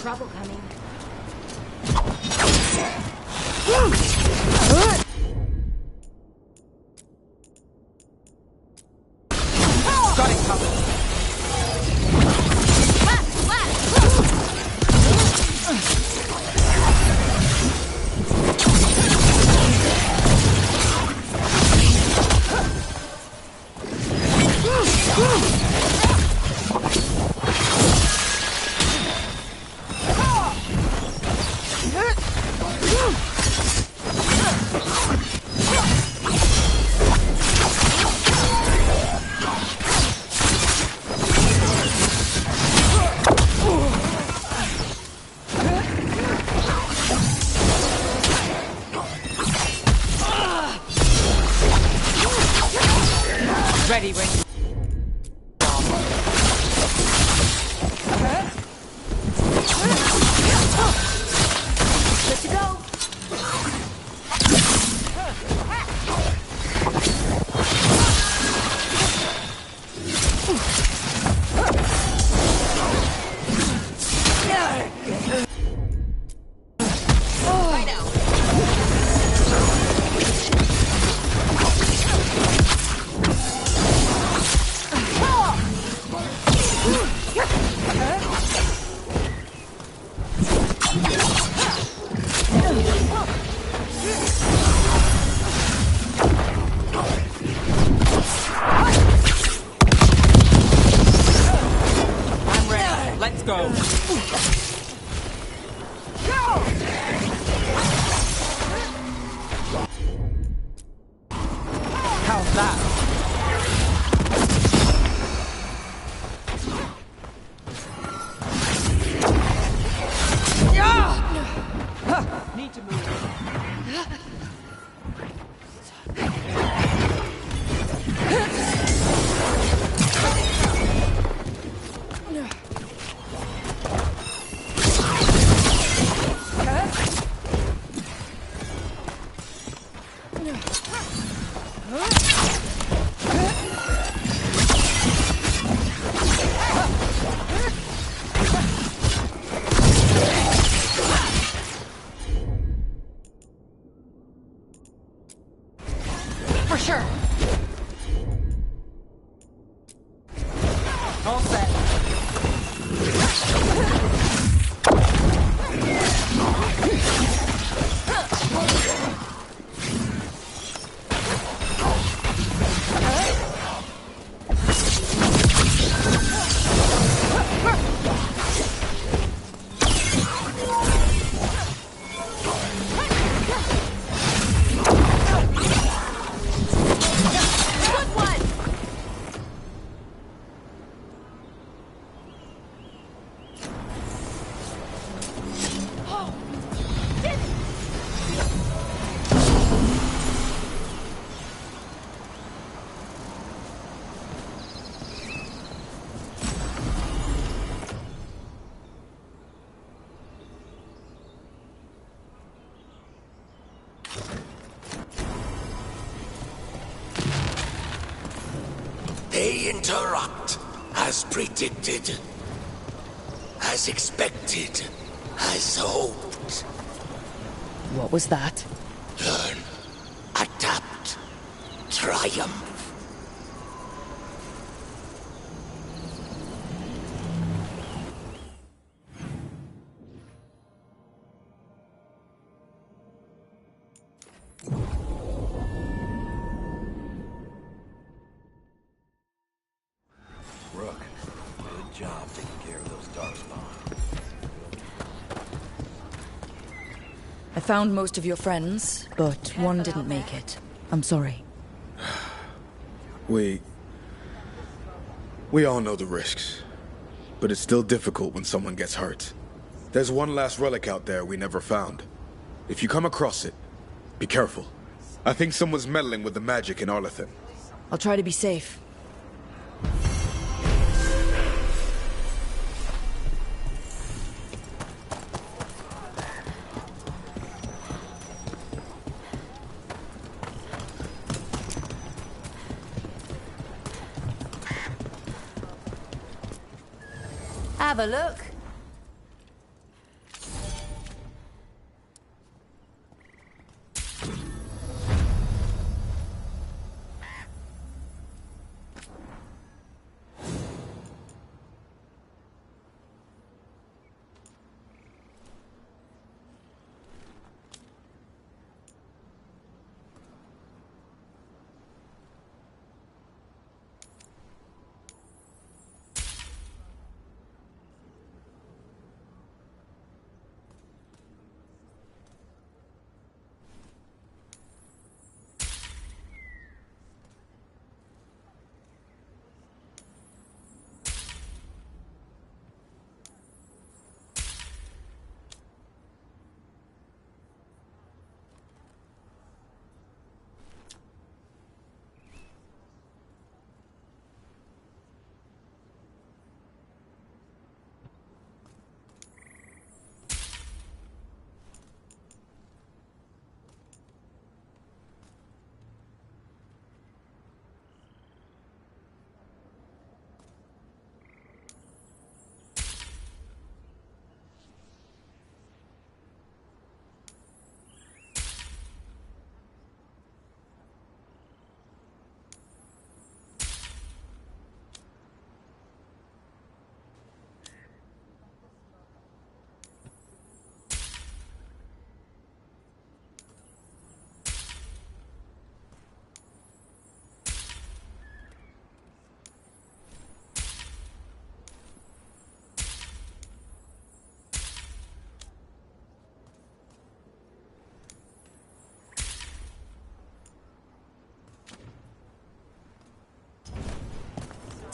Trouble coming. Got it covered. go. How's that? Need to move. For sure. All set. They interrupt, as predicted, as expected, as hoped. What was that? Learn, adapt, triumph. Rook, good job taking care of those darkspawn. I found most of your friends, but one didn't make it. I'm sorry. We all know the risks, but it's still difficult when someone gets hurt. There's one last relic out there we never found. If you come across it, be careful. I think someone's meddling with the magic in Arlethan. I'll try to be safe. Have a look.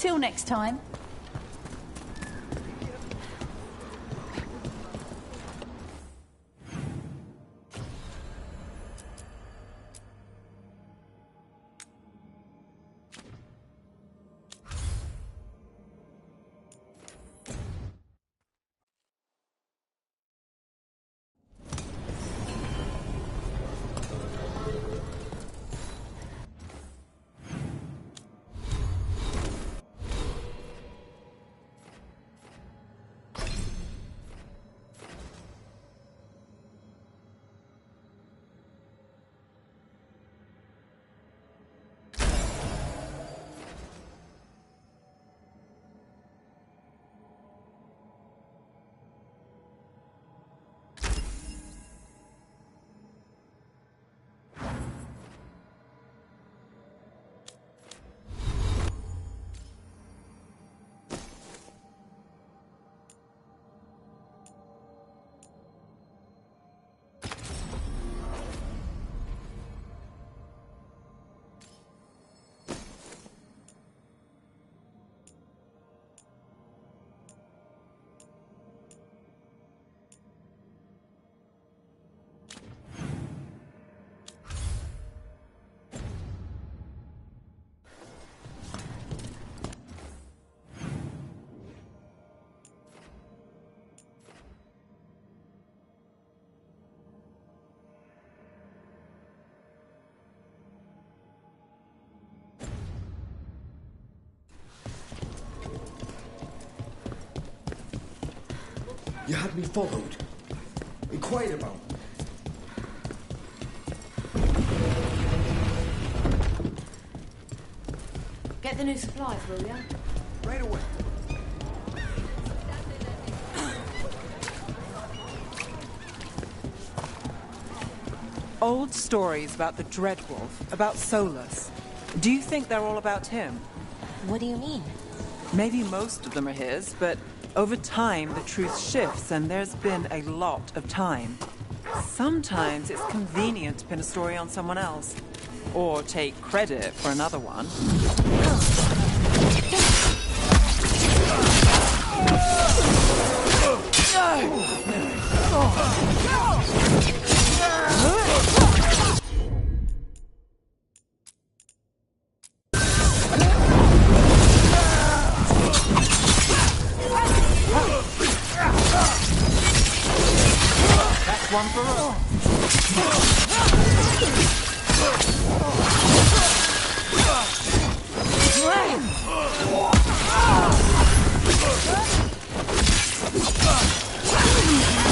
Until next time. You had me followed. Inquired about. Get the new supplies, will ya? Right away. Old stories about the Dreadwolf, about Solus. Do you think they're all about him? What do you mean? Maybe most of them are his, but over time the truth shifts and there's been a lot of time. Sometimes it's convenient to pin a story on someone else, or take credit for another one. That's one for all.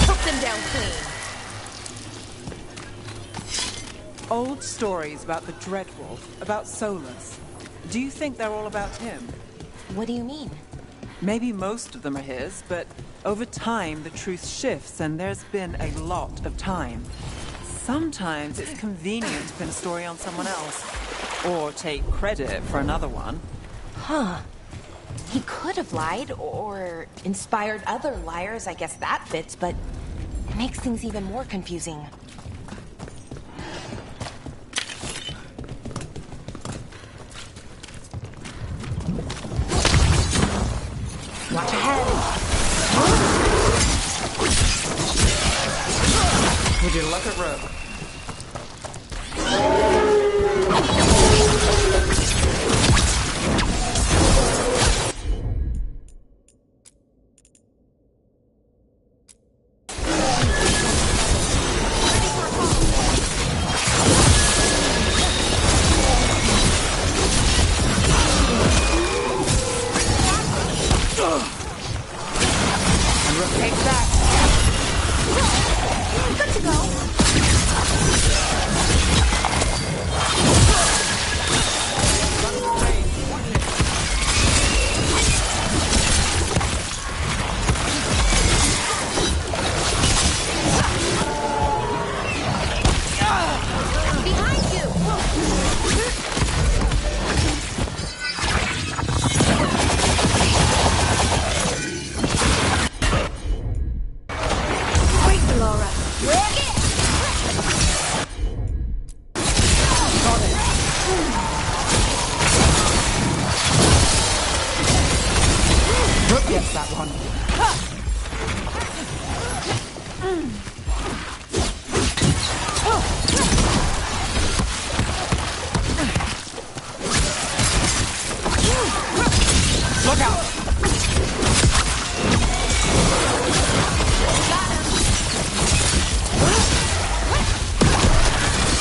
Took them down clean. Old stories about the Dreadwolf, about Solus. Do you think they're all about him? What do you mean? Maybe most of them are his, but over time the truth shifts and there's been a lot of time. Sometimes it's convenient to pin a story on someone else, or take credit for another one. Huh. He could have lied, or inspired other liars, I guess that fits, but it makes things even more confusing. Watch ahead. Would you look at Rook? that one. Look out!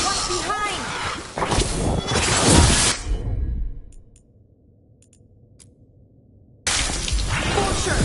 What's behind? For sure.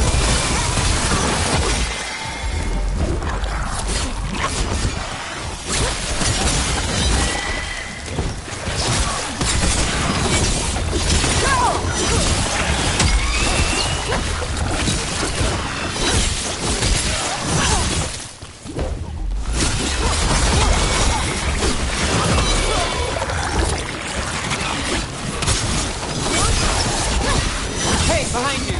Hey, behind you!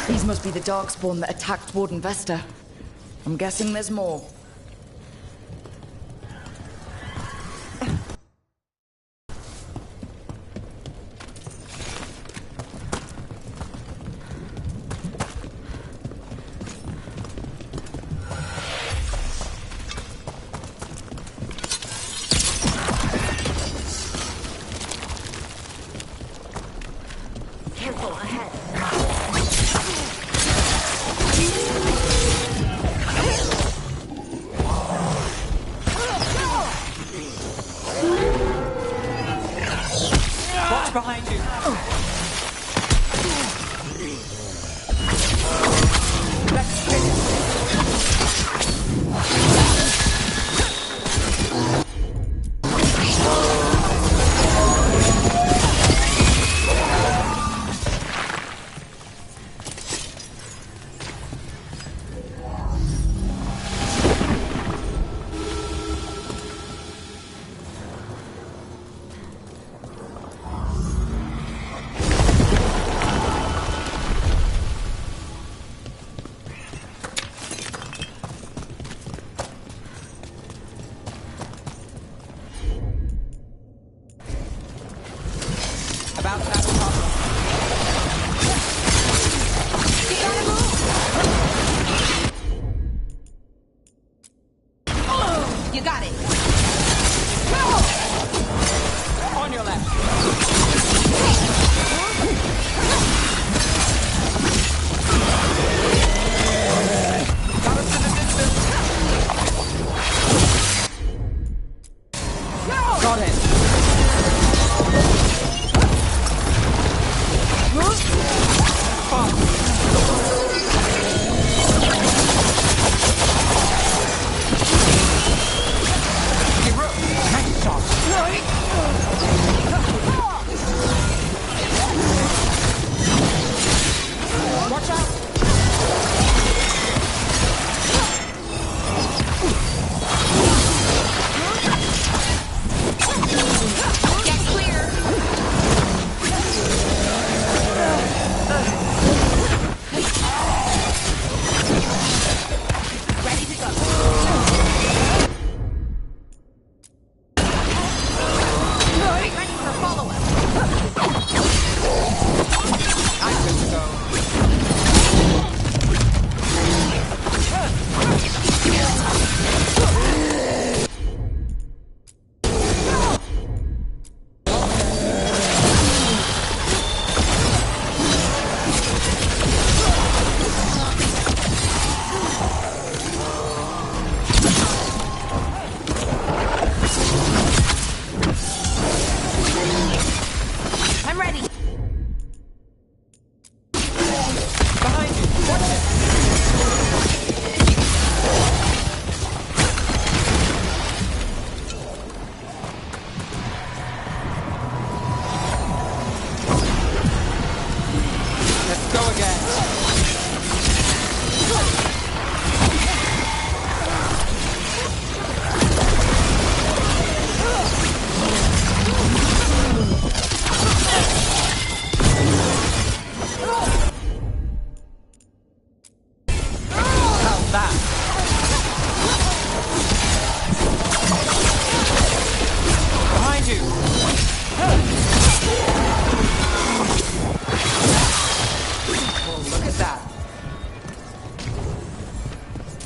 These must be the Darkspawn that attacked Warden Vesta. I'm guessing there's more. Careful ahead. Watch behind you! Let's take it! About that problem. You got it. On your left. Got us to the distance. Got it.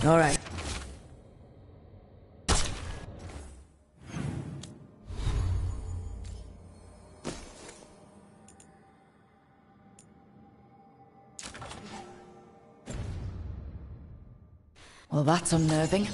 All right. Well, that's unnerving.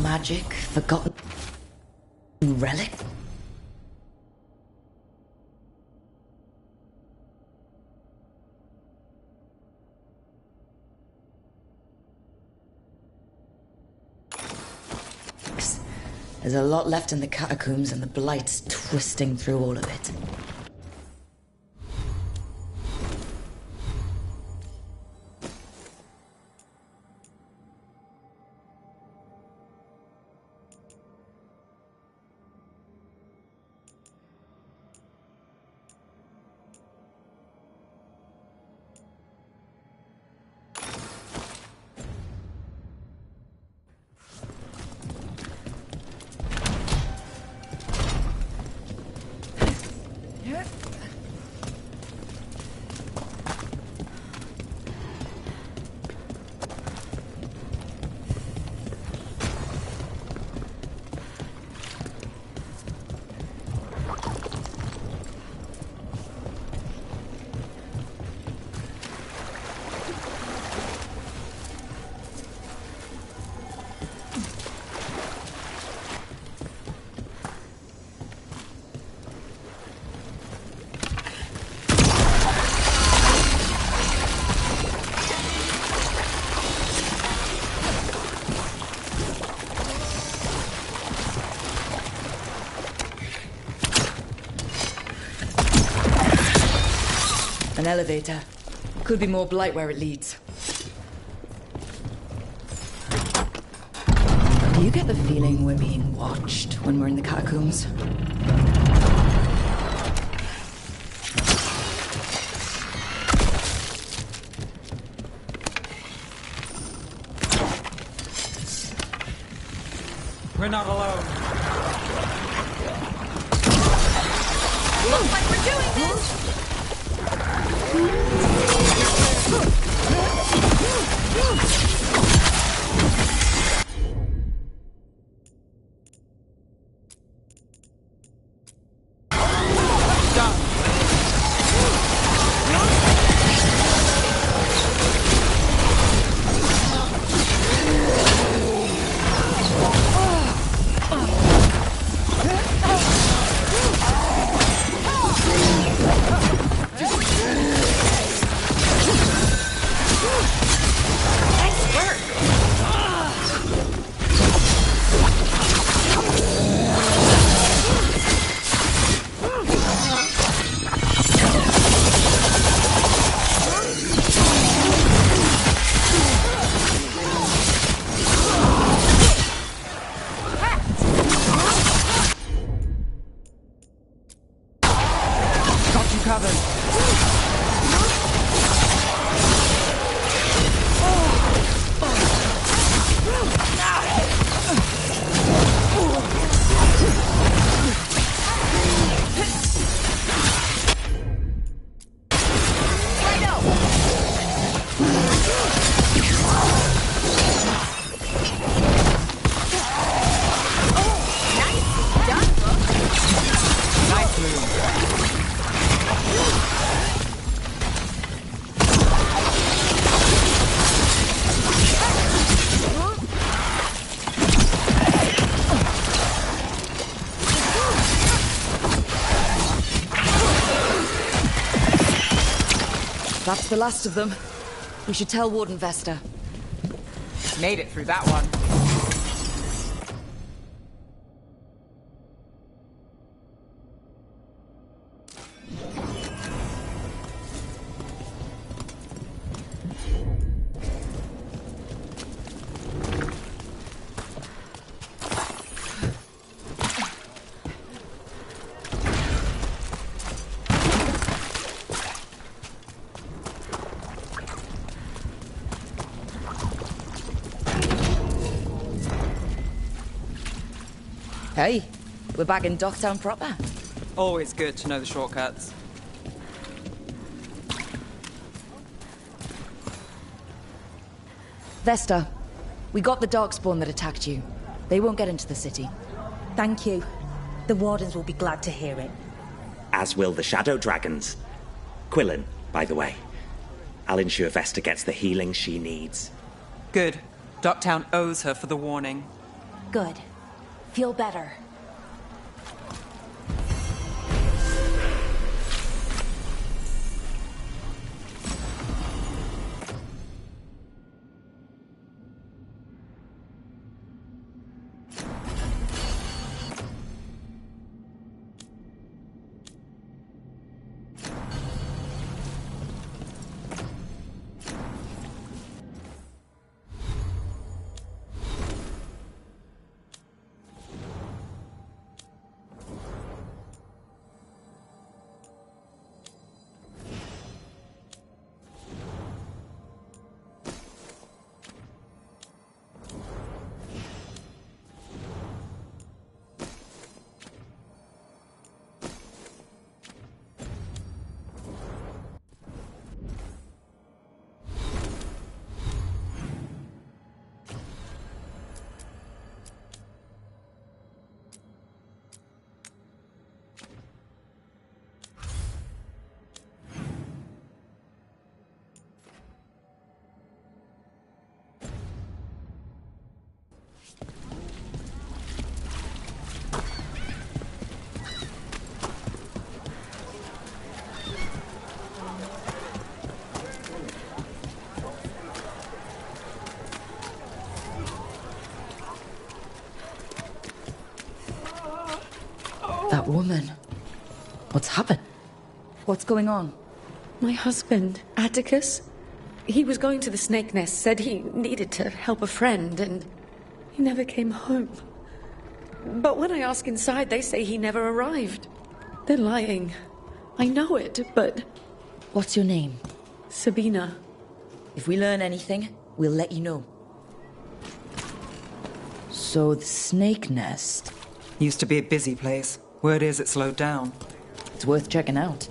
magic, forgotten relic. There's a lot left in the catacombs, and the Blight's twisting through all of it. An elevator. Could be more Blight where it leads. Do you get the feeling we're being watched when we're in the catacombs? We're not alone. Looks like we're doing this! That's the last of them. We should tell Warden Vesta. Made it through that one. Hey, we're back in Docktown proper. Always good to know the shortcuts. Vesta, we got the Darkspawn that attacked you. They won't get into the city. Thank you. The Wardens will be glad to hear it. As will the Shadow Dragons. Quillen, by the way. I'll ensure Vesta gets the healing she needs. Good. Docktown owes her for the warning. Good. Feel better. That woman. What's happened? What's going on? My husband, Atticus, he was going to the snake nest, said he needed to help a friend, and he never came home. But when I ask inside, they say he never arrived. They're lying. I know it, but... What's your name? Sabina. If we learn anything, we'll let you know. So the snake nest... Used to be a busy place. Word is it slowed down. It's worth checking out.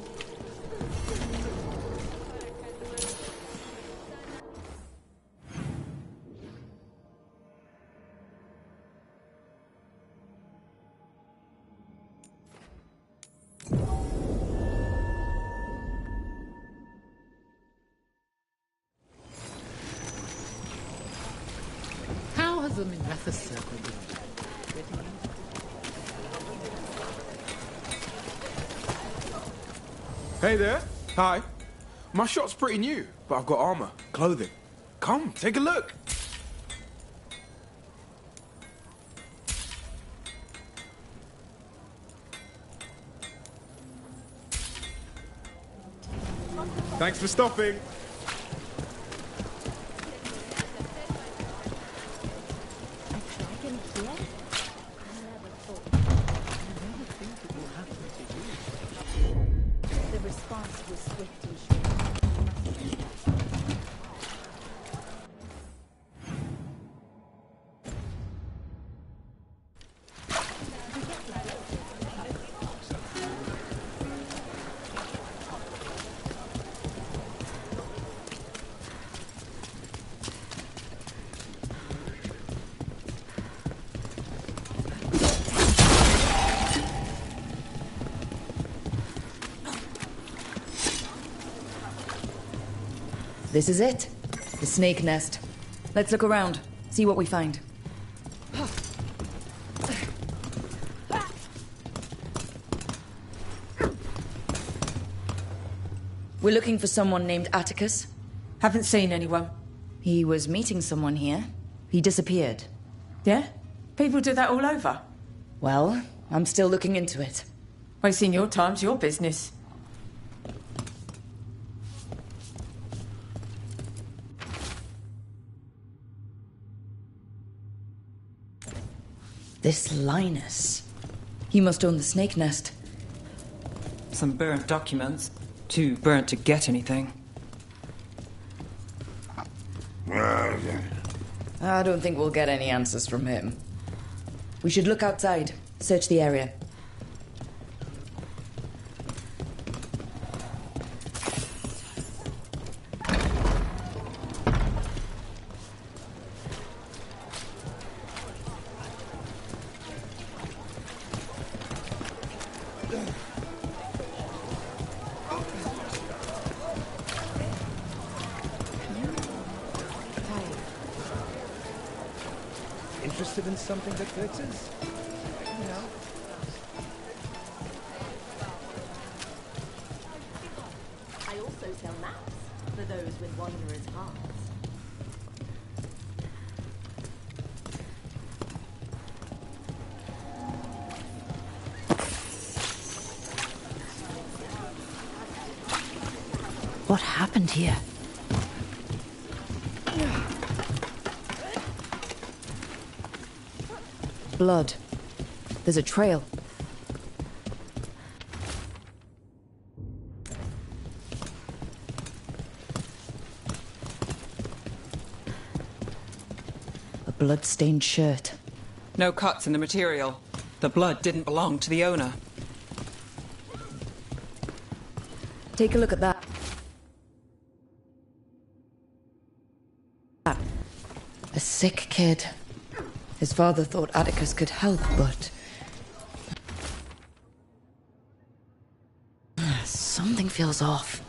How has the Minrathous circle been? Hey there. Hi. My shop's pretty new, but I've got armor, clothing. Come, take a look. Thanks for stopping. This is it. The snake nest. Let's look around, see what we find. We're looking for someone named Atticus. Haven't seen anyone. He was meeting someone here. He disappeared. Yeah? People do that all over. Well, I'm still looking into it. Wasting your time's your business. This Linus. He must own the snake nest. Some burnt documents. Too burnt to get anything. I don't think we'll get any answers from him. We should look outside, search the area. Interested in something that fixes? You know. I also sell maps for those with wanderers' hearts. What happened here? Blood. There's a trail. A blood-stained shirt. No cuts in the material. The blood didn't belong to the owner. Take a look at that. A sick kid. His father thought Atticus could help, but... something feels off.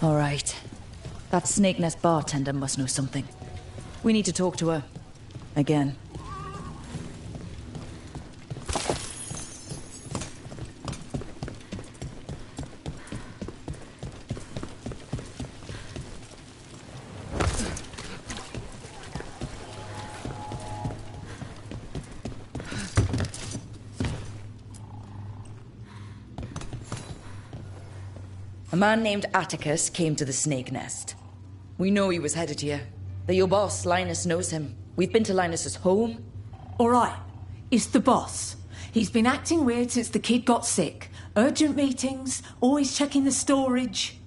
All right. That Snake Nest bartender must know something. We need to talk to her. Again. A man named Atticus came to the Snake Nest. We know he was headed here. That your boss, Linus, knows him. We've been to Linus's home. All right. It's the boss. He's been acting weird since the kid got sick. Urgent meetings, always checking the storage.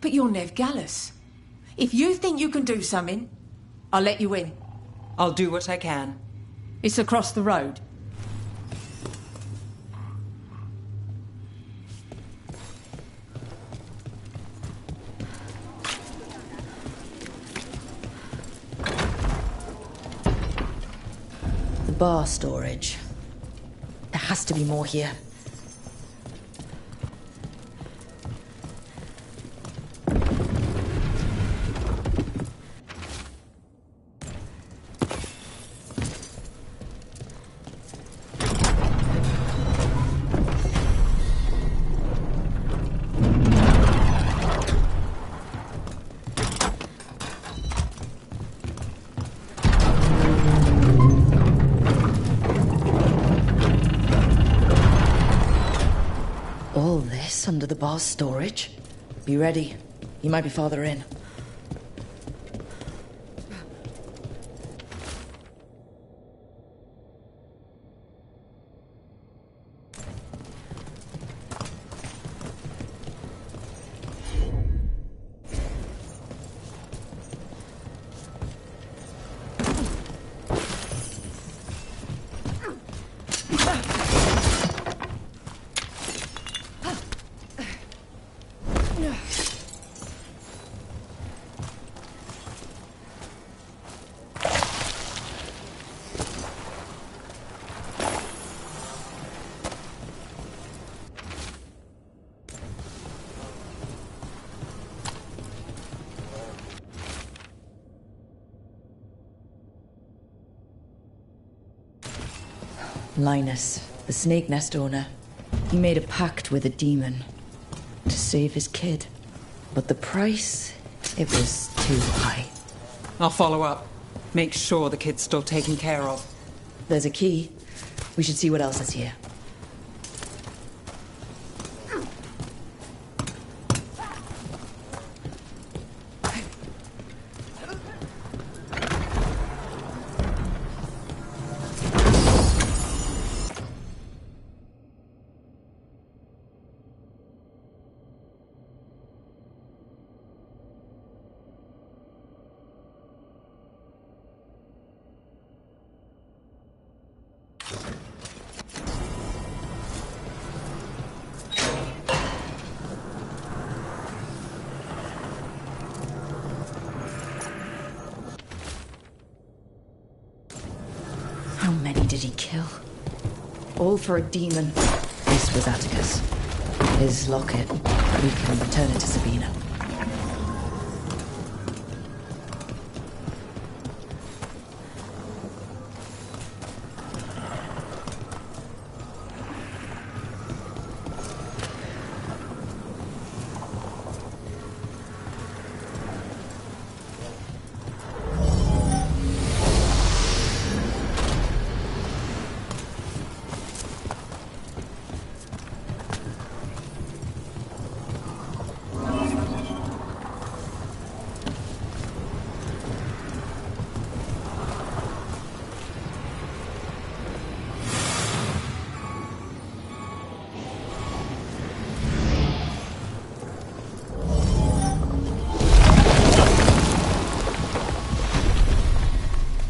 But you're Nev Gallus. If you think you can do something, I'll let you in. I'll do what I can. It's across the road. Bar storage. There has to be more here. Under the bar's storage. Be ready. He might be farther in. Linus, the Snake Nest owner. He made a pact with a demon to save his kid. But the price, it was too high. I'll follow up. Make sure the kid's still taken care of. There's a key. We should see what else is here. How many did he kill? All for a demon. This was Atticus. His locket. We can return it to Sabina.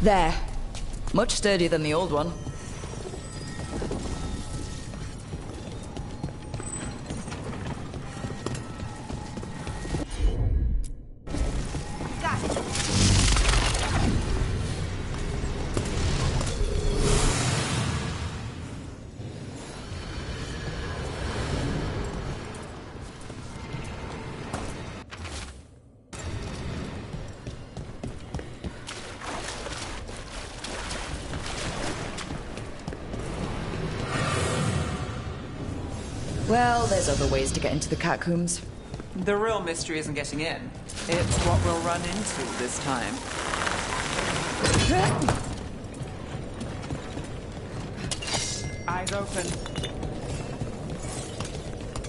There. Much sturdier than the old one. Well, there's other ways to get into the catacombs. The real mystery isn't getting in. It's what we'll run into this time. Eyes open.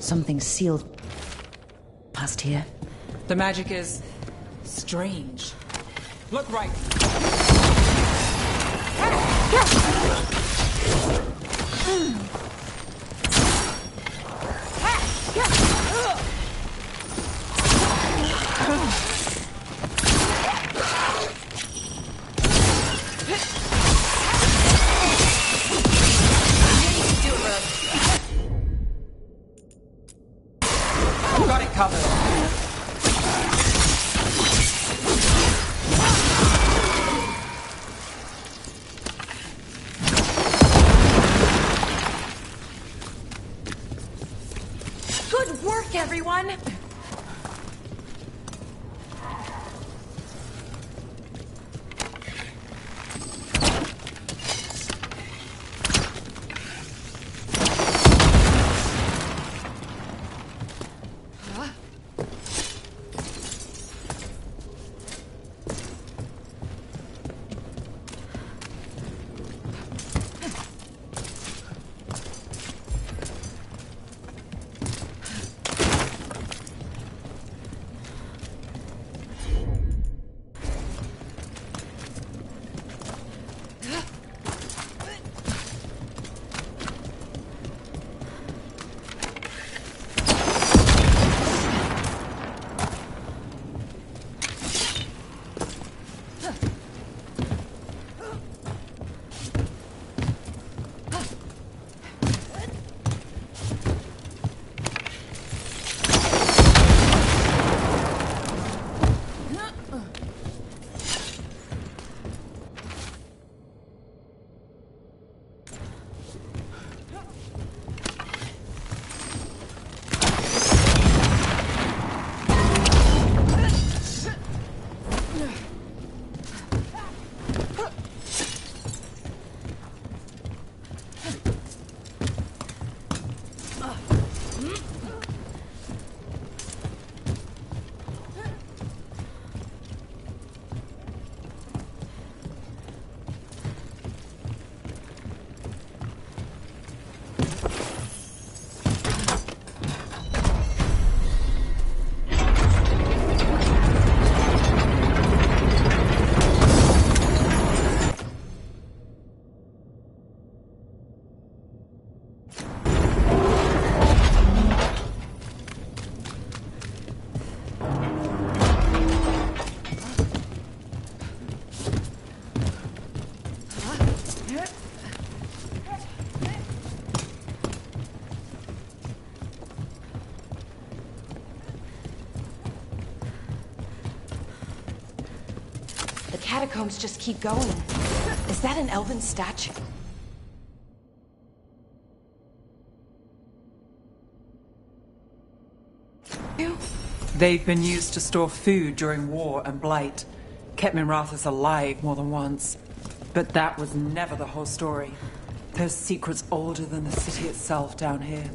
Something sealed past here. The magic is strange. Look right. Got it covered. Good work, everyone! The catacombs just keep going. Is that an elven statue? They've been used to store food during war and blight. Kept Minrathous alive more than once. But that was never the whole story. There's secrets older than the city itself down here.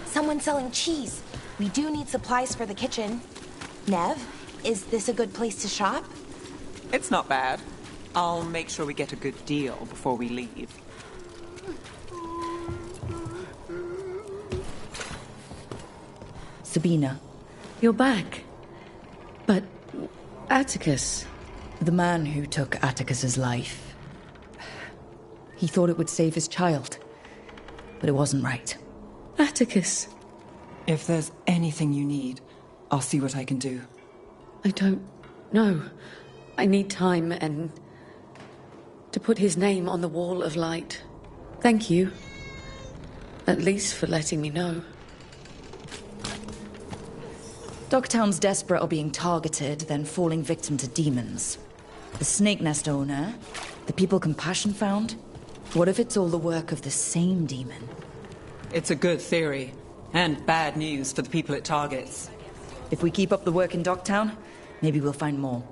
Someone selling cheese. We do need supplies for the kitchen. Nev, is this a good place to shop? It's not bad. I'll make sure we get a good deal before we leave. Sabina. You're back. But Atticus... The man who took Atticus's life. He thought it would save his child. But it wasn't right. Atticus. If there's anything you need, I'll see what I can do. I don't know. I need time and... to put his name on the wall of light. Thank you. At least for letting me know. Dogtown's desperate are being targeted, then falling victim to demons. The Snake Nest owner, the people Compassion found. What if it's all the work of the same demon? It's a good theory, and bad news for the people it targets. If we keep up the work in Dogtown, maybe we'll find more.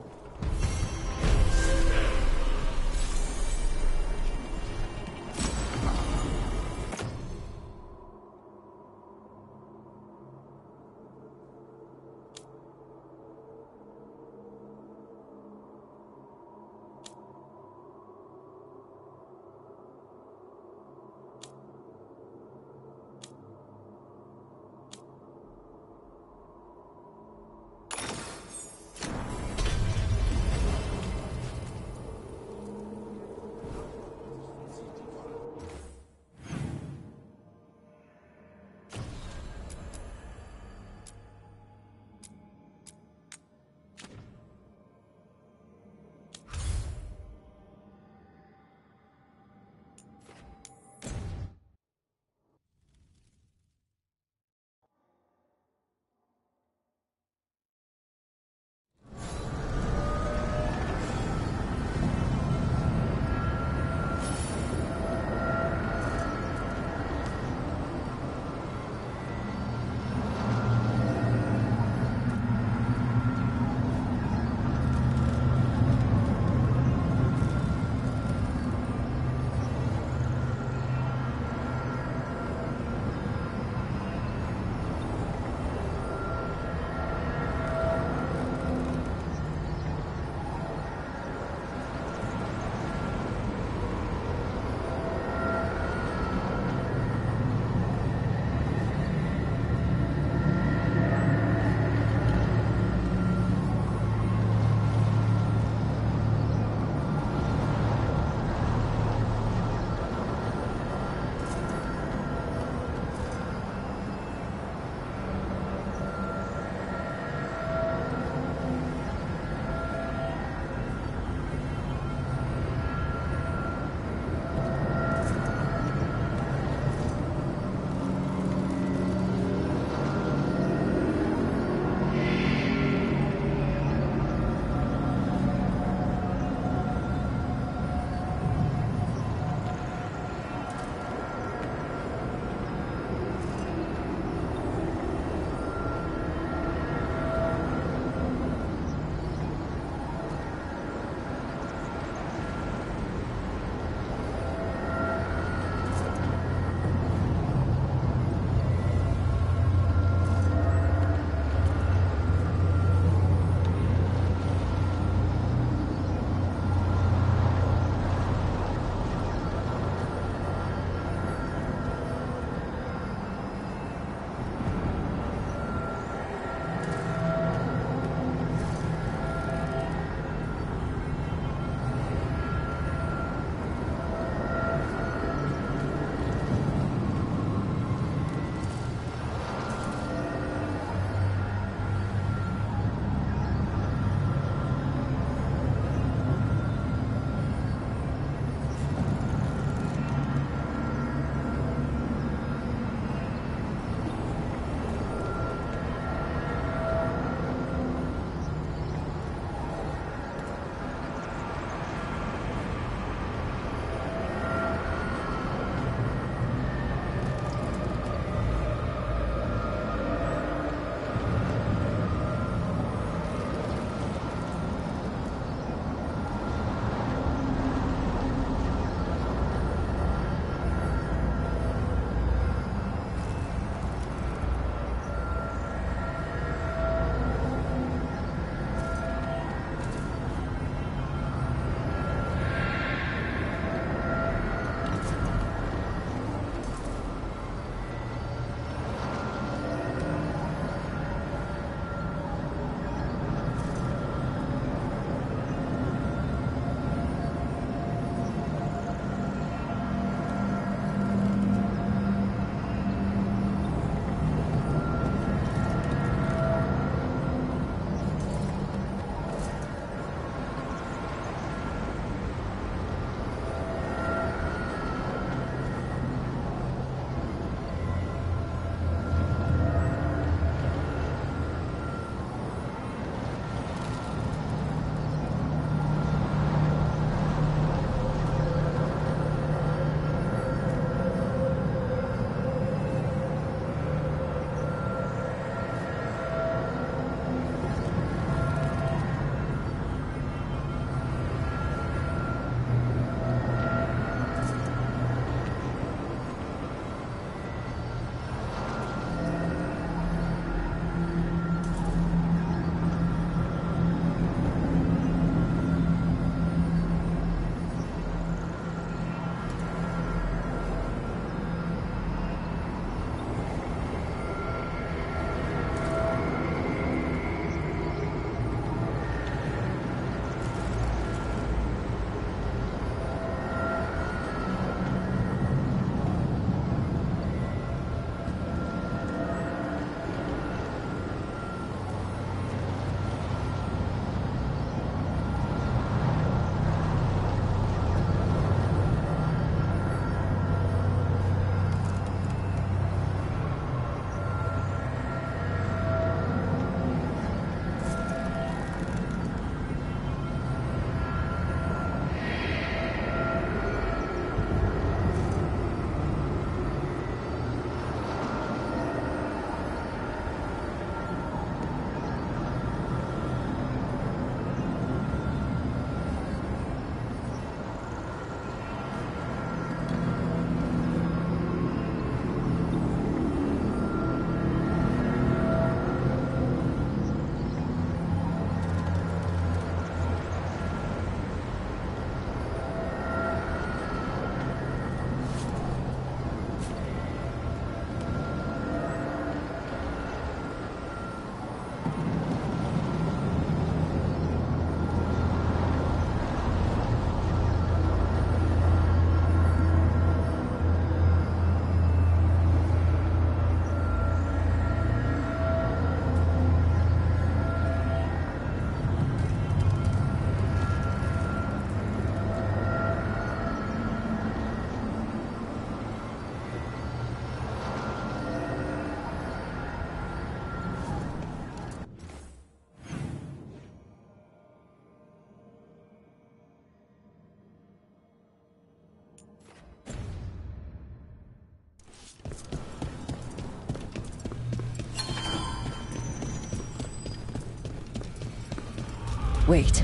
Wait.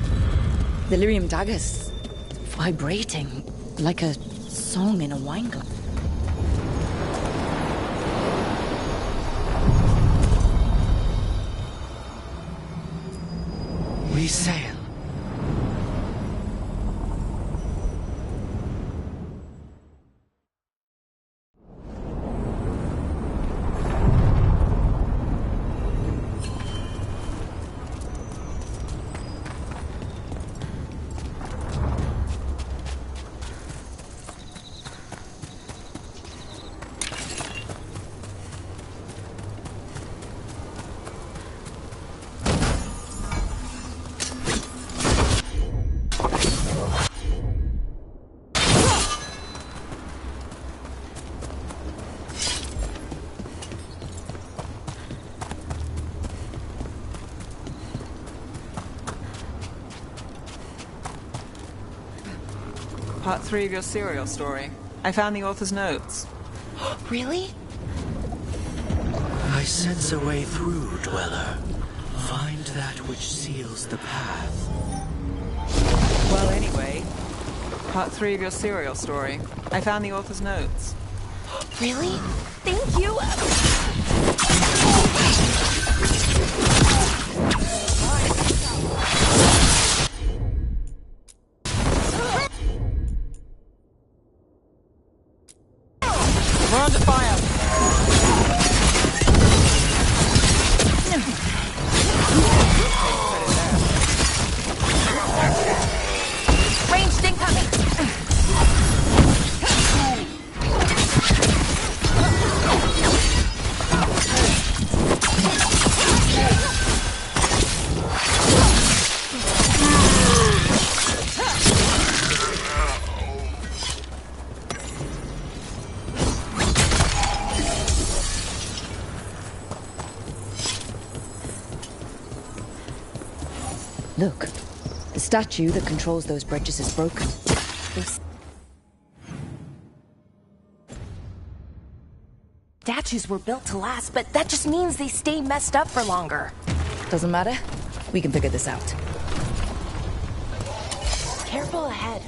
The lyrium dagger's vibrating like a song in a wine glass. We sail. Part 3 of your serial story. I found the author's notes. Really? I sense a way through, Dweller. Find that which seals the path. Well, anyway, Part 3 of your serial story. I found the author's notes. Really? Thank you! We're under fire! Ranged incoming! Look, the statue that controls those bridges is broken. Statues were built to last, but that just means they stay messed up for longer. Doesn't matter. We can figure this out. Careful ahead.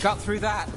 Got through that.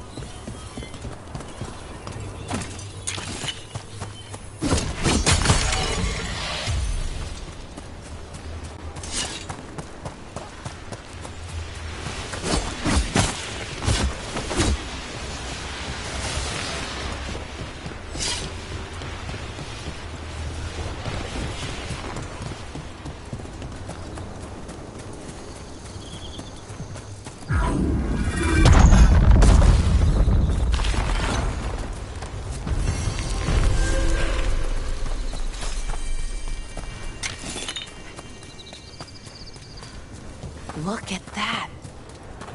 Look at that.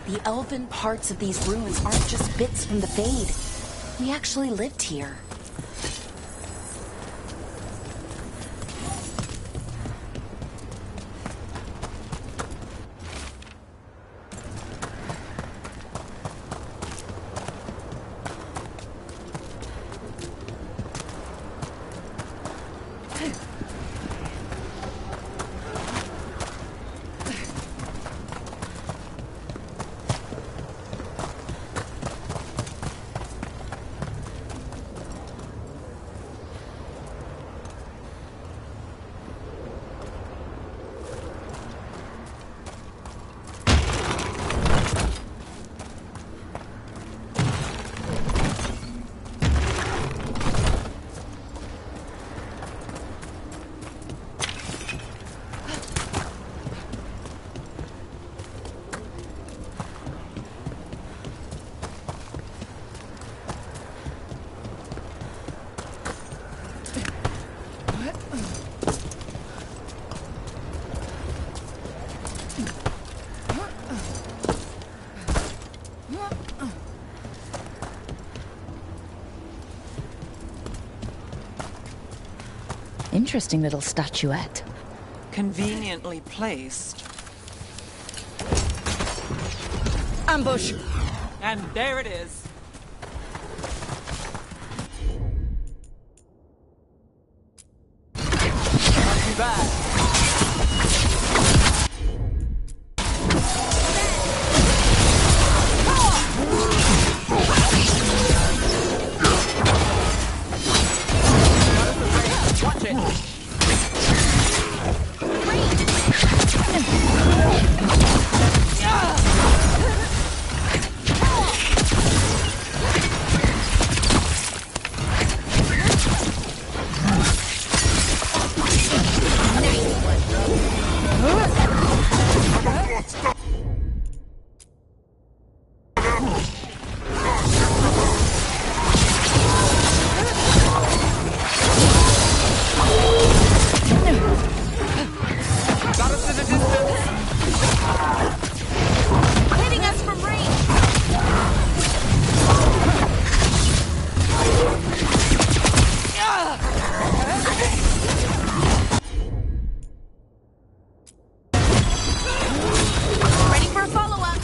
The elven parts of these ruins aren't just bits from the Fade. We actually lived here. Interesting little statuette. Conveniently placed. Ambush! And there it is. Not too bad. Watch it. Got us in the distance. Hitting us from range. Ready for a follow-up.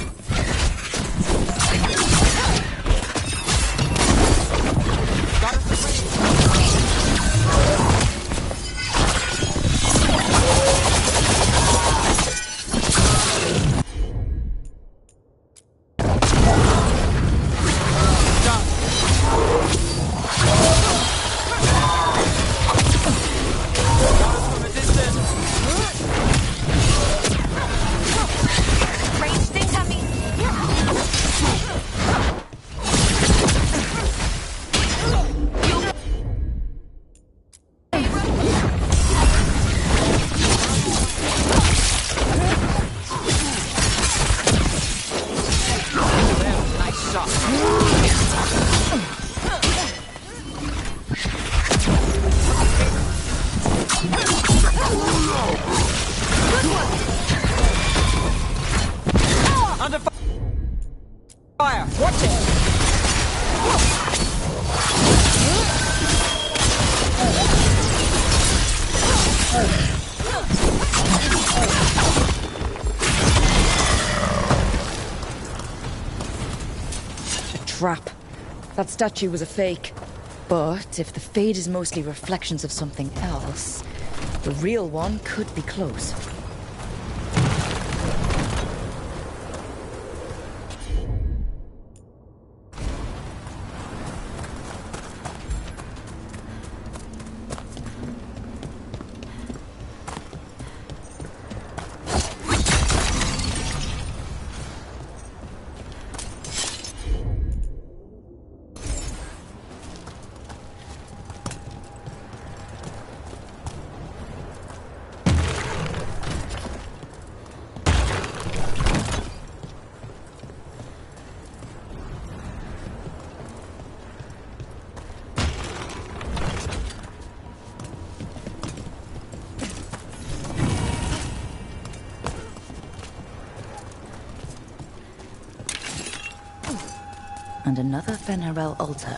Got us in range. Ranged incoming. Nice shot. Under fire. Watch it. A trap. That statue was a fake. But if the fade is mostly reflections of something else, the real one could be close. And another Fenarel altar.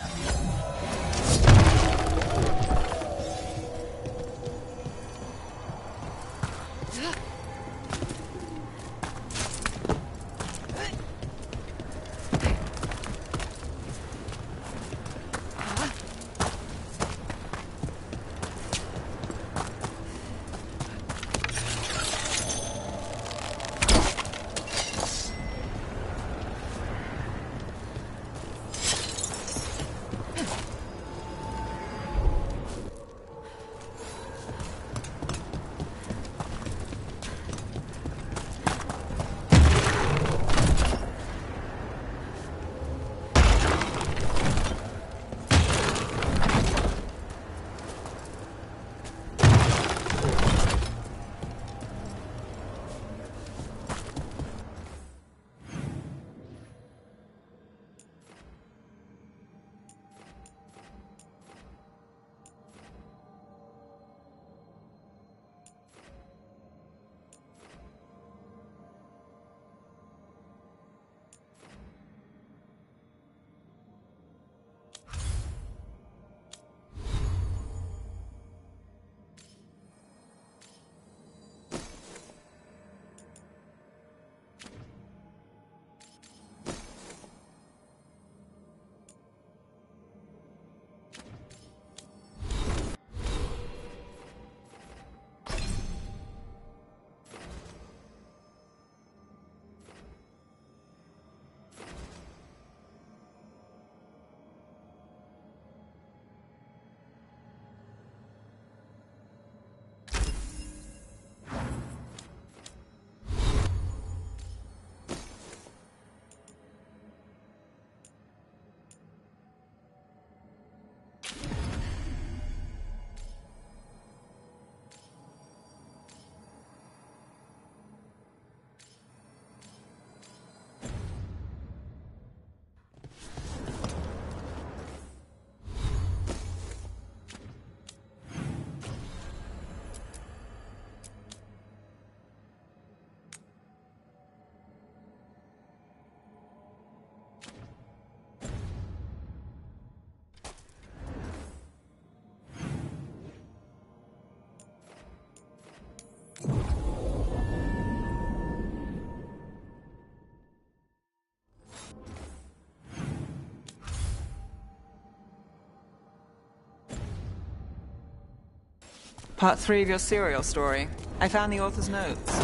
Part 3 of your serial story. I found the author's notes.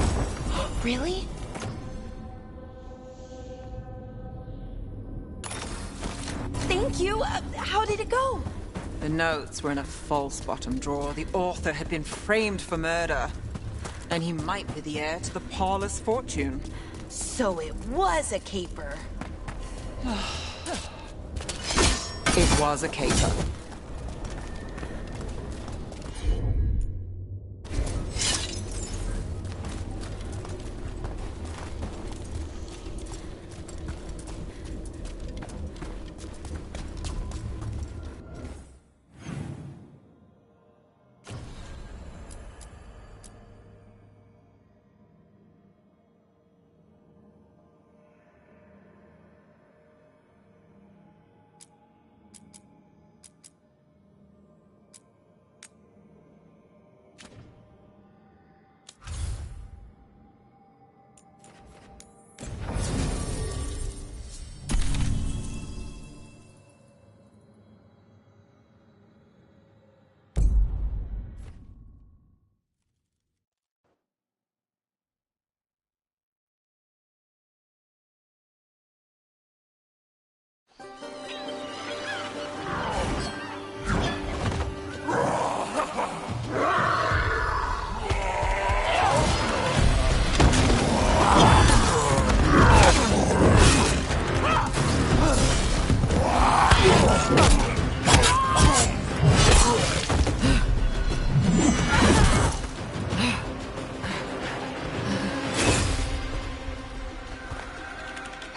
Really? Thank you. How did it go? The notes were in a false bottom drawer. The author had been framed for murder. And he might be the heir to the parlous fortune. So it was a caper. It was a caper.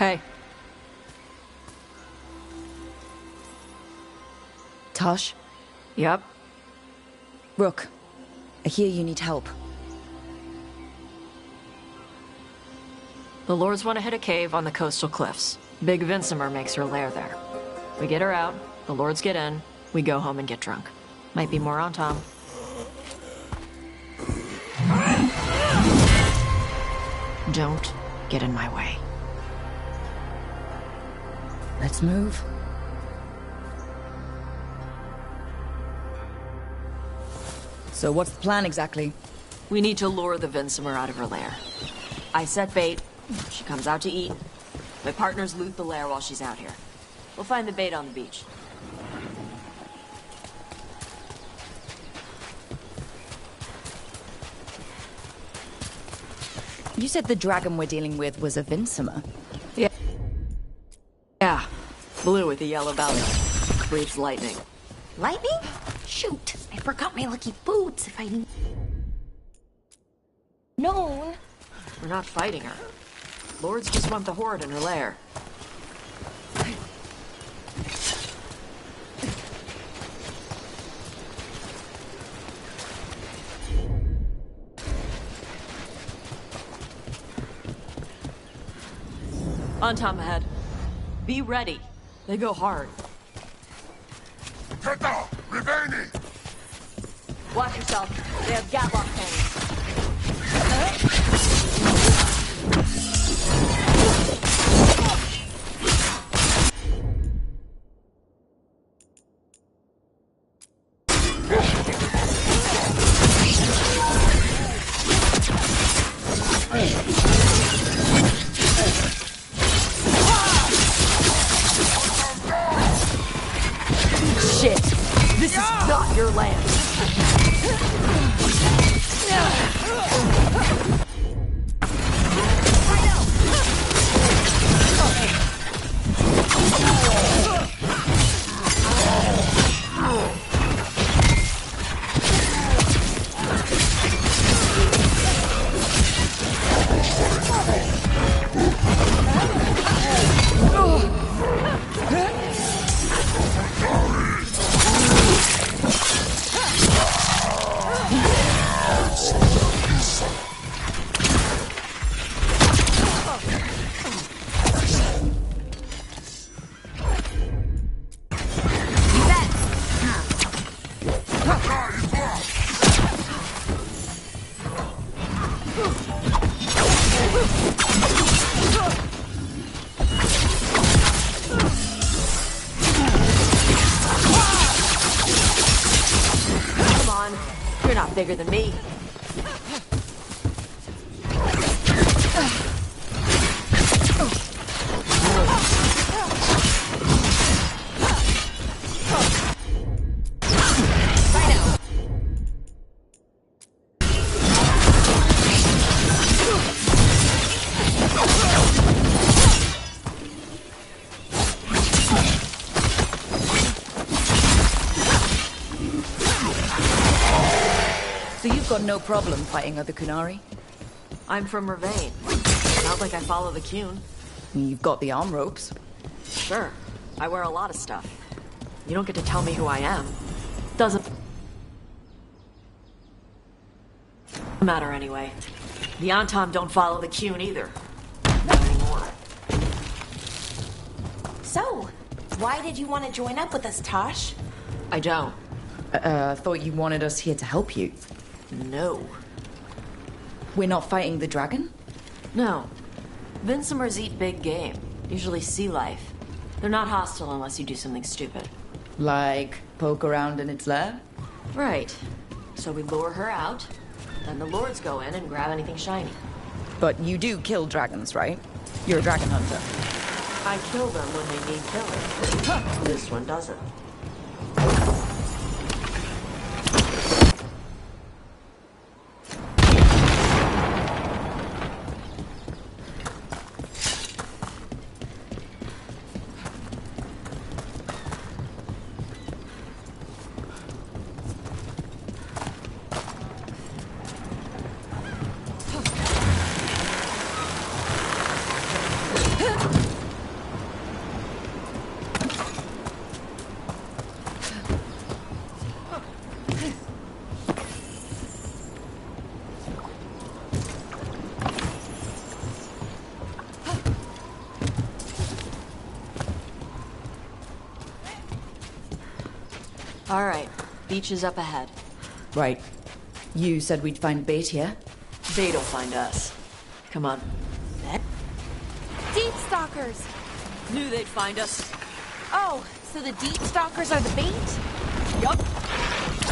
Hey. Tosh? Yep. Rook, I hear you need help. The Lords want to hit a cave on the coastal cliffs. Big Vincimer makes her lair there. We get her out, the Lords get in, we go home and get drunk. Might be more on Tom. Don't get in my way. Let's move. So what's the plan exactly? We need to lure the Vincimer out of her lair. I set bait, she comes out to eat. My partners loot the lair while she's out here. We'll find the bait on the beach. You said the dragon we're dealing with was a Vincimer. Yeah, blue with a yellow belly. Breathes lightning. Lightning? Shoot, I forgot my lucky boots. If I'd known. We're not fighting her. Lords just want the horde in her lair. On Tom ahead. Be ready. They go hard. Watch yourself. They have gatlock cannons. Shit! This is not your land! You're not bigger than me. So you've got no problem fighting other Kunari? I'm from Ravane. Not like I follow the Qun. You've got the arm ropes. Sure. I wear a lot of stuff. You don't get to tell me who I am. Doesn't matter anyway. The Antam don't follow the Qun either. Not anymore. So, why did you want to join up with us, Tosh? I don't. I thought you wanted us here to help you. No. We're not fighting the dragon? No. Vincimers eat big game. Usually sea life. They're not hostile unless you do something stupid. Like poke around in its lair? Right. So we lure her out, then the lords go in and grab anything shiny. But you do kill dragons, right? You're a dragon hunter. I kill them when they need killing. This one doesn't. All right. Beach is up ahead. Right. You said we'd find bait here? Bait'll find us. Come on. Deep stalkers! Knew they'd find us. Oh, so the deep stalkers are the bait? Yup.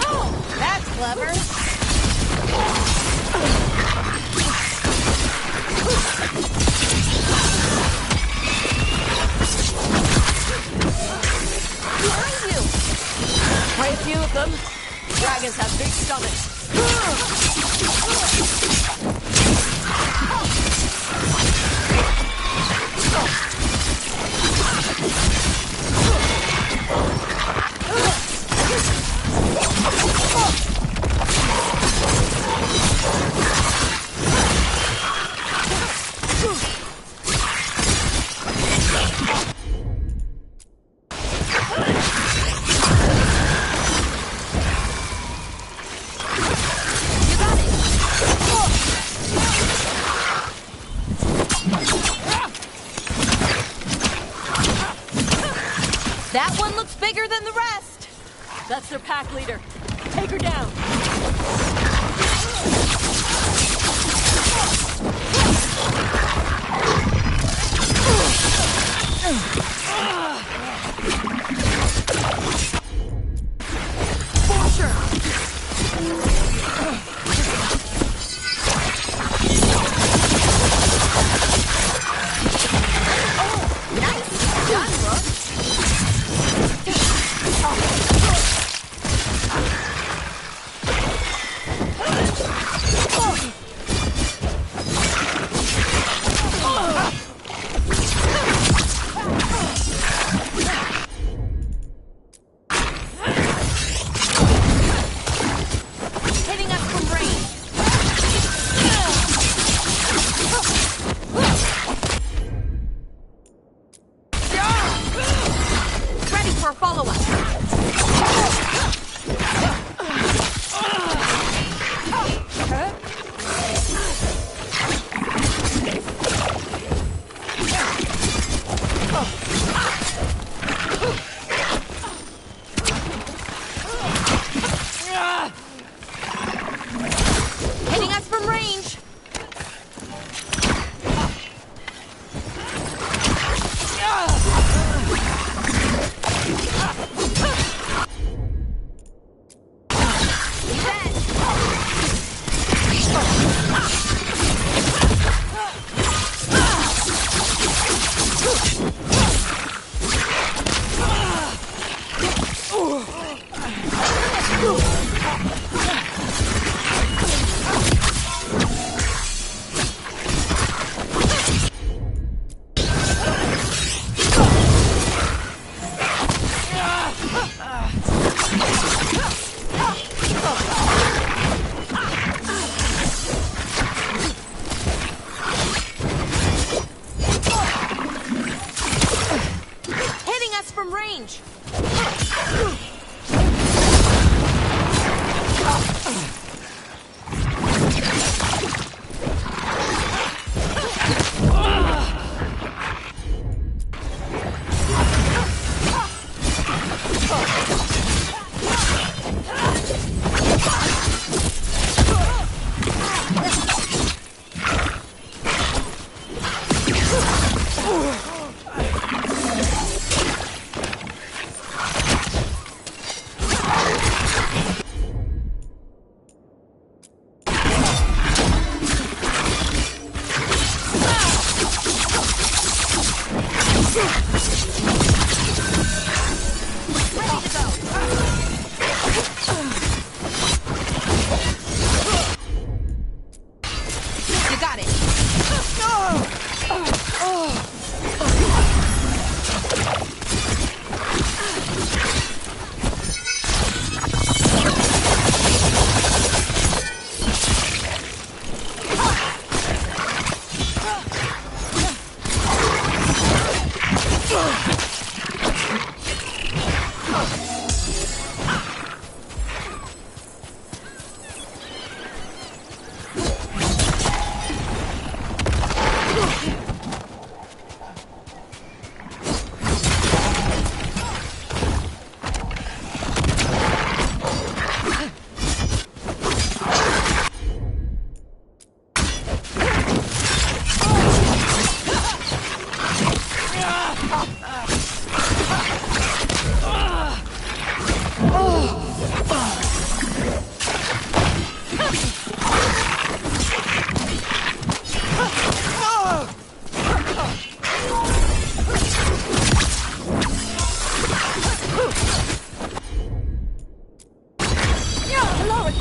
Oh, that's clever. Behind you! Quite a few of them. Dragons have big stomachs. That one looks bigger than the rest. That's their pack leader. Take her down. Hitting us from range.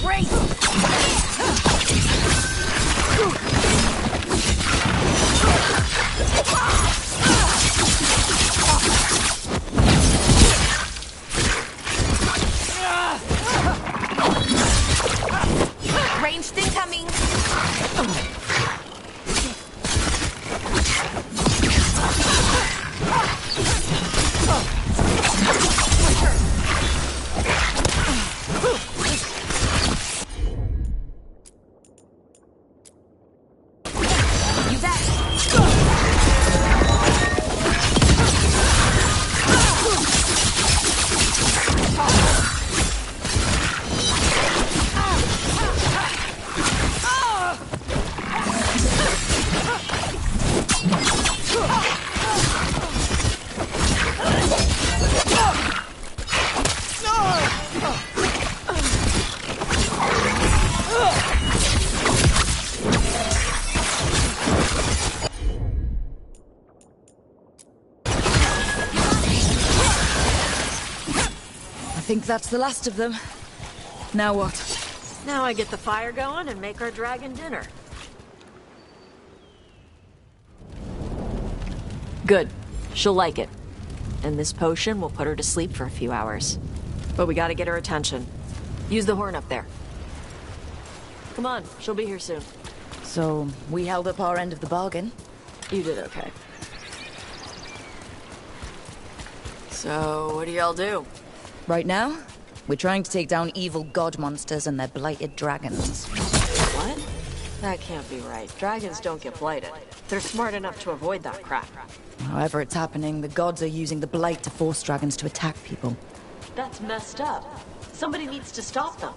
Great! Ranged incoming! I think that's the last of them. Now what? Now I get the fire going and make our dragon dinner. Good. She'll like it. And this potion will put her to sleep for a few hours. But we gotta get her attention. Use the horn up there. Come on, she'll be here soon. So, we held up our end of the bargain. You did okay. So, what do y'all do? Right now, we're trying to take down evil god monsters and their blighted dragons. What? That can't be right. Dragons don't get blighted. They're smart enough to avoid that crap. However it's happening, the gods are using the blight to force dragons to attack people. That's messed up. Somebody needs to stop them.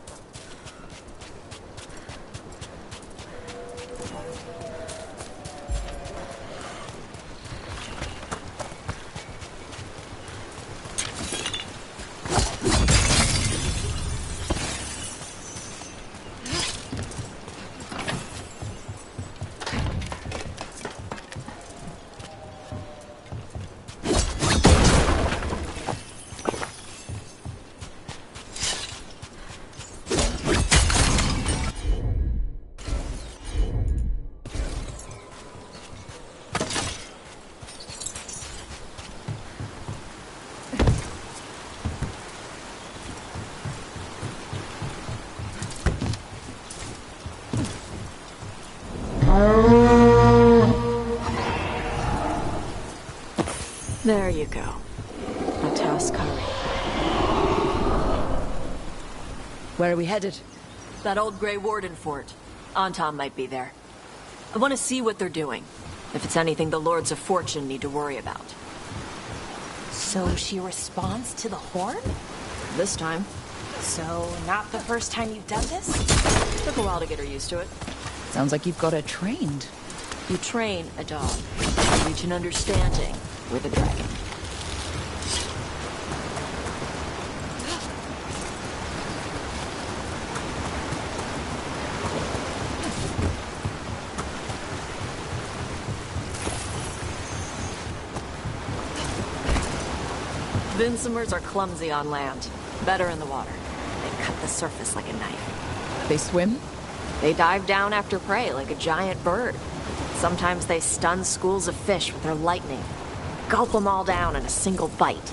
There you go. A toast curry. Where are we headed? That old Grey Warden fort. Anton might be there. I want to see what they're doing. If it's anything the Lords of Fortune need to worry about. So she responds to the horn? This time. So, not the first time you've done this? Took a while to get her used to it. Sounds like you've got her trained. You train a dog. You reach an understanding with a dragon. Vinsomers are clumsy on land, better in the water. They cut the surface like a knife. They swim? They dive down after prey like a giant bird. Sometimes they stun schools of fish with their lightning. Gulp them all down in a single bite.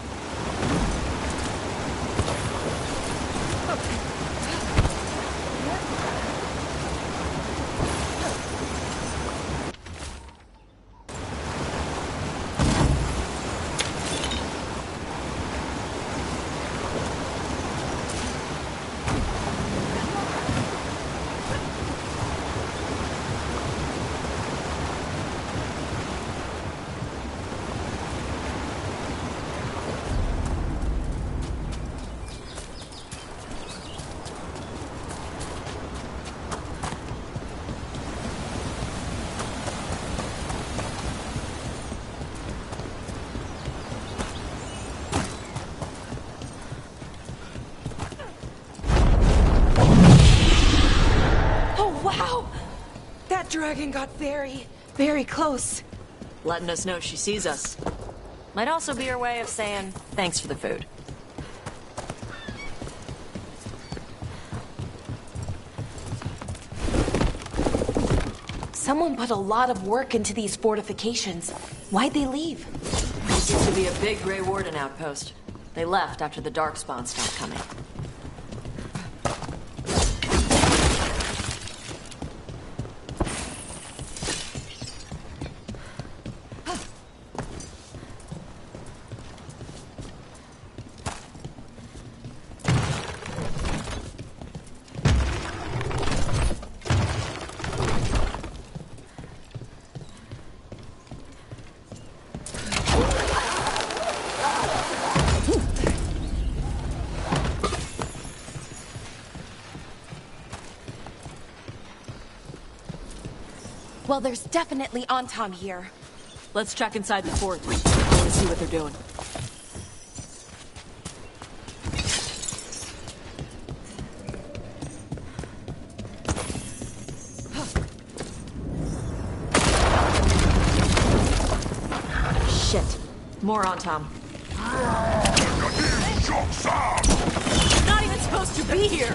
Dragon got very, very close. Letting us know she sees us. Might also be her way of saying thanks for the food. Someone put a lot of work into these fortifications. Why'd they leave? This used to be a big Grey Warden outpost. They left after the Darkspawn stopped coming. Well, there's definitely Antom here. Let's check inside the fort. I want to see what they're doing. Shit. More Antom. Not even supposed to be here!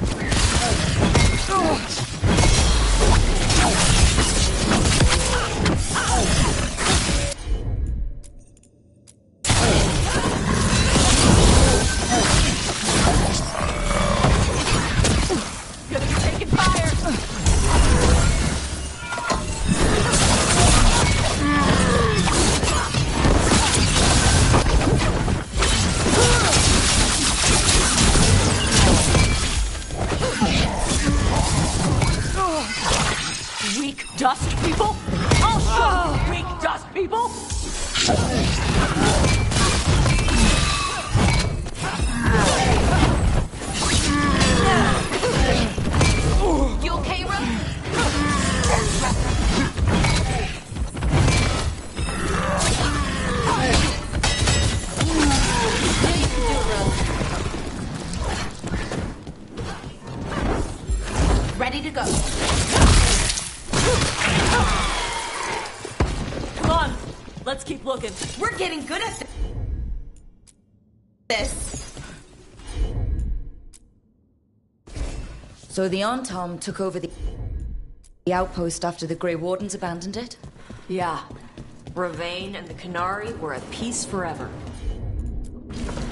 Gonna be taking fire! Weak dust people? I'll show you, weak dust people! You okay, Rook? Ready to go. Come on, let's keep looking. We're getting good at this. So the Antom took over the outpost after the Grey Wardens abandoned it? Yeah. Ravane and the Canary were at peace forever.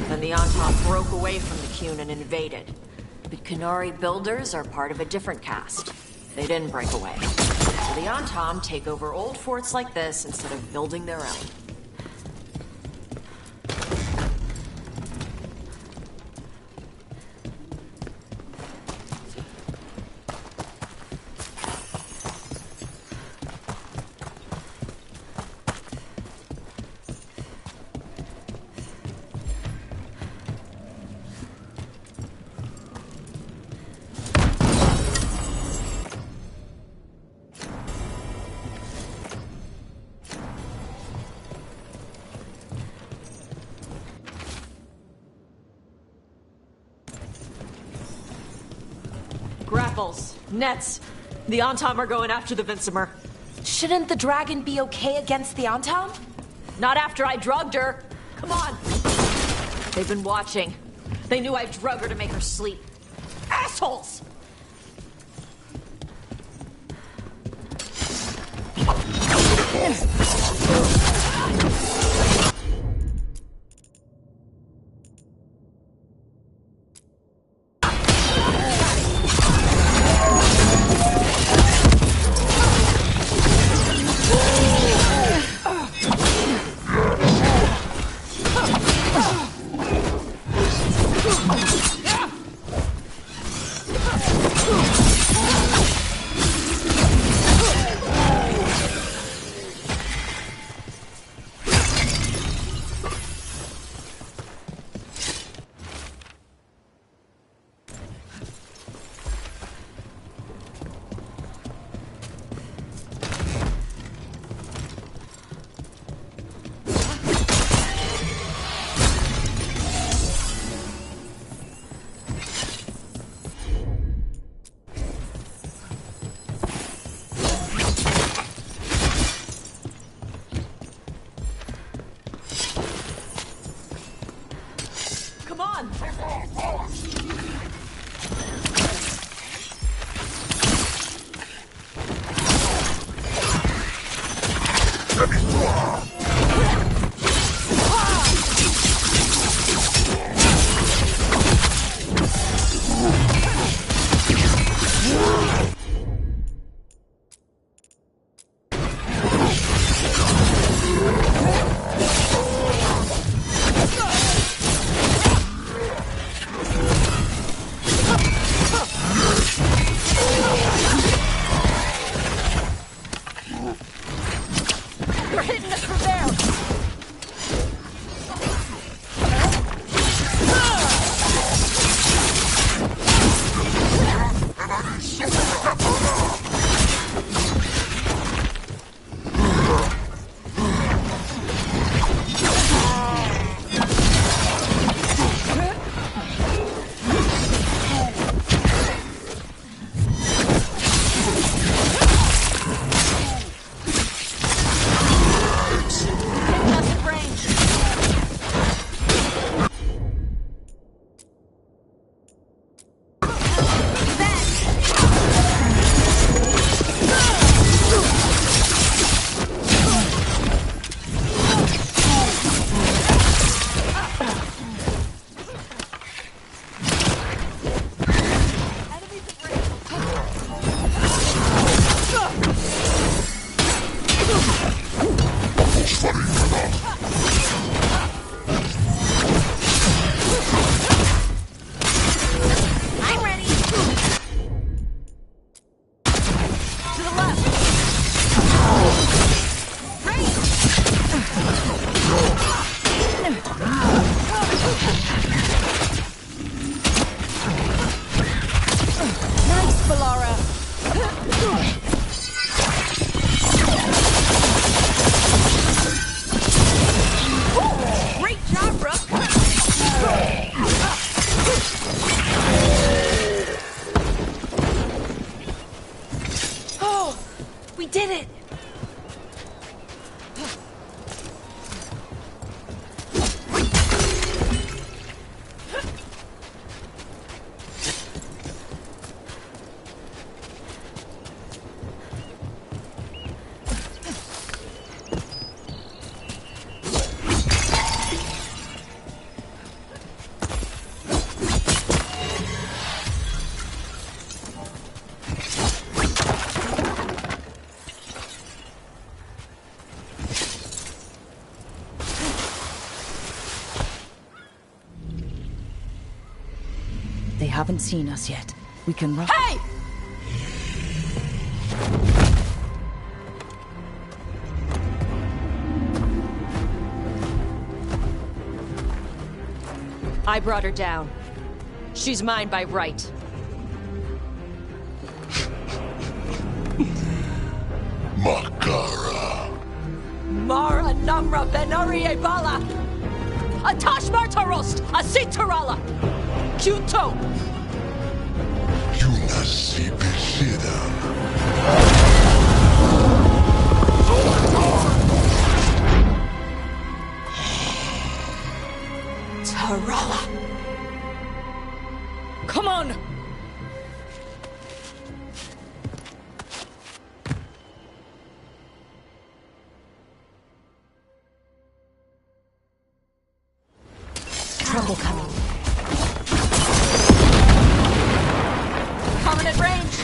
Then the Antom broke away from the Qun and invaded. The Canary builders are part of a different caste. They didn't break away. So the Antom take over old forts like this instead of building their own. Grapples, nets. The Antom are going after the Vinsimer. Shouldn't the dragon be okay against the Antom? Not after I drugged her. Come on. They've been watching. They knew I drug her to make her sleep. Assholes! did it! They haven't seen us yet. We can run. Hey! I brought her down. She's mine by right. Makara. Mara Namra Benari Ebala! Atash Martarost! Asitarala! Kyuto! Yunasi Bishidam. Tarala! Come on! Trouble coming. Coming at range!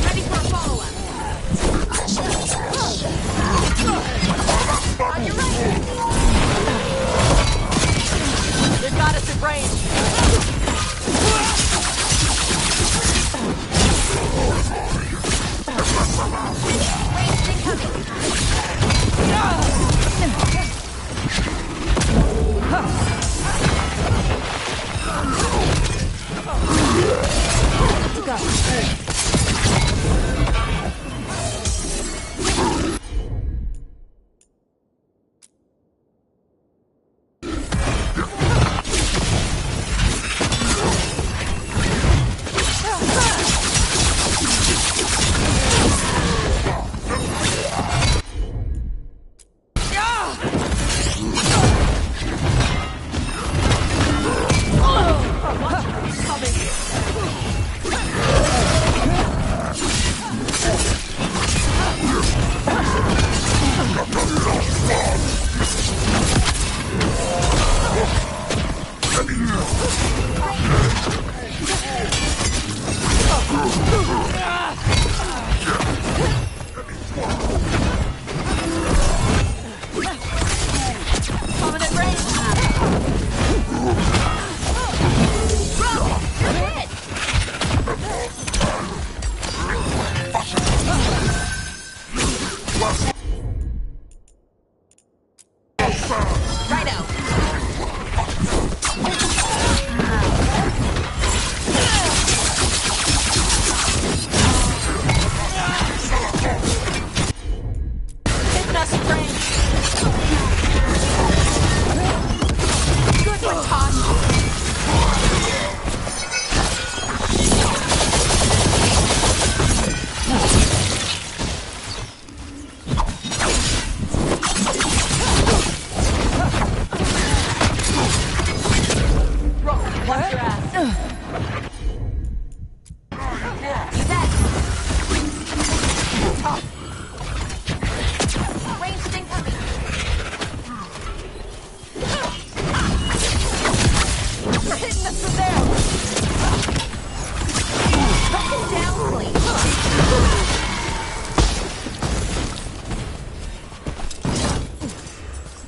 Ready for a follow-up. On your right! They've got us at range.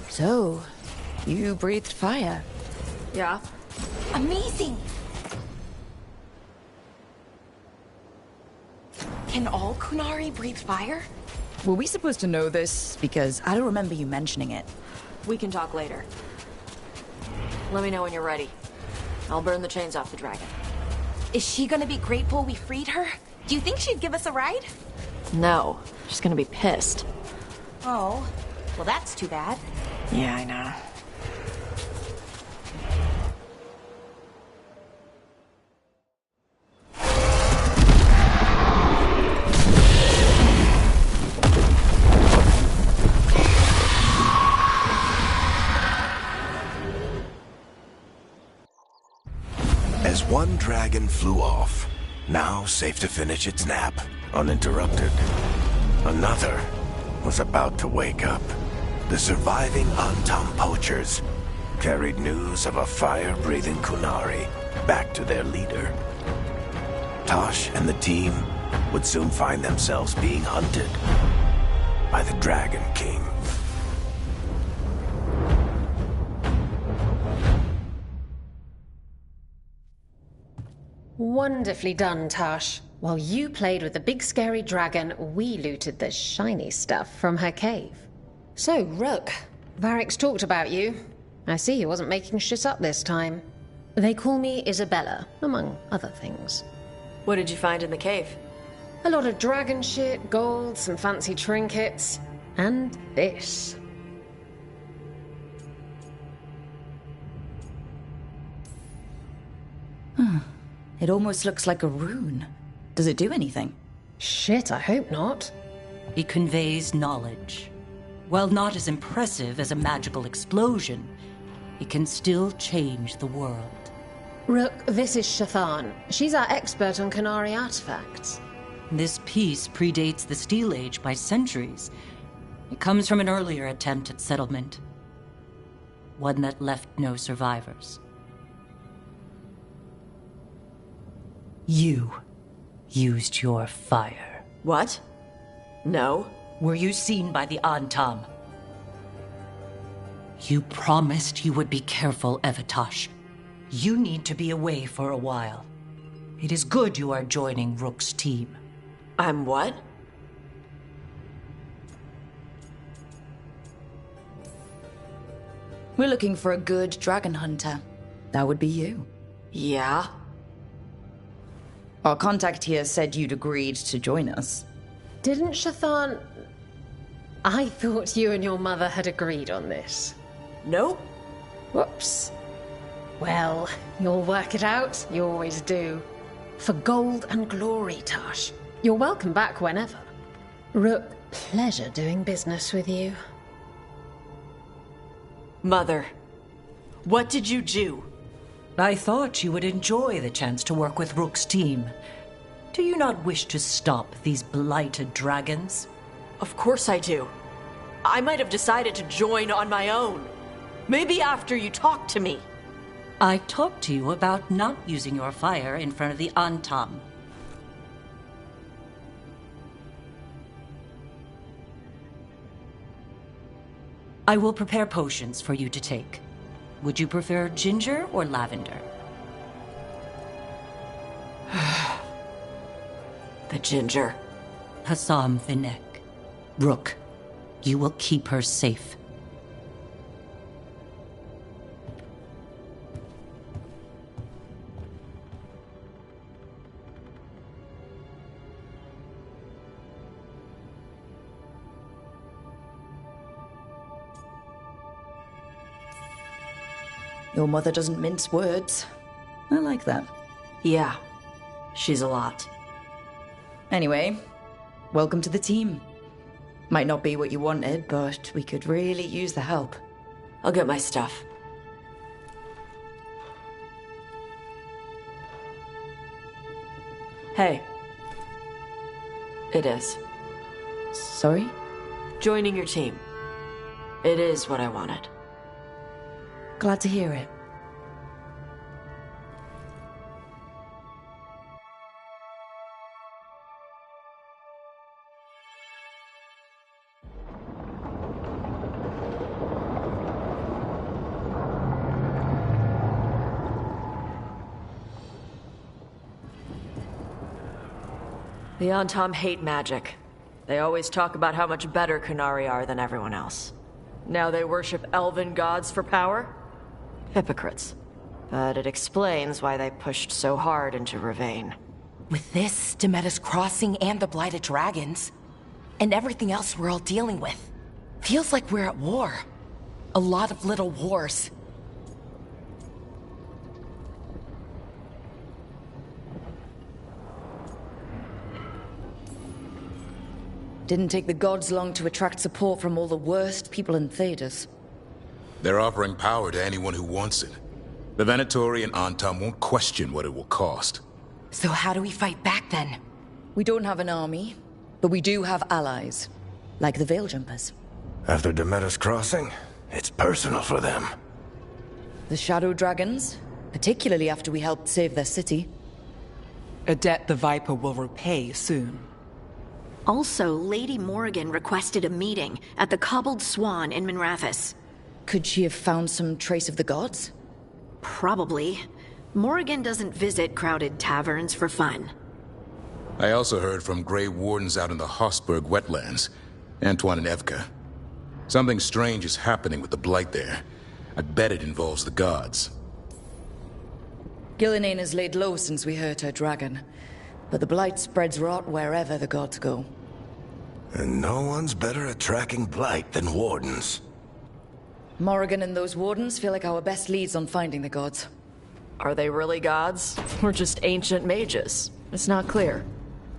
So, you breathed fire. Yeah. Amazing! Can all Kunari breathe fire? Were we supposed to know this? Because I don't remember you mentioning it. We can talk later. Let me know when you're ready. I'll burn the chains off the dragon. Is she gonna be grateful we freed her? Do you think she'd give us a ride? No, she's gonna be pissed. Oh. Well, that's too bad. Yeah, I know. As one dragon flew off, now safe to finish its nap, uninterrupted, another was about to wake up. The surviving Antam poachers carried news of a fire-breathing Kunari back to their leader. Tosh and the team would soon find themselves being hunted by the Dragon King. Wonderfully done, Tosh. While you played with the big scary dragon, we looted the shiny stuff from her cave. So, Rook, Varric's talked about you. I see he wasn't making shit up this time. They call me Isabella, among other things. What did you find in the cave? A lot of dragon shit, gold, some fancy trinkets, and this. It almost looks like a rune. Does it do anything? Shit, I hope not. It conveys knowledge. While not as impressive as a magical explosion, it can still change the world. Rook, this is Shathan. She's our expert on Kunari artifacts. This piece predates the Steel Age by centuries. It comes from an earlier attempt at settlement. One that left no survivors. You used your fire. What? No. Were you seen by the Antam? You promised you would be careful, Evatosh. You need to be away for a while. It is good you are joining Rook's team. I'm what? We're looking for a good dragon hunter. That would be you. Yeah? Our contact here said you'd agreed to join us. Didn't Shathan... I thought you and your mother had agreed on this. Nope. Whoops. Well, you'll work it out. You always do. For gold and glory, Tosh. You're welcome back whenever. Rook, pleasure doing business with you. Mother, what did you do? I thought you would enjoy the chance to work with Rook's team. Do you not wish to stop these blighted dragons? Of course I do. I might have decided to join on my own. Maybe after you talked to me. I talked to you about not using your fire in front of the Antam. I will prepare potions for you to take. Would you prefer ginger or lavender? The ginger. Hassam Vinek. Rook, you will keep her safe. Your mother doesn't mince words. I like that. Yeah, she's a lot. Anyway, welcome to the team. Might not be what you wanted, but we could really use the help. I'll get my stuff. Hey. It is. Sorry? Joining your team. It is what I wanted. Glad to hear it. The Antam hate magic. They always talk about how much better Kunari are than everyone else. Now they worship elven gods for power? Hypocrites. But it explains why they pushed so hard into Ravane. With this, Demeter's Crossing and the Blighted Dragons, and everything else we're all dealing with, Feels like we're at war. A lot of little wars. Didn't take the gods long to attract support from all the worst people in Thedas. They're offering power to anyone who wants it. The Venatori and Antam won't question what it will cost. So how do we fight back then? We don't have an army, but we do have allies. Like the Veil Jumpers. After Demeter's crossing, it's personal for them. The Shadow Dragons, particularly after we helped save their city. A debt the Viper will repay soon. Also, Lady Morrigan requested a meeting at the Cobbled Swan in Minrathous. Could she have found some trace of the gods? Probably. Morrigan doesn't visit crowded taverns for fun. I also heard from Grey Wardens out in the Hossberg wetlands, Antoine and Evka. Something strange is happening with the Blight there. I bet it involves the gods. Gillinane has laid low since we hurt her dragon, but the Blight spreads rot wherever the gods go. And no one's better at tracking Blight than Wardens. Morrigan and those Wardens feel like our best leads on finding the gods. Are they really gods? Or just ancient mages? It's not clear.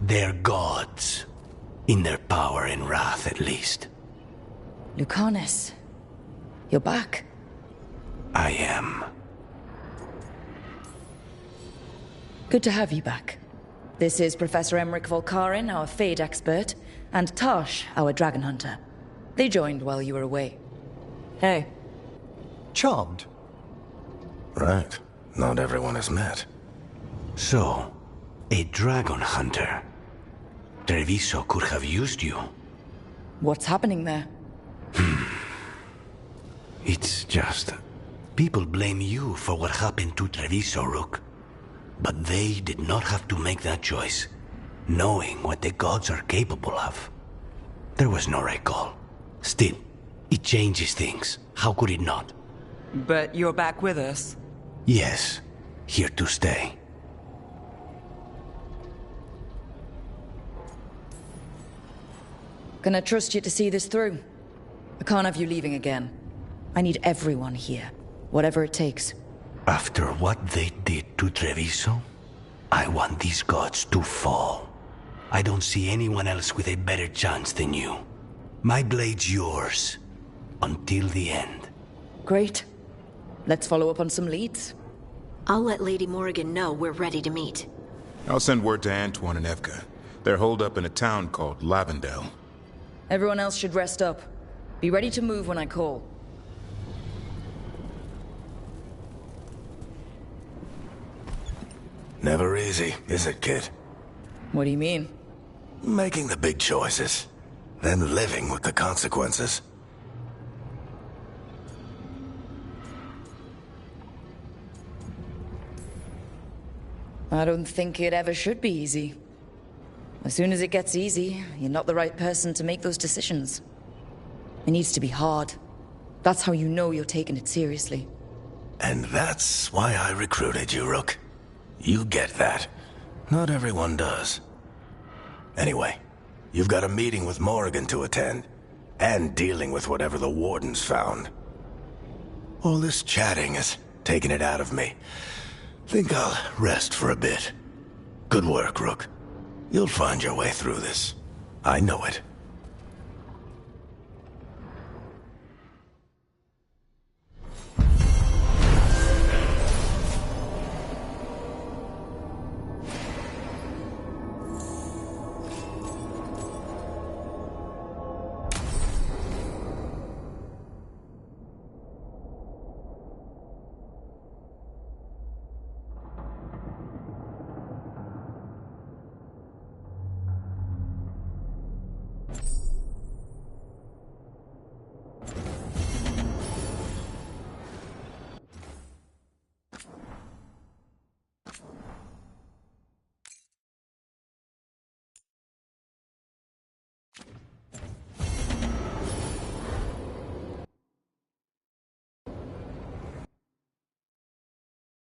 They're gods. In their power and wrath, at least. Lucanus, you're back. I am. Good to have you back. This is Professor Emmerich Volkarin, our Fade expert, and Tosh, our dragon hunter. They joined while you were away. Hey. Charmed. Right. Not everyone has met. So, a dragon hunter. Treviso could have used you. What's happening there? It's just... people blame you for what happened to Treviso, Rook. But they did not have to make that choice, knowing what the gods are capable of. There was no recall. Still, it changes things. How could it not? But you're back with us. Yes, here to stay. Can I trust you to see this through? I can't have you leaving again. I need everyone here, whatever it takes. After what they did to Treviso, I want these gods to fall. I don't see anyone else with a better chance than you. My blade's yours, until the end. Great. Let's follow up on some leads. I'll let Lady Morrigan know we're ready to meet. I'll send word to Antoine and Evka. They're holed up in a town called Lavendel. Everyone else should rest up. Be ready to move when I call. Never easy, is it, kid? What do you mean? Making the big choices, then living with the consequences. I don't think it ever should be easy. As soon as it gets easy, you're not the right person to make those decisions. It needs to be hard. That's how you know you're taking it seriously. And that's why I recruited you, Rook. You get that. Not everyone does. Anyway, you've got a meeting with Morrigan to attend, and dealing with whatever the Wardens found. All this chatting is taking it out of me. Think I'll rest for a bit. Good work, Rook. You'll find your way through this. I know it.